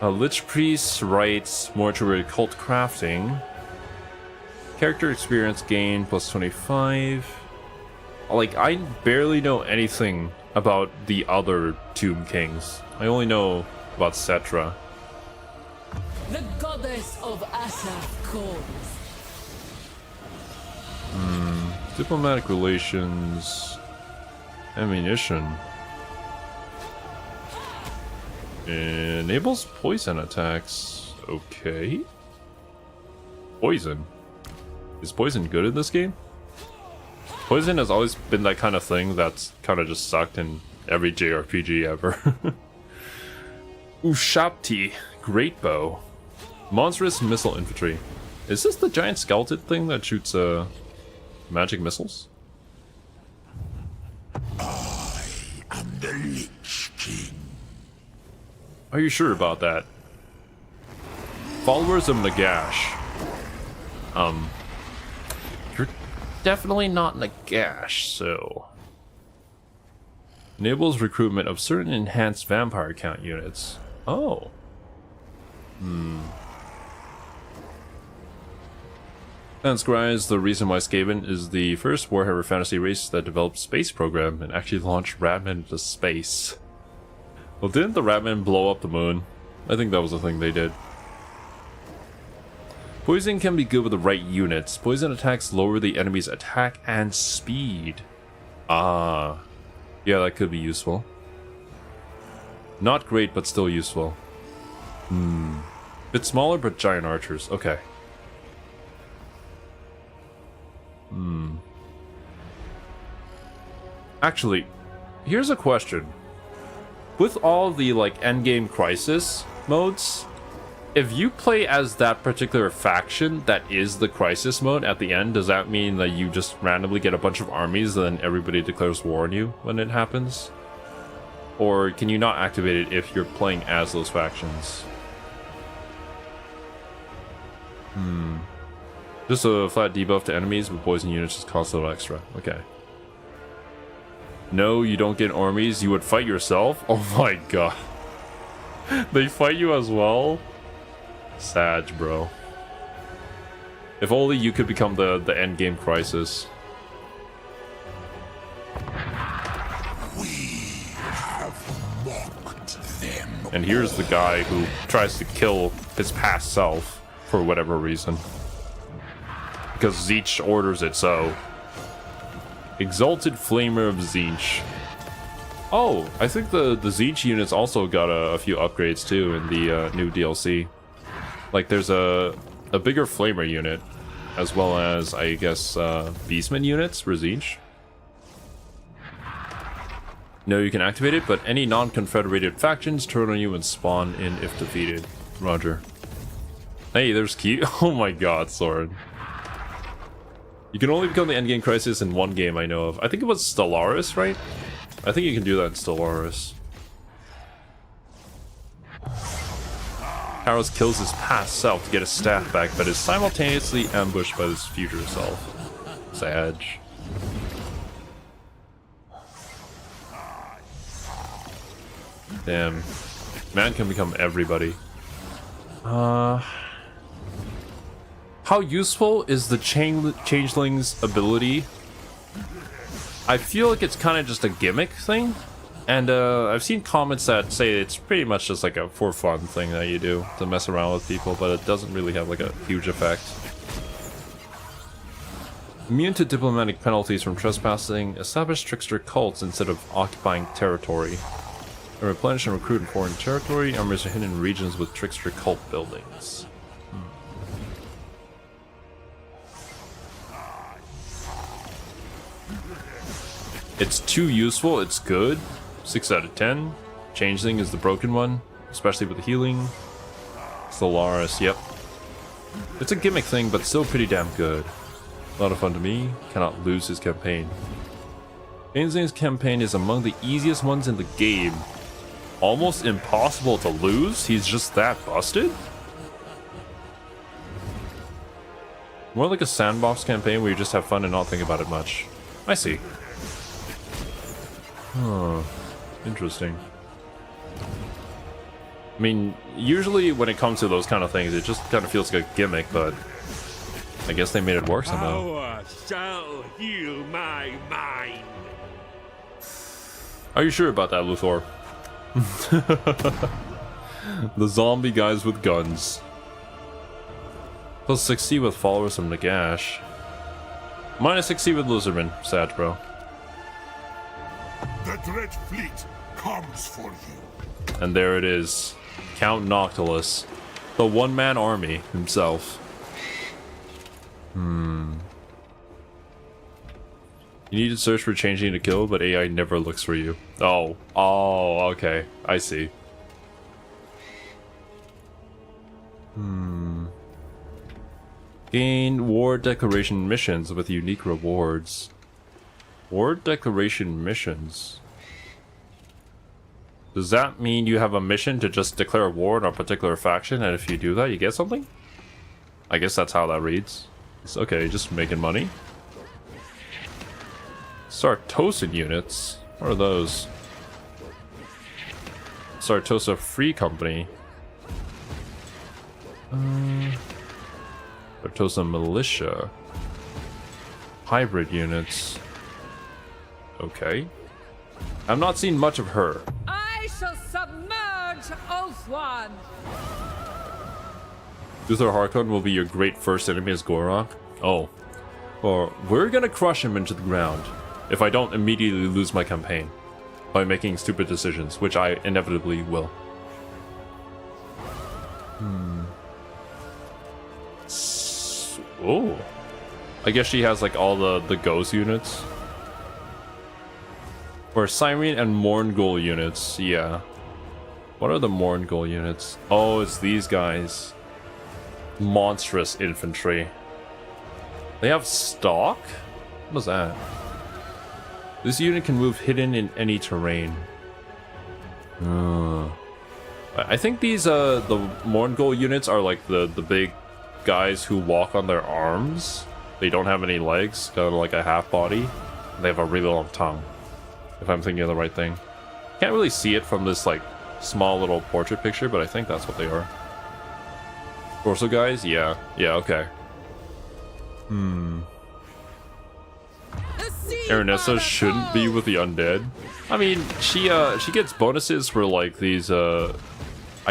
Lich Priest writes mortuary cult crafting. Character experience gain plus 25. Like, I barely know anything about the other Tomb Kings. I only know about Cetra. The goddess of Asaph calls. Diplomatic relations. Ammunition. Enables poison attacks. Okay. Poison. Is poison good in this game? Poison has always been that kind of thing that's kind of just sucked in every JRPG ever. Ushapti. Great bow. Monstrous missile infantry. Is this the giant skeleton thing that shoots magic missiles? I am the Lich King. Are you sure about that? Followers of Nagash. You're definitely not Nagash, so... Enables recruitment of certain enhanced vampire count units. Oh. Transcribes the reason why Skaven is the first Warhammer fantasy race that developed space program and actually launched Ratman into space. Well, didn't the Ratman blow up the moon? I think that was the thing they did. Poison can be good with the right units. Poison attacks lower the enemy's attack and speed. Ah. Yeah, that could be useful. Not great, but still useful. Bit smaller, but giant archers. Okay. Actually, here's a question. With all the, like, endgame crisis modes, if you play as that particular faction that is the crisis mode at the end, does that mean that you just randomly get a bunch of armies and then everybody declares war on you when it happens? Or can you not activate it if you're playing as those factions? Just a flat debuff to enemies with poison units just costs a little extra. Okay. No, you don't get armies. You would fight yourself? Oh my god. They fight you as well? Sag, bro. If only you could become the end game crisis. We have mocked them. And here's the guy who tries to kill his past self for whatever reason. Because Zeech orders it so. Exalted Flamer of Zeech. Oh, I think the Zeech units also got a few upgrades too in the new DLC. Like there's a bigger Flamer unit, as well as, I guess, Beastman units for Zeech. No, you can activate it, but any non-confederated factions turn on you and spawn in if defeated. Roger. Hey, there's Key. Oh my god, Soren. You can only become the endgame crisis in one game I know of. I think it was Stellaris, right? I think you can do that in Stellaris. Haros kills his past self to get his staff back, but is simultaneously ambushed by his future self. Sag. Damn. Man can become everybody. How useful is the Changeling's ability? I feel like it's kind of just a gimmick thing. And I've seen comments that say it's pretty much just like a for fun thing that you do to mess around with people, but it doesn't really have like a huge effect. Immune to diplomatic penalties from trespassing, establish trickster cults instead of occupying territory. And replenish and recruit in foreign territory, armies are hidden in regions with trickster cult buildings. It's too useful, it's good. 6 out of 10. Changeling is the broken one, especially with the healing. Stellaris, yep. It's a gimmick thing, but still pretty damn good. A lot of fun to me. Cannot lose his campaign. Changeling's campaign is among the easiest ones in the game. Almost impossible to lose? He's just that busted? More like a sandbox campaign where you just have fun and not think about it much. I see. Huh. Interesting. I mean, usually when it comes to those kind of things, it just kind of feels like a gimmick, but I guess they made it work somehow. Power shall heal my mind. Are you sure about that, Luthor? The zombie guys with guns. Plus 60 with followers from Nagash. Minus 60 with Lizardman. Sad, bro. The Dread Fleet comes for you. And there it is. Count Noctilus. The one-man army himself. You need to search for changing to kill, but AI never looks for you. Oh. Oh, okay. I see. Gain war declaration missions with unique rewards. War declaration missions. Does that mean you have a mission to just declare war on a particular faction, and if you do that, you get something? I guess that's how that reads. It's okay, just making money. Sartosa units? What are those? Sartosa Free Company. Sartosa Militia. Hybrid units. Okay. I've not seen much of her. I shall submerge Oathwan. Uther Harkon will be your great first enemy as Gorok. Oh. Or we're gonna crush him into the ground if I don't immediately lose my campaign by making stupid decisions, which I inevitably will. Oh. I guess she has like all the ghost units. Or Siren and Mourngul units, yeah. What are the Mourngul units? Oh, it's these guys. Monstrous infantry. They have stock? What is that? This unit can move hidden in any terrain. I think these the Mourngul units are like the big guys who walk on their arms. They don't have any legs, kind of like a half body. They have a really long tongue. If I'm thinking of the right thing. Can't really see it from this like small little portrait picture, but I think that's what they are. Torso guys? Yeah. Yeah, okay. Aranessa shouldn't be with the undead. I mean, she gets bonuses for like these I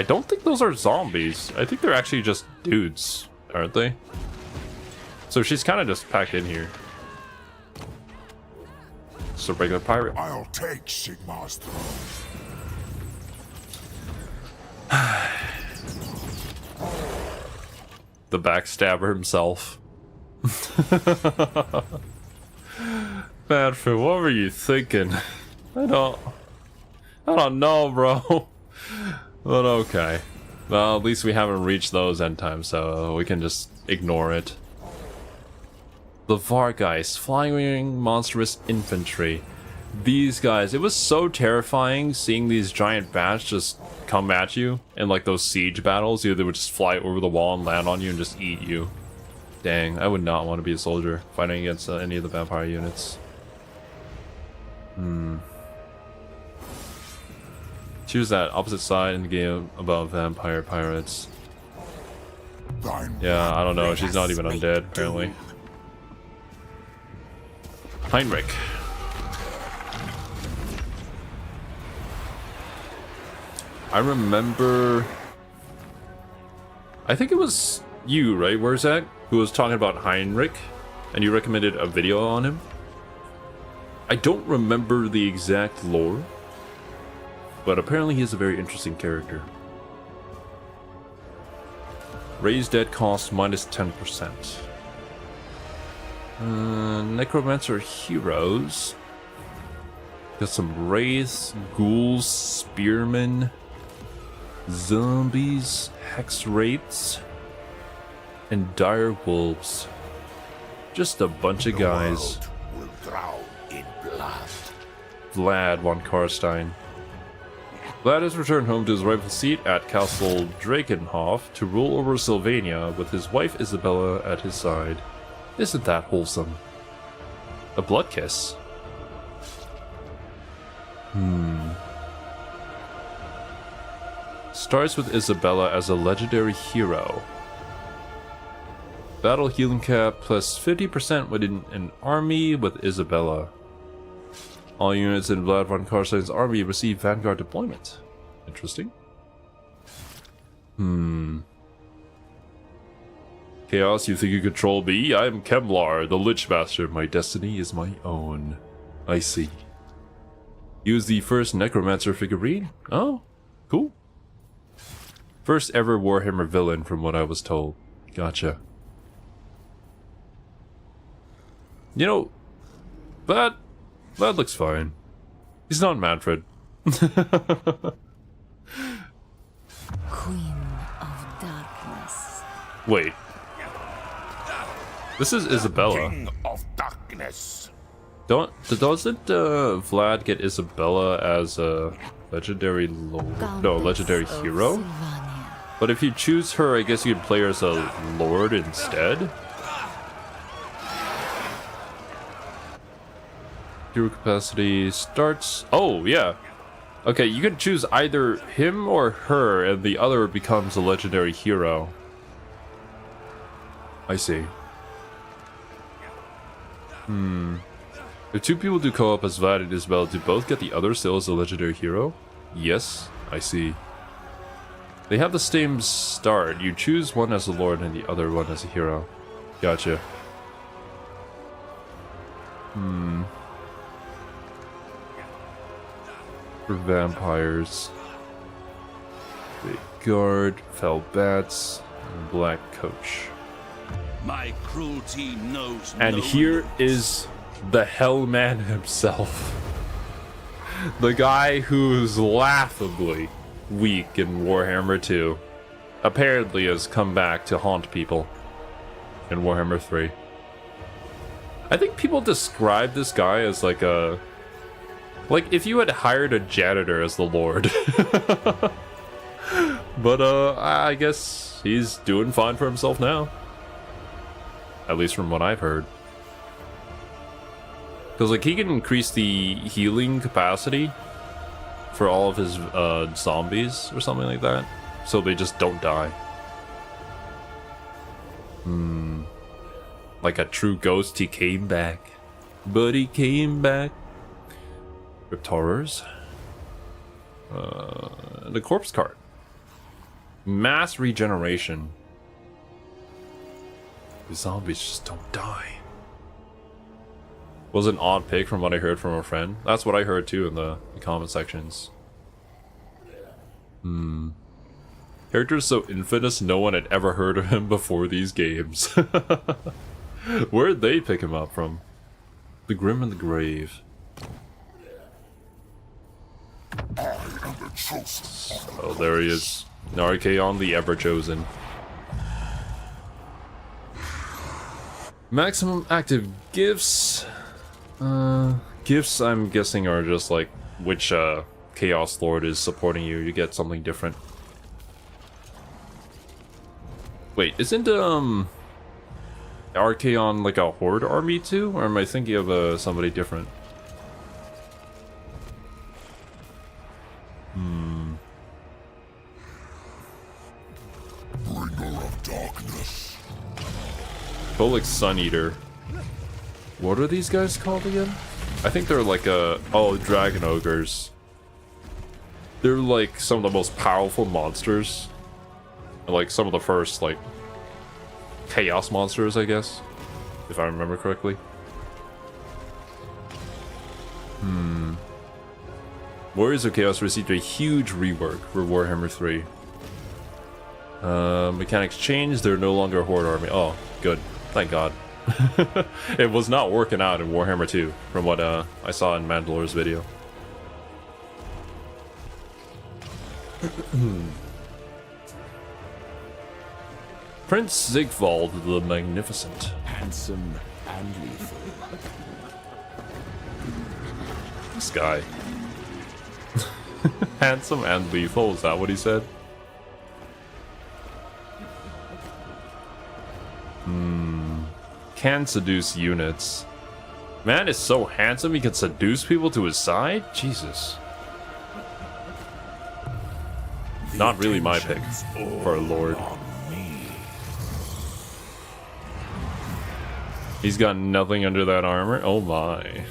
don't think those are zombies. I think they're actually just dudes, aren't they? So she's kind of just packed in here. Just a regular pirate. I'll take Sigmar's throne. The backstabber himself. Badford, what were you thinking? I don't know, bro. But okay. Well, at least we haven't reached those end times, so we can just ignore it. The Vargeist, flying monstrous infantry. These guys, it was so terrifying seeing these giant bats just come at you in like those siege battles. They would just fly over the wall and land on you and just eat you. Dang, I would not want to be a soldier fighting against any of the vampire units. Choose that opposite side in the game about vampire pirates. Yeah, I don't know. She's not even undead, apparently. Heinrich. I remember... I think it was you, right? Where's that? Who was talking about Heinrich, and you recommended a video on him? I don't remember the exact lore, but apparently he is a very interesting character. Raise dead cost minus 10%. Necromancer heroes. Got some wraiths, ghouls, spearmen, zombies, hex wraiths, and dire wolves. Just a bunch of guys. Will drown in blood. Vlad von Karstein. Vlad has returned home to his rightful seat at Castle Drakenhof to rule over Sylvania with his wife Isabella at his side. Isn't that wholesome? A blood kiss? Starts with Isabella as a legendary hero. Battle healing cap plus 50% within an army with Isabella. All units in Vlad von Karstein's army receive Vanguard deployment. Interesting. Chaos, you think you control me? I am Kevlar, the Lich Master. My destiny is my own. I see. Use the first Necromancer figurine? Oh, Cool. First ever Warhammer villain from what I was told. Gotcha. You know, that looks fine. He's not Manfred. Queen of Darkness. Wait. This is Isabella. King of Darkness. Doesn't Vlad get Isabella as a legendary lord? No, legendary hero? But if you choose her, I guess you could play her as a lord instead? Hero capacity starts... Oh, yeah. Okay, you can choose either him or her, and the other becomes a legendary hero. I see. If two people do co-op as Vlad and Isabel, do both get the other still as a legendary hero? Yes, I see. They have the same start. You choose one as a lord and the other one as a hero. Gotcha. For vampires. Big guard, fell bats, and black coach. My cruelty knows And no here limits. is the Hellman himself. The guy who's laughably weak in Warhammer 2 apparently has come back to haunt people in Warhammer 3. I think people describe this guy as like a... like if you had hired a janitor as the Lord. But I guess he's doing fine for himself now. At least from what I've heard. Because like he can increase the healing capacity for all of his zombies or something like that. So they just don't die. Like a true ghost, he came back. But he came back. Ripped horrors. The corpse card. Mass regeneration. The zombies just don't die. Was an odd pick from what I heard from a friend. That's what I heard too in the comment sections. Character's so infamous no one had ever heard of him before these games. Where'd they pick him up from? The Grim and the Grave. Oh, there he is. Narkeon the Ever-Chosen. Maximum active gifts. Gifts, I'm guessing, are just like which Chaos Lord is supporting you. You get something different. Wait, isn't Archaon like a horde army too? Or am I thinking of somebody different? Bringer of darkness. Kolik Sun Eater. What are these guys called again? I think they're like oh, Dragon Ogres. They're like some of the most powerful monsters. Like some of the first like chaos monsters, I guess. If I remember correctly. Warriors of Chaos received a huge rework for Warhammer 3. Mechanics changed, they're no longer a horde army. Oh, good. Thank God. It was not working out in Warhammer 2, from what I saw in Mandalore's video. Prince Sigvald the Magnificent. Handsome and lethal. This guy. Handsome and lethal, is that what he said? Can seduce units. Man is so handsome he can seduce people to his side? Jesus. Not really my pick for a lord. He's got nothing under that armor? Oh my.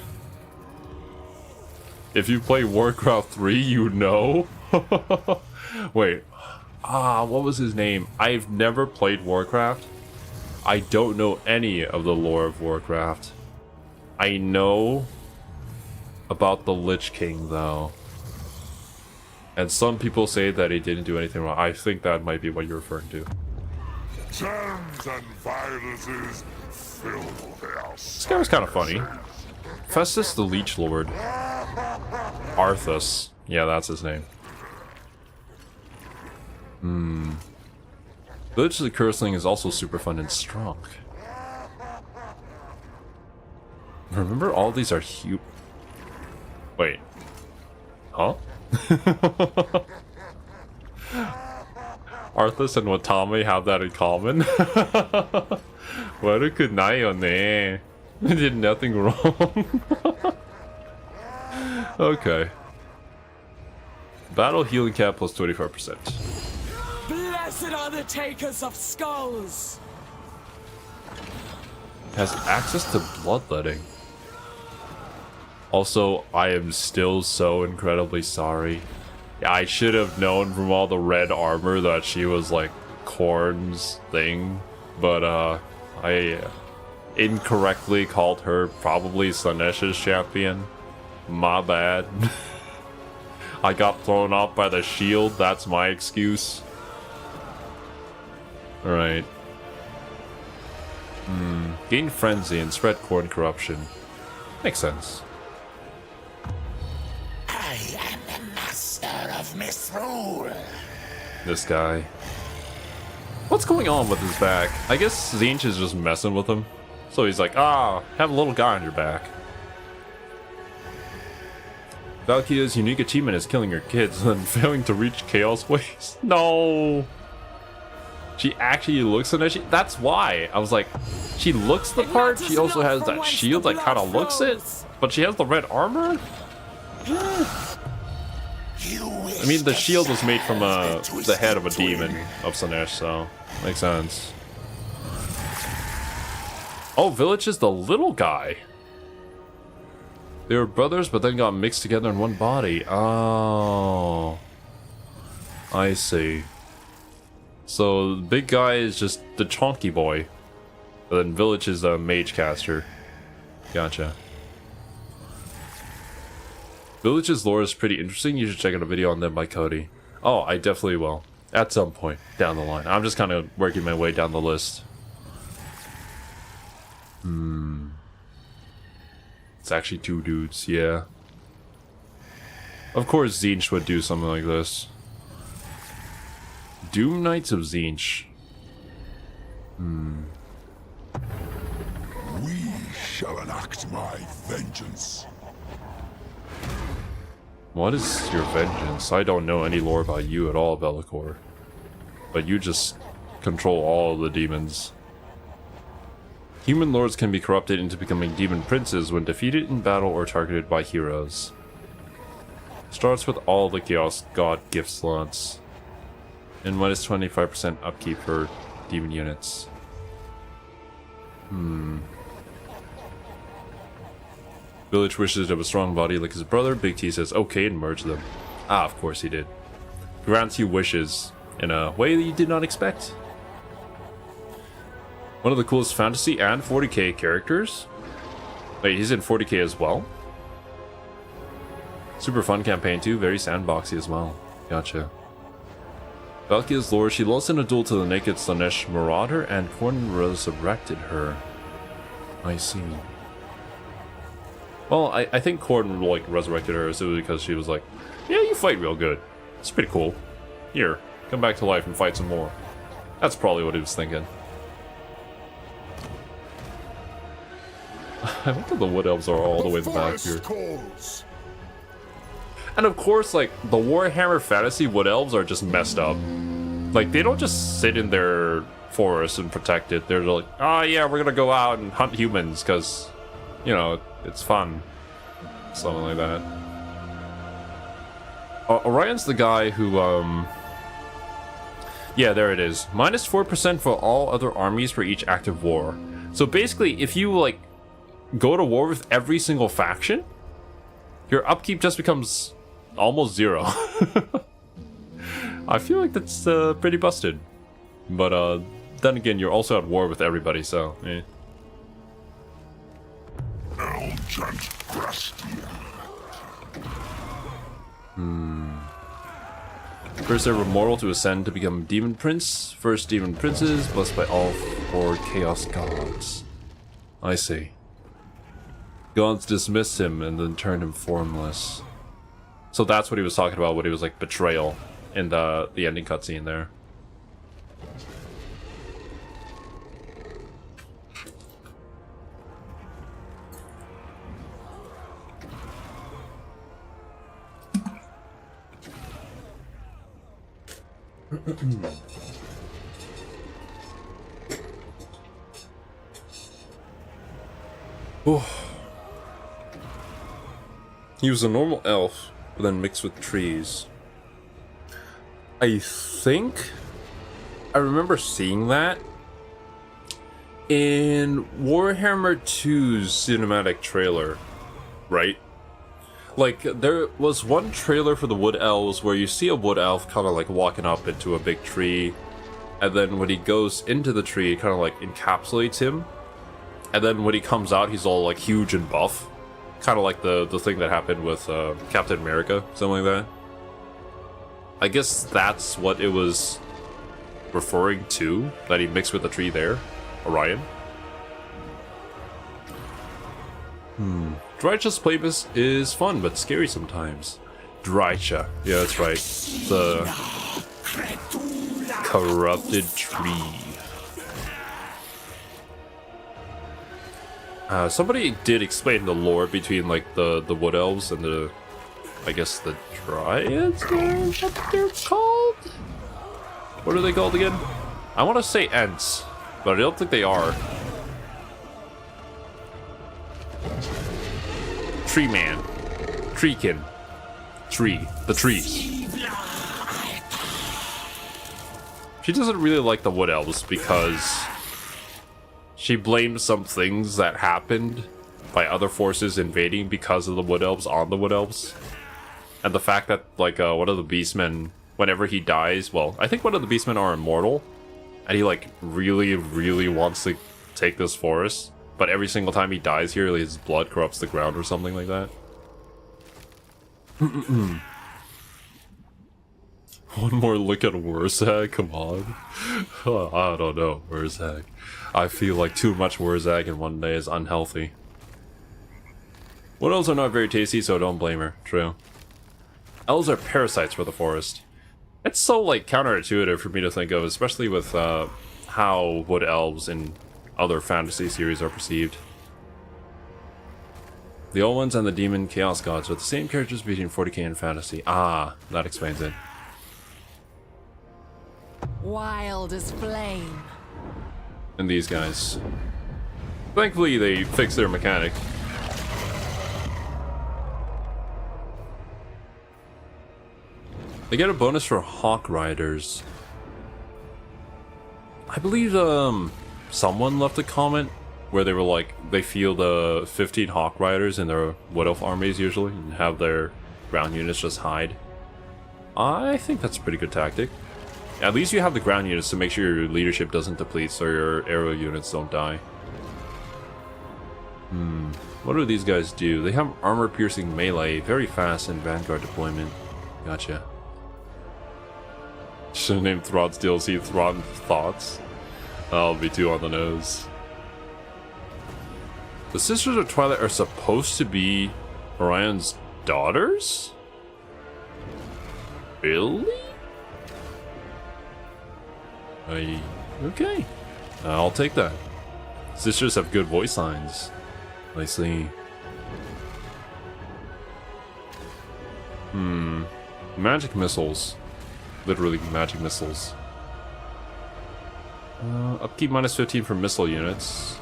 If you play Warcraft 3, you know? Wait. What was his name? I've never played Warcraft. I don't know any of the lore of Warcraft. I know about the Lich King, though. And some people say that he didn't do anything wrong. I think that might be what you're referring to. Germs and viruses fill their This guy was kind of funny. Festus the Leech Lord. Arthas. Yeah, that's his name. Village of the Curseling is also super fun and strong. Remember, all these are huge. Wait. Huh? Arthas and Watame have that in common. What a good night on there. I did nothing wrong. Okay. Battle healing cap plus 25%. Blessed are the takers of skulls. Has access to bloodletting. Also, I am still so incredibly sorry. I should have known from all the red armor that she was like Korn's thing, but I incorrectly called her probably Sanesh's champion. My bad. I got thrown off by the shield, that's my excuse. Alright. Gain frenzy and spread Korn corruption. Makes sense. I am the master of misrule. This guy. What's going on with his back? I guess Tzeentch is just messing with him. So he's like, have a little guy on your back. Valkyria's unique achievement is killing her kids and then failing to reach Chaos Ways. No! She actually looks in it. That's why. I was like, she looks the part. She also has that shield that kind of looks it. But she has the red armor? I mean, the shield was made from the head of a demon of Slaanesh, so makes sense. Oh, Village is the little guy. They were brothers, but then got mixed together in one body. Oh, I see. So the big guy is just the chonky boy, and then Village is a mage caster. Gotcha. Village's lore is pretty interesting. You should check out a video on them by Cody. Oh, I definitely will. At some point down the line. I'm just kind of working my way down the list. It's actually two dudes, yeah. Of course Tzeentch would do something like this. Doom Knights of Tzeentch. We shall enact my vengeance. What is your vengeance? I don't know any lore about you at all, Be'lakor. But you just control all the demons. Human lords can be corrupted into becoming demon princes when defeated in battle or targeted by heroes. Starts with all the Chaos God gift slots. And minus 25% upkeep for demon units. Village wishes to have a strong body like his brother. Big T says okay and merge them. Ah, of course he did. Grants you wishes in a way that you did not expect. One of the coolest fantasy and 40k characters. Wait, he's in 40k as well? Super fun campaign too, very sandboxy as well. Gotcha. Valkyria's lore, she lost in a duel to the naked Slaanesh Marauder and Korn resurrected her. I see. Well, I think Korn like resurrected her simply because she was like, yeah, you fight real good. It's pretty cool. Here, come back to life and fight some more. That's probably what he was thinking. I like how the Wood Elves are all the way in the back here. And of course, like, the Warhammer Fantasy Wood Elves are just messed up. Like, they don't just sit in their forest and protect it. They're like, oh yeah, we're gonna go out and hunt humans, because, you know, it's fun. Something like that. Orion's the guy who, yeah, there it is. Minus 4% for all other armies for each active war. So basically, if you, like, go to war with every single faction, your upkeep just becomes almost zero. I feel like that's pretty busted. But then again, you're also at war with everybody, so eh. First ever mortal to ascend to become demon prince. First demon princes, blessed by all four chaos gods. I see. Gods dismissed him and then turned him formless. So that's what he was talking about when he was like betrayal in the ending cutscene there. Oh. He was a normal elf, but then mixed with trees. I think I remember seeing that in Warhammer 2's cinematic trailer, right? Like, there was one trailer for the Wood Elves where you see a Wood Elf kind of like walking up into a big tree, and then when he goes into the tree, it kind of like encapsulates him, and then when he comes out, he's all like huge and buff. Kind of like the thing that happened with Captain America, something like that. I guess that's what it was referring to, that he mixed with the tree there, Orion. Drycha's playlist is fun, but scary sometimes. Drycha. Yeah, that's right. The corrupted tree. Somebody did explain the lore between, like, the Wood Elves and the, I guess, the Dryads? Is that what they're called? What are they called again? I want to say Ents, but I don't think they are. Tree man. Treekin. Tree. The trees. She doesn't really like the Wood Elves because she blames some things that happened by other forces invading because of the Wood Elves on the Wood Elves. And the fact that, like, one of the Beastmen, whenever he dies, well, I think one of the Beastmen are immortal, and he, like, really, really wants to take this forest. But every single time he dies here, his blood corrupts the ground or something like that. One more look at Wurzag? Come on. I don't know, Wurzag. I feel like too much Wurzag in one day is unhealthy. Wood elves are not very tasty, so don't blame her. True. Elves are parasites for the forest. It's so, like, counterintuitive for me to think of, especially with how wood elves in other fantasy series are perceived. The old ones and the demon chaos gods are the same characters between 40k and fantasy. Ah, that explains it. Wild as flame. And these guys. Thankfully, they fixed their mechanic. They get a bonus for Hawk Riders. I believe someone left a comment where they were like, they field 15 Hawk Riders in their Wood Elf armies usually, and have their ground units just hide. I think that's a pretty good tactic. At least you have the ground units to make sure your leadership doesn't deplete so your aerial units don't die. What do these guys do? They have armor-piercing melee, very fast, and vanguard deployment. Gotcha. Should have named Throd's DLC Throd Thoughts. That'll be too on the nose. The Sisters of Twilight are supposed to be Orion's daughters? Really? Okay. I'll take that. Sisters have good voice lines. I see. Magic missiles. Literally magic missiles. Upkeep minus 15 for missile units.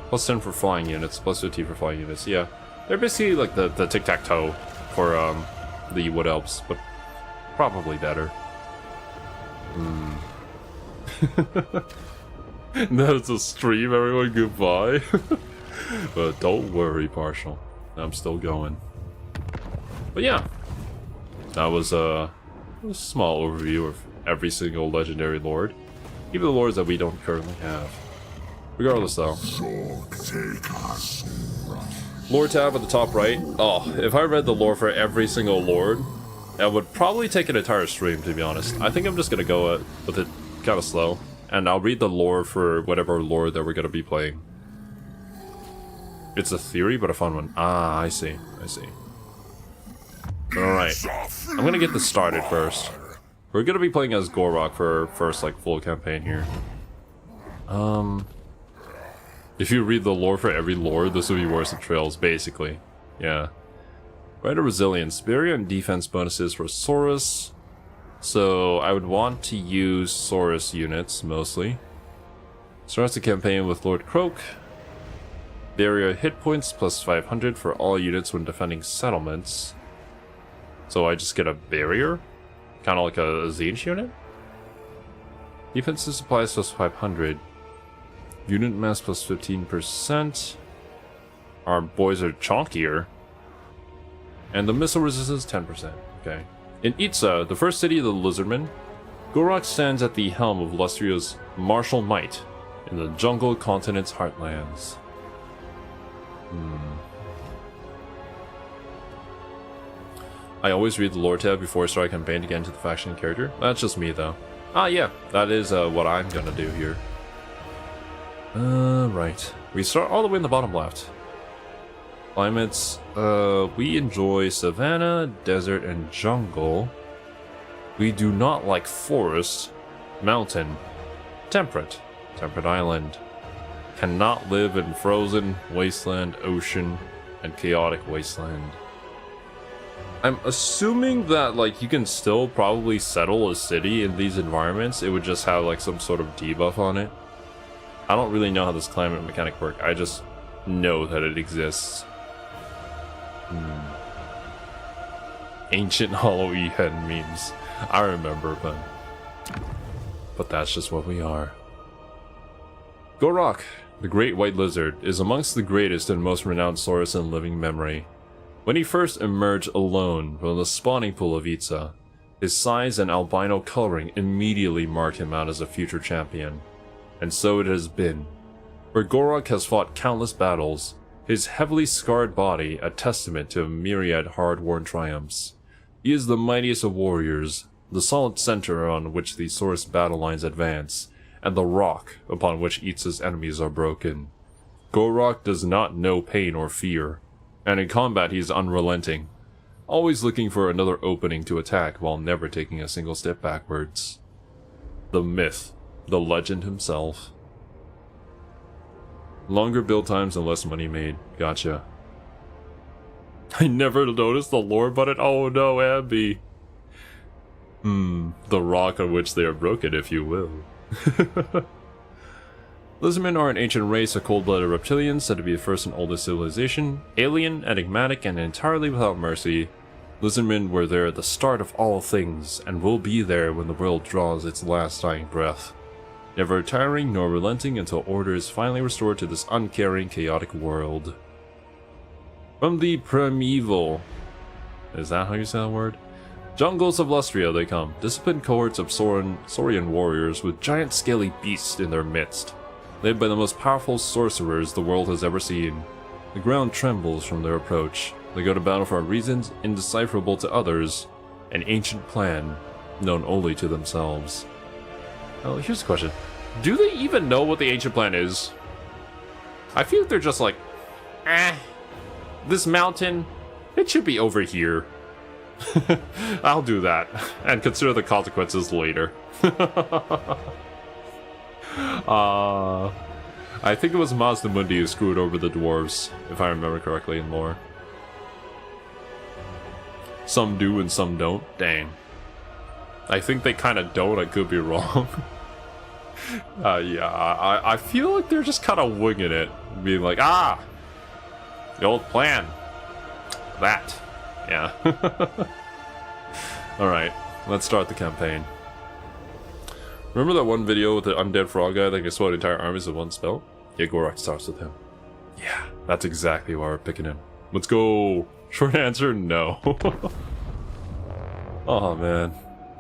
Plus 10 for flying units. Plus 15 for flying units. Yeah. They're basically like the tic-tac-toe for the Wood Elves, but probably better. That's a stream, everyone. Goodbye. But don't worry, Partial. I'm still going. But yeah. That was a small overview of every single legendary lord. Even the lords that we don't currently have. Regardless though. Lore tab at the top right. Oh, if I read the lore for every single lord, I would probably take an entire stream, to be honest. I think I'm just gonna go with it kind of slow. And I'll read the lore for whatever lore that we're gonna be playing. It's a theory, but a fun one. Ah, I see. I see. Alright. I'm gonna get this started first. We're gonna be playing as Gorok for our first, like, full campaign here. If you read the lore for every lore, this will be worse than Trails, basically. Yeah. Rider Resilience. Barrier and defense bonuses for Saurus. So, I would want to use Saurus units, mostly. Starts the campaign with Lord Croak. Barrier hit points plus 500 for all units when defending settlements. So I just get a barrier? Kind of like a Zinj unit? Defensive supplies plus 500. Unit mass plus 15%. Our boys are chonkier. And the missile resistance 10%. Okay. In Itza, the first city of the Lizardmen, Gorok stands at the helm of Lustria's martial might in the jungle continent's heartlands. I always read the lore tab before I start a campaign to get into the faction character. That's just me, though. Ah, yeah, that is what I'm gonna do here. Right. We start all the way in the bottom left. Climates, we enjoy savanna, desert, and jungle. We do not like forest, mountain, temperate island. Cannot live in frozen, wasteland, ocean, and chaotic wasteland. I'm assuming that, like, you can still probably settle a city in these environments. It would just have, like, some sort of debuff on it. I don't really know how this climate mechanic works. I just know that it exists. Ancient Hollow E-Hen memes. I remember, but that's just what we are. Gorok, the Great White Lizard, is amongst the greatest and most renowned Saurus in living memory. When he first emerged alone from the spawning pool of Itza, his size and albino coloring immediately marked him out as a future champion. And so it has been. Where Gorok has fought countless battles, his heavily scarred body a testament to a myriad hard-won triumphs. He is the mightiest of warriors, the solid center on which the Saurus battle lines advance, and the rock upon which Itza's enemies are broken. Gorok does not know pain or fear, and in combat he is unrelenting, always looking for another opening to attack while never taking a single step backwards. The myth, the legend himself. Longer build times and less money made. Gotcha. I never noticed the lore button. Oh no, Abby. The rock on which they are broken, if you will. Lizardmen are an ancient race of cold-blooded reptilians said to be the first and oldest civilization. Alien, enigmatic, and entirely without mercy, Lizardmen were there at the start of all things, and will be there when the world draws its last dying breath. Never retiring nor relenting until order is finally restored to this uncaring, chaotic world. From the primeval... is that how you say that word? Jungles of Lustria they come, disciplined cohorts of Saurian warriors with giant scaly beasts in their midst. Led by the most powerful sorcerers the world has ever seen. The ground trembles from their approach. They go to battle for reasons indecipherable to others, an ancient plan known only to themselves. Oh, here's the question. Do they even know what the ancient plan is? I feel like they're just like, this mountain, it should be over here. I'll do that, and consider the consequences later. I think it was Mazda Mundi who screwed over the dwarves, if I remember correctly in lore. Some do and some don't. Dang. I think they kind of don't, I could be wrong. Yeah, I feel like they're just kind of winging it. Being like, the old plan. That. Yeah. Alright, let's start the campaign. Remember that one video with the undead frog guy that can swat entire armies with one spell? Yeah, Gorok starts with him. Yeah, that's exactly why we're picking him. Let's go! Short answer, no. Oh man.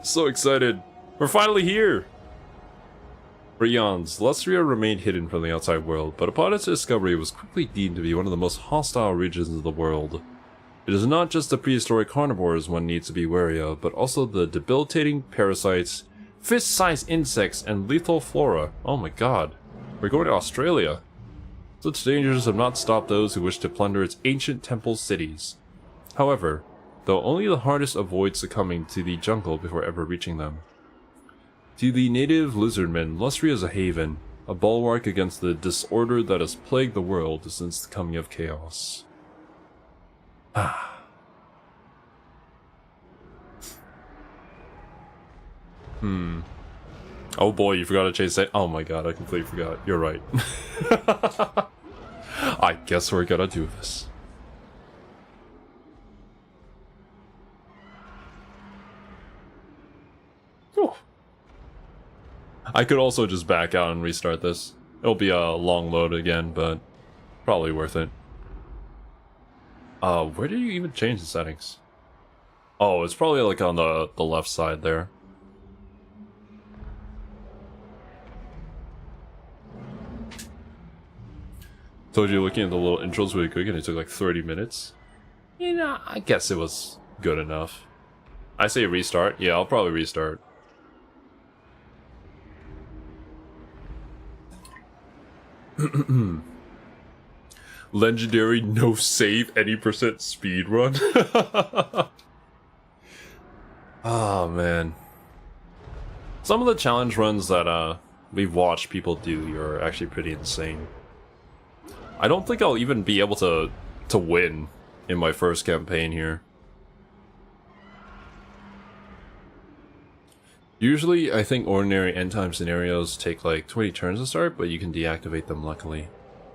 So excited. We're finally here! For eons, Lustria remained hidden from the outside world, but upon its discovery it was quickly deemed to be one of the most hostile regions of the world. It is not just the prehistoric carnivores one needs to be wary of, but also the debilitating parasites, fist-sized insects, and lethal flora. Oh my god. We're going to Australia. Such dangers have not stopped those who wish to plunder its ancient temple cities. However, though only the hardest avoid succumbing to the jungle before ever reaching them. To the native lizardmen, Lustria is a haven, a bulwark against the disorder that has plagued the world since the coming of chaos. Oh boy, you forgot to chase that. Oh my god, I completely forgot. You're right. I guess we're gonna do this. Whew. I could also just back out and restart this. It'll be a long load again, but probably worth it. Where do you even change the settings? Oh, it's probably like on the left side there. Told you looking at the little intros really quick and it took like 30 minutes. You know, I guess it was good enough. I say restart. Yeah, I'll probably restart. Legendary no save any % speed run. Oh man. Some of the challenge runs that we've watched people do are actually pretty insane. I don't think I'll even be able to win in my first campaign here. Usually, I think ordinary end time scenarios take like 20 turns to start, but you can deactivate them luckily.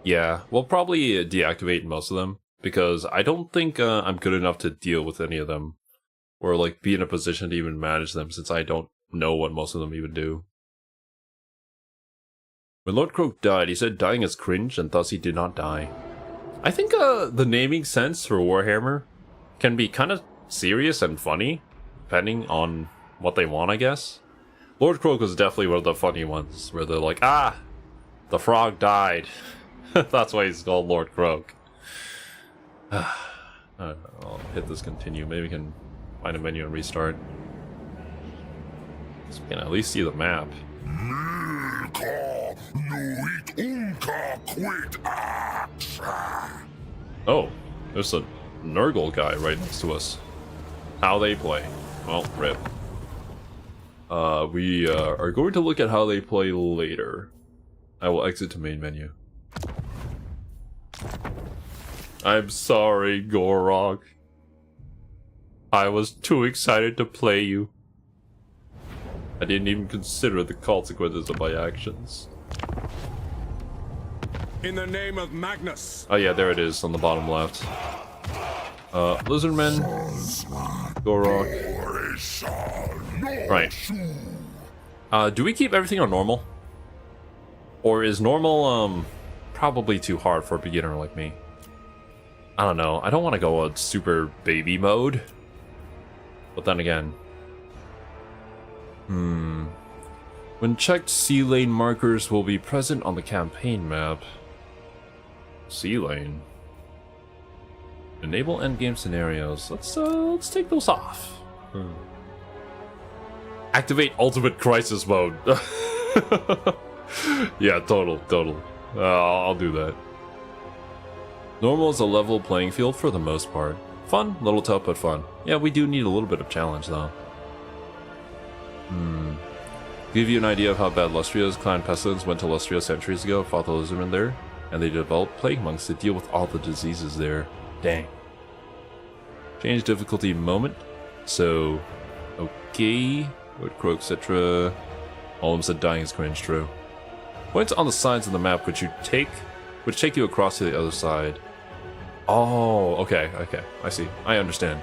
Yeah, we'll probably deactivate most of them, because I don't think I'm good enough to deal with any of them. Or like be in a position to even manage them, since I don't know what most of them even do. When Lord Croak died, he said dying is cringe, and thus he did not die. I think the naming sense for Warhammer can be kind of serious and funny, depending on what they want, I guess. Lord Croak was definitely one of the funny ones, where they're like, ah, the frog died. That's why he's called Lord Croak. I'll hit this continue, maybe we can find a menu and restart. So we can at least see the map. Oh, there's a Nurgle guy right next to us. How they play. Well, rip. We are going to look at how they play later. I will exit to main menu. I'm sorry, Gorog. I was too excited to play you. I didn't even consider the consequences of my actions. In the name of Magnus. Oh yeah, there it is on the bottom left. Lizardmen. Gorok. Right. Do we keep everything on normal? Or is normal, probably too hard for a beginner like me? I don't know. I don't want to go on super baby mode. But then again... When checked, sea lane markers will be present on the campaign map. Sea lane. Enable endgame scenarios. Let's take those off. Activate ultimate crisis mode. Yeah, total. I'll do that. Normal is a level playing field for the most part. Fun, little tough, but fun. Yeah, we do need a little bit of challenge though. Give you an idea of how bad Lustria's clan Pestilence went to Lustria centuries ago, fought the lizardmen there, and they developed plague monks to deal with all the diseases there. Dang. Change difficulty moment. So, okay. Lord Croak, etc. All of them said dying is cringe, true. Points on the sides of the map which take you across to the other side. Oh, okay, I see. I understand.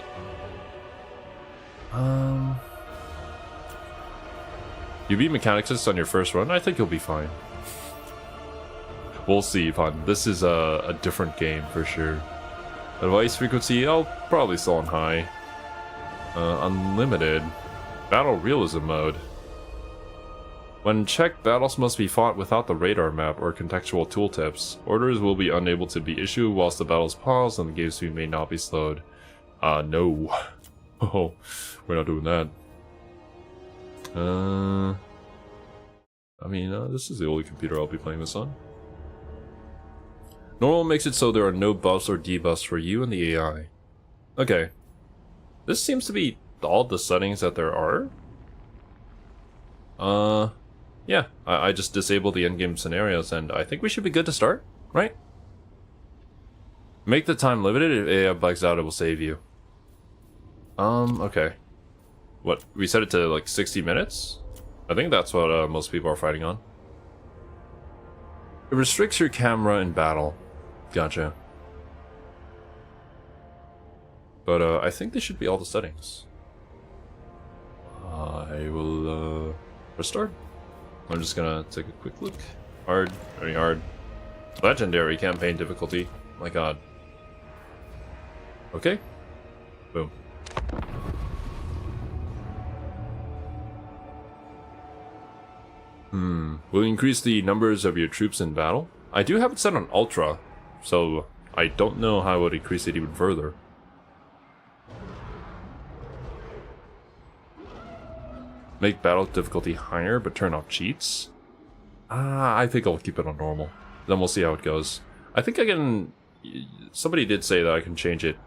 You beat Mechanicus on your first run? I think you'll be fine. We'll see, Pun. This is a different game for sure. Advice frequency, I'll probably still on high. Unlimited. Battle realism mode. When checked, battles must be fought without the radar map or contextual tooltips. Orders will be unable to be issued whilst the battles pause and the game speed may not be slowed. No. Oh, we're not doing that. I mean, this is the only computer I'll be playing this on. Normal makes it so there are no buffs or debuffs for you and the AI. Okay. This seems to be all the settings that there are. Yeah, I just disabled the endgame scenarios, and I think we should be good to start, right? Make the time limited. If AI bugs out, it will save you. Okay. What, we set it to like 60 minutes? I think that's what most people are fighting on. It restricts your camera in battle. Gotcha. But I think this should be all the settings. I will restart. I'm just gonna take a quick look. Hard, very hard. Legendary campaign difficulty. My god. Okay. Boom. Will increase the numbers of your troops in battle? I do have it set on Ultra, so I don't know how I would increase it even further. Make battle difficulty higher, but turn off cheats? I think I'll keep it on normal. Then we'll see how it goes. I think I can... Somebody did say that I can change it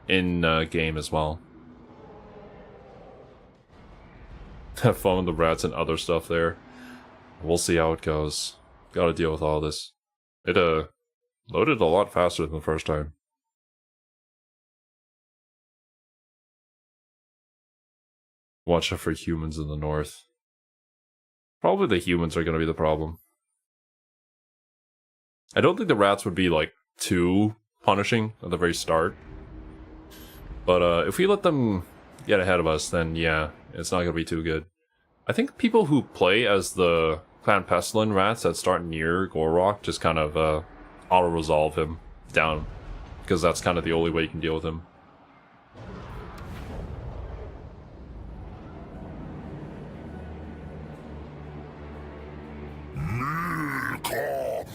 in game as well. Have fun with the rats and other stuff there. We'll see how it goes. Gotta deal with all this. It loaded a lot faster than the first time. Watch out for humans in the north. Probably the humans are gonna be the problem. I don't think the rats would be like too punishing at the very start. But if we let them get ahead of us, then yeah, it's not gonna be too good. I think people who play as the Clan Pestilin rats that start near Gorrock just kind of auto-resolve him down. Because that's kind of the only way you can deal with him.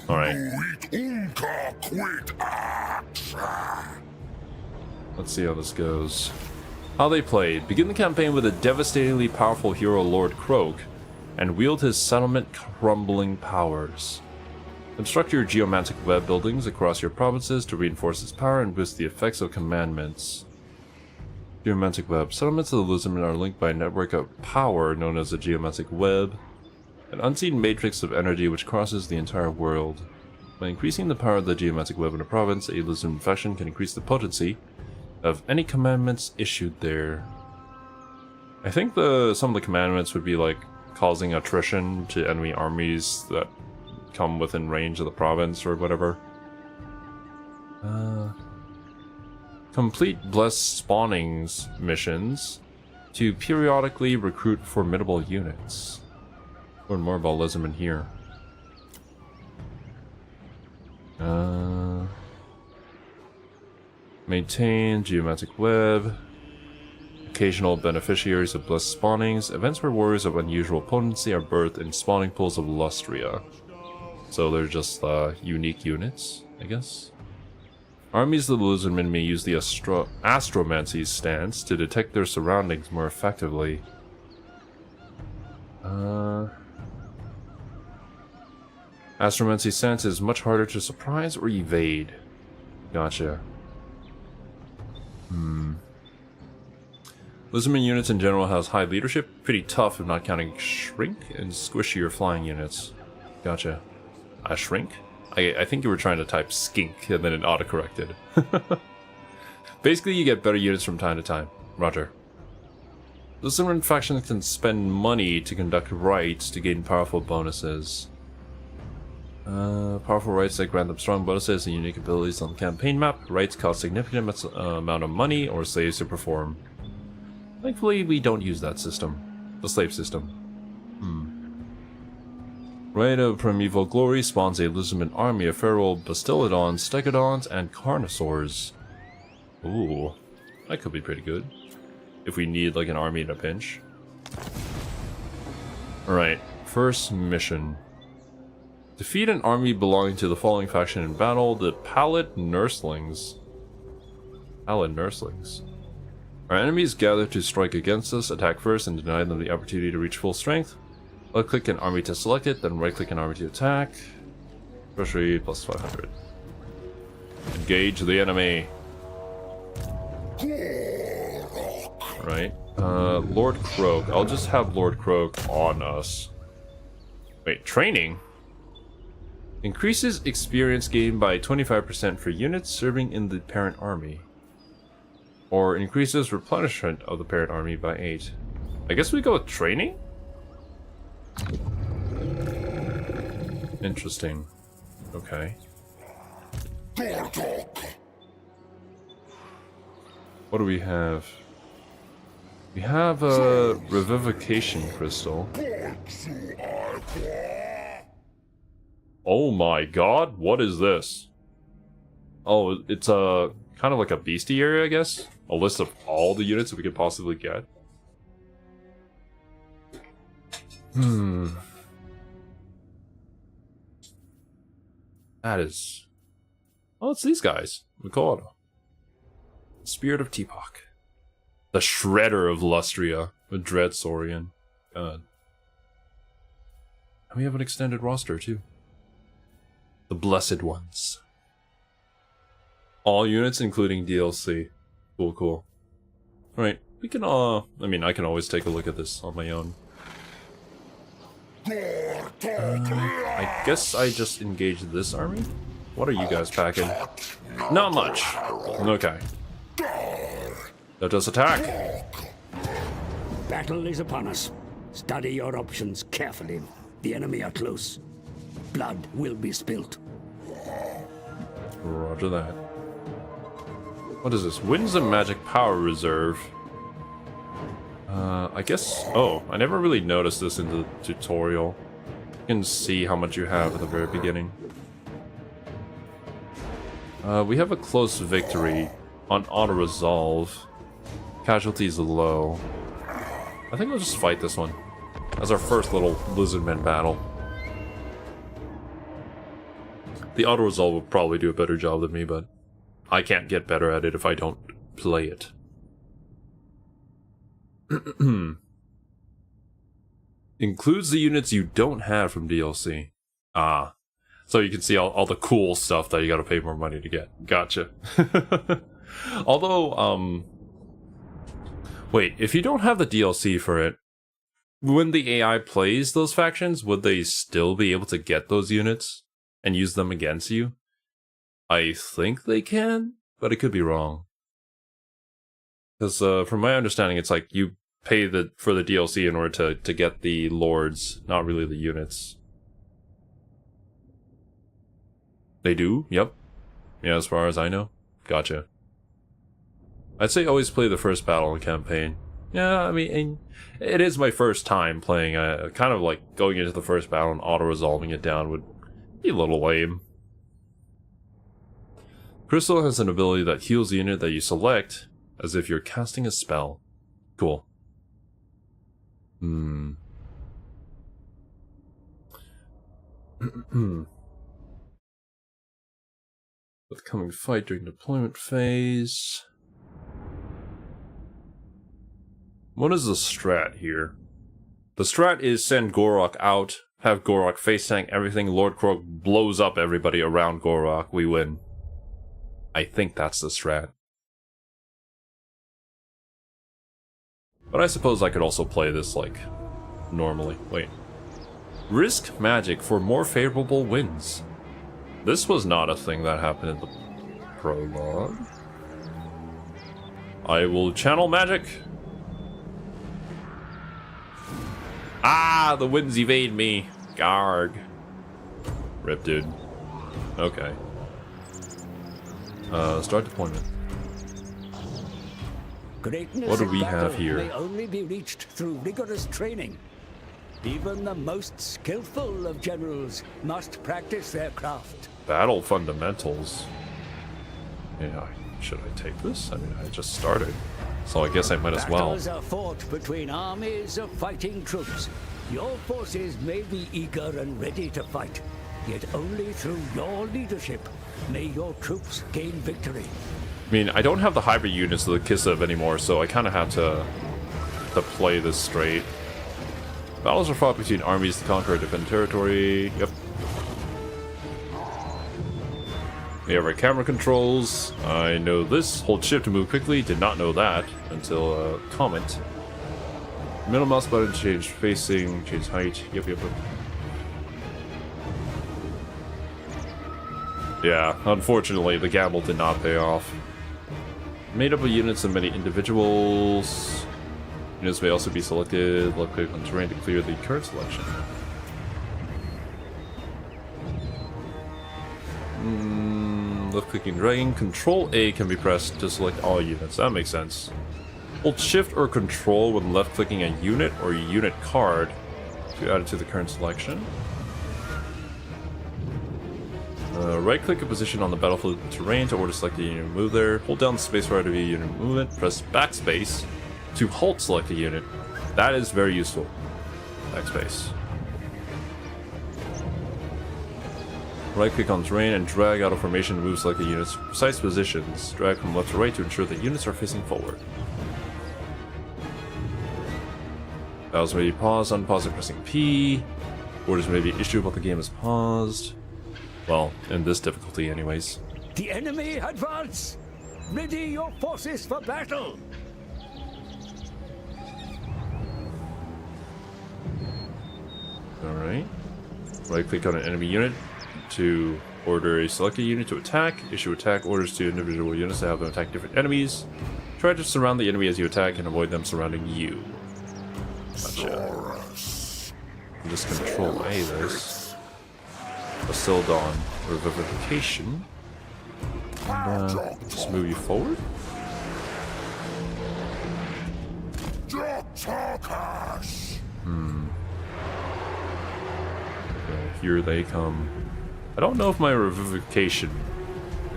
Alright. Let's see how this goes. How they played. Begin the campaign with a devastatingly powerful hero, Lord Croak, and wield his settlement-crumbling powers. Construct your geomantic web buildings across your provinces to reinforce its power and boost the effects of commandments. Geomantic web. Settlements of the Luzermen are linked by a network of power known as the geomantic web, an unseen matrix of energy which crosses the entire world. By increasing the power of the geomantic web in a province, a Luzerman faction can increase the potency of any commandments issued there. I think some of the commandments would be like causing attrition to enemy armies that come within range of the province or whatever. Complete blessed spawnings missions to periodically recruit formidable units. Learn more about Lizardman here. Maintain geomantic web. Occasional beneficiaries of blessed spawnings. Events where warriors of unusual potency are birthed in spawning pools of Lustria. So they're just unique units, I guess. Armies of the Lizardmen may use the astromancy stance to detect their surroundings more effectively. Astromancy stance is much harder to surprise or evade. Gotcha. Lizardman units in general has high leadership, pretty tough if not counting shrink and squishier flying units. Gotcha. Shrink? I think you were trying to type skink and then it autocorrected. Basically you get better units from time to time. Roger. Lizardman factions can spend money to conduct rites to gain powerful bonuses. Powerful rights that grant them strong bonuses and unique abilities on the campaign map. Rights cost significant amount of money or slaves to perform. Thankfully, we don't use that system. The slave system. Right of Primeval Glory spawns a Lizardman army of feral Bastiladons, Stegodons, and Carnosaurs. Ooh, that could be pretty good. If we need like an army in a pinch. Alright, first mission. Defeat an army belonging to the following faction in battle, the Pallid Nurslings. Allied nurslings. Our enemies gather to strike against us, attack first, and deny them the opportunity to reach full strength. Left-click an army to select it, then right-click an army to attack. Pressure plus 500. Engage the enemy. Right. Lord Croak. I'll just have Lord Croak on us. Wait, training? Increases experience gained by 25% for units serving in the parent army. Or increases replenishment of the parent army by 8. I guess we go with training? Interesting. Okay. What do we have? We have a revivification crystal. Oh my god, what is this? Oh, it's a kind of like a bestiary, I guess. A list of all the units that we could possibly get. That is... Oh, it's these guys. Mikado. Spirit of Teapot. The Shredder of Lustria. With Dread Saurian. God. And we have an extended roster, too. The Blessed Ones. All units, including DLC. Cool, cool. Alright, we can, I mean, I can always take a look at this on my own. I guess I just engaged this army? What are you guys packing? Not much. Okay. Let us attack. Battle is upon us. Study your options carefully. The enemy are close. Blood will be spilt. Roger that. What is this? Winds and Magic Power Reserve. I guess... Oh, I never really noticed this in the tutorial. You can see how much you have at the very beginning. We have a close victory on auto-resolve. Casualties low. I think we'll just fight this one. As our first little Lizardmen battle. The auto-resolve will probably do a better job than me, but I can't get better at it if I don't play it. Includes the units you don't have from DLC. Ah. So you can see all the cool stuff that you gotta pay more money to get. Gotcha. Although, wait, if you don't have the DLC for it, when the AI plays those factions, would they still be able to get those units and use them against you? I think they can, but it could be wrong. Because from my understanding, it's like you pay for the DLC in order to get the lords, not really the units. They do? Yep. Yeah, as far as I know. Gotcha. I'd say always play the first battle in the campaign. Yeah, I mean, it is my first time playing. Kind of like going into the first battle and auto-resolving it down would be a little lame. Crystal has an ability that heals the unit that you select as if you're casting a spell. Cool. Upcoming fight during deployment phase. What is the strat here? The strat is send Gorok out, have Gorok face tank everything, Lord Croak blows up everybody around Gorok, we win. I think that's the strat. But I suppose I could also play this, like, normally. Wait. Risk magic for more favorable winds. This was not a thing that happened in the prologue. I will channel magic. Ah, the winds evade me. Garg. Rip, dude. Okay. Start deployment. Greatness what do we in battle have here? may only be reached through rigorous training. Even the most skillful of generals must practice their craft. Battle fundamentals. Yeah, should I take this? I mean, I just started, so I guess I might as well. Battles are fought between armies of fighting troops. Your forces may be eager and ready to fight, Yet only through your leadership may your troops gain victory. I mean, I don't have the hybrid units of the Kislev anymore, so I kind of have to play this straight. Battles are fought between armies to conquer or defend territory. Yep. We have our camera controls. I know this. Hold shift to move quickly. Did not know that until comment. Middle mouse button, change facing, change height. Yep. Yeah, unfortunately, the gamble did not pay off. Made up of units and many individuals. Units may also be selected. Left click on terrain to clear the current selection. Left clicking dragging. Control A can be pressed to select all units. That makes sense. Hold shift or control when left clicking a unit or unit card to add it to the current selection. Right click a position on the battlefield terrain to order select a unit move there. Hold down the spacebar to view unit movement. Press backspace to halt select a unit. That is very useful. Backspace. Right click on terrain and drag out of formation to move select a unit's precise positions. Drag from left to right to ensure that units are facing forward. Battles may be paused, unpause it pressing P. Orders may be issued while the game is paused. Well, in this difficulty anyways. The enemy advance! Ready your forces for battle! Alright. Right click on an enemy unit to order a selected unit to attack. Issue attack orders to individual units to have them attack different enemies. Try to surround the enemy as you attack and avoid them surrounding you. Gotcha. Just control A this. Basildon Revivification. And just move you forward. Okay, here they come. I don't know if my Revivification...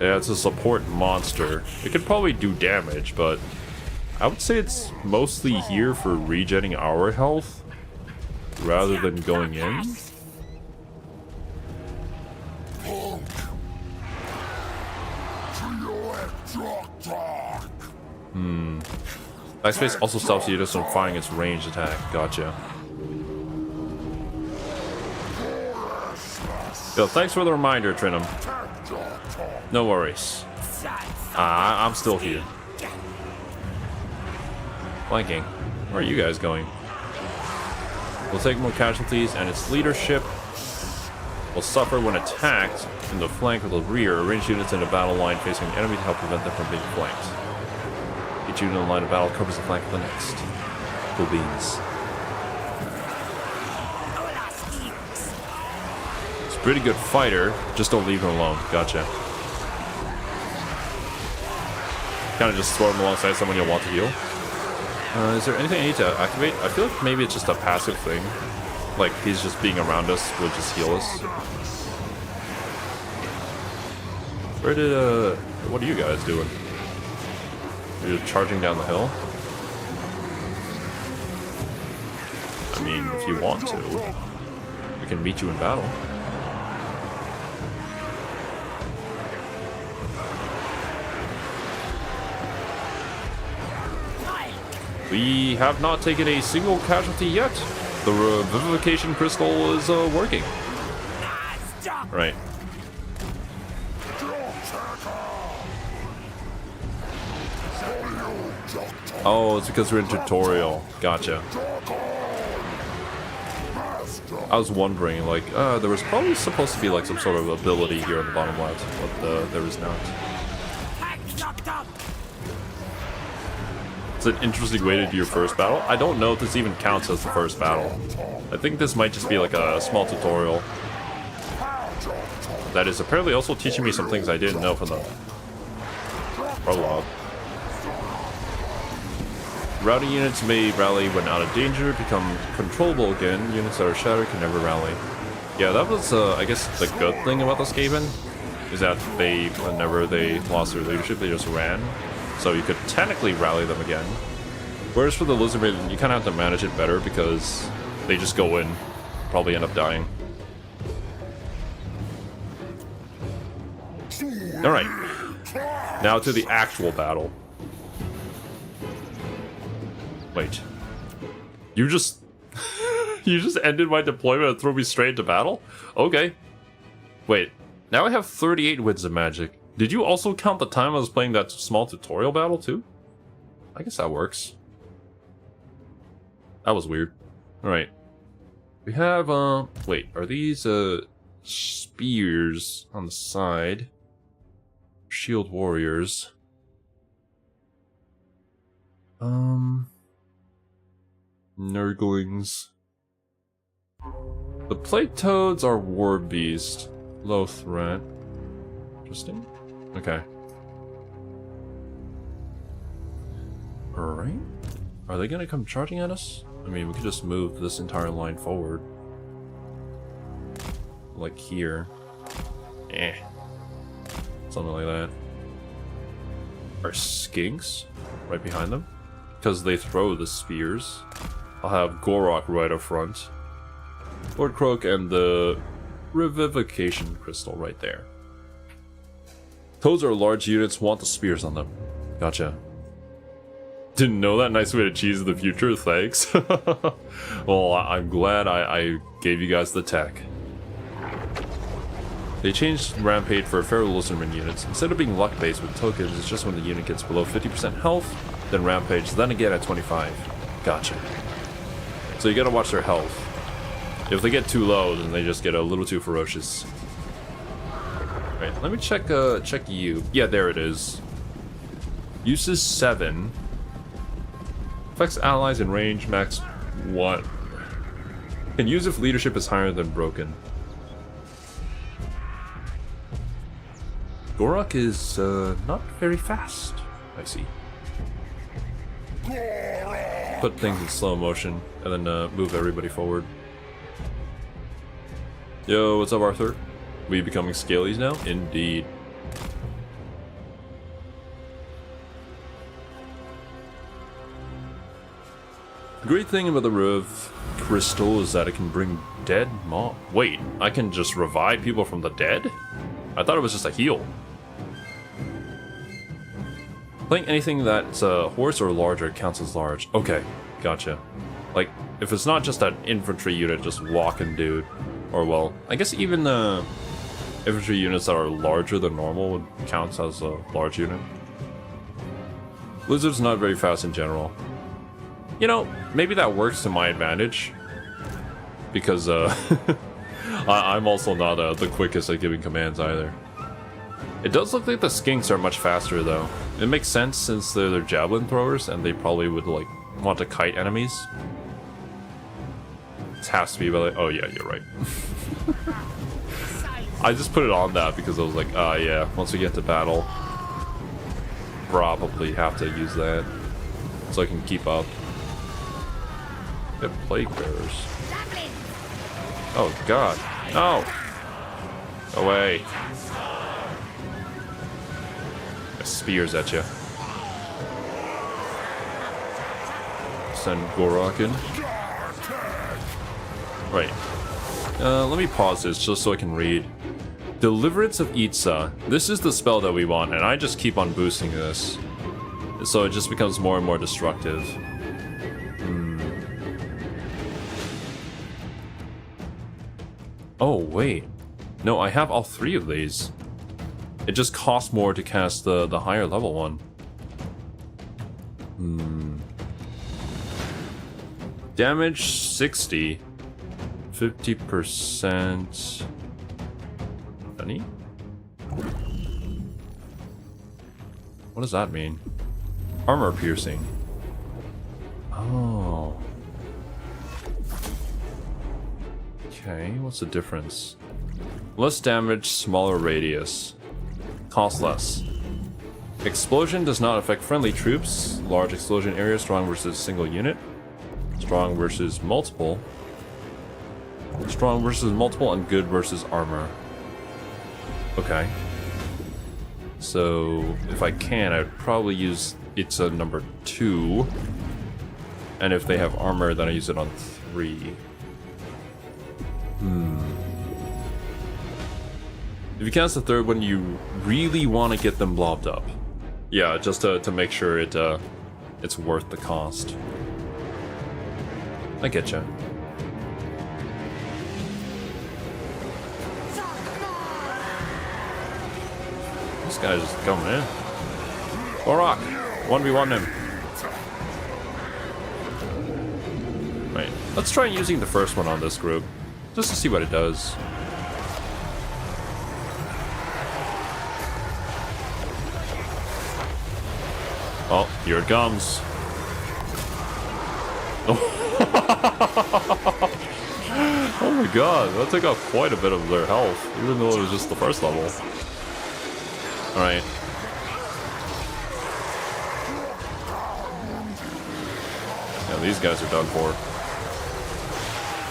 Yeah, it's a support monster. It could probably do damage, but I would say it's mostly here for regenerating our health rather than going in. Backspace also stops units from firing its ranged attack. Gotcha. Yo, thanks for the reminder, Trinum. No worries. I'm still here. Flanking. Where are you guys going? We'll take more casualties, and its leadership will suffer when attacked in the flank or the rear. Arrange units in a battle line facing an enemy to help prevent them from being flanked. Each unit in the line of battle covers the flank of the next. Cool beans. It's a pretty good fighter, just don't leave him alone. Gotcha. Kind of just throw him alongside someone you'll want to heal. Is there anything I need to activate? I feel like maybe it's just a passive thing. Like, he's just being around us, will just heal us. Where did, what are you guys doing? You're charging down the hill? I mean, if you want to, we can meet you in battle. We have not taken a single casualty yet. The Revivification Crystal is working. Right. Oh, it's because we're in tutorial. Gotcha. I was wondering, like, there was probably supposed to be like some sort of ability here on the bottom left, but there is not. It's an interesting way to do your first battle. I don't know if this even counts as the first battle. I think this might just be like a small tutorial. That is apparently also teaching me some things I didn't know from the prologue. Routing units may rally when out of danger, become controllable again. Units that are shattered can never rally. Yeah, that was, I guess, the good thing about this Skaven, is that they, whenever they lost their leadership, they just ran. So you could technically rally them again. Whereas for the Lizardmen, you kind of have to manage it better because they just go in, probably end up dying. Alright. Now to the actual battle. Wait. You just... you just ended my deployment and threw me straight into battle? Okay. Wait. Now I have 38 wins of magic. Did you also count the time I was playing that small tutorial battle too? I guess that works. That was weird. Alright. We have, wait, are these, spears on the side? Shield warriors. Nurglings. The plague toads are war beast. Low threat. Interesting. Okay. Alright. Are they gonna come charging at us? I mean, we could just move this entire line forward. Like here. Eh. Something like that. Are skinks right behind them? Because they throw the spears. I'll have Gorok right up front. Lord Croak and the Revivification Crystal right there. Toads are large units, want the spears on them. Gotcha. Didn't know that. Nice way to cheese the future, thanks. Well, I'm glad I gave you guys the tech. They changed Rampage for Feral Lizardman units. Instead of being luck-based with tokens, it's just when the unit gets below 50% health, then Rampage, then again at 25. Gotcha. So you gotta watch their health. If they get too low, then they just get a little too ferocious. Right, let me check you. Yeah, there it is. Uses 7. Affects allies in range, max 1. Can use if leadership is higher than broken. Gorok is not very fast, I see. Put things in slow motion and then move everybody forward. Yo, what's up, Arthur? We becoming scalies now? Indeed. The great thing about the Rev Crystal is that it can bring dead mob. Wait, I can just revive people from the dead? I thought it was just a heal. Playing anything that's a horse or larger counts as large. Okay, gotcha. Like, if it's not just an infantry unit just walking dude, or well, I guess even the infantry units that are larger than normal would count as a large unit. Lizard's not very fast in general. You know, maybe that works to my advantage. Because, I'm also not the quickest at giving commands either. It does look like the skinks are much faster though. It makes sense since they're javelin throwers and they probably would like want to kite enemies. It has to be, but like, oh yeah, you're right. I just put it on that because I was like, yeah, once we get to battle, probably have to use that so I can keep up. Get plague bearers. Oh god, no! Away. Spears at you. Send Gorok in. Right. Let me pause this just so I can read. Deliverance of Itza. This is the spell that we want, and I just keep on boosting this. So it just becomes more and more destructive. Oh, wait. No, I have all 3 of these. It just costs more to cast the higher level one. Damage 60. 50%. Any? What does that mean? Armor piercing. Oh. Okay, what's the difference? Less damage, smaller radius. Cost less. Explosion does not affect friendly troops. Large explosion area, strong versus single unit. Strong versus multiple. Strong versus multiple, and good versus armor. Okay. So, if I can, I'd probably use Itza number 2. And if they have armor, then I use it on 3. If you cast the third one, you really want to get them blobbed up. Yeah, just to make sure it's worth the cost. I get you. This guy's just coming in. Borak, 1v1 him. Right, let's try using the first one on this group, just to see what it does. Oh, here it comes. Oh my god, that took out quite a bit of their health, even though it was just the first level. Alright. Yeah, these guys are done for.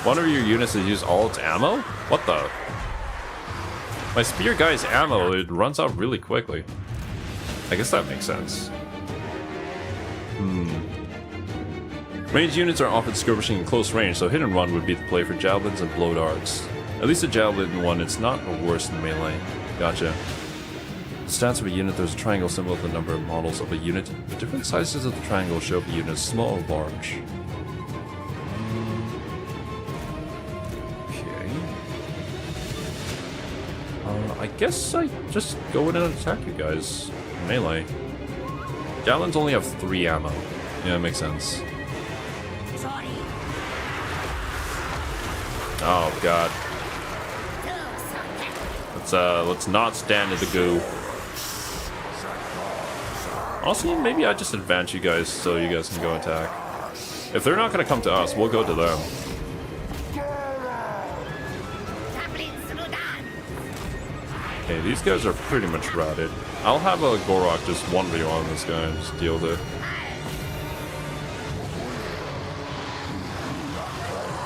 One of your units has used all its ammo? What the? My spear guy's ammo, it runs out really quickly. I guess that makes sense. Ranged units are often skirmishing in close range, so hit and run would be the play for javelins and blow darts. At least a javelin one, it's not worse than melee. Gotcha. The stats of a unit, there's a triangle symbol with the number of models of a unit. The different sizes of the triangle show if a unit is small or large. Okay. I guess I just go in and attack you guys. Melee. Javelins only have 3 ammo. Yeah, that makes sense. Oh god. Let's not stand in the goo. Honestly, maybe I just advance you guys so you guys can go attack. If they're not gonna come to us, we'll go to them. Okay, these guys are pretty much routed. I'll have a Gorok just 1v1 this guy and just deal with it.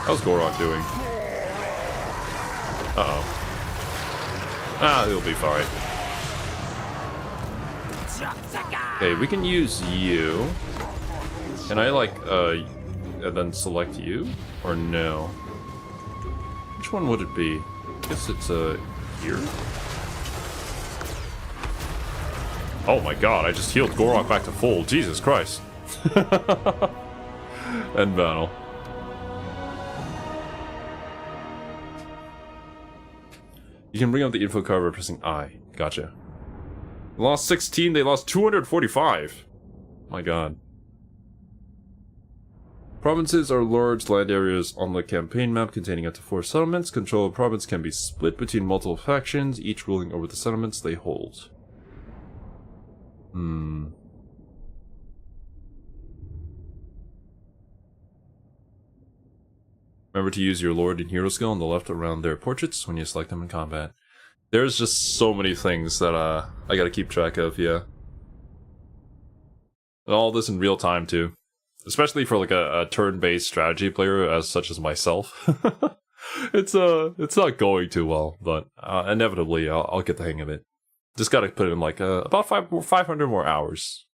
How's Gorok doing? Uh-oh. Ah, he'll be fine. Okay, we can use you. Can I, like, and then select you? Or no? Which one would it be? I guess it's, here? Oh my god, I just healed Gorok back to full. Jesus Christ. End battle. You can bring up the info card by pressing I. Gotcha. Lost 16, they lost 245. My god. Provinces are large land areas on the campaign map containing up to 4 settlements. Control of a province can be split between multiple factions, each ruling over the settlements they hold. Remember to use your Lord and Hero skill on the left around their portraits when you select them in combat. There's just so many things that I gotta keep track of, yeah. And all this in real time too. Especially for like a turn-based strategy player as such as myself. It's not going too well, but inevitably I'll get the hang of it. Just gotta put in like about 500 more hours.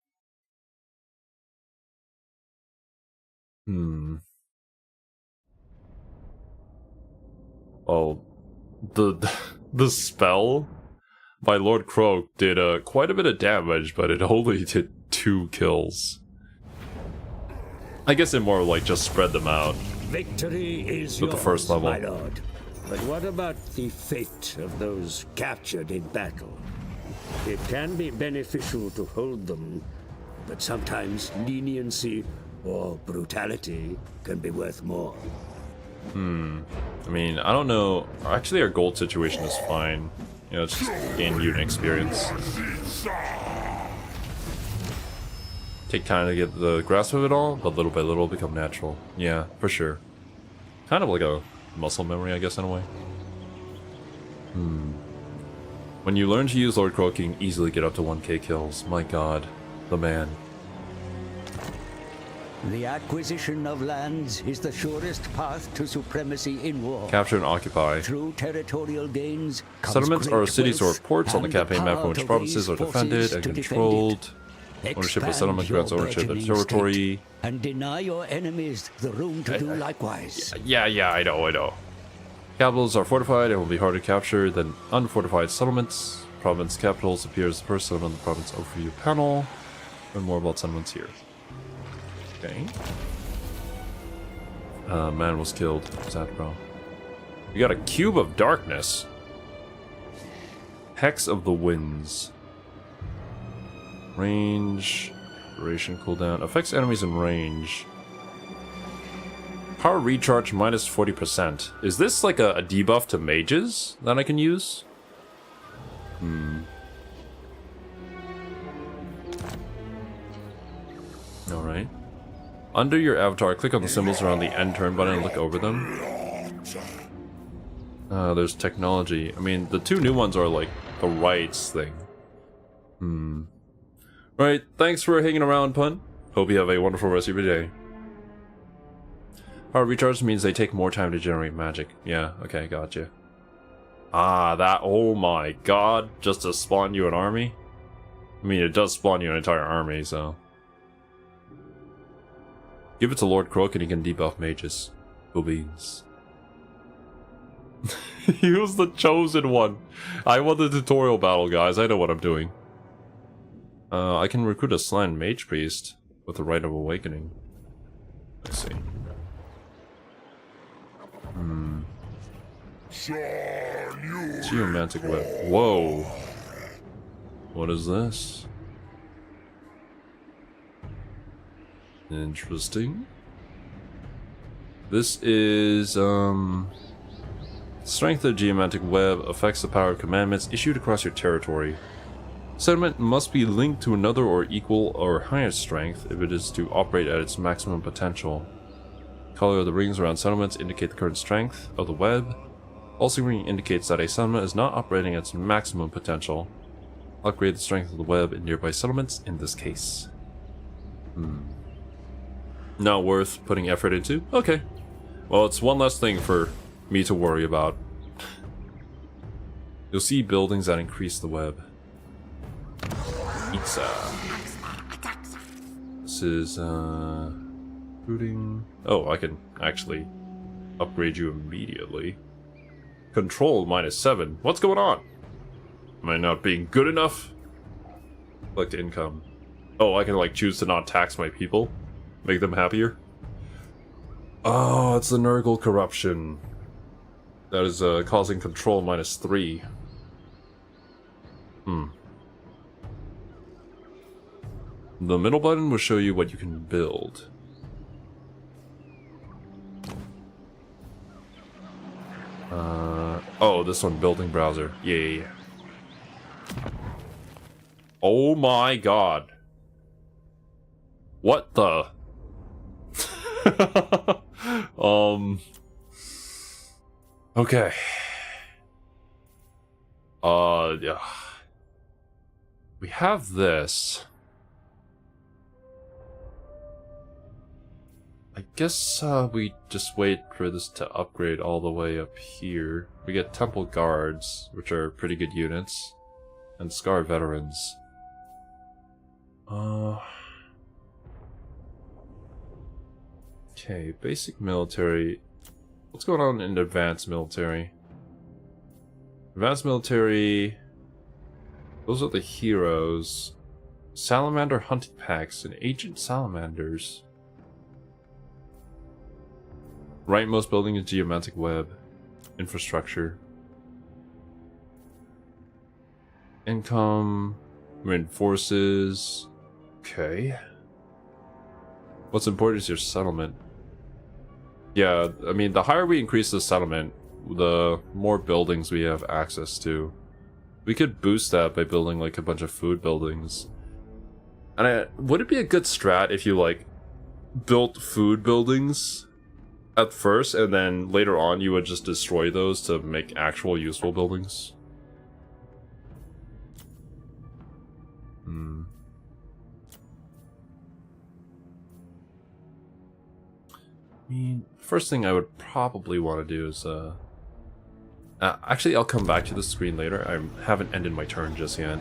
Oh, the spell by Lord Croak did quite a bit of damage, but it only did 2 kills. I guess it more like just spread them out. Victory is with the first level. My lord. But what about the fate of those captured in battle? It can be beneficial to hold them, but sometimes leniency or brutality can be worth more. I mean, I don't know. Actually, our gold situation is fine. You know, it's just gain unit experience. Take time to get the grasp of it all, but little by little become natural. Yeah, for sure. Kind of like a muscle memory, I guess, in a way. When you learn to use Lord Croak, you can easily get up to 1k kills. My god, the man. The acquisition of lands is the surest path to supremacy in war. Capture and occupy. Through territorial gains, settlements are cities or ports on the campaign map from which provinces are defended and controlled. Ownership of settlement grants ownership of territory. And deny your enemies the room to do likewise. Yeah, I know. Capitals are fortified and will be harder to capture than unfortified settlements. Province capitals appear as the first settlement on the province overview panel. Learn more about settlements here. Okay. Man was killed. Sad, bro. You got a cube of darkness. Hex of the winds. Range. Duration cooldown. Affects enemies in range. Power recharge minus 40%. Is this like a debuff to mages that I can use? Alright. Under your avatar, click on the symbols around the end turn button and look over them. There's technology. I mean, the two new ones are like the rights thing. Alright, thanks for hanging around, Pun. Hope you have a wonderful rest of your day. Power recharge means they take more time to generate magic. Yeah, okay, gotcha. Ah, that, oh my god, just to spawn you an army? I mean, it does spawn you an entire army, so... Give it to Lord Croak and he can debuff mages. Cool beans. He was the chosen one. I won the tutorial battle, guys. I know what I'm doing. I can recruit a Slan Mage Priest with the Rite of Awakening. Let's see. Geomantic Web. Whoa. What is this? Interesting. This is, Strength of Geomantic Web affects the power of commandments issued across your territory. Settlement must be linked to another or equal or higher strength if it is to operate at its maximum potential. Color of the rings around settlements indicate the current strength of the web. Pulsing ring indicates that a settlement is not operating at its maximum potential. Upgrade the strength of the web in nearby settlements in this case. Not worth putting effort into? Okay. Well, it's one less thing for me to worry about. You'll see buildings that increase the web. Pizza. This is, recruiting. Oh, I can actually upgrade you immediately. Control -7. What's going on? Am I not being good enough? Collect income. Oh, I can like choose to not tax my people. Make them happier. Oh, it's the Nurgle corruption. That is causing control -3. The middle button will show you what you can build. Oh, this one, building browser. Yeah. Oh my god. What the? Okay. Yeah. We have this. I guess we just wait for this to upgrade all the way up here. We get Temple Guards, which are pretty good units, and Scar Veterans. Okay, basic military. What's going on in advanced military? Advanced military. Those are the heroes. Salamander hunting packs and agent salamanders. Rightmost building is Geomantic Web. Infrastructure. Income. Reinforces. Okay. What's important is your settlement. Yeah, I mean, the higher we increase the settlement, the more buildings we have access to. We could boost that by building like a bunch of food buildings. And would it be a good strat if you like built food buildings at first and then later on you would just destroy those to make actual useful buildings? I mean, first thing I would probably want to do is, actually, I'll come back to the screen later. I haven't ended my turn just yet.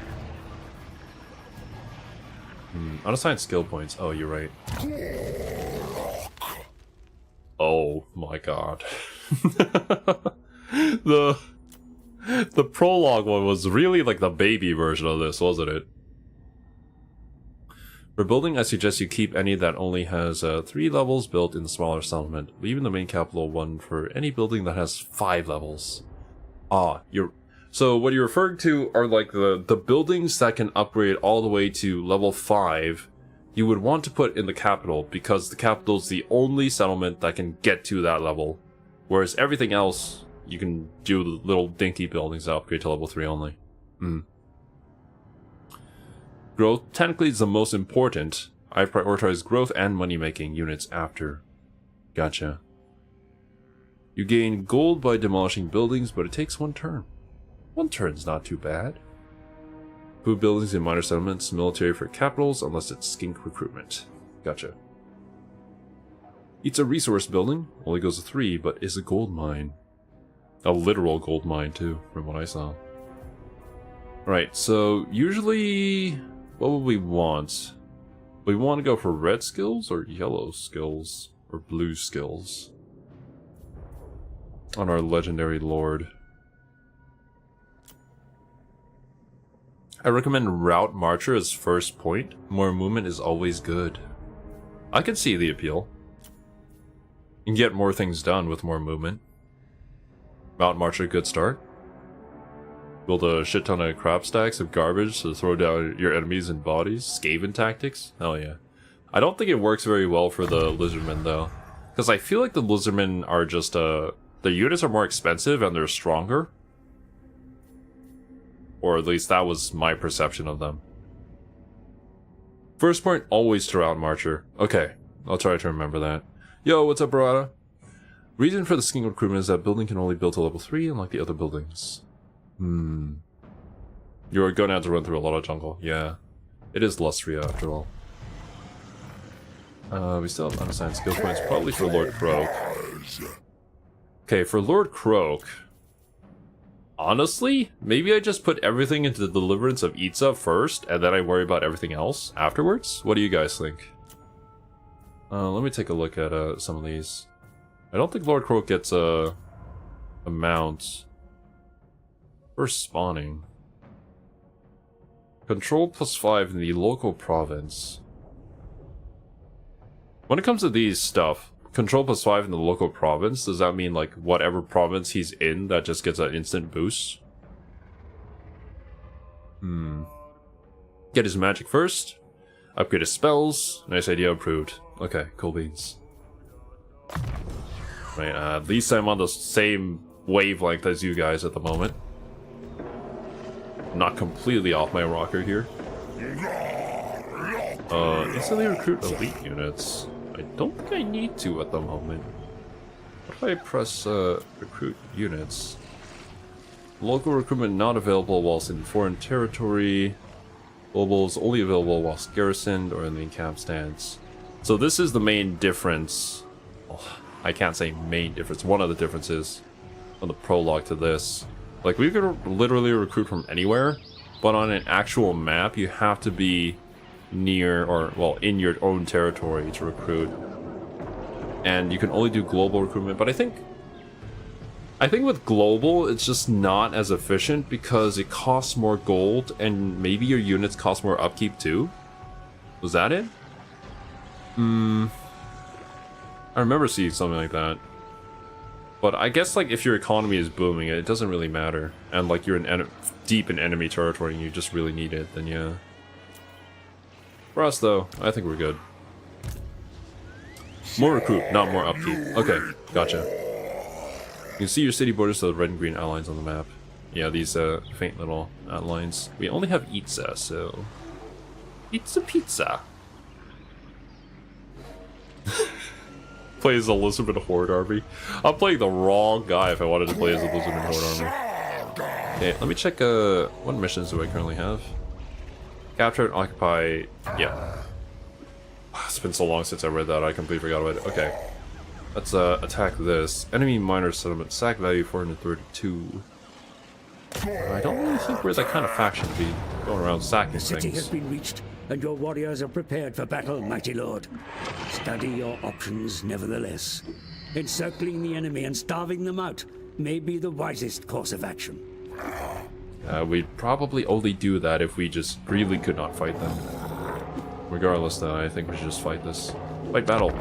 Unassigned skill points. Oh, you're right. Oh my god. The prologue one was really like the baby version of this, wasn't it? For building, I suggest you keep any that only has 3 levels built in the smaller settlement, leaving the main capital one for any building that has 5 levels. So what you're referring to are like the buildings that can upgrade all the way to level 5. You would want to put in the capital because the capital is the only settlement that can get to that level, whereas everything else you can do little dinky buildings that upgrade to level 3 only. Growth technically is the most important. I prioritize growth and money-making units after. Gotcha. You gain gold by demolishing buildings, but it takes 1 turn. 1 turn's not too bad. Food buildings in minor settlements, military for capitals, unless it's skink recruitment. Gotcha. It's a resource building, only goes to 3, but is a gold mine. A literal gold mine too, from what I saw. Right, so usually, what would we want? We want to go for red skills or yellow skills or blue skills on our legendary lord. I recommend Route Marcher as first point. More movement is always good. I can see the appeal. You can get more things done with more movement. Route Marcher, good start. Build a shit ton of crap stacks of garbage to throw down your enemies and bodies. Skaven tactics? Hell yeah. I don't think it works very well for the lizardmen though. Because I feel like the lizardmen are just, the units are more expensive and they're stronger. Or at least that was my perception of them. First point, always to Route Marcher. Okay, I'll try to remember that. Yo, what's up, Barada? Reason for the skink recruitment is that building can only build to level 3, unlike the other buildings. You're going to have to run through a lot of jungle. Yeah. It is Lustria, after all. We still have unassigned skill points, probably for Lord Croak. Okay, for Lord Croak... Honestly, maybe I just put everything into the deliverance of Itza first, and then I worry about everything else afterwards? What do you guys think? Let me take a look at some of these. I don't think Lord Croak gets a mount. First spawning. Control +5 in the local province. When it comes to these stuff, Control +5 in the local province, does that mean like whatever province he's in that just gets an instant boost? Get his magic first. Upgrade his spells. Nice idea, approved. Okay, cool beans. Right, at least I'm on the same wavelength as you guys at the moment. Not completely off my rocker here. Instantly recruit elite units. I don't think I need to at the moment. What if I press recruit units? Local recruitment not available whilst in foreign territory. Global is only available whilst garrisoned or in the encamp stance. So this is the main difference. Oh, I can't say main difference. One of the differences on the prologue to this. Like, we could literally recruit from anywhere, but on an actual map, you have to be near, or, well, in your own territory to recruit. And you can only do global recruitment, but I think with global, it's just not as efficient because it costs more gold, and maybe your units cost more upkeep too? Was that it? I remember seeing something like that. But I guess, like, if your economy is booming, it doesn't really matter. And, like, you're deep in enemy territory and you just really need it, then yeah. For us, though, I think we're good. More recruit, not more upkeep. Okay, gotcha. You can see your city borders to the red and green outlines on the map. Yeah, these faint little outlines. We only have Itza, so... It's a pizza. Play as a Lizardman Horde army. I'm playing the wrong guy if I wanted to play as a Lizardman Horde army. Okay, let me check what missions do I currently have. Capture and occupy... Yeah. It's been so long since I read that, I completely forgot about it. Okay. Let's attack this. Enemy minor settlement. Sack value 432. I don't really think we're that kind of faction to be going around sacking things. The city has been reached, and your warriors are prepared for battle, mighty lord. Study your options nevertheless. Encircling the enemy and starving them out may be the wisest course of action. We'd probably only do that if we just really could not fight them. Regardless, though, I think we should just fight this. Fight battle.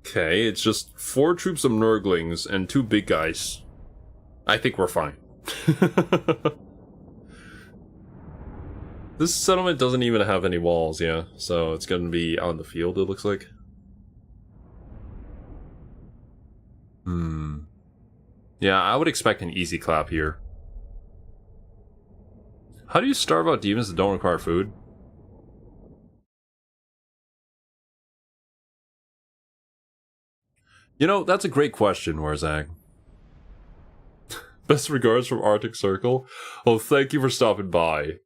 Okay, it's just 4 troops of Nurglings and 2 big guys. I think we're fine. This settlement doesn't even have any walls, yeah, so it's gonna be out in the field, it looks like. Yeah, I would expect an easy clap here. How do you starve out demons that don't require food? You know, that's a great question, Warzag. Best regards from Arctic Circle. Well, thank you for stopping by.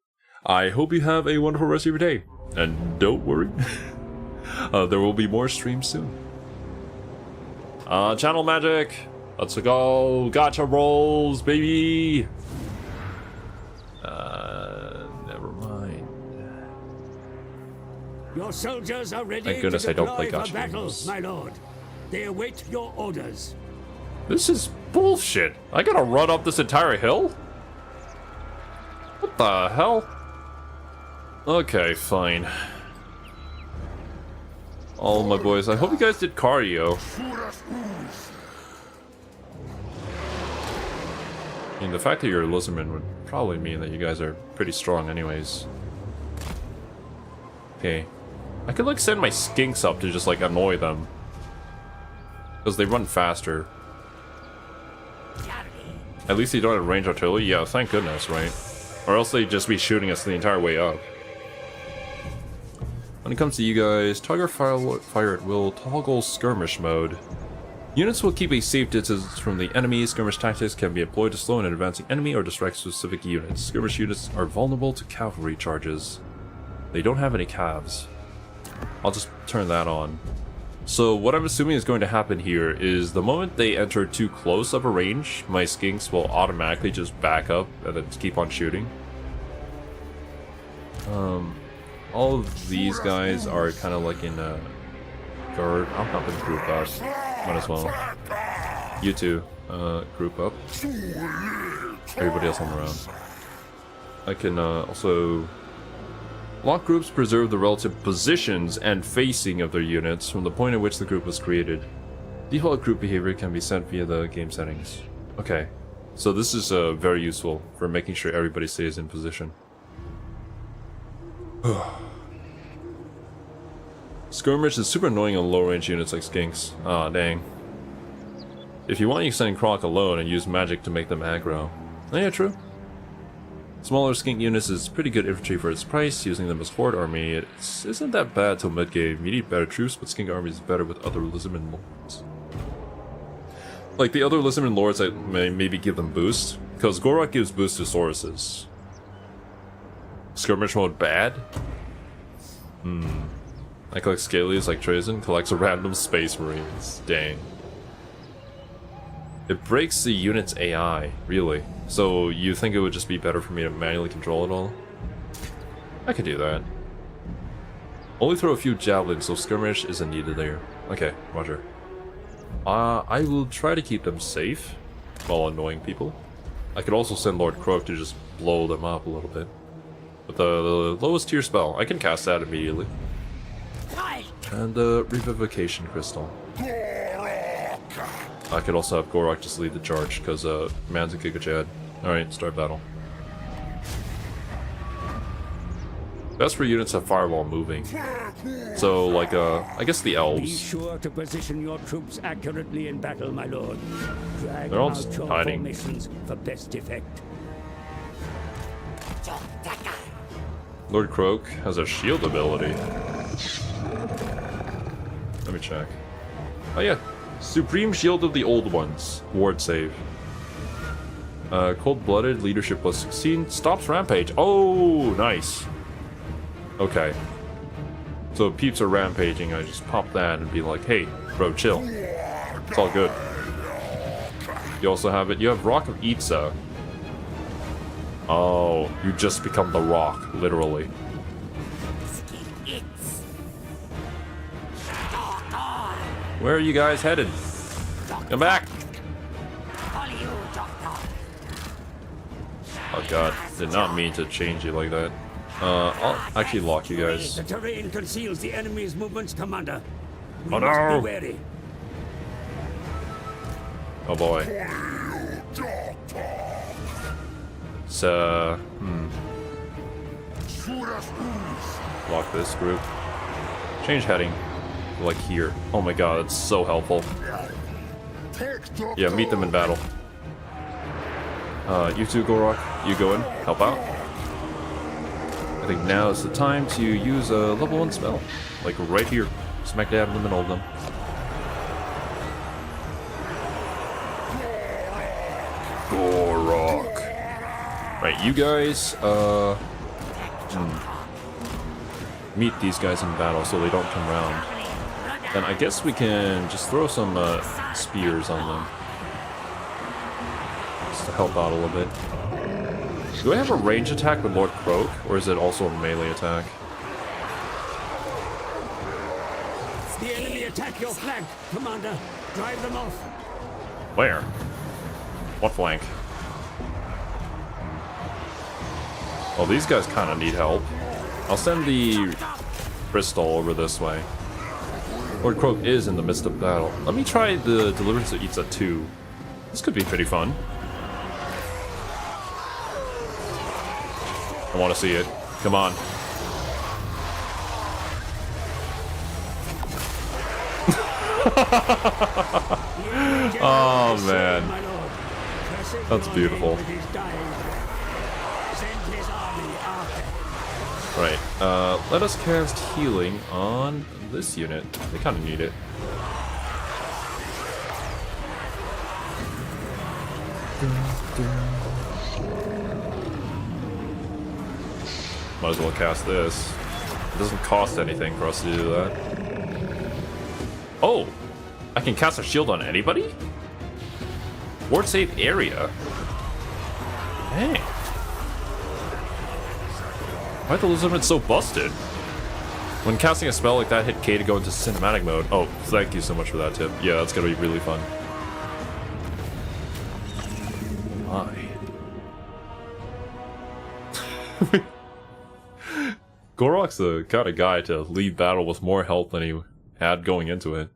I hope you have a wonderful rest of your day. And don't worry, there will be more streams soon. Channel magic. Let's go. Gotcha rolls, baby. Never mind. Your soldiers are ready. Thank goodness to I don't play deploy gotcha for battle, rolls. my lord. They await your orders. This is bullshit. I gotta run up this entire hill? What the hell? Okay, fine. All my boys, I hope you guys did cardio. I mean, the fact that you're a lizardman would probably mean that you guys are pretty strong anyways. Okay. I could like send my skinks up to just like annoy them. Because they run faster. At least they don't have range artillery. Yeah, thank goodness, right? Or else they'd just be shooting us the entire way up. When it comes to you guys, toggle fire at will, toggle skirmish mode. Units will keep a safe distance from the enemy. Skirmish tactics can be employed to slow an advancing enemy or distract specific units. Skirmish units are vulnerable to cavalry charges. They don't have any calves. I'll just turn that on. So what I'm assuming is going to happen here is the moment they enter too close of a range, my skinks will automatically just back up and then just keep on shooting. All of these guys are kind of like in a guard. I'll help them group up. Might as well. You two, group up. Everybody else on the round. I can also lock groups preserve the relative positions and facing of their units from the point at which the group was created. Default group behavior can be sent via the game settings. Okay, so this is very useful for making sure everybody stays in position. Skirmish is super annoying on low range units like skinks. Aw, dang. If you want, you can send Croc alone and use magic to make them aggro. Oh yeah, true. Smaller skink units is pretty good infantry for its price. Using them as horde army, it isn't that bad till mid game. You need better troops, but skink army is better with other lizardman lords. Like the other lizardman lords, I maybe give them boost, because Gorok gives boost to Sauruses. Skirmish mode bad? I collect Scalies like Trazen, collects a random space marines. Dang. It breaks the unit's AI, really. So you think it would just be better for me to manually control it all? I could do that. Only throw a few javelins, so skirmish isn't needed there. Okay, roger. I will try to keep them safe while annoying people. I could also send Lord Croak to just blow them up a little bit. With the lowest tier spell, I can cast that immediately. And the Revivification Crystal. I could also have Gorok just lead the charge, because man's a Giga Chad. Alright, start battle. Best for units have firewall moving. So, like, I guess the elves. Be sure to position your troops accurately in battle, my lord. Drag They're all out just your hiding. formations for best effect. Lord Croak has a shield ability. Let me check. Oh yeah, Supreme Shield of the Old Ones. Ward save. Cold-blooded, leadership plus 16, stops rampage. Oh, nice. Okay. So if peeps are rampaging, I just pop that and be like, hey, bro, chill. It's all good. You also have it. You have Rock of Itza. Oh, you just become the Rock, literally. Where are you guys headed? Come back! Oh god, did not mean to change you like that. I'll actually lock you guys. The terrain conceals the enemy's movements, Commander. We Oh must no! be wary. Oh boy. So, lock this group. Change heading. Like here. Oh my god, it's so helpful. Yeah, meet them in battle. You two, Gorok, you go in, help out. I think now is the time to use a level 1 spell. Like right here. Smack dab in the middle of them. Gorok. Right, you guys, meet these guys in battle so they don't come around. Then I guess we can just throw some spears on them. Just to help out a little bit. Do I have a range attack with Lord Croak, or is it also a melee attack? The enemy attack your flank, Commander. Drive them off. Where? What flank? Well, these guys kind of need help. I'll send the Bristol over this way. Lord Croak is in the midst of battle. Let me try the Deliverance of Itza 2. This could be pretty fun. I want to see it. Come on. Oh man. That's beautiful. Right, let us cast healing on this unit. They kind of need it. Might as well cast this. It doesn't cost anything for us to do that. Oh! I can cast a shield on anybody? Ward save area. Dang. Why are the Lizardmen so busted? When casting a spell like that, hit K to go into cinematic mode. Oh, thank you so much for that tip. Yeah, that's gonna be really fun. My. Gorok's the kind of guy to leave battle with more health than he had going into it.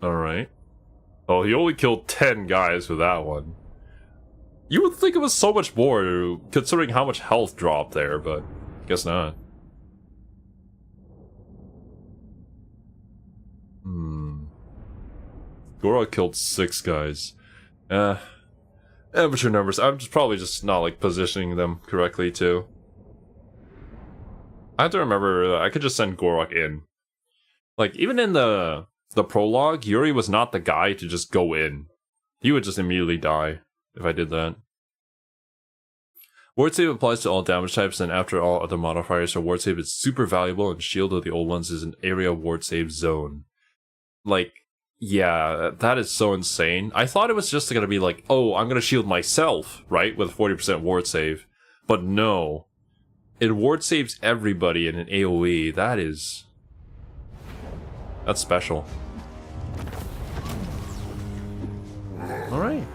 Alright. Oh, he only killed 10 guys with that one. You would think it was so much more, considering how much health dropped there, but guess not. Gorok killed 6 guys. Amateur numbers. I'm probably just not, like, positioning them correctly, too. I have to remember, I could just send Gorok in. Like, even in the prologue, Yuri was not the guy to just go in. He would just immediately die if I did that. Ward save applies to all damage types, and after all other modifiers, so ward save is super valuable, and Shield of the Old Ones is an area ward save zone. Like, yeah, that is so insane. I thought it was just gonna be like, oh, I'm gonna shield myself, right, with a 40% ward save. But no. It ward saves everybody in an AoE. That's special. Alright.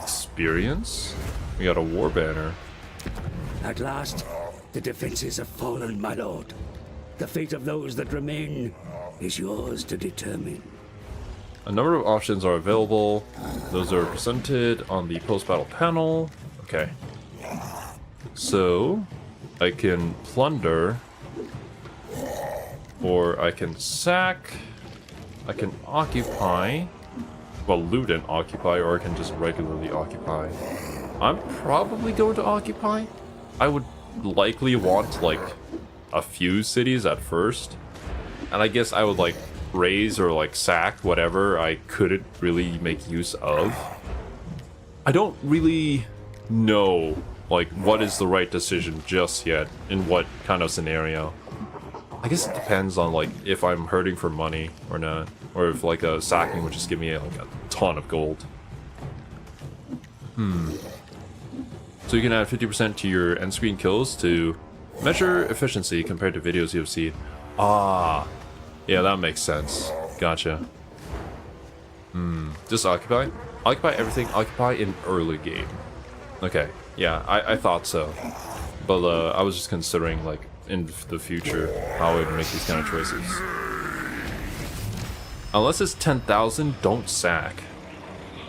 Experience? We got a war banner. At last, the defenses have fallen, my lord. The fate of those that remain is yours to determine. A number of options are available. Those are presented on the post-battle panel. Okay. So, I can plunder, or I can sack, I can occupy, well, loot and occupy, or I can just regularly occupy. I'm probably going to occupy. I would likely want, like, a few cities at first, and I guess I would, like, raise or, like, sack whatever I couldn't really make use of. I don't really know, like, what is the right decision just yet, in what kind of scenario. I guess it depends on, like, if I'm hurting for money or not, or if, like, a sacking would just give me, like, a ton of gold. So you can add 50% to your end screen kills to measure efficiency compared to videos you have seen. Ah, yeah, that makes sense. Gotcha. Just occupy? Occupy everything, occupy in early game. Okay, yeah, I thought so. But I was just considering, like, in the future, how I would make these kind of choices. Unless it's 10,000, don't sack.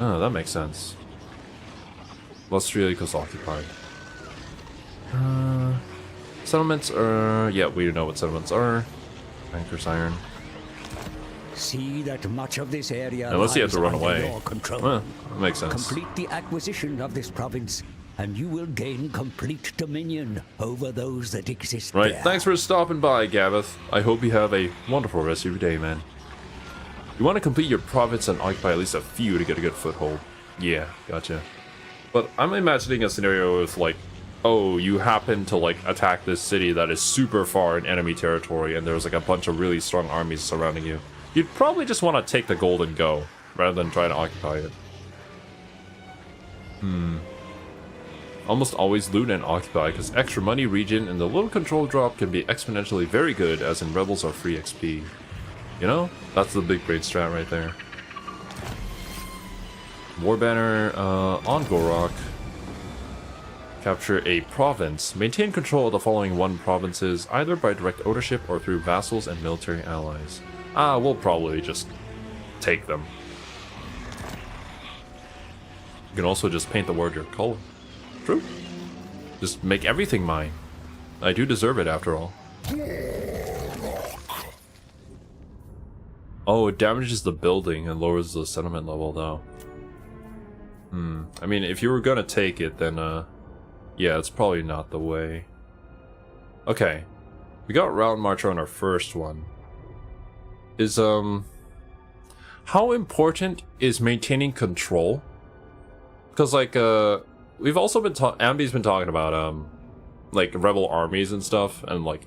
Oh, that makes sense. Australia equals occupied. Settlements are... yeah, we know what settlements are. Anchor's Iron. See that much of this area Unless you have to run under away. your control. Well, that makes sense. Complete the acquisition of this province, and you will gain complete dominion over those that exist Right, there. thanks for stopping by, Gavith. I hope you have a wonderful rest of your day, man. You want to complete your province and occupy at least a few to get a good foothold. Yeah, gotcha. But I'm imagining a scenario with, like, oh, you happen to, like, attack this city that is super far in enemy territory and there's, like, a bunch of really strong armies surrounding you. You'd probably just want to take the gold and go, rather than try to occupy it. Almost always loot and occupy, because extra money, region, and the little control drop can be exponentially very good, as in rebels are free XP. You know? That's the big brain strat right there. War banner on Gorok. Capture a province. Maintain control of the following 1 provinces, either by direct ownership or through vassals and military allies. We'll probably just take them. You can also just paint the word your color. True. Just make everything mine. I do deserve it after all. Oh, it damages the building and lowers the settlement level though. I mean, if you were gonna take it, then yeah, it's probably not the way. Okay. We got Route Marcher on our first one. Is how important is maintaining control? Because like we've also been Ambi's been talking about like rebel armies and stuff, and like,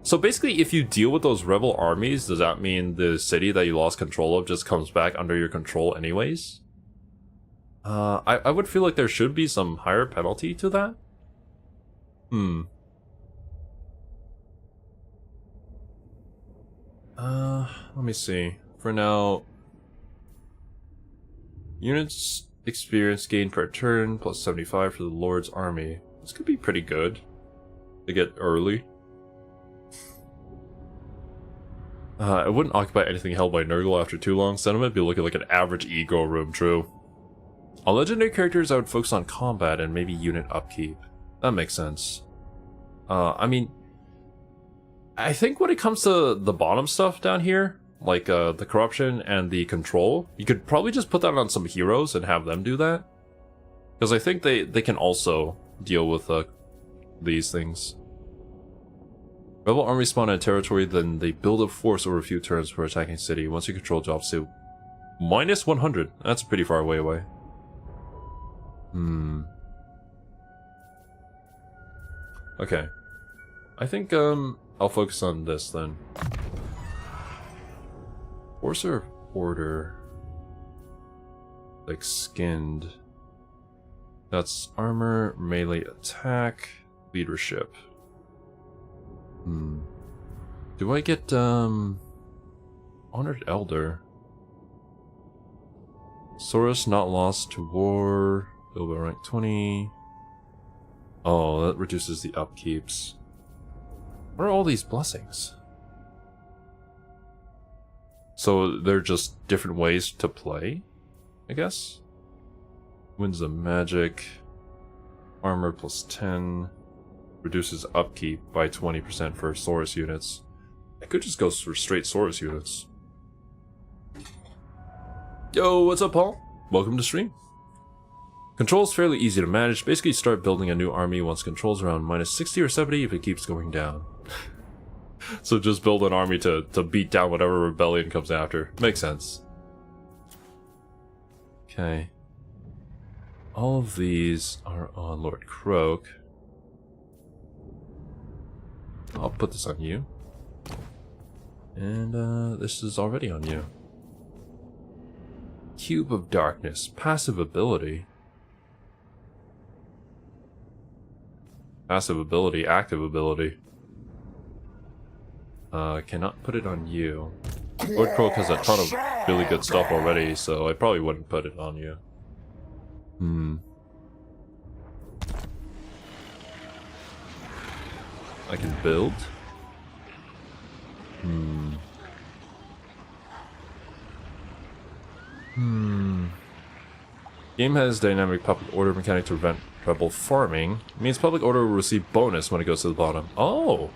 so basically if you deal with those rebel armies, does that mean the city that you lost control of just comes back under your control anyways? I would feel like there should be some higher penalty to that. Let me see. For now, units experience gained per turn, plus 75 for the Lord's army. This could be pretty good to get early. I wouldn't occupy anything held by Nurgle after too long. Settlement be looking like an average ego room, true. On legendary characters, I would focus on combat and maybe unit upkeep. That makes sense. I mean, I think when it comes to the bottom stuff down here, like the corruption and the control, you could probably just put that on some heroes and have them do that. Because I think they can also deal with these things. Rebel armies spawn in a territory, then they build up force over a few turns for attacking city. Once your control drops to minus 100. That's a pretty far away. Okay. I think I'll focus on this then. Forcer of Order. Like skinned. That's armor, melee attack, leadership. Do I get Honored Elder? Saurus not lost to war. Bilbo rank 20. Oh, that reduces the upkeeps. What are all these blessings? So they're just different ways to play, I guess? Winds of Magic. Armor plus 10. Reduces upkeep by 20% for Saurus units. I could just go for straight Saurus units. Yo, what's up, Paul? Welcome to stream. Control's fairly easy to manage. Basically, start building a new army once control's around minus 60 or 70 if it keeps going down. So just build an army to beat down whatever rebellion comes after. Makes sense. Okay. All of these are on Lord Croak. I'll put this on you. And this is already on you. Cube of Darkness. Passive ability. Passive ability, active ability. Cannot put it on you. Woodcroak has a ton of really good stuff already, so I probably wouldn't put it on you. I can build. Game has dynamic public order mechanic to prevent rebel farming. It means public order will receive bonus when it goes to the bottom. Oh!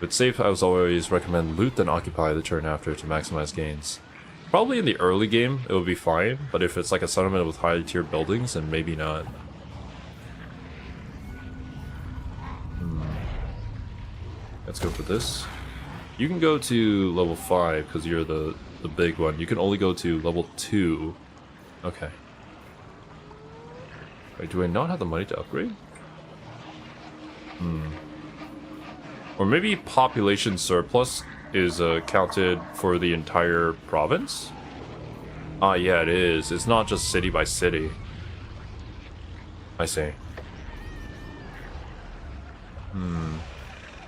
But safe, I was always recommend loot then occupy the turn after to maximize gains. Probably in the early game it would be fine, but if it's like a settlement with high tier buildings, then maybe not. Let's go for this. You can go to level 5 because you're the big one. You can only go to level 2. Okay. Wait, do I not have the money to upgrade? Or maybe population surplus is counted for the entire province? Ah, yeah, it is. It's not just city by city. I see.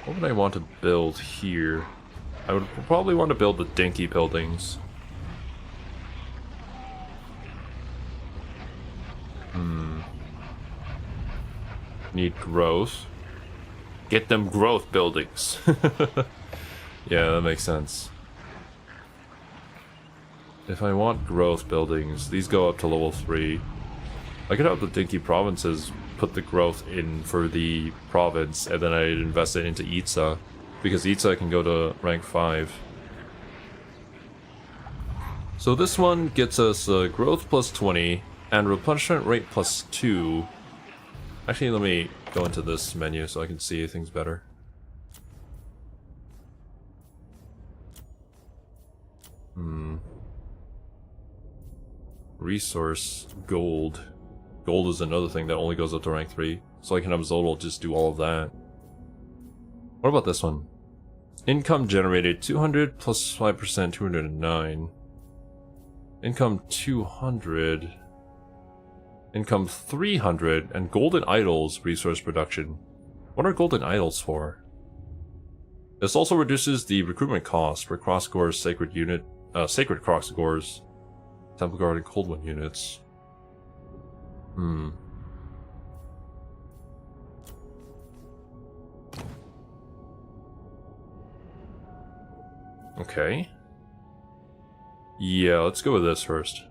What would I want to build here? I would probably want to build the dinky buildings. Need growth. Get them growth buildings. Yeah, that makes sense. If I want growth buildings, these go up to level 3. I could have the dinky provinces put the growth in for the province, and then I'd invest it into Itza, because Itza can go to rank 5. So this one gets us growth plus 20, and replenishment rate plus 2. Actually, let me go into this menu so I can see things better. Resource, gold. Gold is another thing that only goes up to rank 3. So I can absorb, will just do all of that. What about this one? Income generated 200 plus 5%, 209. Income 200. Income 300, and golden idols resource production. What are golden idols for? This also reduces the recruitment cost for cross scores, sacred cross scores, temple guard, and cold one units. Okay. Yeah, let's go with this first.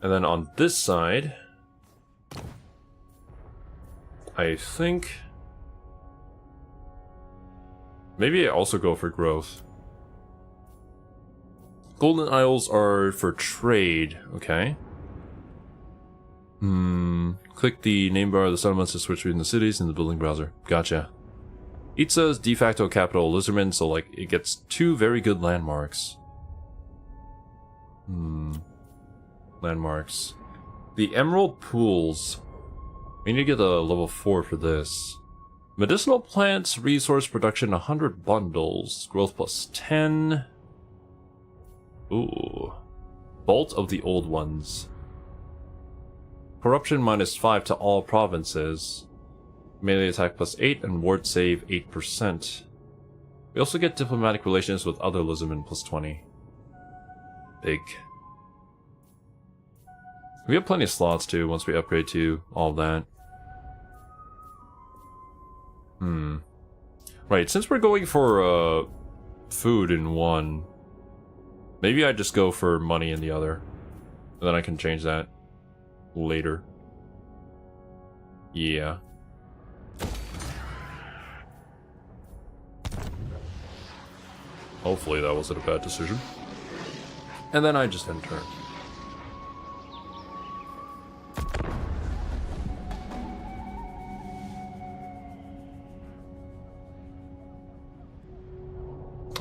And then on this side, I think maybe I also go for growth. Golden idols are for trade, okay. Click the name bar of the settlements to switch between the cities in the building browser. Gotcha. Itza's de facto capital, Lizardman, so like it gets 2 very good landmarks. Landmarks. The emerald pools. We need to get a level 4 for this. Medicinal plants, resource production, 100 bundles. Growth plus 10. Ooh. Bolt of the Old Ones. Corruption minus 5 to all provinces. Melee attack plus 8 and ward save 8%. We also get diplomatic relations with other Lizardmen plus 20. Big. We have plenty of slots too once we upgrade to all of that. Right, since we're going for food in one, maybe I just go for money in the other. And then I can change that later. Yeah. Hopefully that wasn't a bad decision. And then I just end turn.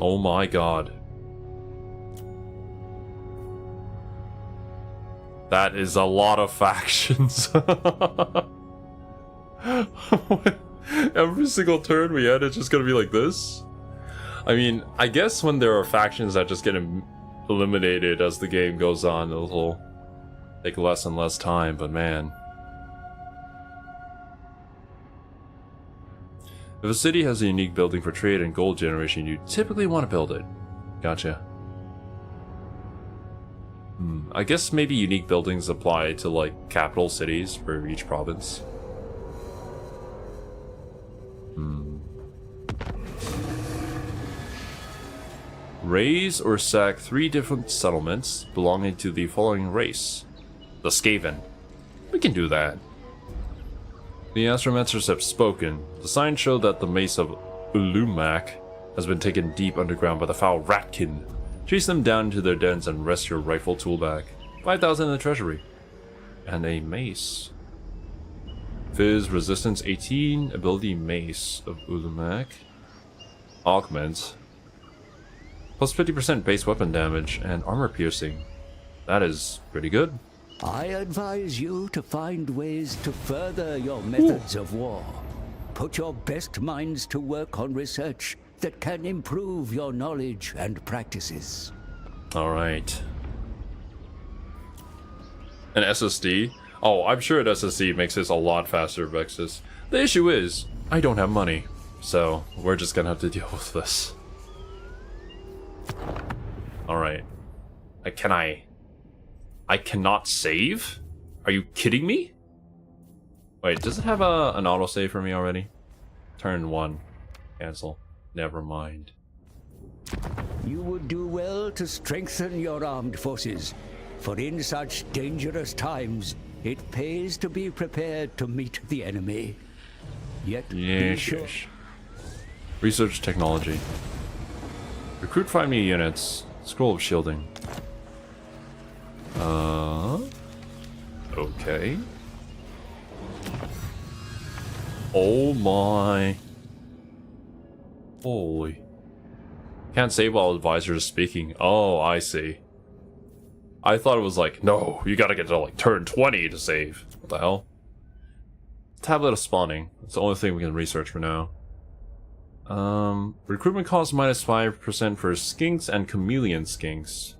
Oh my god. That is a lot of factions. Every single turn we had, it's just gonna be like this? I mean, I guess when there are factions that just get eliminated as the game goes on, it'll take less and less time, but man. If a city has a unique building for trade and gold generation, you typically want to build it. Gotcha. I guess maybe unique buildings apply to like capital cities for each province. Raise or sack 3 different settlements belonging to the following race. The Skaven. We can do that. The astromancers have spoken. The signs show that the mace of Ulumak has been taken deep underground by the foul Ratkin. Chase them down into their dens and wrest your rifle tool back. 5,000 in the treasury. And a mace. Fizz resistance 18, ability mace of Ulumak. Augment. Plus 50% base weapon damage and armor piercing. That is pretty good. I advise you to find ways to further your methods of war. Put your best minds to work on research that can improve your knowledge and practices. Alright. An SSD? Oh, I'm sure an SSD makes this a lot faster, Vexus. The issue is, I don't have money. So, we're just gonna have to deal with this. Alright. I cannot save? Are you kidding me? Wait, does it have an autosave for me already? Turn 1. Cancel. Never mind. You would do well to strengthen your armed forces, for in such dangerous times, it pays to be prepared to meet the enemy. Yet, be sure. Research technology. Recruit 5 new units. Scroll of shielding. Okay. Oh my. Holy. Can't save while advisor is speaking. Oh, I see. I thought it was like, no, you gotta get to like turn 20 to save. What the hell? Tablet of spawning. That's the only thing we can research for now. Recruitment cost minus 5% for skinks and chameleon skinks.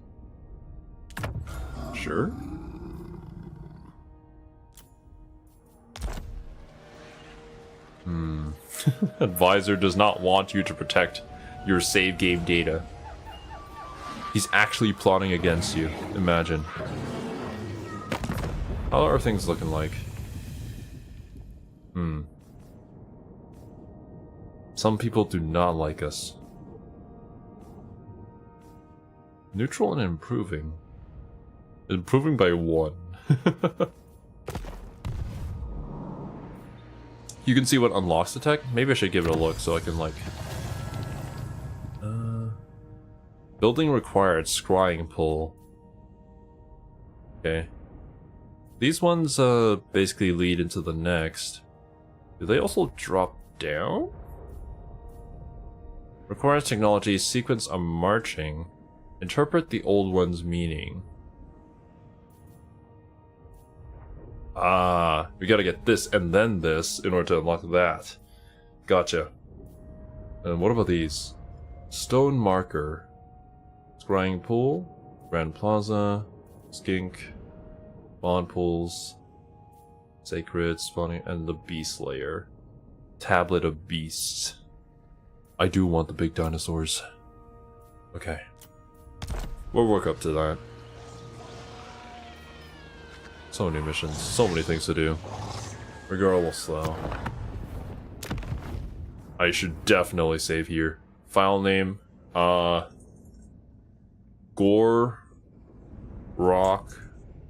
Sure. Advisor does not want you to protect your save game data. He's actually plotting against you. Imagine. How are things looking like? Some people do not like us. Neutral and improving. Improving by 1. You can see what unlocks the tech. Maybe I should give it a look so I can like... Building required scrying pull. Okay. These ones basically lead into the next. Do they also drop down? Requires technology, sequence of marching. Interpret the old one's meaning. Ah, we gotta get this and then this in order to unlock that. Gotcha. And what about these? Stone marker. Scrying pool. Grand Plaza. Skink. Bond pools. Sacred spawning and the beast layer. Tablet of beasts. I do want the big dinosaurs. Okay. We'll work up to that. So many missions, so many things to do. Regardless though. I should definitely save here. File name, Gore Rock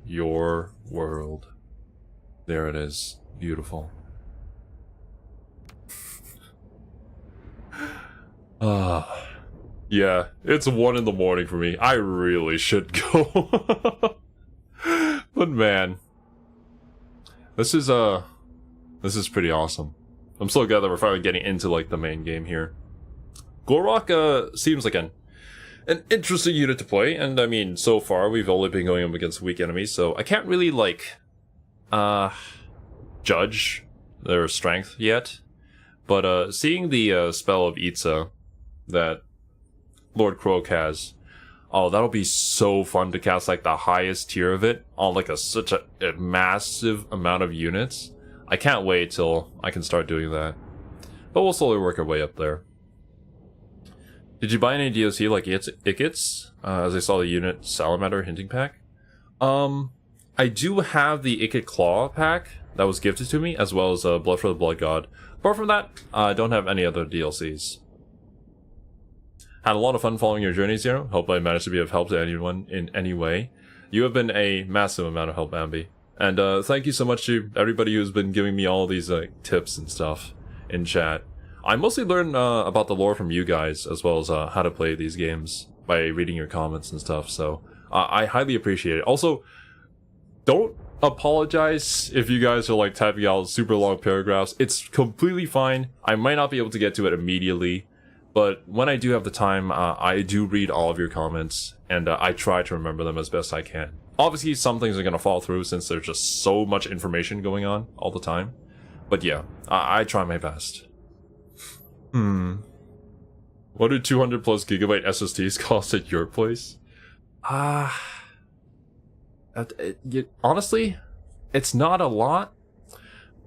Your World. There it is. Beautiful. Yeah, it's 1 in the morning for me. I really should go. But man, this is pretty awesome. I'm so glad that we're finally getting into like the main game here. Gorok seems like an interesting unit to play, and I mean, so far we've only been going up against weak enemies, so I can't really like judge their strength yet. But seeing the spell of Itza that Lord Croak has, oh, that'll be so fun to cast like the highest tier of it on like such a massive amount of units. I can't wait till I can start doing that. but we'll slowly work our way up there. Did you buy any DLC like Ickets? As I saw the unit Salamander hinting pack. I do have the Icket Claw pack that was gifted to me, as well as Blood for the Blood God. Apart from that, I don't have any other DLCs. Had a lot of fun following your journeys here. Hope I managed to be of help to anyone in any way. You have been a massive amount of help, Bambi. And thank you so much to everybody who's been giving me all these tips and stuff in chat. I mostly learned about the lore from you guys, as well as how to play these games by reading your comments and stuff, so I highly appreciate it. Also, don't apologize if you guys are like typing out super long paragraphs. It's completely fine. I might not be able to get to it immediately, but when I do have the time, I do read all of your comments, and I try to remember them as best I can. Obviously, some things are going to fall through since there's just so much information going on all the time. But yeah, I try my best. What do 200 plus gigabyte SSDs cost at your place? Honestly, it's not a lot.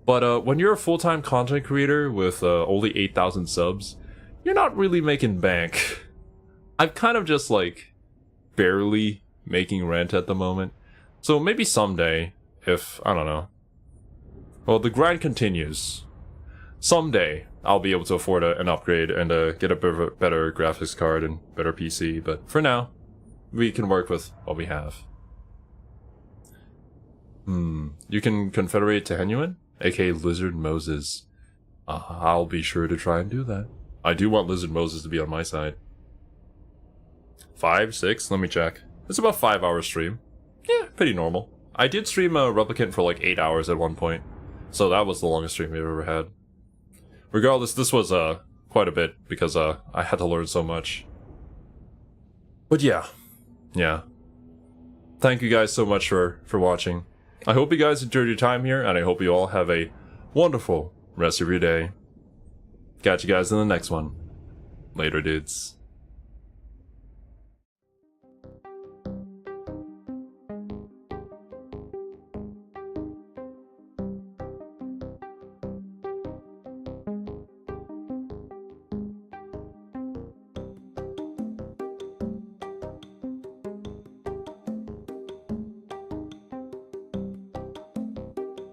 But when you're a full-time content creator with only 8,000 subs, you're not really making bank. I'm kind of just like barely making rent at the moment. So maybe someday, if, I don't know. Well, the grind continues. Someday, I'll be able to afford an upgrade and get a better graphics card and better PC, but for now, we can work with what we have. You can confederate to Henuan, aka Lizard Moses. I'll be sure to try and do that. I do want Lizard Moses to be on my side. 5, 6, let me check. It's about 5 hour stream. Yeah, pretty normal. I did stream a Replicant for like 8 hours at one point, so that was the longest stream we've ever had. Regardless, this was quite a bit because I had to learn so much. But yeah. Thank you guys so much for watching. I hope you guys enjoyed your time here, and I hope you all have a wonderful rest of your day. Catch you guys in the next one. Later, dudes.